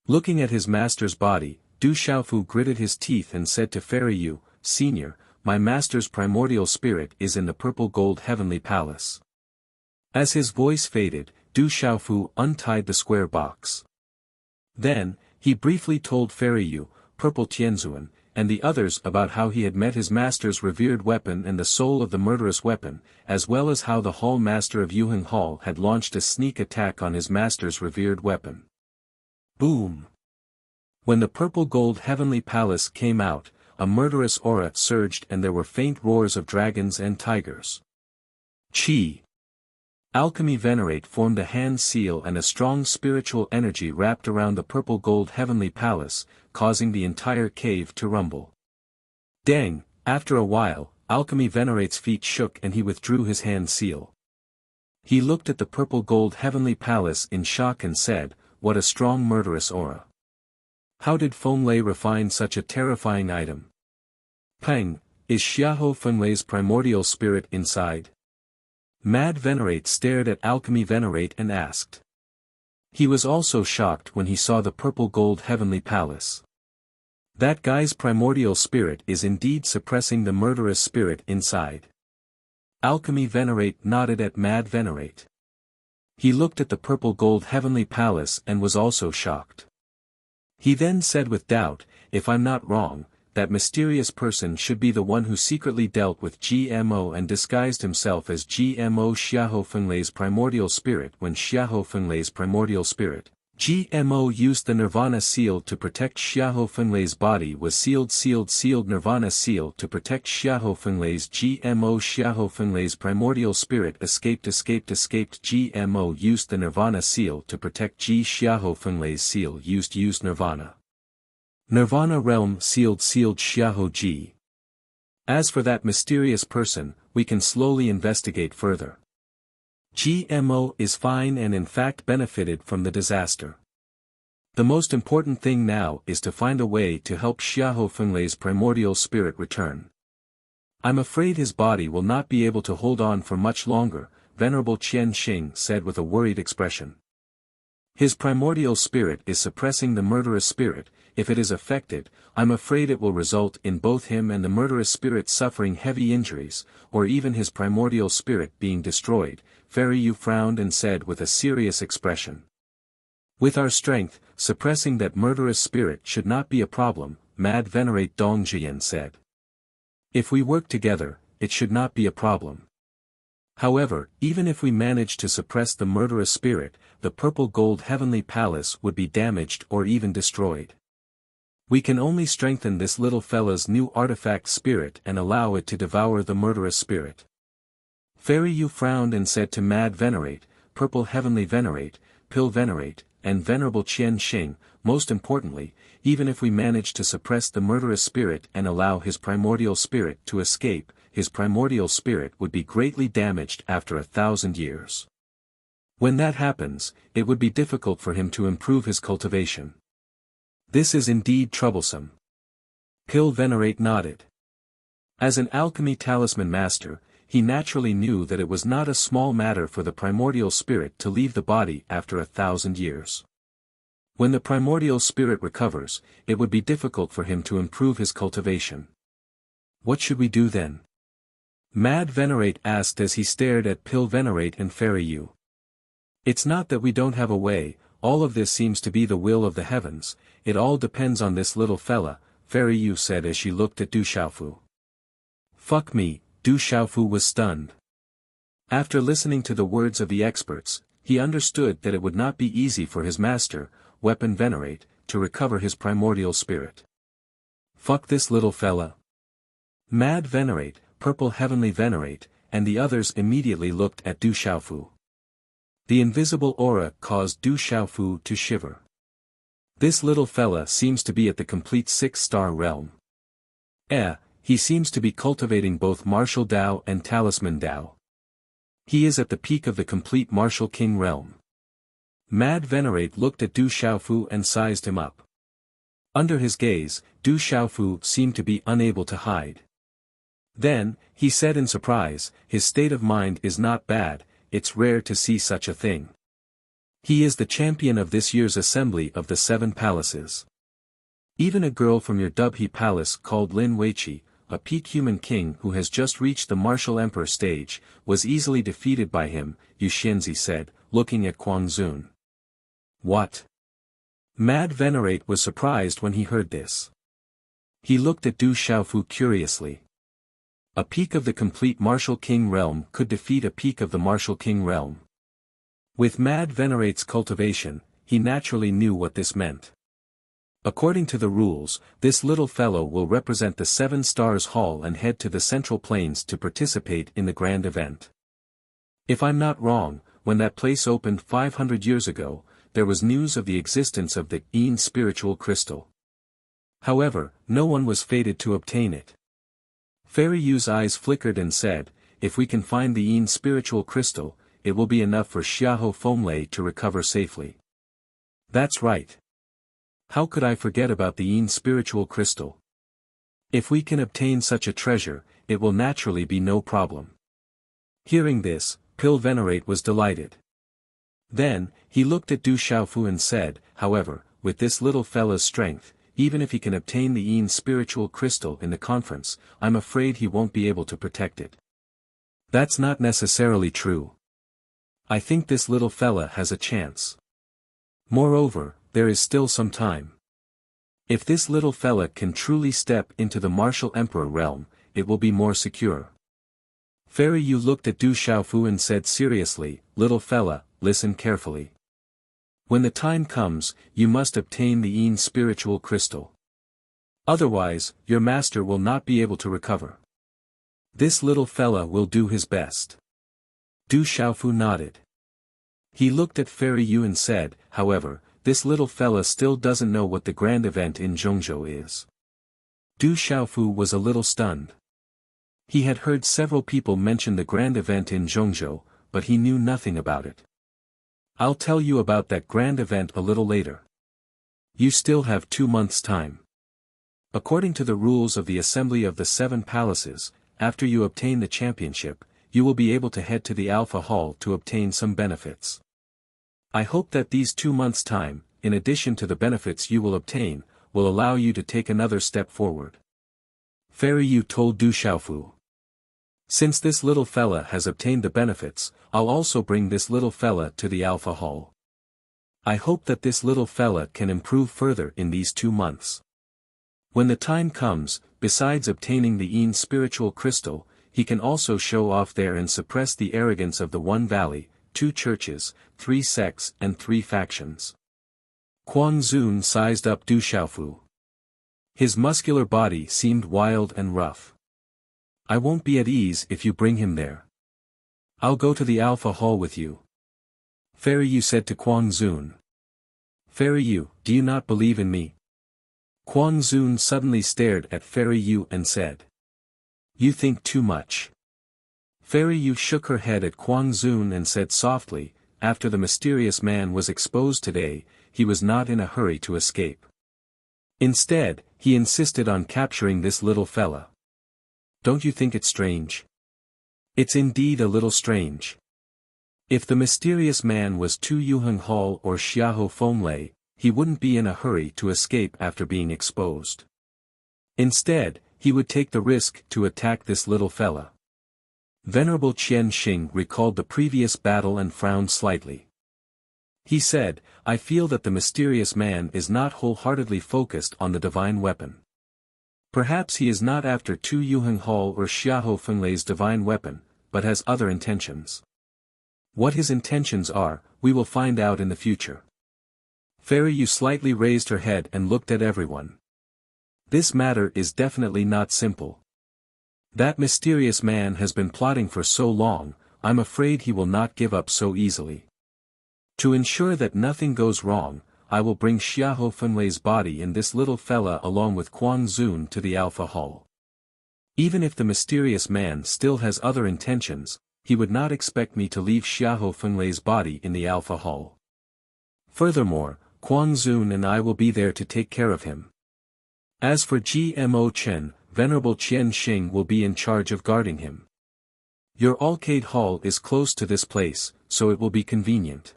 Looking at his master's body, Du Xiaofu gritted his teeth and said to Fairy Yu, "Senior, my master's primordial spirit is in the purple gold heavenly palace." As his voice faded, Du Xiaofu untied the square box. Then, he briefly told Fairy Yu, Purple Tianzuan, and the others about how he had met his master's revered weapon and the soul of the murderous weapon, as well as how the Hall Master of Yuheng Hall had launched a sneak attack on his master's revered weapon. Boom! When the purple gold heavenly palace came out, a murderous aura surged and there were faint roars of dragons and tigers. Chi! Alchemy Venerate formed a hand seal and a strong spiritual energy wrapped around the purple gold heavenly palace, causing the entire cave to rumble. Dang! After a while, Alchemy Venerate's feet shook and he withdrew his hand seal. He looked at the purple gold heavenly palace in shock and said, "What a strong murderous aura. How did Feng Lei refine such a terrifying item? Peng, is Xiahou Feng Lei's primordial spirit inside?" Mad Venerate stared at Alchemy Venerate and asked. He was also shocked when he saw the purple gold heavenly palace. That guy's primordial spirit is indeed suppressing the murderous spirit inside. Alchemy Venerate nodded at Mad Venerate. He looked at the purple gold heavenly palace and was also shocked. He then said with doubt, "If I'm not wrong, that mysterious person should be the one who secretly dealt with GMO and disguised himself as GMO Xiahou Feng Lei's primordial spirit when Xiahou Feng Lei's primordial spirit, GMO used the Nirvana seal to protect Xiahou Feng Lei's body was sealed Nirvana seal to protect Xiahou Feng Lei's GMO Xiahou Feng Lei's primordial spirit escaped GMO used the Nirvana seal to protect Xiahou Feng Lei's seal used Nirvana. Nirvana realm sealed Xiahou Ji. As for that mysterious person, we can slowly investigate further. GMO is fine and in fact benefited from the disaster. The most important thing now is to find a way to help Xiahou Feng Lei's primordial spirit return. I'm afraid his body will not be able to hold on for much longer, Venerable Qian Xing said with a worried expression. His primordial spirit is suppressing the murderous spirit. If it is affected, I'm afraid it will result in both him and the murderous spirit suffering heavy injuries, or even his primordial spirit being destroyed. Fairy Yu frowned and said with a serious expression. With our strength, suppressing that murderous spirit should not be a problem, Mad Venerate Dong Zhiyan said. If we work together, it should not be a problem. However, even if we manage to suppress the murderous spirit, the purple gold heavenly palace would be damaged or even destroyed. We can only strengthen this little fella's new artifact spirit and allow it to devour the murderous spirit. Fairy Yu frowned and said to Mad Venerate, Purple Heavenly Venerate, Pill Venerate, and Venerable Qian Xing, most importantly, even if we manage to suppress the murderous spirit and allow his primordial spirit to escape, his primordial spirit would be greatly damaged after 1,000 years. When that happens, it would be difficult for him to improve his cultivation. This is indeed troublesome. Pill Venerate nodded. As an alchemy talisman master, he naturally knew that it was not a small matter for the primordial spirit to leave the body after 1,000 years. When the primordial spirit recovers, it would be difficult for him to improve his cultivation. What should we do then? Mad Venerate asked as he stared at Pill Venerate and Fairy Yu. It's not that we don't have a way, all of this seems to be the will of the heavens, it all depends on this little fella, Fairy Yu said as she looked at Du Xiaofu. Fuck me, Du Xiaofu was stunned. After listening to the words of the experts, he understood that it would not be easy for his master, Weapon Venerate, to recover his primordial spirit. Fuck this little fella. Mad Venerate, Purple Heavenly Venerate, and the others immediately looked at Du Xiaofu. The invisible aura caused Du Xiaofu to shiver. This little fella seems to be at the complete 6-star realm. He seems to be cultivating both martial Dao and talisman Dao. He is at the peak of the complete martial king realm. Mad Venerate looked at Du Xiaofu and sized him up. Under his gaze, Du Xiaofu seemed to be unable to hide. Then, he said in surprise, his state of mind is not bad, it's rare to see such a thing. He is the champion of this year's assembly of the 7 palaces. Even a girl from your Dubhe palace called Lin Weiqi, a peak human king who has just reached the martial emperor stage, was easily defeated by him, Yu Xianzi said, looking at Kuang Zun. What? Mad Venerate was surprised when he heard this. He looked at Du Xiaofu curiously. A peak of the complete martial king realm could defeat a peak of the martial king realm. With Mad Venerate's cultivation, he naturally knew what this meant. According to the rules, this little fellow will represent the 7 Stars Hall and head to the Central Plains to participate in the grand event. If I'm not wrong, when that place opened 500 years ago, there was news of the existence of the Yin spiritual crystal. However, no one was fated to obtain it. Fairy Yu's eyes flickered and said, if we can find the Yin spiritual crystal, it will be enough for Xiaoho Fenglei to recover safely. That's right. How could I forget about the Yin spiritual crystal? If we can obtain such a treasure, it will naturally be no problem. Hearing this, Pill Venerate was delighted. Then, he looked at Du Xiaofu and said, however, with this little fella's strength, even if he can obtain the Yin spiritual crystal in the conference, I'm afraid he won't be able to protect it. That's not necessarily true. I think this little fella has a chance. Moreover, there is still some time. If this little fella can truly step into the martial emperor realm, it will be more secure. Fairy Yu looked at Du Xiaofu and said seriously, little fella, listen carefully. When the time comes, you must obtain the Yin spiritual crystal. Otherwise, your master will not be able to recover. This little fella will do his best. Du Xiaofu nodded. He looked at Fairy Yu and said, however, this little fella still doesn't know what the grand event in Zhongzhou is. Du Xiaofu was a little stunned. He had heard several people mention the grand event in Zhongzhou, but he knew nothing about it. I'll tell you about that grand event a little later. You still have 2 months' time. According to the rules of the Assembly of the 7 Palaces, after you obtain the championship, you will be able to head to the Alpha Hall to obtain some benefits. I hope that these 2 months' time, in addition to the benefits you will obtain, will allow you to take another step forward. Fairy Yu told Du Xiaofu. Since this little fella has obtained the benefits, I'll also bring this little fella to the Alpha Hall. I hope that this little fella can improve further in these 2 months. When the time comes, besides obtaining the Yin spiritual crystal, he can also show off there and suppress the arrogance of the one valley, 2 churches, 3 sects and 3 factions. Quang Zun sized up Du Xiaofu. His muscular body seemed wild and rough. I won't be at ease if you bring him there. I'll go to the Alpha Hall with you. Fairy Yu said to Quang Zun. Fairy Yu, do you not believe in me? Quang Zun suddenly stared at Fairy Yu and said. You think too much. Fairy Yu shook her head at Quang Zun and said softly, after the mysterious man was exposed today, he was not in a hurry to escape. Instead, he insisted on capturing this little fella. Don't you think it strange? It's indeed a little strange. If the mysterious man was Tu Yuheng Hall or Xiaoho Fenglei, he wouldn't be in a hurry to escape after being exposed. Instead, he would take the risk to attack this little fella. Venerable Qian Xing recalled the previous battle and frowned slightly. He said, I feel that the mysterious man is not wholeheartedly focused on the divine weapon. Perhaps he is not after Tu Yuheng Hall or Xiaoho Fenglei's divine weapon, but has other intentions. What his intentions are, we will find out in the future. Fairy Yu slightly raised her head and looked at everyone. This matter is definitely not simple. That mysterious man has been plotting for so long, I'm afraid he will not give up so easily. To ensure that nothing goes wrong, I will bring Xiaoho Fenlei's body and this little fella along with Quang Zun to the Alpha Hall. Even if the mysterious man still has other intentions, he would not expect me to leave Xiaoho Fenlei's body in the Alpha Hall. Furthermore, Quang Zun and I will be there to take care of him. As for Gmo Chen, Venerable Qian Xing will be in charge of guarding him. Your Arcade Hall is close to this place, so it will be convenient.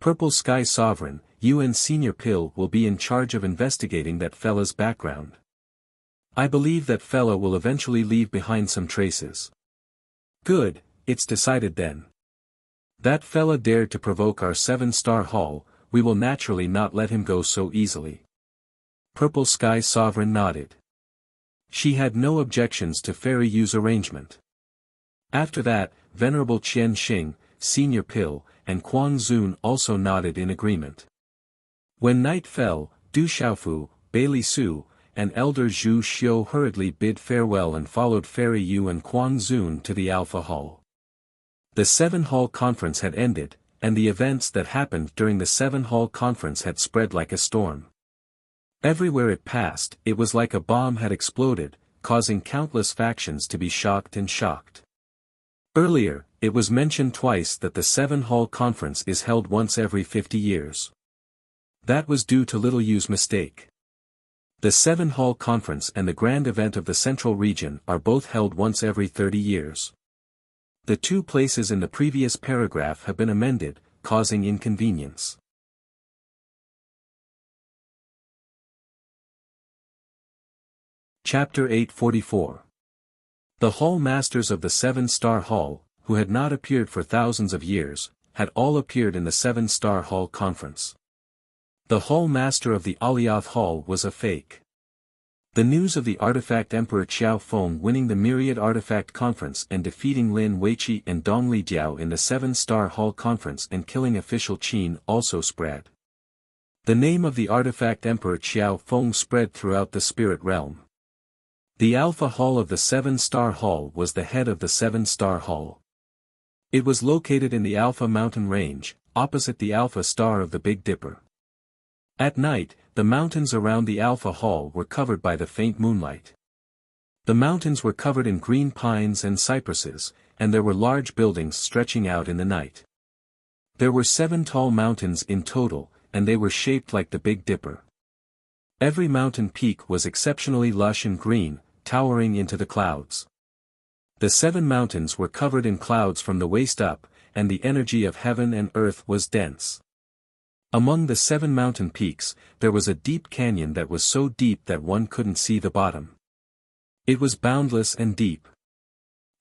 Purple Sky Sovereign, you and Senior Pill will be in charge of investigating that fella's background. I believe that fella will eventually leave behind some traces. Good, it's decided then. That fella dared to provoke our 7-star hall, we will naturally not let him go so easily. Purple Sky Sovereign nodded. She had no objections to Fairy Yu's arrangement. After that, Venerable Qian Xing, Senior Pill, and Quang Zun also nodded in agreement. When night fell, Du Xiaofu, Bailey Su, and Elder Zhu Xiu hurriedly bid farewell and followed Fairy Yu and Quang Zun to the Alpha Hall. The 7-hall conference had ended, and the events that happened during the 7-hall conference had spread like a storm. Everywhere it passed, it was like a bomb had exploded, causing countless factions to be shocked and shocked. Earlier, it was mentioned twice that the 7-hall conference is held once every 50 years. That was due to Little Yu's mistake. The 7-hall conference and the grand event of the Central Region are both held once every 30 years. The 2 places in the previous paragraph have been amended, causing inconvenience. Chapter 844. The Hall Masters of the 7-star Hall, who had not appeared for thousands of years, had all appeared in the 7-star Hall conference. The Hall Master of the Alioth Hall was a fake. The news of the Artifact Emperor Qiao Feng winning the Myriad Artifact Conference and defeating Lin Weiqi and Dong Li Jiao in the 7-star Hall Conference and killing official Qin also spread. The name of the Artifact Emperor Qiao Feng spread throughout the spirit realm. The Alpha Hall of the 7-star Hall was the head of the 7-star Hall. It was located in the Alpha Mountain Range, opposite the Alpha Star of the Big Dipper. At night, the mountains around the Alpha Hall were covered by the faint moonlight. The mountains were covered in green pines and cypresses, and there were large buildings stretching out in the night. There were 7 tall mountains in total, and they were shaped like the Big Dipper. Every mountain peak was exceptionally lush and green, towering into the clouds. The 7 mountains were covered in clouds from the waist up, and the energy of heaven and earth was dense. Among the 7 mountain peaks, there was a deep canyon that was so deep that one couldn't see the bottom. It was boundless and deep.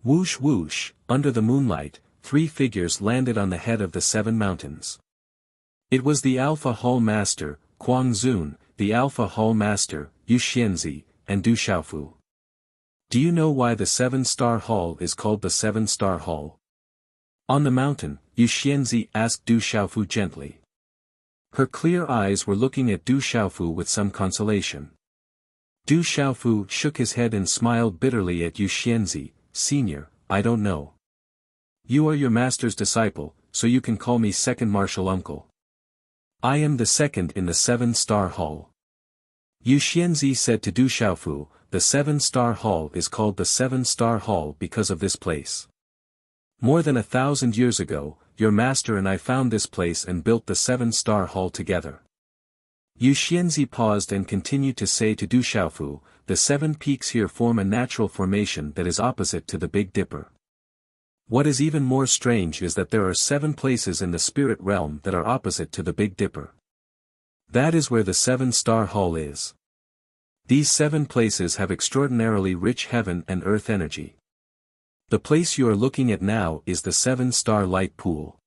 Whoosh whoosh, under the moonlight, 3 figures landed on the head of the 7 mountains. It was the Alpha Hall Master, Kuang Zun, the Alpha Hall Master, Yu Xianzi, and Du Xiaofu. Do you know why the 7-star hall is called the 7-star hall? On the mountain, Yu Xianzi asked Du Xiaofu gently. Her clear eyes were looking at Du Xiaofu with some consolation. Du Xiaofu shook his head and smiled bitterly at Yu Xianzi. Senior, I don't know. You are your master's disciple, so you can call me second martial uncle. I am the second in the 7-star hall. Yu Xianzi said to Du Xiaofu, the 7-star hall is called the 7-star hall because of this place. More than 1,000 years ago, your master and I found this place and built the 7-star hall together. Yu Xianzi paused and continued to say to Du Xiaofu, the 7 peaks here form a natural formation that is opposite to the Big Dipper. What is even more strange is that there are 7 places in the spirit realm that are opposite to the Big Dipper. That is where the 7-star hall is. These 7 places have extraordinarily rich heaven and earth energy. The place you are looking at now is the 7-star light pool.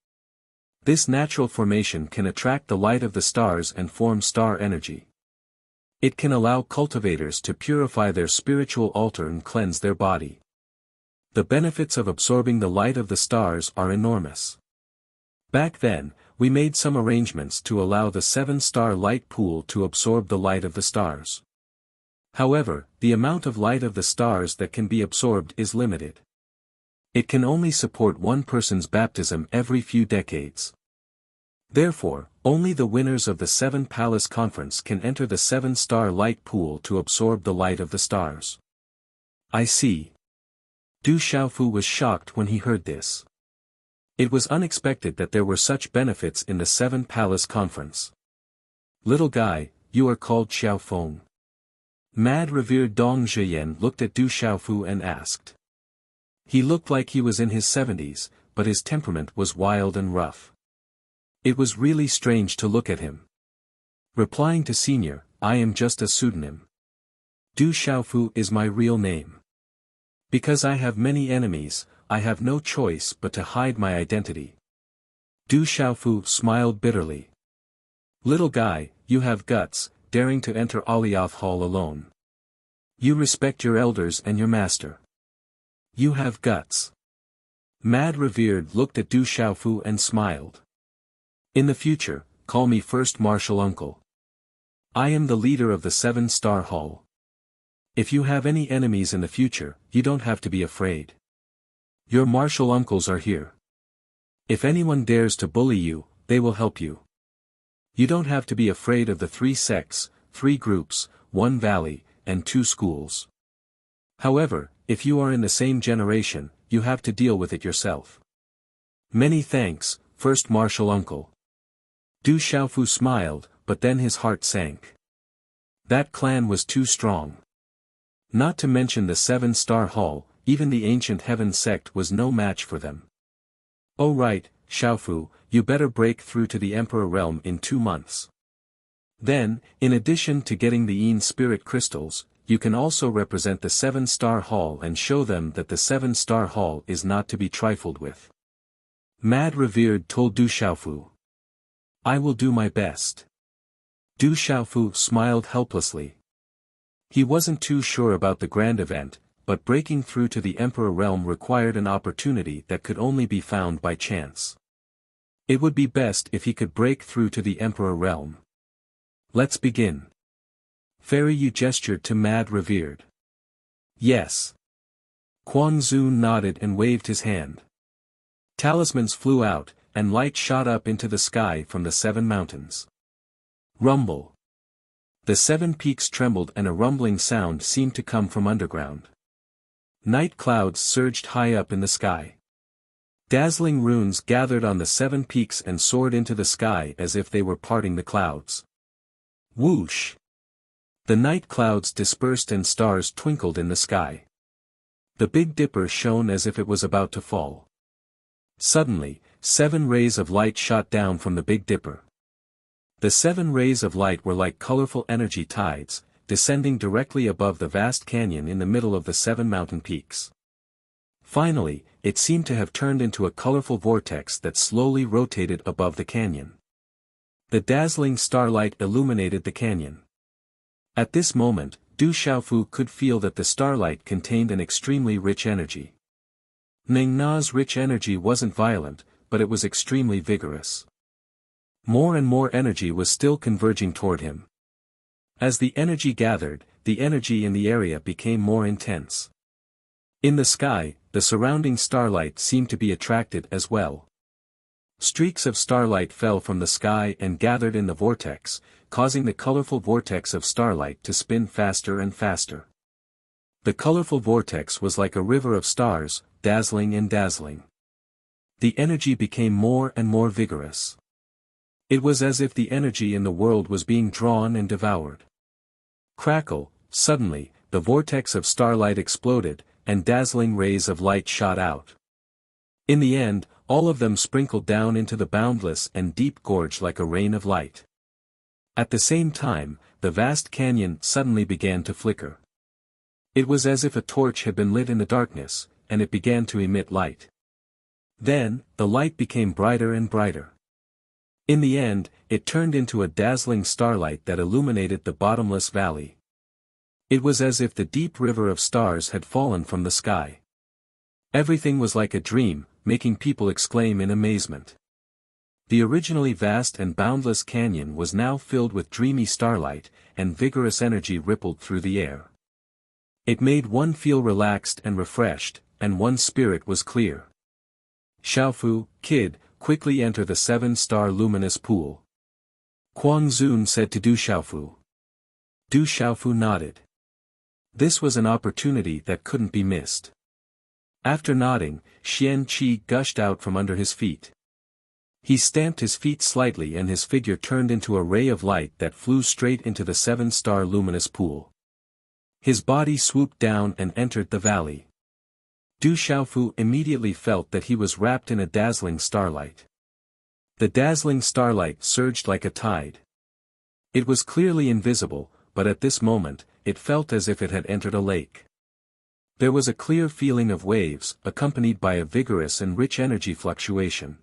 This natural formation can attract the light of the stars and form star energy. It can allow cultivators to purify their spiritual altar and cleanse their body. The benefits of absorbing the light of the stars are enormous. Back then, we made some arrangements to allow the 7-star light pool to absorb the light of the stars. However, the amount of light of the stars that can be absorbed is limited. It can only support one person's baptism every few decades. Therefore, only the winners of the 7 Palace Conference can enter the 7-star light pool to absorb the light of the stars. I see. Du Xiaofu was shocked when he heard this. It was unexpected that there were such benefits in the 7 Palace Conference. Little guy, you are called Xiaofeng. Mad revered Dong Zhiyan looked at Du Xiaofu and asked. He looked like he was in his 70s, but his temperament was wild and rough. It was really strange to look at him. Replying to Senior, I am just a pseudonym. Du Xiaofu is my real name. Because I have many enemies, I have no choice but to hide my identity. Du Xiaofu smiled bitterly. Little guy, you have guts, daring to enter Alioth Hall alone. You respect your elders and your master. You have guts. Mad Revered looked at Du Xiaofu and smiled. In the future, call me First Martial Uncle. I am the leader of the 7-star hall. If you have any enemies in the future, you don't have to be afraid. Your martial uncles are here. If anyone dares to bully you, they will help you. You don't have to be afraid of the 3 sects, 3 groups, 1 valley, and 2 schools. However, if you are in the same generation, you have to deal with it yourself. Many thanks, First Martial Uncle. Du Xiaofu smiled, but then his heart sank. That clan was too strong. Not to mention the 7-star hall, even the ancient heaven sect was no match for them. Oh right, Xiaofu, you better break through to the Emperor realm in 2 months. Then, in addition to getting the Yin spirit crystals, you can also represent the 7-star hall and show them that the 7-star hall is not to be trifled with. Mad Revered told Du Xiaofu. I will do my best. Du Xiaofu smiled helplessly. He wasn't too sure about the grand event, but breaking through to the Emperor realm required an opportunity that could only be found by chance. It would be best if he could break through to the Emperor realm. Let's begin. Fairy Yu gestured to Mad Revered. Yes. Kuang Zun nodded and waved his hand. Talismans flew out, and light shot up into the sky from the 7 mountains. Rumble. The 7 peaks trembled and a rumbling sound seemed to come from underground. Night clouds surged high up in the sky. Dazzling runes gathered on the 7 peaks and soared into the sky as if they were parting the clouds. Whoosh! The night clouds dispersed and stars twinkled in the sky. The Big Dipper shone as if it was about to fall. Suddenly, 7 rays of light shot down from the Big Dipper. The 7 rays of light were like colorful energy tides, descending directly above the vast canyon in the middle of the 7 mountain peaks. Finally, it seemed to have turned into a colorful vortex that slowly rotated above the canyon. The dazzling starlight illuminated the canyon. At this moment, Du Xiaofu could feel that the starlight contained an extremely rich energy. Ning Na's rich energy wasn't violent, but it was extremely vigorous. More and more energy was still converging toward him. As the energy gathered, the energy in the area became more intense. In the sky, the surrounding starlight seemed to be attracted as well. Streaks of starlight fell from the sky and gathered in the vortex, causing the colorful vortex of starlight to spin faster and faster. The colorful vortex was like a river of stars, dazzling and dazzling. The energy became more and more vigorous. It was as if the energy in the world was being drawn and devoured. Crackle, suddenly, the vortex of starlight exploded, and dazzling rays of light shot out. In the end, all of them sprinkled down into the boundless and deep gorge like a rain of light. At the same time, the vast canyon suddenly began to flicker. It was as if a torch had been lit in the darkness, and it began to emit light. Then, the light became brighter and brighter. In the end, it turned into a dazzling starlight that illuminated the bottomless valley. It was as if the deep river of stars had fallen from the sky. Everything was like a dream, making people exclaim in amazement. The originally vast and boundless canyon was now filled with dreamy starlight, and vigorous energy rippled through the air. It made one feel relaxed and refreshed, and one's spirit was clear. Xiaofu, kid, quickly enter the 7-star luminous pool. Kuang Zun said to Du Xiaofu. Du Xiaofu nodded. This was an opportunity that couldn't be missed. After nodding, Xian Qi gushed out from under his feet. He stamped his feet slightly and his figure turned into a ray of light that flew straight into the 7-star luminous pool. His body swooped down and entered the valley. Du Xiaofu immediately felt that he was wrapped in a dazzling starlight. The dazzling starlight surged like a tide. It was clearly invisible, but at this moment, it felt as if it had entered a lake. There was a clear feeling of waves, accompanied by a vigorous and rich energy fluctuation.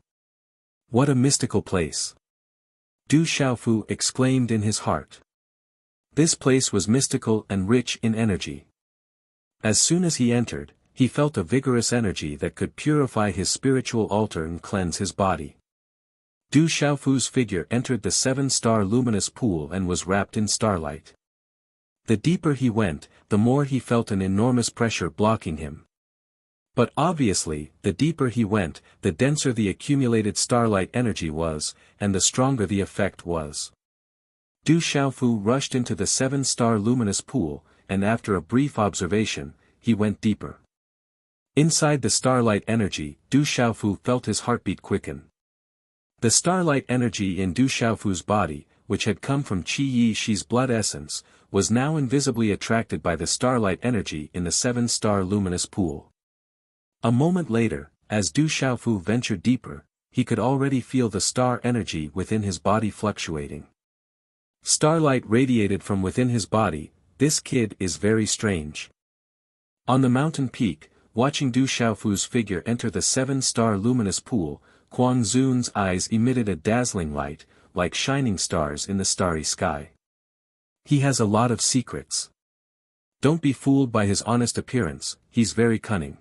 What a mystical place! Du Xiaofu exclaimed in his heart. This place was mystical and rich in energy. As soon as he entered, he felt a vigorous energy that could purify his spiritual altar and cleanse his body. Du Xiaofu's figure entered the 7-star luminous pool and was wrapped in starlight. The deeper he went, the more he felt an enormous pressure blocking him. But obviously, the deeper he went, the denser the accumulated starlight energy was, and the stronger the effect was. Du Xiaofu rushed into the 7-star luminous pool, and after a brief observation, he went deeper. Inside the starlight energy, Du Xiaofu felt his heartbeat quicken. The starlight energy in Du Xiaofu's body, which had come from Qi Yi Shi's blood essence, was now invisibly attracted by the starlight energy in the 7-star luminous pool. A moment later, as Du Xiaofu ventured deeper, he could already feel the star energy within his body fluctuating. Starlight radiated from within his body. This kid is very strange. On the mountain peak, watching Du Xiaofu's figure enter the 7-star luminous pool, Kuang Zun's eyes emitted a dazzling light, like shining stars in the starry sky. He has a lot of secrets. Don't be fooled by his honest appearance, he's very cunning.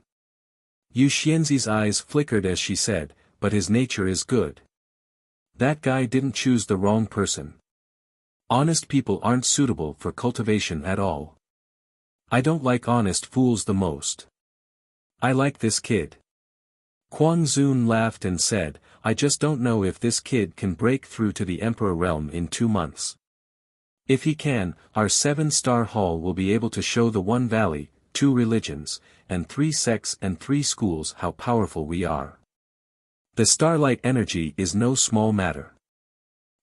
Yu Xianzi's eyes flickered as she said, but his nature is good. That guy didn't choose the wrong person. Honest people aren't suitable for cultivation at all. I don't like honest fools the most. I like this kid. Kuang Zun laughed and said, I just don't know if this kid can break through to the Emperor realm in 2 months. If he can, our 7-star hall will be able to show the 1 valley, 2 religions, and 3 sects and 3 schools how powerful we are. The starlight energy is no small matter.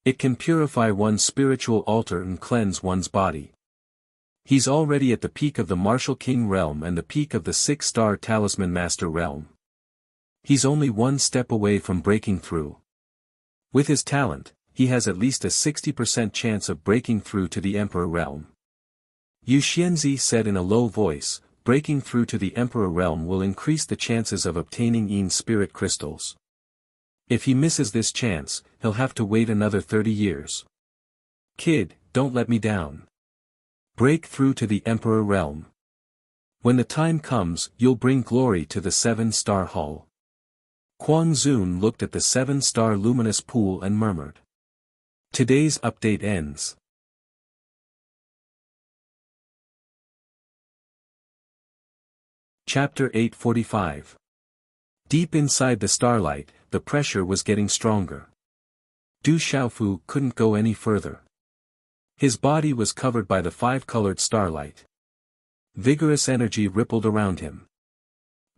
It can purify one's spiritual altar and cleanse one's body. He's already at the peak of the Martial King realm and the peak of the 6-star Talisman Master realm. He's only one step away from breaking through. With his talent, he has at least a 60% chance of breaking through to the Emperor realm. Yu Xianzi said in a low voice, breaking through to the Emperor realm will increase the chances of obtaining Yin spirit crystals. If he misses this chance, he'll have to wait another 30 years. Kid, don't let me down. Break through to the Emperor realm. When the time comes, you'll bring glory to the 7-star hall. Quang Zun looked at the 7-star luminous pool and murmured. Today's update ends. Chapter 845. Deep inside the starlight, the pressure was getting stronger. Du Xiaofu couldn't go any further. His body was covered by the 5-colored starlight. Vigorous energy rippled around him.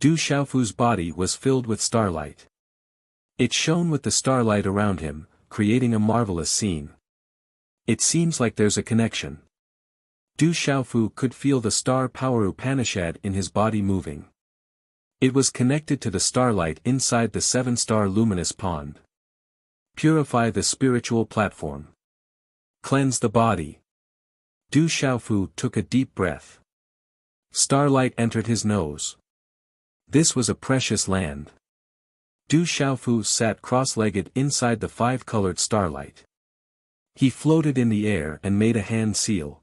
Du Xiaofu's body was filled with starlight. It shone with the starlight around him, creating a marvelous scene. It seems like there's a connection. Du Xiaofu could feel the star power Upanishad in his body moving. It was connected to the starlight inside the 7-star luminous pond. Purify the spiritual platform. Cleanse the body. Du Xiaofu took a deep breath. Starlight entered his nose. This was a precious land. Du Xiaofu sat cross-legged inside the 5-colored starlight. He floated in the air and made a hand seal.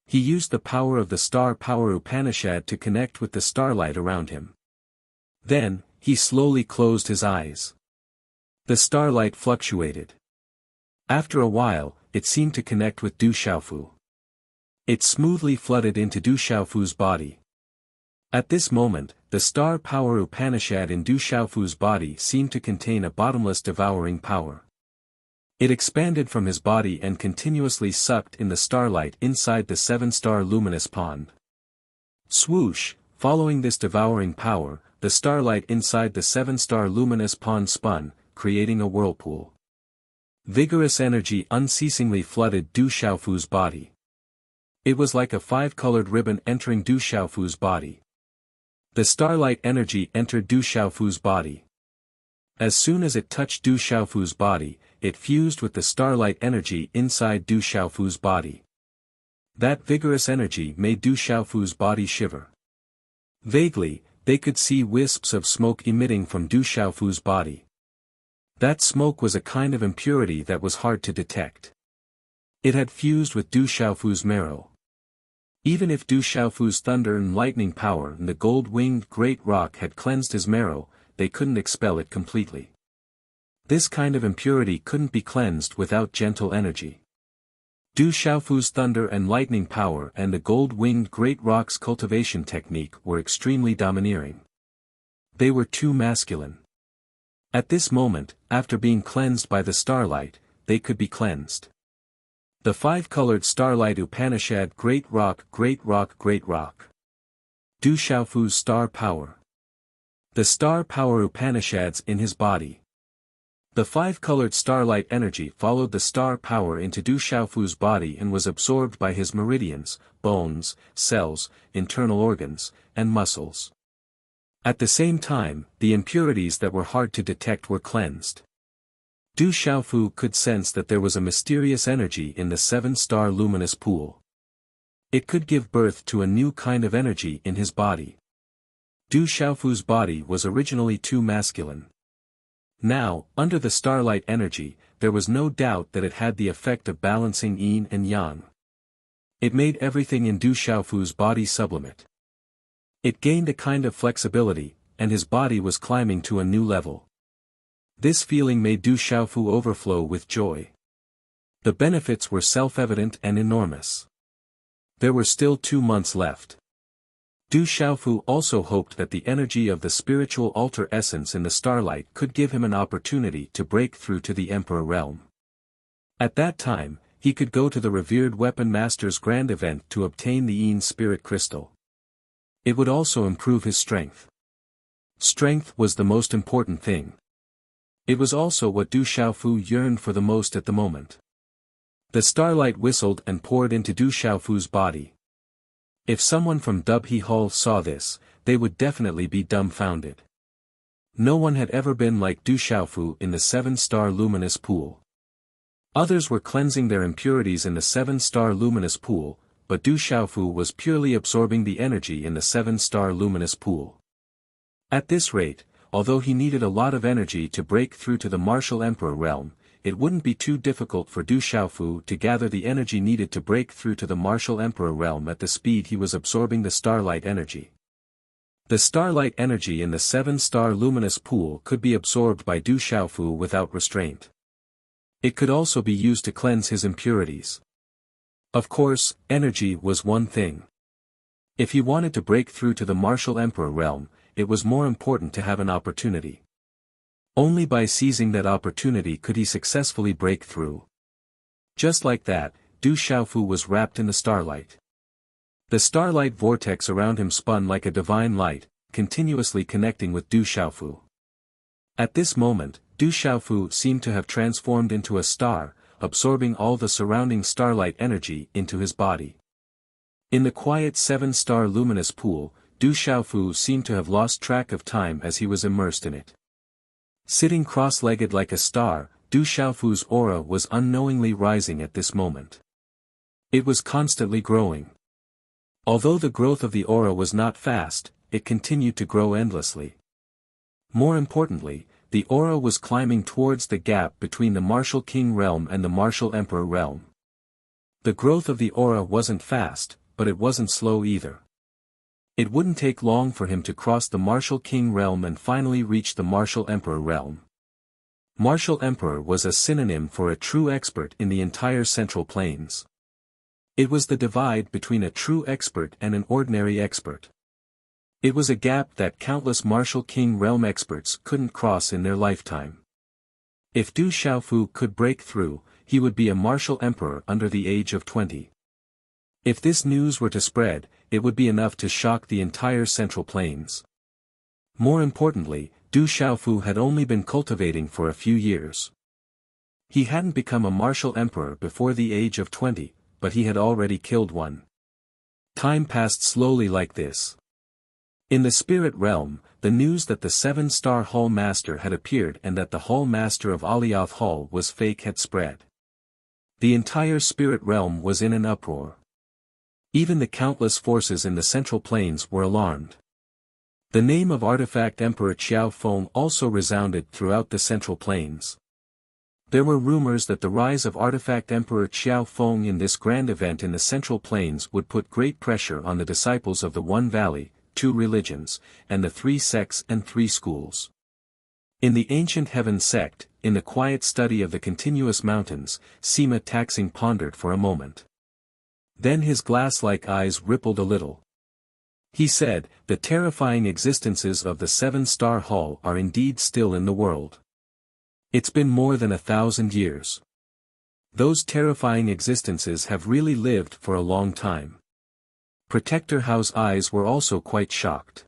He used the power of the star power Upanishad to connect with the starlight around him. Then, he slowly closed his eyes. The starlight fluctuated. After a while, it seemed to connect with Du Xiaofu. It smoothly flooded into Du Xiaofu's body. At this moment, the star power Upanishad in Du Xiaofu's body seemed to contain a bottomless devouring power. It expanded from his body and continuously sucked in the starlight inside the 7-star luminous pond. Swoosh, following this devouring power, the starlight inside the 7-star luminous pond spun, creating a whirlpool. Vigorous energy unceasingly flooded Du Xiaofu's body. It was like a 5-colored ribbon entering Du Xiaofu's body. The starlight energy entered Du Xiaofu's body. As soon as it touched Du Xiaofu's body, it fused with the starlight energy inside Du Xiaofu's body. That vigorous energy made Du Xiaofu's body shiver. Vaguely, they could see wisps of smoke emitting from Du Xiaofu's body. That smoke was a kind of impurity that was hard to detect. It had fused with Du Xiaofu's marrow. Even if Du Xiaofu's thunder and lightning power and the gold-winged great rock had cleansed his marrow, they couldn't expel it completely. This kind of impurity couldn't be cleansed without gentle energy. Du Xiaofu's thunder and lightning power and the gold-winged great rock's cultivation technique were extremely domineering. They were too masculine. At this moment, after being cleansed by the starlight, they could be cleansed. The 5-colored starlight Upanishad Great Rock Great Rock Great Rock. Du Xiaofu's star power. The star power Upanishads in his body. The 5-colored starlight energy followed the star power into Du Xiaofu's body and was absorbed by his meridians, bones, cells, internal organs, and muscles. At the same time, the impurities that were hard to detect were cleansed. Du Xiaofu could sense that there was a mysterious energy in the 7-star luminous pool. It could give birth to a new kind of energy in his body. Du Xiaofu's body was originally too masculine. Now, under the starlight energy, there was no doubt that it had the effect of balancing yin and yang. It made everything in Du Xiaofu's body sublimate. It gained a kind of flexibility, and his body was climbing to a new level. This feeling made Du Xiaofu overflow with joy. The benefits were self-evident and enormous. There were still 2 months left. Du Xiaofu also hoped that the energy of the spiritual altar essence in the starlight could give him an opportunity to break through to the Emperor realm. At that time, he could go to the revered weapon master's grand event to obtain the Yin spirit crystal. It would also improve his strength. Strength was the most important thing. It was also what Du Xiaofu yearned for the most at the moment. The starlight whistled and poured into Du Xiaofu's body. If someone from Dubhe Hall saw this, they would definitely be dumbfounded. No one had ever been like Du Xiaofu in the 7-star luminous pool. Others were cleansing their impurities in the 7-star luminous pool, but Du Xiaofu was purely absorbing the energy in the 7-star luminous pool. At this rate, although he needed a lot of energy to break through to the martial emperor realm, it wouldn't be too difficult for Du Xiaofu to gather the energy needed to break through to the martial emperor realm at the speed he was absorbing the starlight energy. The starlight energy in the 7-star luminous pool could be absorbed by Du Xiaofu without restraint. It could also be used to cleanse his impurities. Of course, energy was one thing. If he wanted to break through to the martial emperor realm, it was more important to have an opportunity. Only by seizing that opportunity could he successfully break through. Just like that, Du Xiaofu was wrapped in the starlight. The starlight vortex around him spun like a divine light, continuously connecting with Du Xiaofu. At this moment, Du Xiaofu seemed to have transformed into a star, absorbing all the surrounding starlight energy into his body. In the quiet 7-star luminous pool, Du Xiaofu seemed to have lost track of time as he was immersed in it. Sitting cross-legged like a star, Du Xiaofu's aura was unknowingly rising at this moment. It was constantly growing. Although the growth of the aura was not fast, it continued to grow endlessly. More importantly, the aura was climbing towards the gap between the martial king realm and the martial emperor realm. The growth of the aura wasn't fast, but it wasn't slow either. It wouldn't take long for him to cross the martial king realm and finally reach the martial emperor realm. Martial emperor was a synonym for a true expert in the entire Central Plains. It was the divide between a true expert and an ordinary expert. It was a gap that countless martial king realm experts couldn't cross in their lifetime. If Du Xiaofu could break through, he would be a martial emperor under the age of 20. If this news were to spread, it would be enough to shock the entire Central Plains. More importantly, Du Xiaofu had only been cultivating for a few years. He hadn't become a martial emperor before the age of 20, but he had already killed one. Time passed slowly like this. In the spirit realm, the news that the 7-star Hall Master had appeared and that the Hall Master of Alioth Hall was fake had spread. The entire spirit realm was in an uproar. Even the countless forces in the Central Plains were alarmed. The name of Artifact Emperor Qiao Feng also resounded throughout the Central Plains. There were rumors that the rise of Artifact Emperor Qiao Feng in this grand event in the Central Plains would put great pressure on the disciples of the One Valley, 2 religions, and the 3 sects and 3 schools. In the Ancient Heaven sect, in the quiet study of the continuous mountains, Sima Taxing pondered for a moment. Then his glass-like eyes rippled a little. He said, "The terrifying existences of the 7-star Hall are indeed still in the world. It's been more than 1,000 years. Those terrifying existences have really lived for a long time." Protector Hao's eyes were also quite shocked.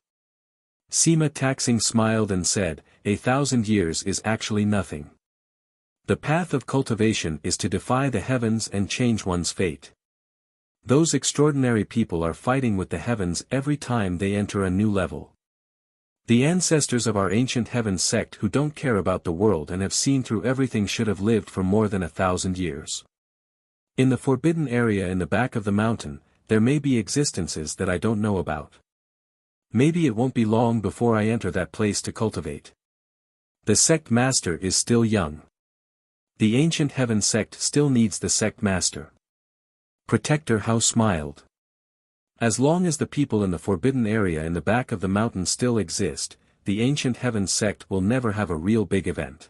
Sima Taxing smiled and said, 1,000 years is actually nothing. The path of cultivation is to defy the heavens and change one's fate. Those extraordinary people are fighting with the heavens every time they enter a new level. The ancestors of our Ancient Heaven sect who don't care about the world and have seen through everything should have lived for more than 1,000 years. In the forbidden area in the back of the mountain, there may be existences that I don't know about. Maybe it won't be long before I enter that place to cultivate. The sect master is still young. The Ancient Heaven sect still needs the sect master. Protector Hao smiled. As long as the people in the forbidden area in the back of the mountain still exist, the Ancient Heaven sect will never have a real big event.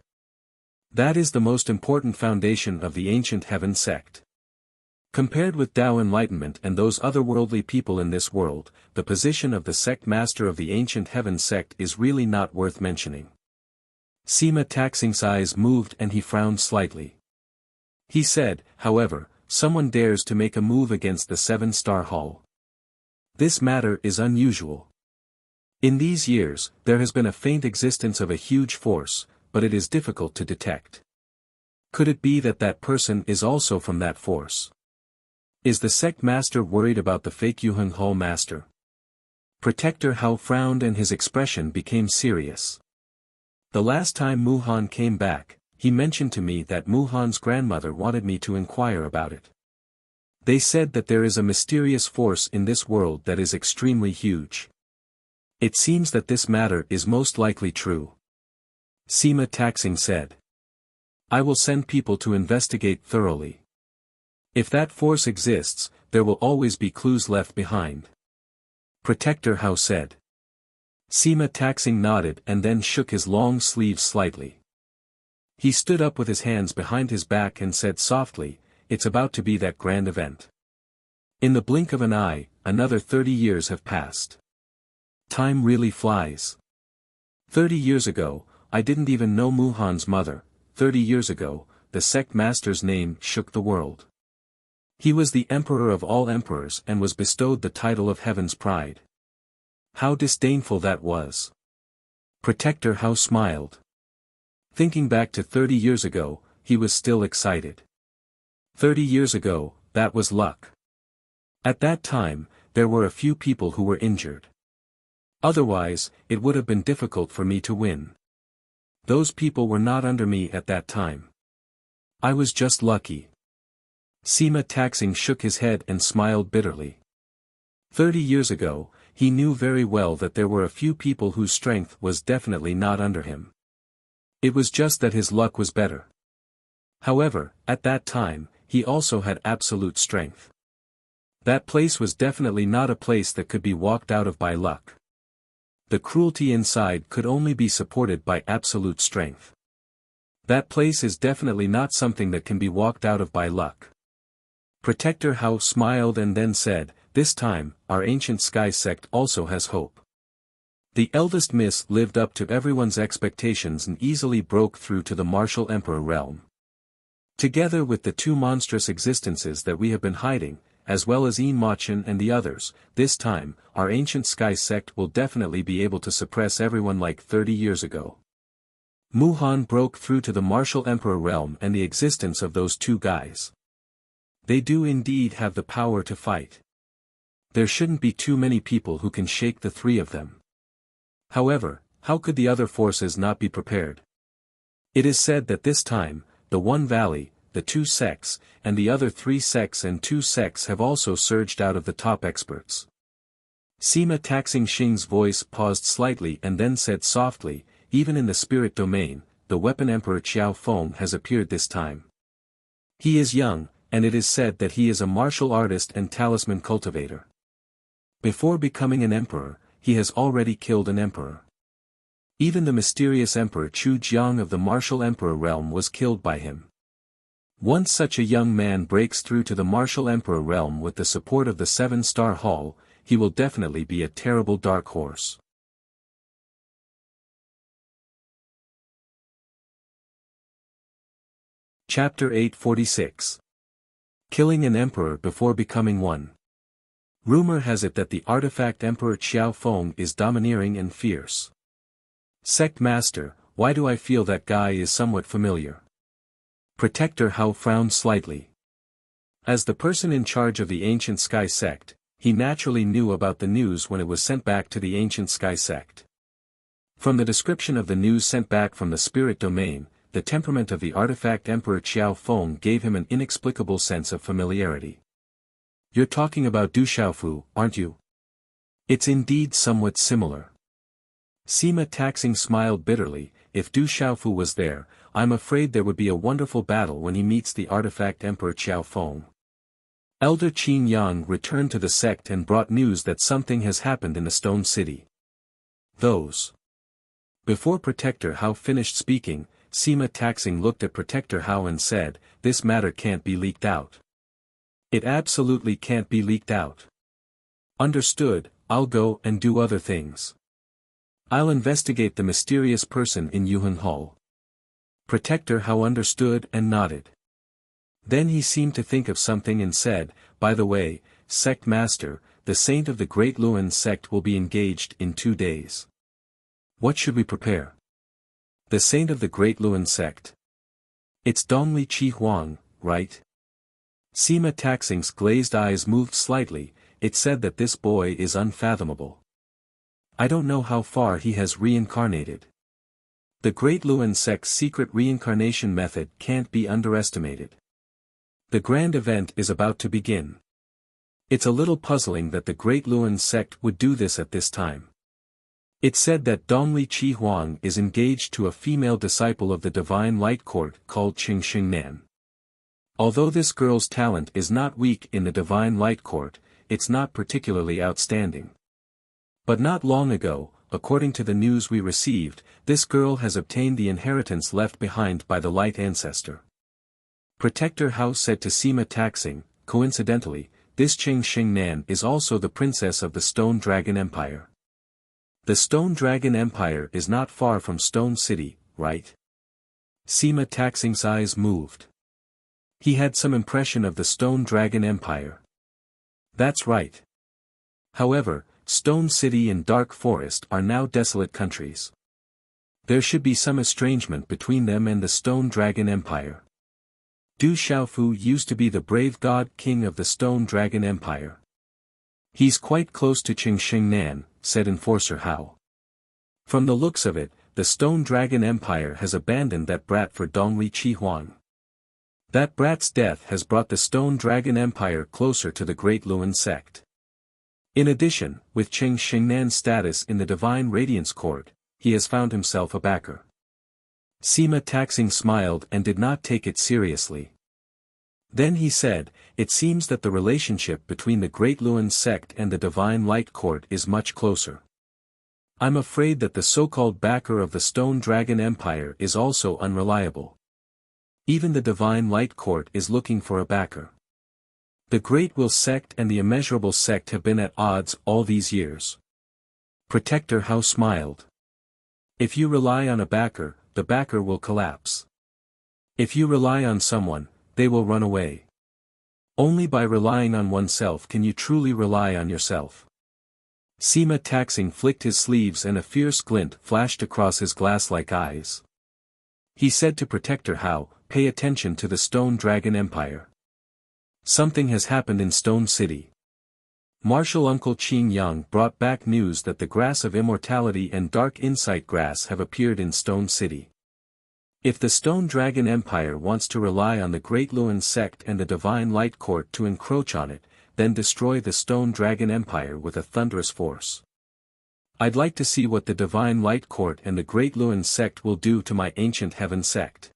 That is the most important foundation of the Ancient Heaven sect. Compared with Tao enlightenment and those otherworldly people in this world, the position of the sect master of the Ancient Heaven sect is really not worth mentioning. Sima Taxing's eyes moved and he frowned slightly. He said, however, someone dares to make a move against the 7-star Hall. This matter is unusual. In these years, there has been a faint existence of a huge force, but it is difficult to detect. Could it be that that person is also from that force? Is the sect master worried about the fake Yuheng Hall master? Protector Hao frowned and his expression became serious. The last time Muhan came back, he mentioned to me that Muhan's grandmother wanted me to inquire about it. They said that there is a mysterious force in this world that is extremely huge. It seems that this matter is most likely true. Sima Taxing said. I will send people to investigate thoroughly. If that force exists, there will always be clues left behind. Protector Hao said. Sima Taxing nodded and then shook his long sleeves slightly. He stood up with his hands behind his back and said softly, it's about to be that grand event. In the blink of an eye, another 30 years have passed. Time really flies. 30 years ago, I didn't even know Muhan's mother. 30 years ago, the sect master's name shook the world. He was the emperor of all emperors and was bestowed the title of Heaven's Pride. How disdainful that was. Protector Hao smiled. Thinking back to 30 years ago, he was still excited. 30 years ago, that was luck. At that time, there were a few people who were injured. Otherwise, it would have been difficult for me to win. Those people were not under me at that time. I was just lucky. Sima Taxing shook his head and smiled bitterly. 30 years ago, he knew very well that there were a few people whose strength was definitely not under him. It was just that his luck was better. However, at that time, he also had absolute strength. That place was definitely not a place that could be walked out of by luck. The cruelty inside could only be supported by absolute strength. That place is definitely not something that can be walked out of by luck. Protector Hao smiled and then said, this time, our ancient sky sect also has hope. The eldest miss lived up to everyone's expectations and easily broke through to the martial emperor realm. Together with the two monstrous existences that we have been hiding, as well as Yin Machin and the others, this time, our ancient sky sect will definitely be able to suppress everyone like 30 years ago. Muhan broke through to the martial emperor realm and the existence of those two guys. They do indeed have the power to fight. There shouldn't be too many people who can shake the three of them. However, how could the other forces not be prepared? It is said that this time, the one valley, the two sects, and the other 3 sects and 2 sects have also surged out of the top experts. Sima Taxing Xing's voice paused slightly and then said softly, even in the spirit domain, the weapon emperor Qiao Feng has appeared this time. He is young, and it is said that he is a martial artist and talisman cultivator. Before becoming an emperor, he has already killed an emperor. Even the mysterious emperor Chu Jiang of the martial emperor realm was killed by him. Once such a young man breaks through to the martial emperor realm with the support of the 7-star hall, he will definitely be a terrible dark horse. Chapter 846. Killing an emperor before becoming one. Rumor has it that the artifact Emperor Qiao Feng is domineering and fierce. Sect Master, why do I feel that guy is somewhat familiar? Protector Hao frowned slightly. As the person in charge of the Ancient Sky Sect, he naturally knew about the news when it was sent back to the Ancient Sky Sect. From the description of the news sent back from the spirit domain, the temperament of the artifact Emperor Qiao Feng gave him an inexplicable sense of familiarity. You're talking about Du Xiaofu, aren't you? It's indeed somewhat similar. Sima Taxing smiled bitterly. If Du Xiaofu was there, I'm afraid there would be a wonderful battle when he meets the artifact Emperor Qiao Feng. Elder Qin Yang returned to the sect and brought news that something has happened in the Stone City. Those. Before Protector Hao finished speaking, Sima Taxing looked at Protector Hao and said, this matter can't be leaked out. It absolutely can't be leaked out. Understood, I'll go and do other things. I'll investigate the mysterious person in Yuheng Hall. Protector Hao understood and nodded. Then he seemed to think of something and said, by the way, Sect Master, the Saint of the Great Luan Sect will be engaged in 2 days. What should we prepare? The Saint of the Great Luan Sect. It's Dongli Chi Huang, right? Sima Taxing's glazed eyes moved slightly. It said that this boy is unfathomable. I don't know how far he has reincarnated. The Great Luan sect's secret reincarnation method can't be underestimated. The grand event is about to begin. It's a little puzzling that the Great Luan sect would do this at this time. It said that Dongli Chi Huang is engaged to a female disciple of the Divine Light Court called Qing Xingnan. Although this girl's talent is not weak in the Divine Light Court, it's not particularly outstanding. But not long ago, according to the news we received, this girl has obtained the inheritance left behind by the Light Ancestor. Protector Hao said to Sima Taxing, coincidentally, this Qing Xingnan is also the princess of the Stone Dragon Empire. The Stone Dragon Empire is not far from Stone City, right? Sima Taxing's eyes moved. He had some impression of the Stone Dragon Empire. That's right. However, Stone City and Dark Forest are now desolate countries. There should be some estrangement between them and the Stone Dragon Empire. Du Xiaofu used to be the brave god king of the Stone Dragon Empire. He's quite close to Qing Xingnan, said Enforcer Hao. From the looks of it, the Stone Dragon Empire has abandoned that brat for Dongli Chi Huang. That brat's death has brought the Stone Dragon Empire closer to the Great Luan sect. In addition, with Qing Xingnan's status in the Divine Radiance Court, he has found himself a backer. Sima Taxing smiled and did not take it seriously. Then he said, it seems that the relationship between the Great Luan sect and the Divine Light Court is much closer. I'm afraid that the so-called backer of the Stone Dragon Empire is also unreliable. Even the Divine Light Court is looking for a backer. The Great Will sect and the Immeasurable sect have been at odds all these years. Protector Hao smiled. If you rely on a backer, the backer will collapse. If you rely on someone, they will run away. Only by relying on oneself can you truly rely on yourself. Sima Taxing flicked his sleeves and a fierce glint flashed across his glass-like eyes. He said to Protector Hao, pay attention to the Stone Dragon Empire. Something has happened in Stone City. Martial Uncle Qing Yang brought back news that the Grass of Immortality and Dark Insight Grass have appeared in Stone City. If the Stone Dragon Empire wants to rely on the Great Luan sect and the Divine Light Court to encroach on it, then destroy the Stone Dragon Empire with a thunderous force. I'd like to see what the Divine Light Court and the Great Luan sect will do to my Ancient Heaven sect.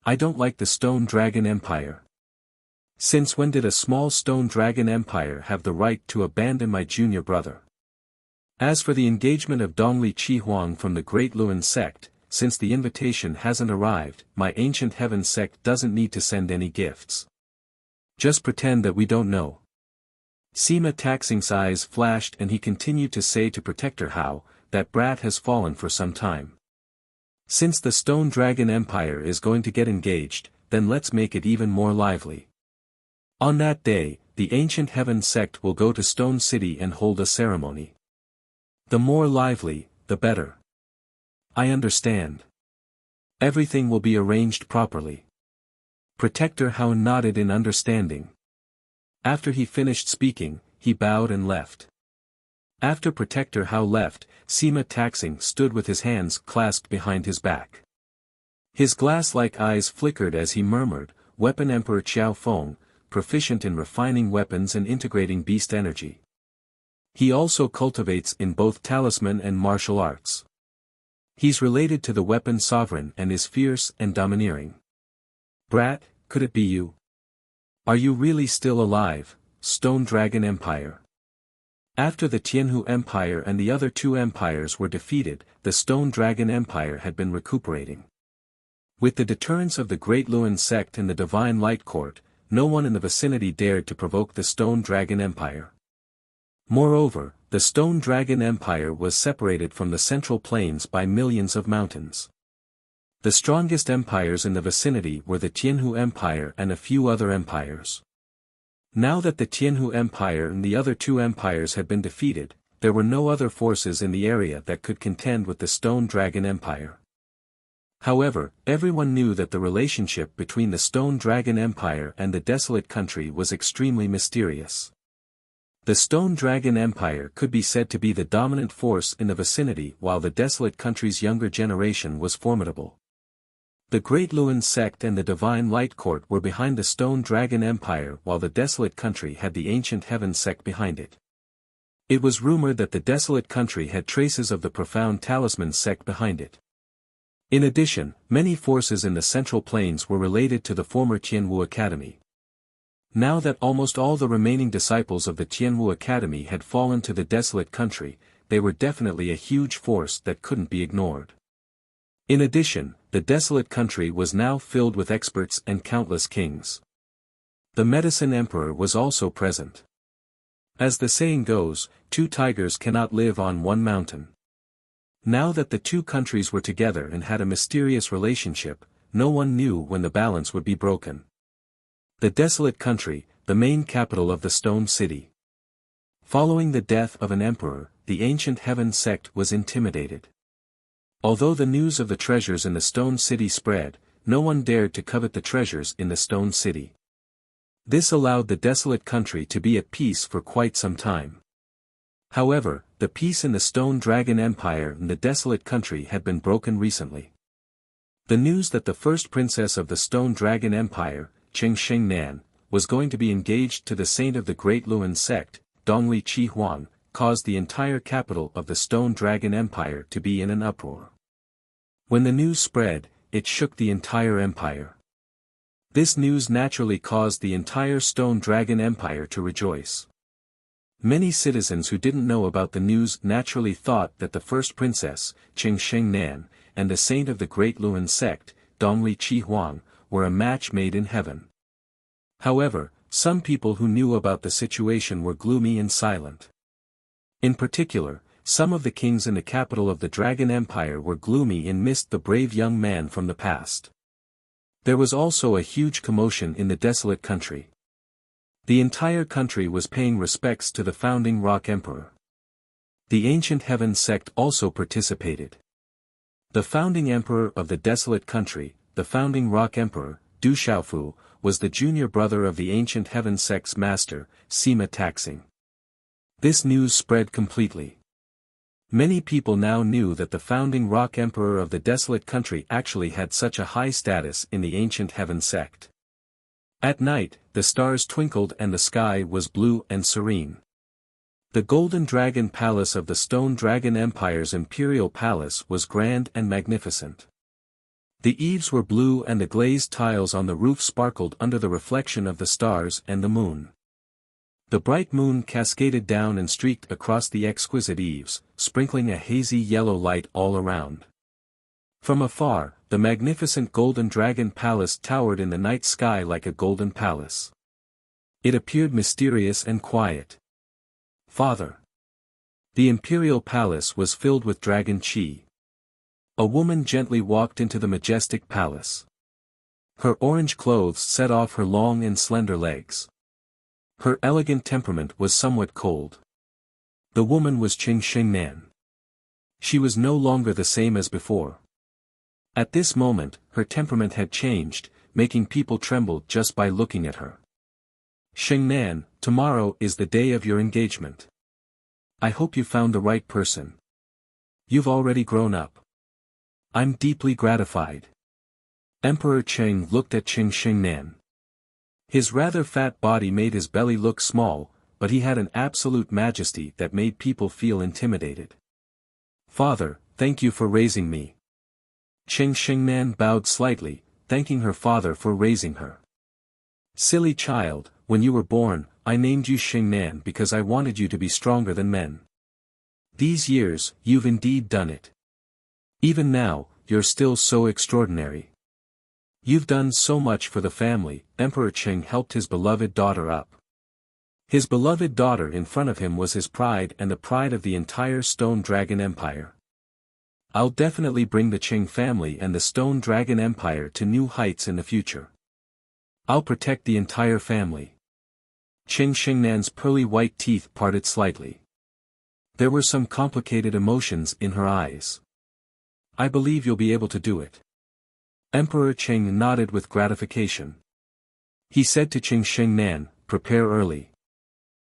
I don't like the Stone Dragon Empire. Since when did a small Stone Dragon Empire have the right to abandon my junior brother? As for the engagement of Dongli Chi Huang from the Great Luan sect, since the invitation hasn't arrived, my Ancient Heaven sect doesn't need to send any gifts. Just pretend that we don't know. Sima Taxing's eyes flashed and he continued to say to Protector Hao, that brat has fallen for some time. Since the Stone Dragon Empire is going to get engaged, then let's make it even more lively. On that day, the Ancient Heaven sect will go to Stone City and hold a ceremony. The more lively, the better. I understand. Everything will be arranged properly. Protector Hao nodded in understanding. After he finished speaking, he bowed and left. After Protector Hao left, Sima Taxing stood with his hands clasped behind his back. His glass-like eyes flickered as he murmured, Weapon Emperor Qiao Feng, proficient in refining weapons and integrating beast energy. He also cultivates in both talisman and martial arts. He's related to the Weapon Sovereign and is fierce and domineering. Brat, could it be you? Are you really still alive, Stone Dragon Empire? After the Tianhu Empire and the other two empires were defeated, the Stone Dragon Empire had been recuperating. With the deterrence of the Great Luan sect and the Divine Light Court, no one in the vicinity dared to provoke the Stone Dragon Empire. Moreover, the Stone Dragon Empire was separated from the Central Plains by millions of mountains. The strongest empires in the vicinity were the Tianhu Empire and a few other empires. Now that the Tianhu Empire and the other two empires had been defeated, there were no other forces in the area that could contend with the Stone Dragon Empire. However, everyone knew that the relationship between the Stone Dragon Empire and the Desolate Country was extremely mysterious. The Stone Dragon Empire could be said to be the dominant force in the vicinity while the Desolate Country's younger generation was formidable. The Great Luan sect and the Divine Light Court were behind the Stone Dragon Empire while the Desolate Country had the Ancient Heaven sect behind it. It was rumored that the Desolate Country had traces of the Profound Talisman sect behind it. In addition, many forces in the Central Plains were related to the former Tianwu Academy. Now that almost all the remaining disciples of the Tianwu Academy had fallen to the Desolate Country, they were definitely a huge force that couldn't be ignored. In addition, the Desolate Country was now filled with experts and countless kings. The Medicine Emperor was also present. As the saying goes, two tigers cannot live on one mountain. Now that the two countries were together and had a mysterious relationship, no one knew when the balance would be broken. The Desolate Country, the main capital of the Stone City. Following the death of an emperor, the Ancient Heaven sect was intimidated. Although the news of the treasures in the Stone City spread, no one dared to covet the treasures in the Stone City. This allowed the Desolate Country to be at peace for quite some time. However, the peace in the Stone Dragon Empire and the Desolate Country had been broken recently. The news that the first princess of the Stone Dragon Empire, Cheng Shengnan, was going to be engaged to the saint of the Great Luan sect, Dongli Chi Huang, caused the entire capital of the Stone Dragon Empire to be in an uproar. When the news spread, it shook the entire empire. This news naturally caused the entire Stone Dragon Empire to rejoice. Many citizens who didn't know about the news naturally thought that the first princess, Cheng Shengnan, and the saint of the Great Luan sect, Dongli Chi Huang, were a match made in heaven. However, some people who knew about the situation were gloomy and silent. In particular, some of the kings in the capital of the Dragon Empire were gloomy and missed the brave young man from the past. There was also a huge commotion in the Desolate Country. The entire country was paying respects to the founding Rock Emperor. The Ancient Heaven sect also participated. The founding emperor of the Desolate Country, the founding Rock Emperor, Du Xiaofu, was the junior brother of the Ancient Heaven sect's master, Sima Taxing. This news spread completely. Many people now knew that the founding Rock Emperor of the Desolate Country actually had such a high status in the Ancient Heaven sect. At night, the stars twinkled and the sky was blue and serene. The Golden Dragon Palace of the Stone Dragon Empire's Imperial Palace was grand and magnificent. The eaves were blue and the glazed tiles on the roof sparkled under the reflection of the stars and the moon. The bright moon cascaded down and streaked across the exquisite eaves, sprinkling a hazy yellow light all around. From afar, the magnificent Golden Dragon Palace towered in the night sky like a golden palace. It appeared mysterious and quiet. Father. The Imperial Palace was filled with dragon chi. A woman gently walked into the majestic palace. Her orange clothes set off her long and slender legs. Her elegant temperament was somewhat cold. The woman was Cheng Shengnan. She was no longer the same as before. At this moment, her temperament had changed, making people tremble just by looking at her. Shengnan, tomorrow is the day of your engagement. I hope you found the right person. You've already grown up. I'm deeply gratified. Emperor Cheng looked at Cheng Shengnan. His rather fat body made his belly look small, but he had an absolute majesty that made people feel intimidated. Father, thank you for raising me. Cheng Shengnan bowed slightly, thanking her father for raising her. Silly child, when you were born, I named you Shengnan because I wanted you to be stronger than men. These years, you've indeed done it. Even now, you're still so extraordinary. You've done so much for the family. Emperor Cheng helped his beloved daughter up. His beloved daughter in front of him was his pride and the pride of the entire Stone Dragon Empire. I'll definitely bring the Cheng family and the Stone Dragon Empire to new heights in the future. I'll protect the entire family. Cheng Shengnan's pearly white teeth parted slightly. There were some complicated emotions in her eyes. I believe you'll be able to do it. Emperor Qing nodded with gratification. He said to Qing Shengnan, prepare early.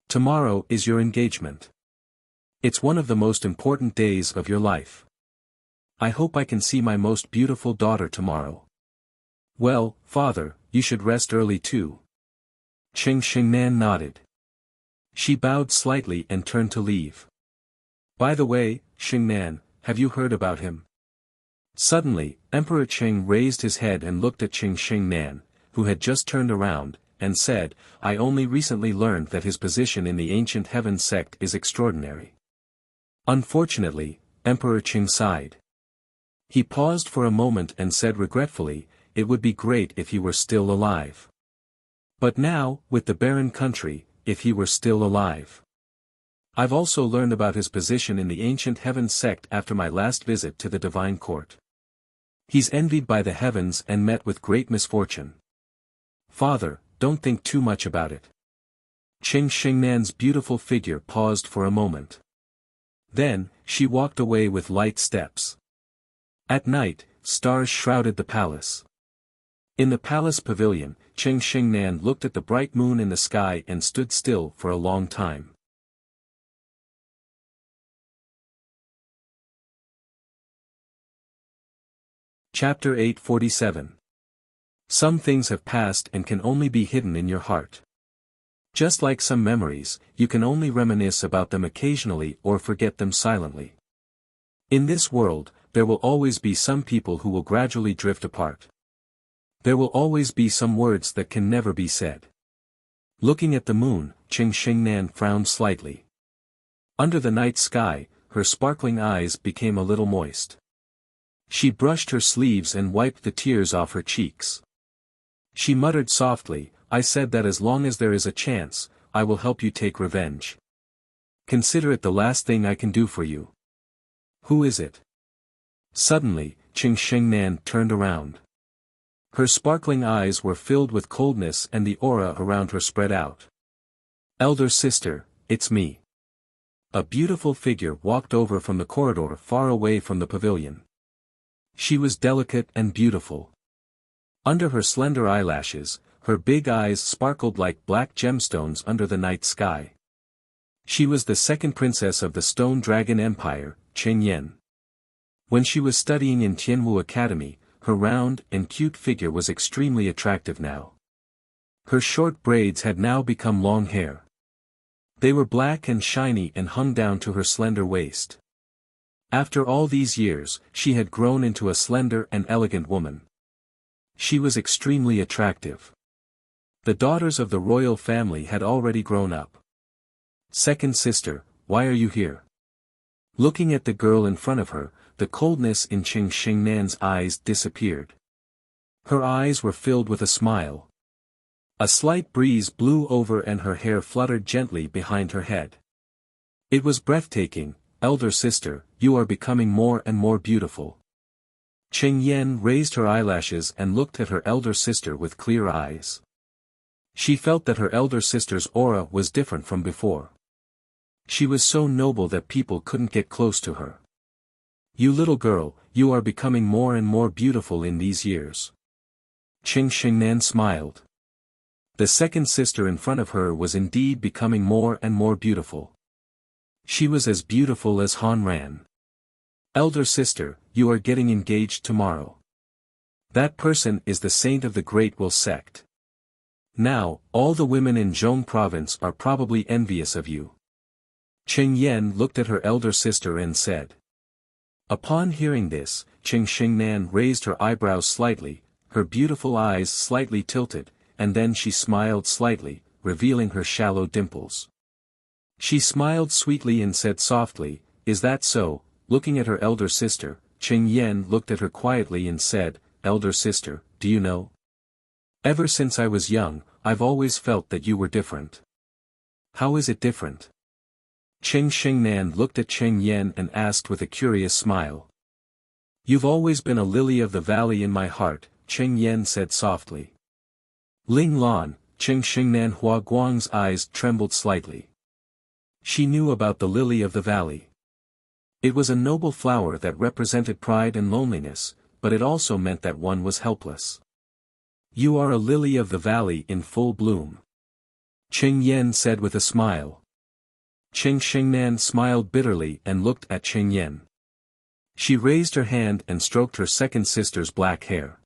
Tomorrow is your engagement. It's one of the most important days of your life. I hope I can see my most beautiful daughter tomorrow. Well, father, you should rest early too. Qing Shengnan nodded. She bowed slightly and turned to leave. By the way, Shengnan, have you heard about him? Suddenly, Emperor Qing raised his head and looked at Qing Shengnan, who had just turned around, and said, I only recently learned that his position in the ancient heaven sect is extraordinary. Unfortunately, Emperor Qing sighed. He paused for a moment and said regretfully, it would be great if he were still alive. But now, with the barren country, if he were still alive. I've also learned about his position in the ancient heaven sect after my last visit to the divine court. He's envied by the heavens and met with great misfortune. Father, don't think too much about it. Qing Shengnan's beautiful figure paused for a moment. Then, she walked away with light steps. At night, stars shrouded the palace. In the palace pavilion, Qing Shengnan looked at the bright moon in the sky and stood still for a long time. Chapter 847. Some things have passed and can only be hidden in your heart. Just like some memories, you can only reminisce about them occasionally or forget them silently. In this world, there will always be some people who will gradually drift apart. There will always be some words that can never be said. Looking at the moon, Qing Shengnan frowned slightly. Under the night sky, her sparkling eyes became a little moist. She brushed her sleeves and wiped the tears off her cheeks. She muttered softly, I said that as long as there is a chance, I will help you take revenge. Consider it the last thing I can do for you. Who is it? Suddenly, Qing Shengnan turned around. Her sparkling eyes were filled with coldness and the aura around her spread out. Elder sister, it's me. A beautiful figure walked over from the corridor far away from the pavilion. She was delicate and beautiful. Under her slender eyelashes, her big eyes sparkled like black gemstones under the night sky. She was the second princess of the Stone Dragon Empire, Qing Yan. When she was studying in Tianwu Academy, her round and cute figure was extremely attractive now. Her short braids had now become long hair. They were black and shiny and hung down to her slender waist. After all these years, she had grown into a slender and elegant woman. She was extremely attractive. The daughters of the royal family had already grown up. Second sister, why are you here? Looking at the girl in front of her, the coldness in Qing Shengnan's eyes disappeared. Her eyes were filled with a smile. A slight breeze blew over and her hair fluttered gently behind her head. It was breathtaking. Elder sister, you are becoming more and more beautiful. Qing Yan raised her eyelashes and looked at her elder sister with clear eyes. She felt that her elder sister's aura was different from before. She was so noble that people couldn't get close to her. You little girl, you are becoming more and more beautiful in these years. Qing Shengnan smiled. The second sister in front of her was indeed becoming more and more beautiful. She was as beautiful as Han Ran. Elder sister, you are getting engaged tomorrow. That person is the saint of the Great Will sect. Now, all the women in Zhong province are probably envious of you. Qing Yan looked at her elder sister and said. Upon hearing this, Qing Shengnan raised her eyebrows slightly, her beautiful eyes slightly tilted, and then she smiled slightly, revealing her shallow dimples. She smiled sweetly and said softly, is that so? Looking at her elder sister, Qing Yan looked at her quietly and said, Elder sister, do you know? Ever since I was young, I've always felt that you were different. How is it different? Qing Shengnan looked at Qing Yan and asked with a curious smile. You've always been a lily of the valley in my heart, Qing Yan said softly. Ling Lan, Qing Shengnan Hua Guang's eyes trembled slightly. She knew about the lily of the valley. It was a noble flower that represented pride and loneliness, but it also meant that one was helpless. You are a lily of the valley in full bloom. Qing Yan said with a smile. Qing Shengnan smiled bitterly and looked at Qing Yan. She raised her hand and stroked her second sister's black hair.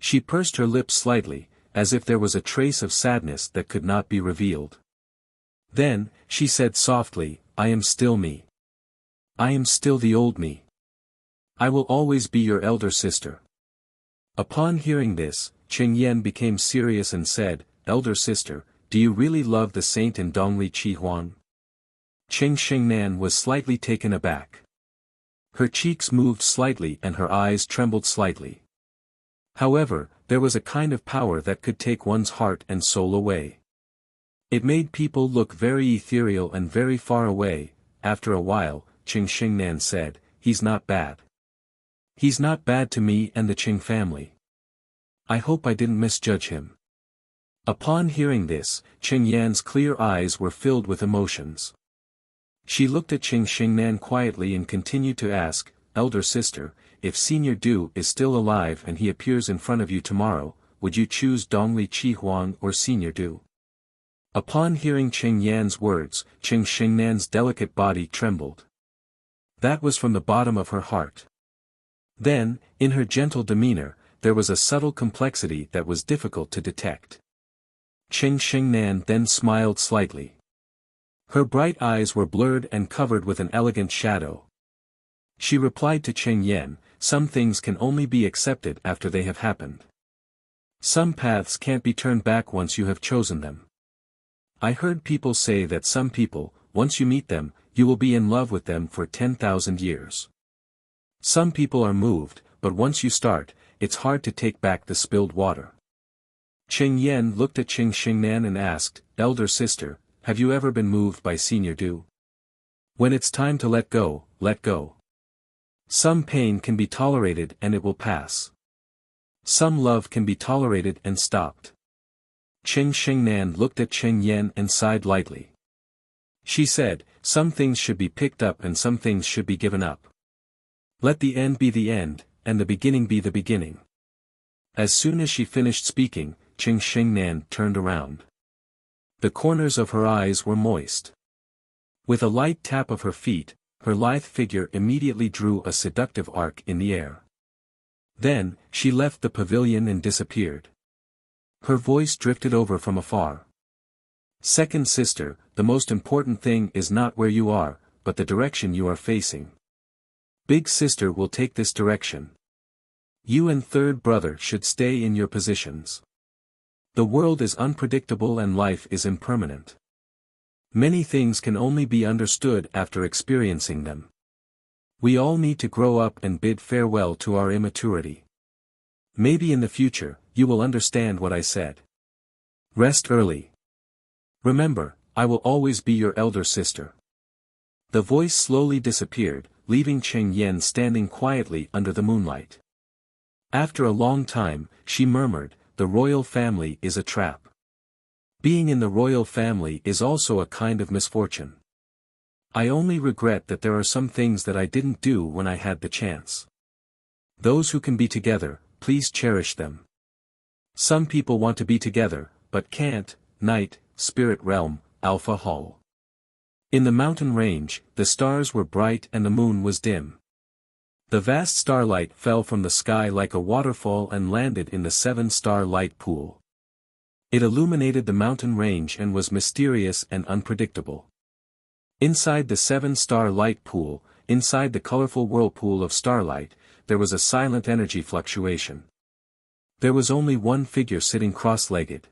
She pursed her lips slightly, as if there was a trace of sadness that could not be revealed. Then, she said softly, I am still me. I am still the old me. I will always be your elder sister. Upon hearing this, Qing Yan became serious and said, Elder sister, do you really love the saint in Dongli Chi Huang? Qing Shengnan was slightly taken aback. Her cheeks moved slightly and her eyes trembled slightly. However, there was a kind of power that could take one's heart and soul away. It made people look very ethereal and very far away. After a while, Qing Shengnan said, he's not bad. He's not bad to me and the Qing family. I hope I didn't misjudge him. Upon hearing this, Qing Yan's clear eyes were filled with emotions. She looked at Qing Shengnan quietly and continued to ask, Elder sister, if Senior Du is still alive and he appears in front of you tomorrow, would you choose Dongli Chi Huang or Senior Du? Upon hearing Qing Yan's words, Qing Shengnan's delicate body trembled. That was from the bottom of her heart. Then, in her gentle demeanor, there was a subtle complexity that was difficult to detect. Qing Shengnan then smiled slightly. Her bright eyes were blurred and covered with an elegant shadow. She replied to Qing Yan, some things can only be accepted after they have happened. Some paths can't be turned back once you have chosen them. I heard people say that some people, once you meet them, you will be in love with them for 10,000 years. Some people are moved, but once you start, it's hard to take back the spilled water. Qing Yan looked at Qing Shengnan and asked, Elder sister, have you ever been moved by Senior Du? When it's time to let go, let go. Some pain can be tolerated and it will pass. Some love can be tolerated and stopped. Qing Shengnan looked at Qing Yan and sighed lightly. She said, some things should be picked up and some things should be given up. Let the end be the end, and the beginning be the beginning. As soon as she finished speaking, Qing Shengnan turned around. The corners of her eyes were moist. With a light tap of her feet, her lithe figure immediately drew a seductive arc in the air. Then, she left the pavilion and disappeared. Her voice drifted over from afar. Second sister, the most important thing is not where you are, but the direction you are facing. Big sister will take this direction. You and third brother should stay in your positions. The world is unpredictable and life is impermanent. Many things can only be understood after experiencing them. We all need to grow up and bid farewell to our immaturity. Maybe in the future, you will understand what I said. Rest early. Remember, I will always be your elder sister. The voice slowly disappeared, leaving Qing Yan standing quietly under the moonlight. After a long time, she murmured, the royal family is a trap. Being in the royal family is also a kind of misfortune. I only regret that there are some things that I didn't do when I had the chance. Those who can be together, please cherish them. Some people want to be together, but can't. Night, Spirit Realm, Alpha Hall. In the mountain range, the stars were bright and the moon was dim. The vast starlight fell from the sky like a waterfall and landed in the 7-star light pool. It illuminated the mountain range and was mysterious and unpredictable. Inside the 7-star light pool, inside the colorful whirlpool of starlight, there was a silent energy fluctuation. There was only one figure sitting cross-legged.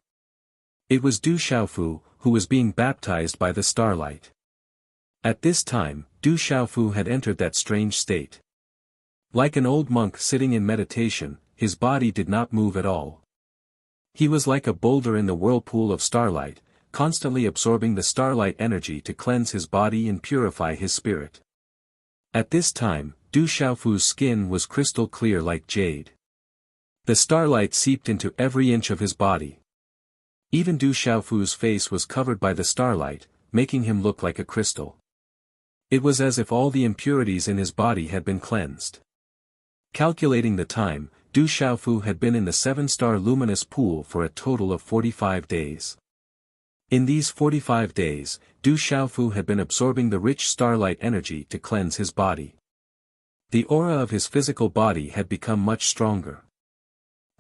It was Du Xiaofu, who was being baptized by the starlight. At this time, Du Xiaofu had entered that strange state. Like an old monk sitting in meditation, his body did not move at all. He was like a boulder in the whirlpool of starlight, constantly absorbing the starlight energy to cleanse his body and purify his spirit. At this time, Du Xiaofu's skin was crystal clear like jade. The starlight seeped into every inch of his body. Even Du Xiaofu's face was covered by the starlight, making him look like a crystal. It was as if all the impurities in his body had been cleansed. Calculating the time, Du Xiaofu had been in the 7-star luminous pool for a total of 45 days. In these 45 days, Du Xiaofu had been absorbing the rich starlight energy to cleanse his body. The aura of his physical body had become much stronger.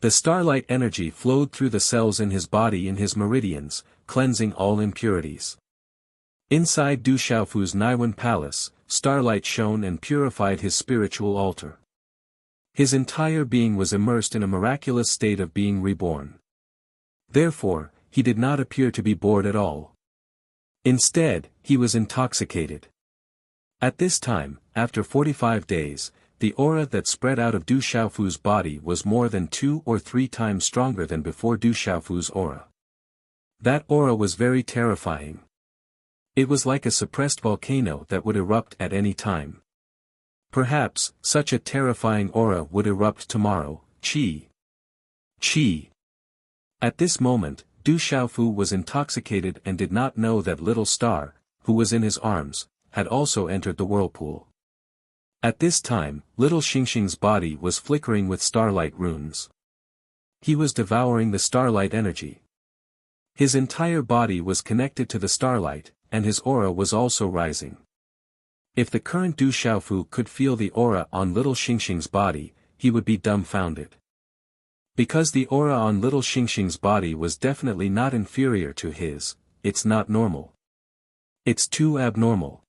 The starlight energy flowed through the cells in his body in his meridians, cleansing all impurities. Inside Du Xiaofu's Naiwen palace, starlight shone and purified his spiritual altar. His entire being was immersed in a miraculous state of being reborn. Therefore, he did not appear to be bored at all. Instead, he was intoxicated. At this time, after 45 days, the aura that spread out of Du Xiaofu's body was more than 2 or 3 times stronger than before Du Xiaofu's aura. That aura was very terrifying. It was like a suppressed volcano that would erupt at any time. Perhaps, such a terrifying aura would erupt tomorrow. Qi. Qi. At this moment, Du Xiaofu was intoxicated and did not know that little star, who was in his arms, had also entered the whirlpool. At this time, little Xingxing's body was flickering with starlight runes. He was devouring the starlight energy. His entire body was connected to the starlight, and his aura was also rising. If the current Du Xiaofu could feel the aura on little Xingxing's body, he would be dumbfounded. Because the aura on little Xingxing's body was definitely not inferior to his, it's not normal. It's too abnormal.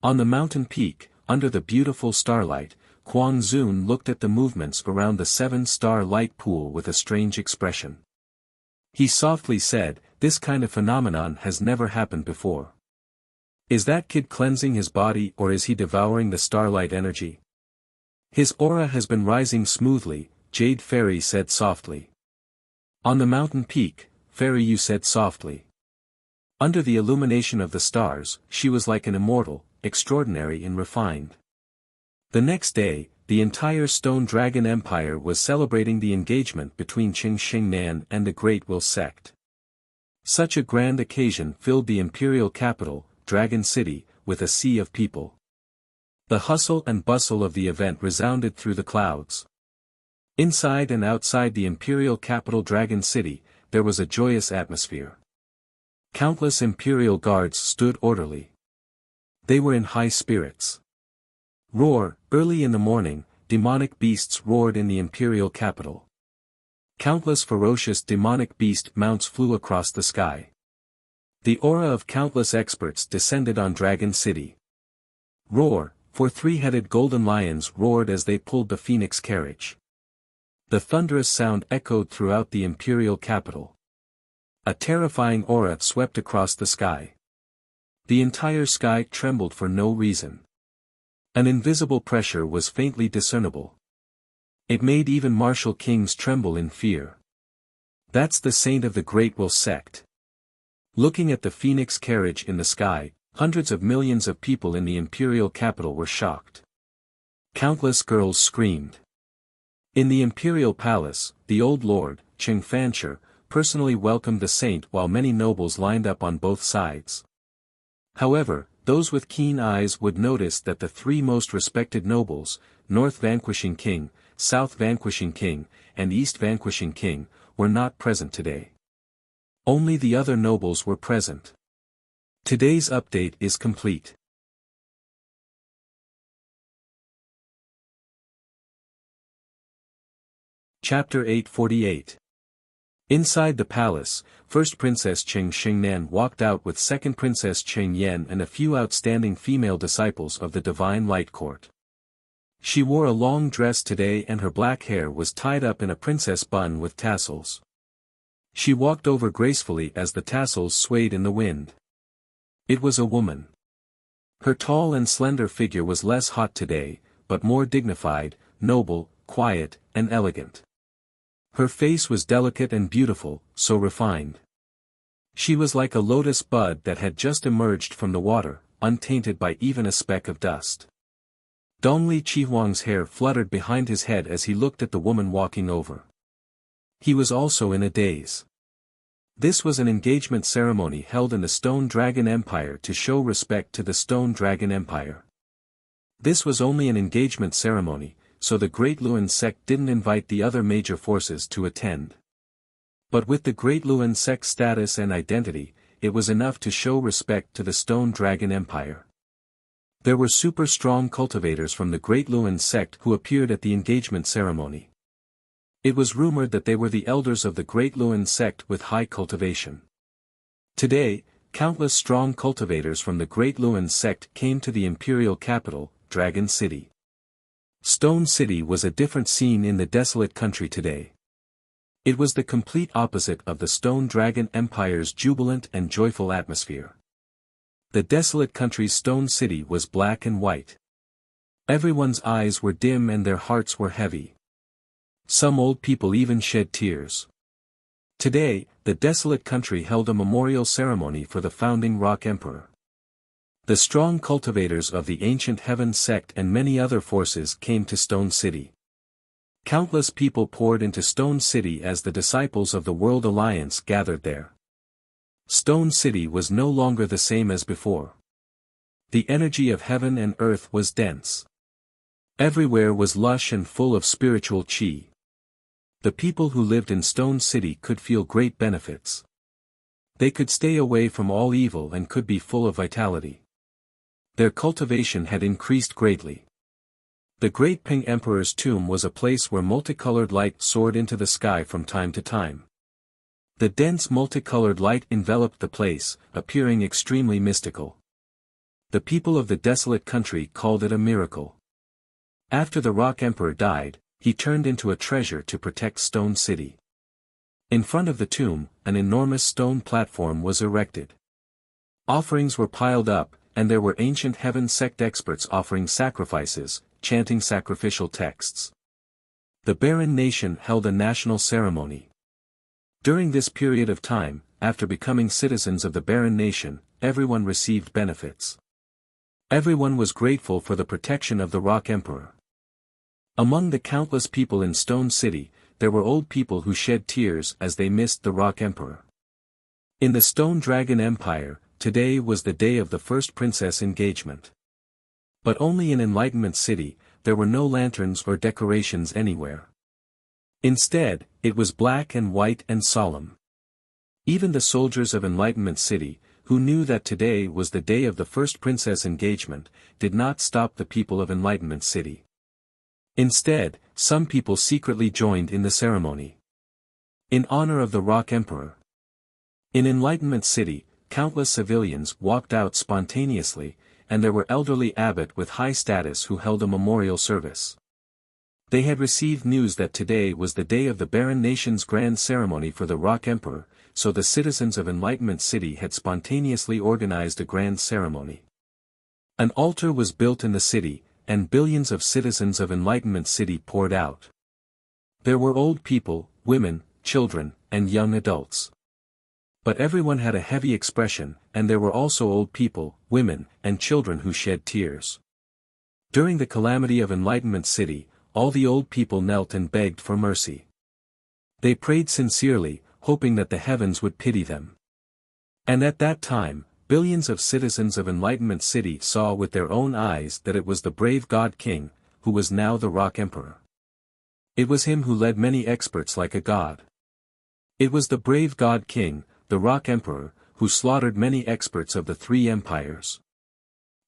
On the mountain peak, under the beautiful starlight, Quan Zun looked at the movements around the 7-star light pool with a strange expression. He softly said, "This kind of phenomenon has never happened before. Is that kid cleansing his body or is he devouring the starlight energy?" "His aura has been rising smoothly," Jade Fairy said softly. "On the mountain peak," Fairy Yu said softly. Under the illumination of the stars, she was like an immortal, extraordinary and refined. The next day, the entire Stone Dragon Empire was celebrating the engagement between Qing Xingnan and the Great Will sect. Such a grand occasion filled the imperial capital, Dragon City, with a sea of people. The hustle and bustle of the event resounded through the clouds. Inside and outside the imperial capital Dragon City, there was a joyous atmosphere. Countless imperial guards stood orderly. They were in high spirits. Roar, early in the morning, demonic beasts roared in the imperial capital. Countless ferocious demonic beast mounts flew across the sky. The aura of countless experts descended on Dragon City. Roar, for 3-headed golden lions roared as they pulled the phoenix carriage. The thunderous sound echoed throughout the imperial capital. A terrifying aura swept across the sky. The entire sky trembled for no reason. An invisible pressure was faintly discernible. It made even martial kings tremble in fear. That's the saint of the Great Will sect. Looking at the phoenix carriage in the sky, hundreds of millions of people in the imperial capital were shocked. Countless girls screamed. In the imperial palace, the old lord, Cheng Fancher, personally welcomed the saint while many nobles lined up on both sides. However, those with keen eyes would notice that the 3 most respected nobles, North Vanquishing King, South Vanquishing King, and East Vanquishing King, were not present today. Only the other nobles were present. Today's update is complete. Chapter 848. Inside the palace, first Princess Cheng Xingnan walked out with second Princess Cheng Yen and a few outstanding female disciples of the Divine Light Court. She wore a long dress today and her black hair was tied up in a princess bun with tassels. She walked over gracefully as the tassels swayed in the wind. It was a woman. Her tall and slender figure was less hot today, but more dignified, noble, quiet, and elegant. Her face was delicate and beautiful, so refined. She was like a lotus bud that had just emerged from the water, untainted by even a speck of dust. Dongli Qihuang's hair fluttered behind his head as he looked at the woman walking over. He was also in a daze. This was an engagement ceremony held in the Stone Dragon Empire to show respect to the Stone Dragon Empire. This was only an engagement ceremony, so the Great Luan sect didn't invite the other major forces to attend. But with the Great Luan sect's status and identity, it was enough to show respect to the Stone Dragon Empire. There were super strong cultivators from the Great Luan sect who appeared at the engagement ceremony. It was rumored that they were the elders of the Great Luan sect with high cultivation. Today, countless strong cultivators from the Great Luan sect came to the imperial capital, Dragon City. Stone City was a different scene in the desolate country today. It was the complete opposite of the Stone Dragon Empire's jubilant and joyful atmosphere. The desolate country's Stone City was black and white. Everyone's eyes were dim and their hearts were heavy. Some old people even shed tears. Today, the desolate country held a memorial ceremony for the founding Rock Emperor. The strong cultivators of the ancient Heaven sect and many other forces came to Stone City. Countless people poured into Stone City as the disciples of the World Alliance gathered there. Stone City was no longer the same as before. The energy of heaven and earth was dense. Everywhere was lush and full of spiritual chi. The people who lived in Stone City could feel great benefits. They could stay away from all evil and could be full of vitality. Their cultivation had increased greatly. The Great Ping Emperor's tomb was a place where multicolored light soared into the sky from time to time. The dense multicolored light enveloped the place, appearing extremely mystical. The people of the desolate country called it a miracle. After the Rock Emperor died, he turned into a treasure to protect Stone City. In front of the tomb, an enormous stone platform was erected. Offerings were piled up, and there were ancient Heaven sect experts offering sacrifices, chanting sacrificial texts. The barren nation held a national ceremony. During this period of time, after becoming citizens of the barren nation, everyone received benefits. Everyone was grateful for the protection of the Rock Emperor. Among the countless people in Stone City, there were old people who shed tears as they missed the Rock Emperor. In the Stone Dragon Empire, today was the day of the first princess engagement. But only in Enlightenment City, there were no lanterns or decorations anywhere. Instead, it was black and white and solemn. Even the soldiers of Enlightenment City, who knew that today was the day of the first princess engagement, did not stop the people of Enlightenment City. Instead, some people secretly joined in the ceremony. In honor of the Rock Emperor. In Enlightenment City, countless civilians walked out spontaneously, and there were elderly abbot with high status who held a memorial service. They had received news that today was the day of the barren nation's grand ceremony for the Rock Emperor, so the citizens of Enlightenment City had spontaneously organized a grand ceremony. An altar was built in the city, and billions of citizens of Enlightenment City poured out. There were old people, women, children, and young adults. But everyone had a heavy expression, and there were also old people, women, and children who shed tears. During the calamity of Enlightenment City, all the old people knelt and begged for mercy. They prayed sincerely, hoping that the heavens would pity them. And at that time, billions of citizens of Enlightenment City saw with their own eyes that it was the brave God King, who was now the Rock Emperor. It was him who led many experts like a god. It was the brave God King, the Rock Emperor, who slaughtered many experts of the three empires.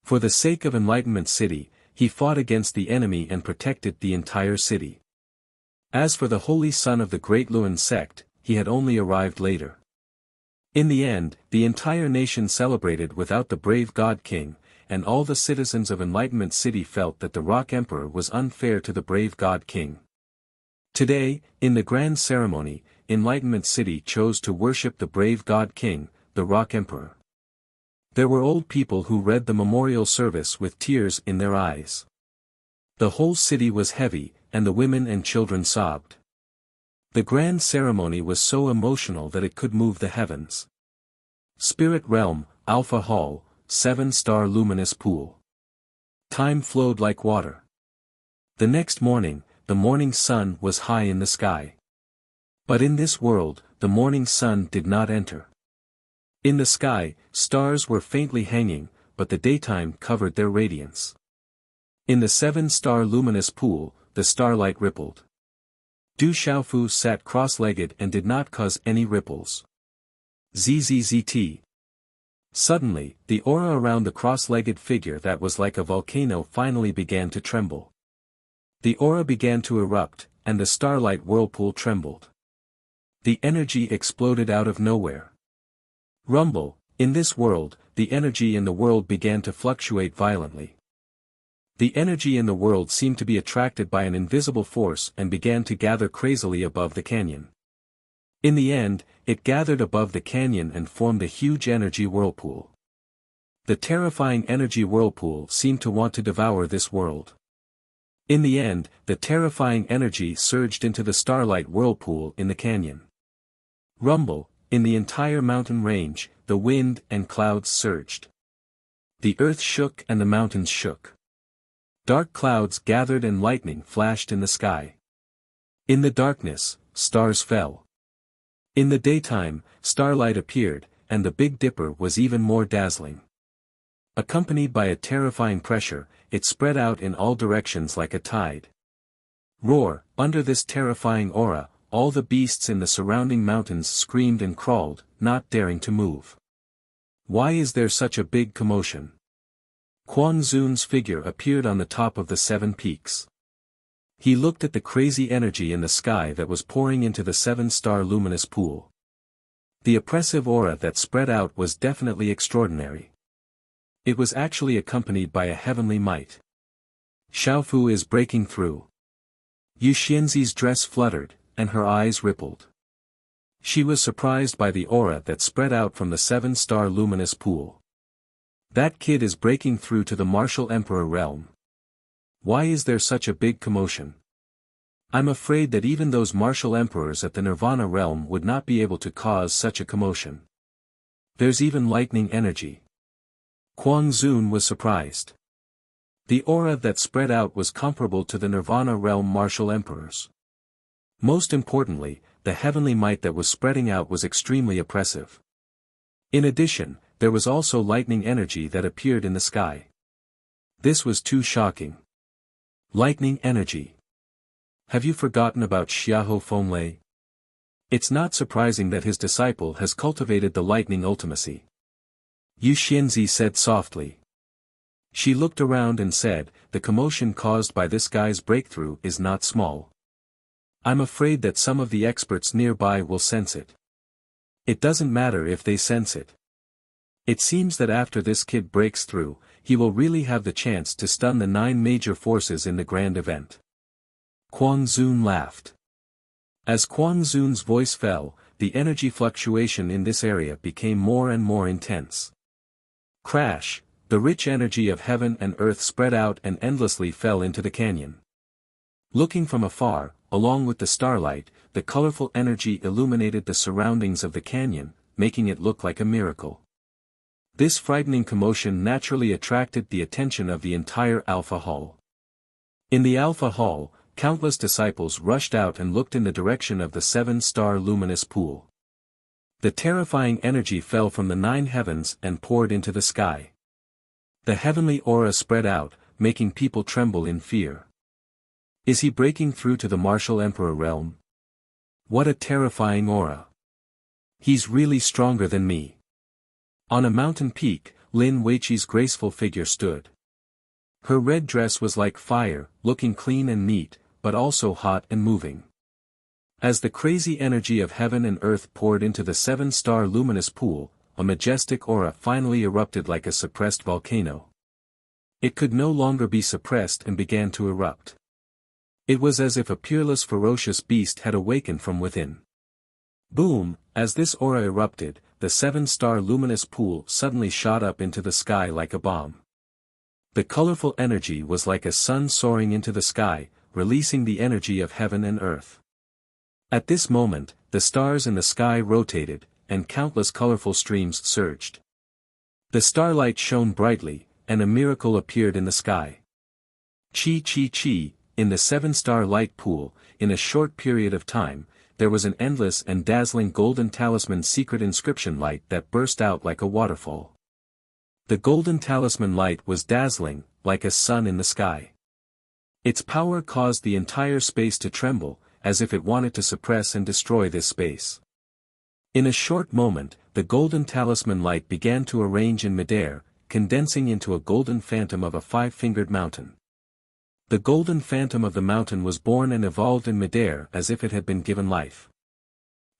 For the sake of Enlightenment City, he fought against the enemy and protected the entire city. As for the Holy Son of the Great Luan sect, he had only arrived later. In the end, the entire nation celebrated without the brave God King, and all the citizens of Enlightenment City felt that the Rock Emperor was unfair to the brave God King. Today, in the grand ceremony, Enlightenment City chose to worship the brave God King, the Rock Emperor. There were old people who read the memorial service with tears in their eyes. The whole city was heavy, and the women and children sobbed. The grand ceremony was so emotional that it could move the heavens. Spirit Realm, Alpha Hall, 7-star luminous pool. Time flowed like water. The next morning, the morning sun was high in the sky. But in this world, the morning sun did not enter. In the sky, stars were faintly hanging, but the daytime covered their radiance. In the 7-star luminous pool, the starlight rippled. Du Xiaofu sat cross-legged and did not cause any ripples. Zzzt. Suddenly, the aura around the cross-legged figure that was like a volcano finally began to tremble. The aura began to erupt, and the starlight whirlpool trembled. The energy exploded out of nowhere. Rumble, in this world, the energy in the world began to fluctuate violently. The energy in the world seemed to be attracted by an invisible force and began to gather crazily above the canyon. In the end, it gathered above the canyon and formed a huge energy whirlpool. The terrifying energy whirlpool seemed to want to devour this world. In the end, the terrifying energy surged into the starlight whirlpool in the canyon. Rumble, in the entire mountain range, the wind and clouds surged. The earth shook and the mountains shook. Dark clouds gathered and lightning flashed in the sky. In the darkness, stars fell. In the daytime, starlight appeared, and the Big Dipper was even more dazzling. Accompanied by a terrifying pressure, it spread out in all directions like a tide. Roar, under this terrifying aura, all the beasts in the surrounding mountains screamed and crawled, not daring to move. Why is there such a big commotion? Quan Zun's figure appeared on the top of the 7 peaks. He looked at the crazy energy in the sky that was pouring into the 7-star luminous pool. The oppressive aura that spread out was definitely extraordinary. It was actually accompanied by a heavenly might. Xiaofu is breaking through. Yu Xianzi's dress fluttered, and her eyes rippled. She was surprised by the aura that spread out from the 7-star luminous pool. That kid is breaking through to the martial emperor realm. Why is there such a big commotion? I'm afraid that even those martial emperors at the Nirvana realm would not be able to cause such a commotion. There's even lightning energy. Quan Zun was surprised. The aura that spread out was comparable to the Nirvana realm martial emperors. Most importantly, the heavenly might that was spreading out was extremely oppressive. In addition, there was also lightning energy that appeared in the sky. This was too shocking. Lightning energy. Have you forgotten about Xiahou Fenglei? It's not surprising that his disciple has cultivated the lightning ultimacy. Yu Xianzi said softly. She looked around and said, the commotion caused by this guy's breakthrough is not small. I'm afraid that some of the experts nearby will sense it. It doesn't matter if they sense it. It seems that after this kid breaks through, he will really have the chance to stun the 9 major forces in the grand event. Quan Zun laughed. As Quan Zun's voice fell, the energy fluctuation in this area became more and more intense. Crash, the rich energy of heaven and earth spread out and endlessly fell into the canyon. Looking from afar, along with the starlight, the colorful energy illuminated the surroundings of the canyon, making it look like a miracle. This frightening commotion naturally attracted the attention of the entire Alpha Hall. In the Alpha Hall, countless disciples rushed out and looked in the direction of the 7-star luminous pool. The terrifying energy fell from the 9 heavens and poured into the sky. The heavenly aura spread out, making people tremble in fear. Is he breaking through to the martial emperor realm? What a terrifying aura. He's really stronger than me. On a mountain peak, Lin Weiqi's graceful figure stood. Her red dress was like fire, looking clean and neat, but also hot and moving. As the crazy energy of heaven and earth poured into the 7-star luminous pool, a majestic aura finally erupted like a suppressed volcano. It could no longer be suppressed and began to erupt. It was as if a peerless ferocious beast had awakened from within. Boom, as this aura erupted, the 7-star luminous pool suddenly shot up into the sky like a bomb. The colorful energy was like a sun soaring into the sky, releasing the energy of heaven and earth. At this moment, the stars in the sky rotated, and countless colorful streams surged. The starlight shone brightly, and a miracle appeared in the sky. Chi chi chi, in the 7-star light pool, in a short period of time, there was an endless and dazzling golden talisman secret inscription light that burst out like a waterfall. The golden talisman light was dazzling, like a sun in the sky. Its power caused the entire space to tremble, as if it wanted to suppress and destroy this space. In a short moment, the golden talisman light began to arrange in midair, condensing into a golden phantom of a five-fingered mountain. The golden phantom of the mountain was born and evolved in midair as if it had been given life.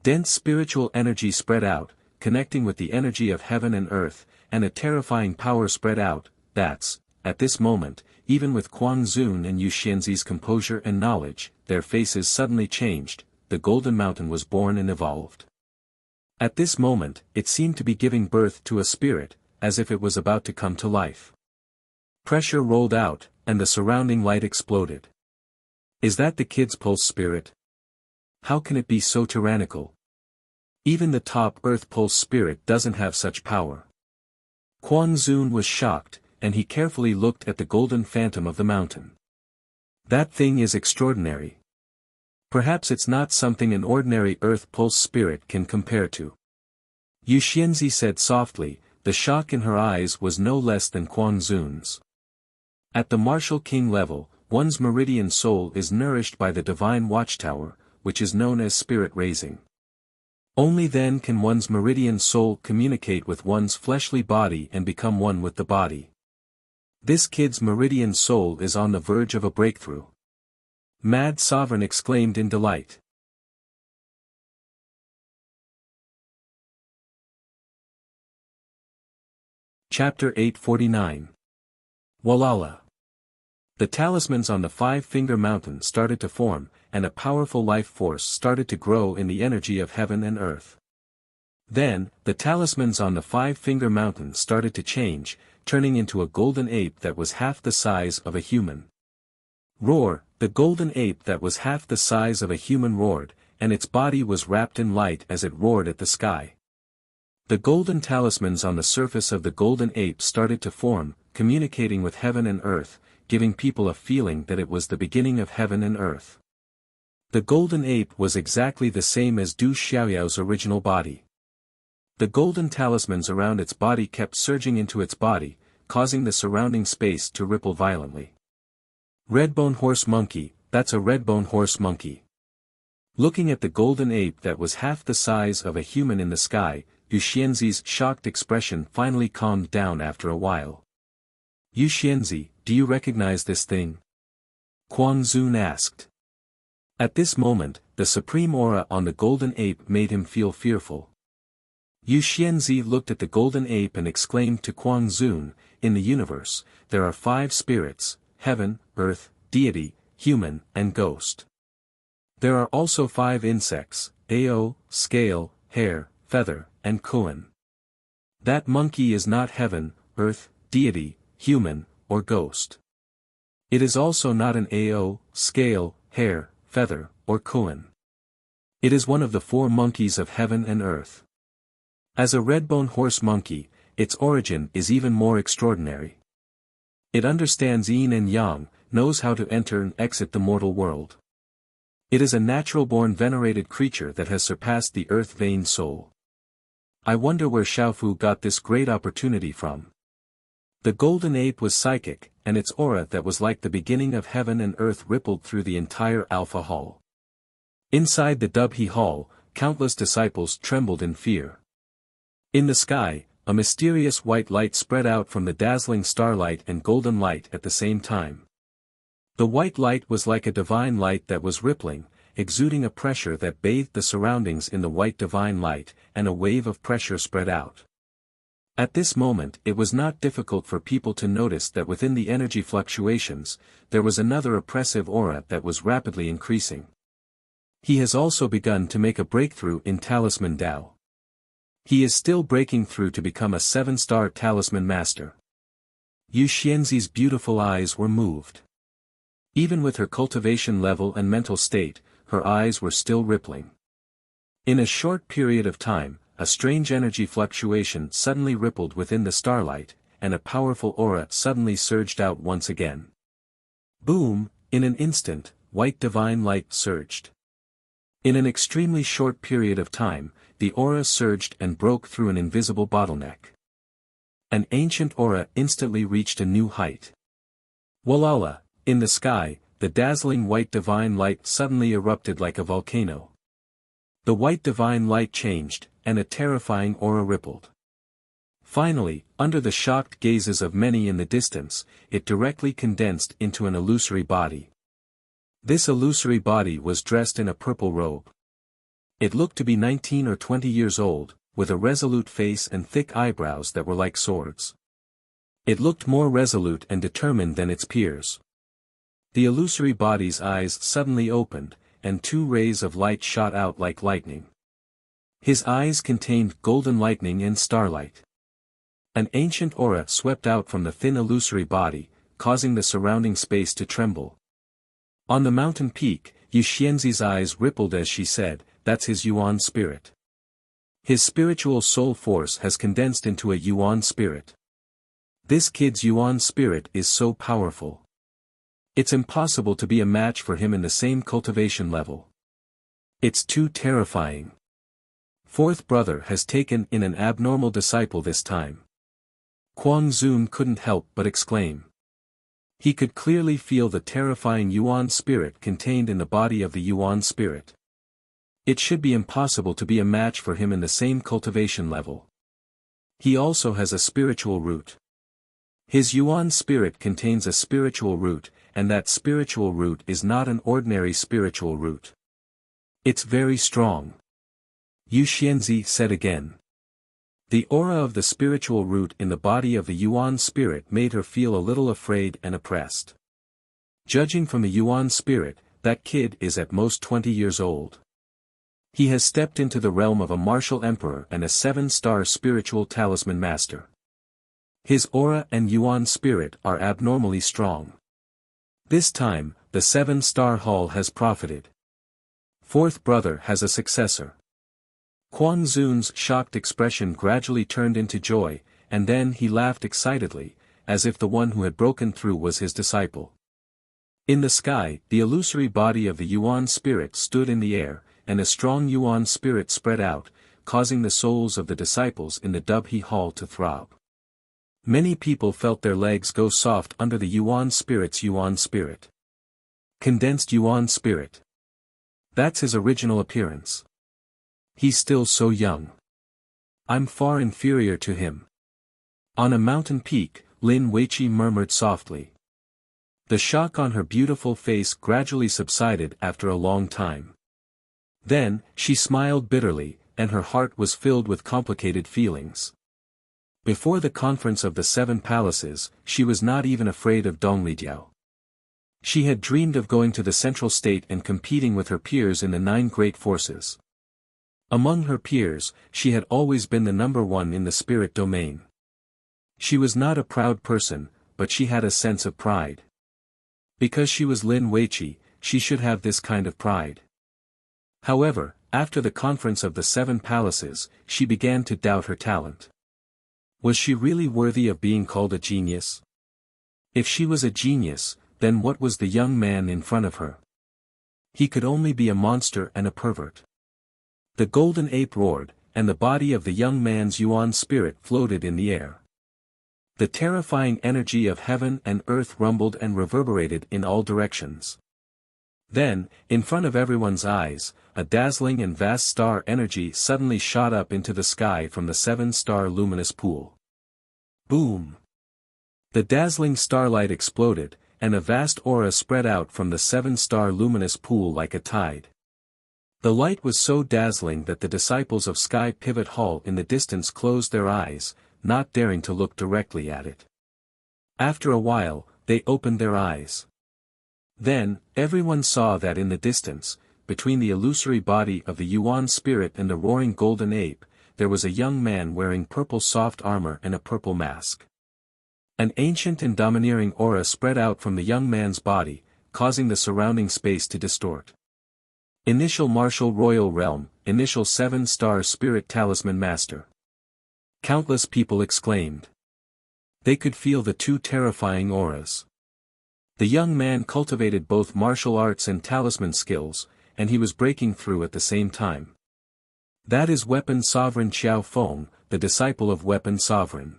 Dense spiritual energy spread out, connecting with the energy of heaven and earth, and a terrifying power spread out, that's, at this moment, even with Quang Zun and Yu Xianzi's composure and knowledge, their faces suddenly changed, the golden mountain was born and evolved. At this moment, it seemed to be giving birth to a spirit, as if it was about to come to life. Pressure rolled out, and the surrounding light exploded. Is that the kid's pulse spirit? How can it be so tyrannical? Even the top earth pulse spirit doesn't have such power. Quang Zun was shocked, and he carefully looked at the golden phantom of the mountain. That thing is extraordinary. Perhaps it's not something an ordinary earth pulse spirit can compare to. Yu Xianzi said softly, the shock in her eyes was no less than Quang Zun's. At the martial king level, one's meridian soul is nourished by the divine watchtower, which is known as spirit raising. Only then can one's meridian soul communicate with one's fleshly body and become one with the body. This kid's meridian soul is on the verge of a breakthrough. Mad Sovereign exclaimed in delight. Chapter 849. Walala. The talismans on the five-finger mountain started to form, and a powerful life force started to grow in the energy of heaven and earth. Then, the talismans on the five-finger mountain started to change, turning into a golden ape that was half the size of a human. Roar, the golden ape that was half the size of a human roared, and its body was wrapped in light as it roared at the sky. The golden talismans on the surface of the golden ape started to form, communicating with heaven and earth, giving people a feeling that it was the beginning of heaven and earth. The golden ape was exactly the same as Du Xiaoyao's original body. The golden talismans around its body kept surging into its body, causing the surrounding space to ripple violently. Redbone horse monkey, that's a redbone horse monkey. Looking at the golden ape that was half the size of a human in the sky, Yu Xianzi's shocked expression finally calmed down after a while. Yu Xianzi, do you recognize this thing? Quang Zun asked. At this moment, the supreme aura on the golden ape made him feel fearful. Yu Xianzi looked at the golden ape and exclaimed to Quang Zun, in the universe, there are five spirits, heaven, earth, deity, human, and ghost. There are also five insects, Ao, scale, hair, feather, and Kuan. That monkey is not heaven, earth, deity, human, or ghost. It is also not an Ao, scale, hair, feather, or Kuan. It is one of the four monkeys of heaven and earth. As a redbone horse monkey, its origin is even more extraordinary. It understands yin and yang, knows how to enter and exit the mortal world. It is a natural-born venerated creature that has surpassed the earth-veined soul. I wonder where Xiaofu got this great opportunity from. The golden ape was psychic, and its aura that was like the beginning of heaven and earth rippled through the entire Alpha Hall. Inside the Dubhe Hall, countless disciples trembled in fear. In the sky, a mysterious white light spread out from the dazzling starlight and golden light at the same time. The white light was like a divine light that was rippling, exuding a pressure that bathed the surroundings in the white divine light, and a wave of pressure spread out. At this moment it was not difficult for people to notice that within the energy fluctuations, there was another oppressive aura that was rapidly increasing. He has also begun to make a breakthrough in Talisman Dao. He is still breaking through to become a 7-star Talisman Master. Yu Xianzi's beautiful eyes were moved. Even with her cultivation level and mental state, her eyes were still rippling. In a short period of time, a strange energy fluctuation suddenly rippled within the starlight, and a powerful aura suddenly surged out once again. Boom, in an instant, white divine light surged. In an extremely short period of time, the aura surged and broke through an invisible bottleneck. An ancient aura instantly reached a new height. Walala, in the sky, the dazzling white divine light suddenly erupted like a volcano. The white divine light changed, and a terrifying aura rippled. Finally, under the shocked gazes of many in the distance, it directly condensed into an illusory body. This illusory body was dressed in a purple robe. It looked to be 19 or 20 years old, with a resolute face and thick eyebrows that were like swords. It looked more resolute and determined than its peers. The illusory body's eyes suddenly opened, and 2 rays of light shot out like lightning. His eyes contained golden lightning and starlight. An ancient aura swept out from the thin illusory body, causing the surrounding space to tremble. On the mountain peak, Yu Xianzi's eyes rippled as she said, "That's his Yuan spirit. His spiritual soul force has condensed into a Yuan spirit. This kid's Yuan spirit is so powerful. It's impossible to be a match for him in the same cultivation level. It's too terrifying. Fourth brother has taken in an abnormal disciple this time." Quang Zun couldn't help but exclaim. He could clearly feel the terrifying Yuan spirit contained in the body of the Yuan spirit. It should be impossible to be a match for him in the same cultivation level. He also has a spiritual root. His Yuan spirit contains a spiritual root, and that spiritual root is not an ordinary spiritual root. It's very strong. Yu Xianzi said again. The aura of the spiritual root in the body of the Yuan spirit made her feel a little afraid and oppressed. Judging from the Yuan spirit, that kid is at most 20 years old. He has stepped into the realm of a martial emperor and a 7-star spiritual talisman master. His aura and Yuan spirit are abnormally strong. This time, the 7-star hall has profited. Fourth brother has a successor. Quang Zun's shocked expression gradually turned into joy, and then he laughed excitedly, as if the one who had broken through was his disciple. In the sky, the illusory body of the Yuan spirit stood in the air, and a strong Yuan spirit spread out, causing the souls of the disciples in the Dubhe Hall to throb. Many people felt their legs go soft under the Yuan spirit's Yuan spirit. Condensed Yuan spirit. That's his original appearance. He's still so young. I'm far inferior to him. On a mountain peak, Lin Weiqi murmured softly. The shock on her beautiful face gradually subsided after a long time. Then, she smiled bitterly, and her heart was filled with complicated feelings. Before the conference of the 7 palaces, she was not even afraid of Donglijiao. She had dreamed of going to the central state and competing with her peers in the 9 great forces. Among her peers, she had always been the number 1 in the spirit domain. She was not a proud person, but she had a sense of pride. Because she was Lin Weiqi, she should have this kind of pride. However, after the conference of the 7 palaces, she began to doubt her talent. Was she really worthy of being called a genius? If she was a genius, then what was the young man in front of her? He could only be a monster and a pervert. The golden ape roared, and the body of the young man's Yuan spirit floated in the air. The terrifying energy of heaven and earth rumbled and reverberated in all directions. Then, in front of everyone's eyes, a dazzling and vast star energy suddenly shot up into the sky from the 7-star luminous pool. Boom! The dazzling starlight exploded, and a vast aura spread out from the 7-star luminous pool like a tide. The light was so dazzling that the disciples of Sky Pivot Hall in the distance closed their eyes, not daring to look directly at it. After a while, they opened their eyes. Then, everyone saw that in the distance, between the illusory body of the Yuan spirit and the roaring golden ape, there was a young man wearing purple soft armor and a purple mask. An ancient and domineering aura spread out from the young man's body, causing the surrounding space to distort. Initial Martial Royal Realm, Initial 7-star Spirit Talisman Master. Countless people exclaimed. They could feel the 2 terrifying auras. The young man cultivated both martial arts and talisman skills, and he was breaking through at the same time. That is Weapon Sovereign Xiao Feng, the disciple of Weapon Sovereign.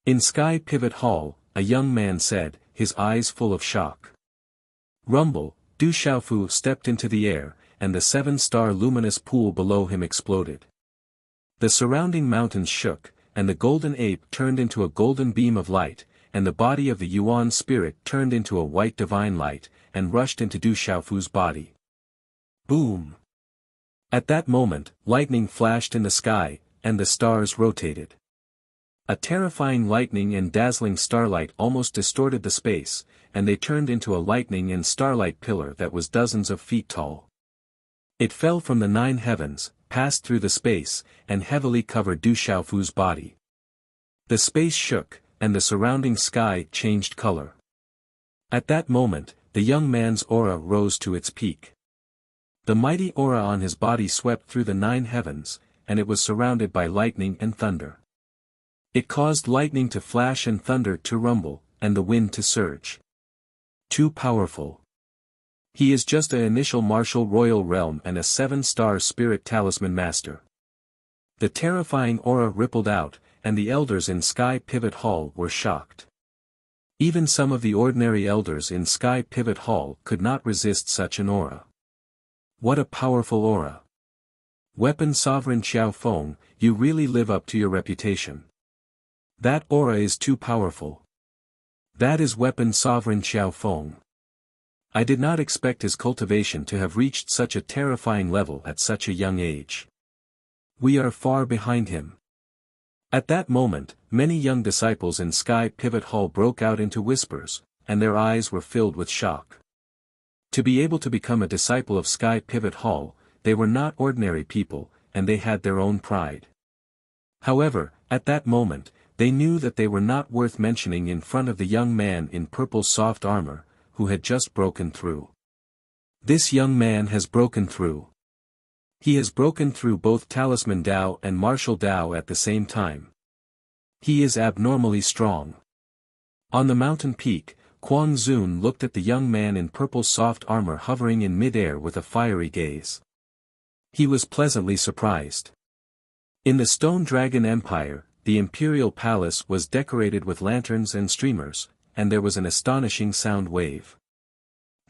In Sky Pivot Hall, a young man said, his eyes full of shock. Rumble, Du Xiaofu stepped into the air, and the seven-star luminous pool below him exploded. The surrounding mountains shook, and the golden ape turned into a golden beam of light, and the body of the Yuan spirit turned into a white divine light, and rushed into Du Xiaofu's body. Boom! At that moment, lightning flashed in the sky, and the stars rotated. A terrifying lightning and dazzling starlight almost distorted the space, and they turned into a lightning and starlight pillar that was dozens of feet tall. It fell from the 9 heavens, passed through the space, and heavily covered Du Xiaofu's body. The space shook, and the surrounding sky changed color. At that moment, the young man's aura rose to its peak. The mighty aura on his body swept through the 9 heavens, and it was surrounded by lightning and thunder. It caused lightning to flash and thunder to rumble, and the wind to surge. Too powerful. He is just an initial martial royal realm and a 7-star spirit talisman master. The terrifying aura rippled out, and the elders in Sky Pivot Hall were shocked. Even some of the ordinary elders in Sky Pivot Hall could not resist such an aura. What a powerful aura! Weapon Sovereign Xiao Feng, you really live up to your reputation. That aura is too powerful. That is Weapon Sovereign Xiao Feng. I did not expect his cultivation to have reached such a terrifying level at such a young age. We are far behind him. At that moment, many young disciples in Sky Pivot Hall broke out into whispers, and their eyes were filled with shock. To be able to become a disciple of Sky Pivot Hall, they were not ordinary people, and they had their own pride. However, at that moment, they knew that they were not worth mentioning in front of the young man in purple soft armor, who had just broken through. This young man has broken through. He has broken through both Talisman Dao and Martial Dao at the same time. He is abnormally strong. On the mountain peak, Quang Zun looked at the young man in purple soft armor hovering in mid-air with a fiery gaze. He was pleasantly surprised. In the Stone Dragon Empire, the imperial palace was decorated with lanterns and streamers, and there was an astonishing sound wave.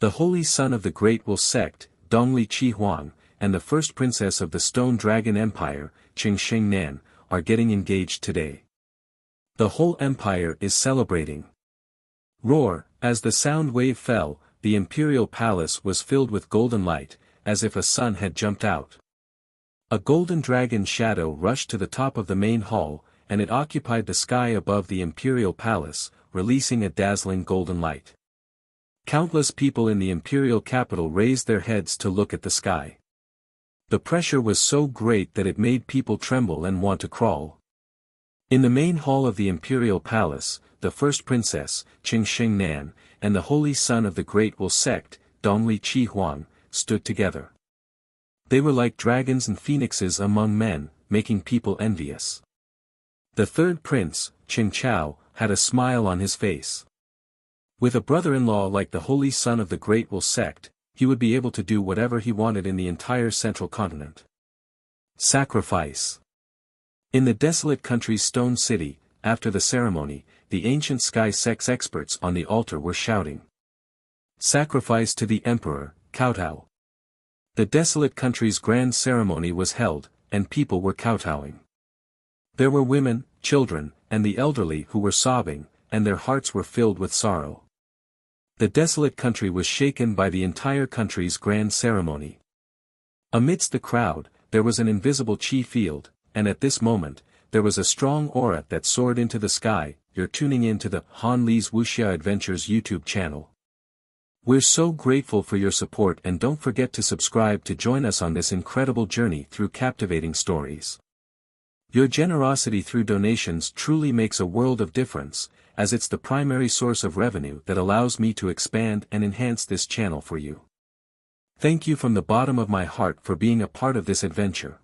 The holy son of the Great Will sect, Dongli Qi Huang, and the first princess of the Stone Dragon Empire, Qing Shengnan, are getting engaged today. The whole empire is celebrating. Roar, as the sound wave fell, the imperial palace was filled with golden light, as if a sun had jumped out. A golden dragon shadow rushed to the top of the main hall, and it occupied the sky above the imperial palace, releasing a dazzling golden light. Countless people in the imperial capital raised their heads to look at the sky. The pressure was so great that it made people tremble and want to crawl. In the main hall of the imperial palace, the first princess, Qing Shengnan, and the holy son of the Great Will sect, Dongli Qi Huang, stood together. They were like dragons and phoenixes among men, making people envious. The third prince, Qing Chao, had a smile on his face. With a brother-in-law like the holy son of the Great Will sect, he would be able to do whatever he wanted in the entire central continent. Sacrifice. In the desolate country's stone city, after the ceremony, the ancient sky sex experts on the altar were shouting. Sacrifice to the emperor, kowtow. The desolate country's grand ceremony was held, and people were kowtowing. There were women, children, and the elderly who were sobbing, and their hearts were filled with sorrow. The desolate country was shaken by the entire country's grand ceremony. Amidst the crowd, there was an invisible chi field, and at this moment, there was a strong aura that soared into the sky. You're tuning in to the Han Li's Wuxia Adventures YouTube channel. We're so grateful for your support, and don't forget to subscribe to join us on this incredible journey through captivating stories. Your generosity through donations truly makes a world of difference, as it's the primary source of revenue that allows me to expand and enhance this channel for you. Thank you from the bottom of my heart for being a part of this adventure.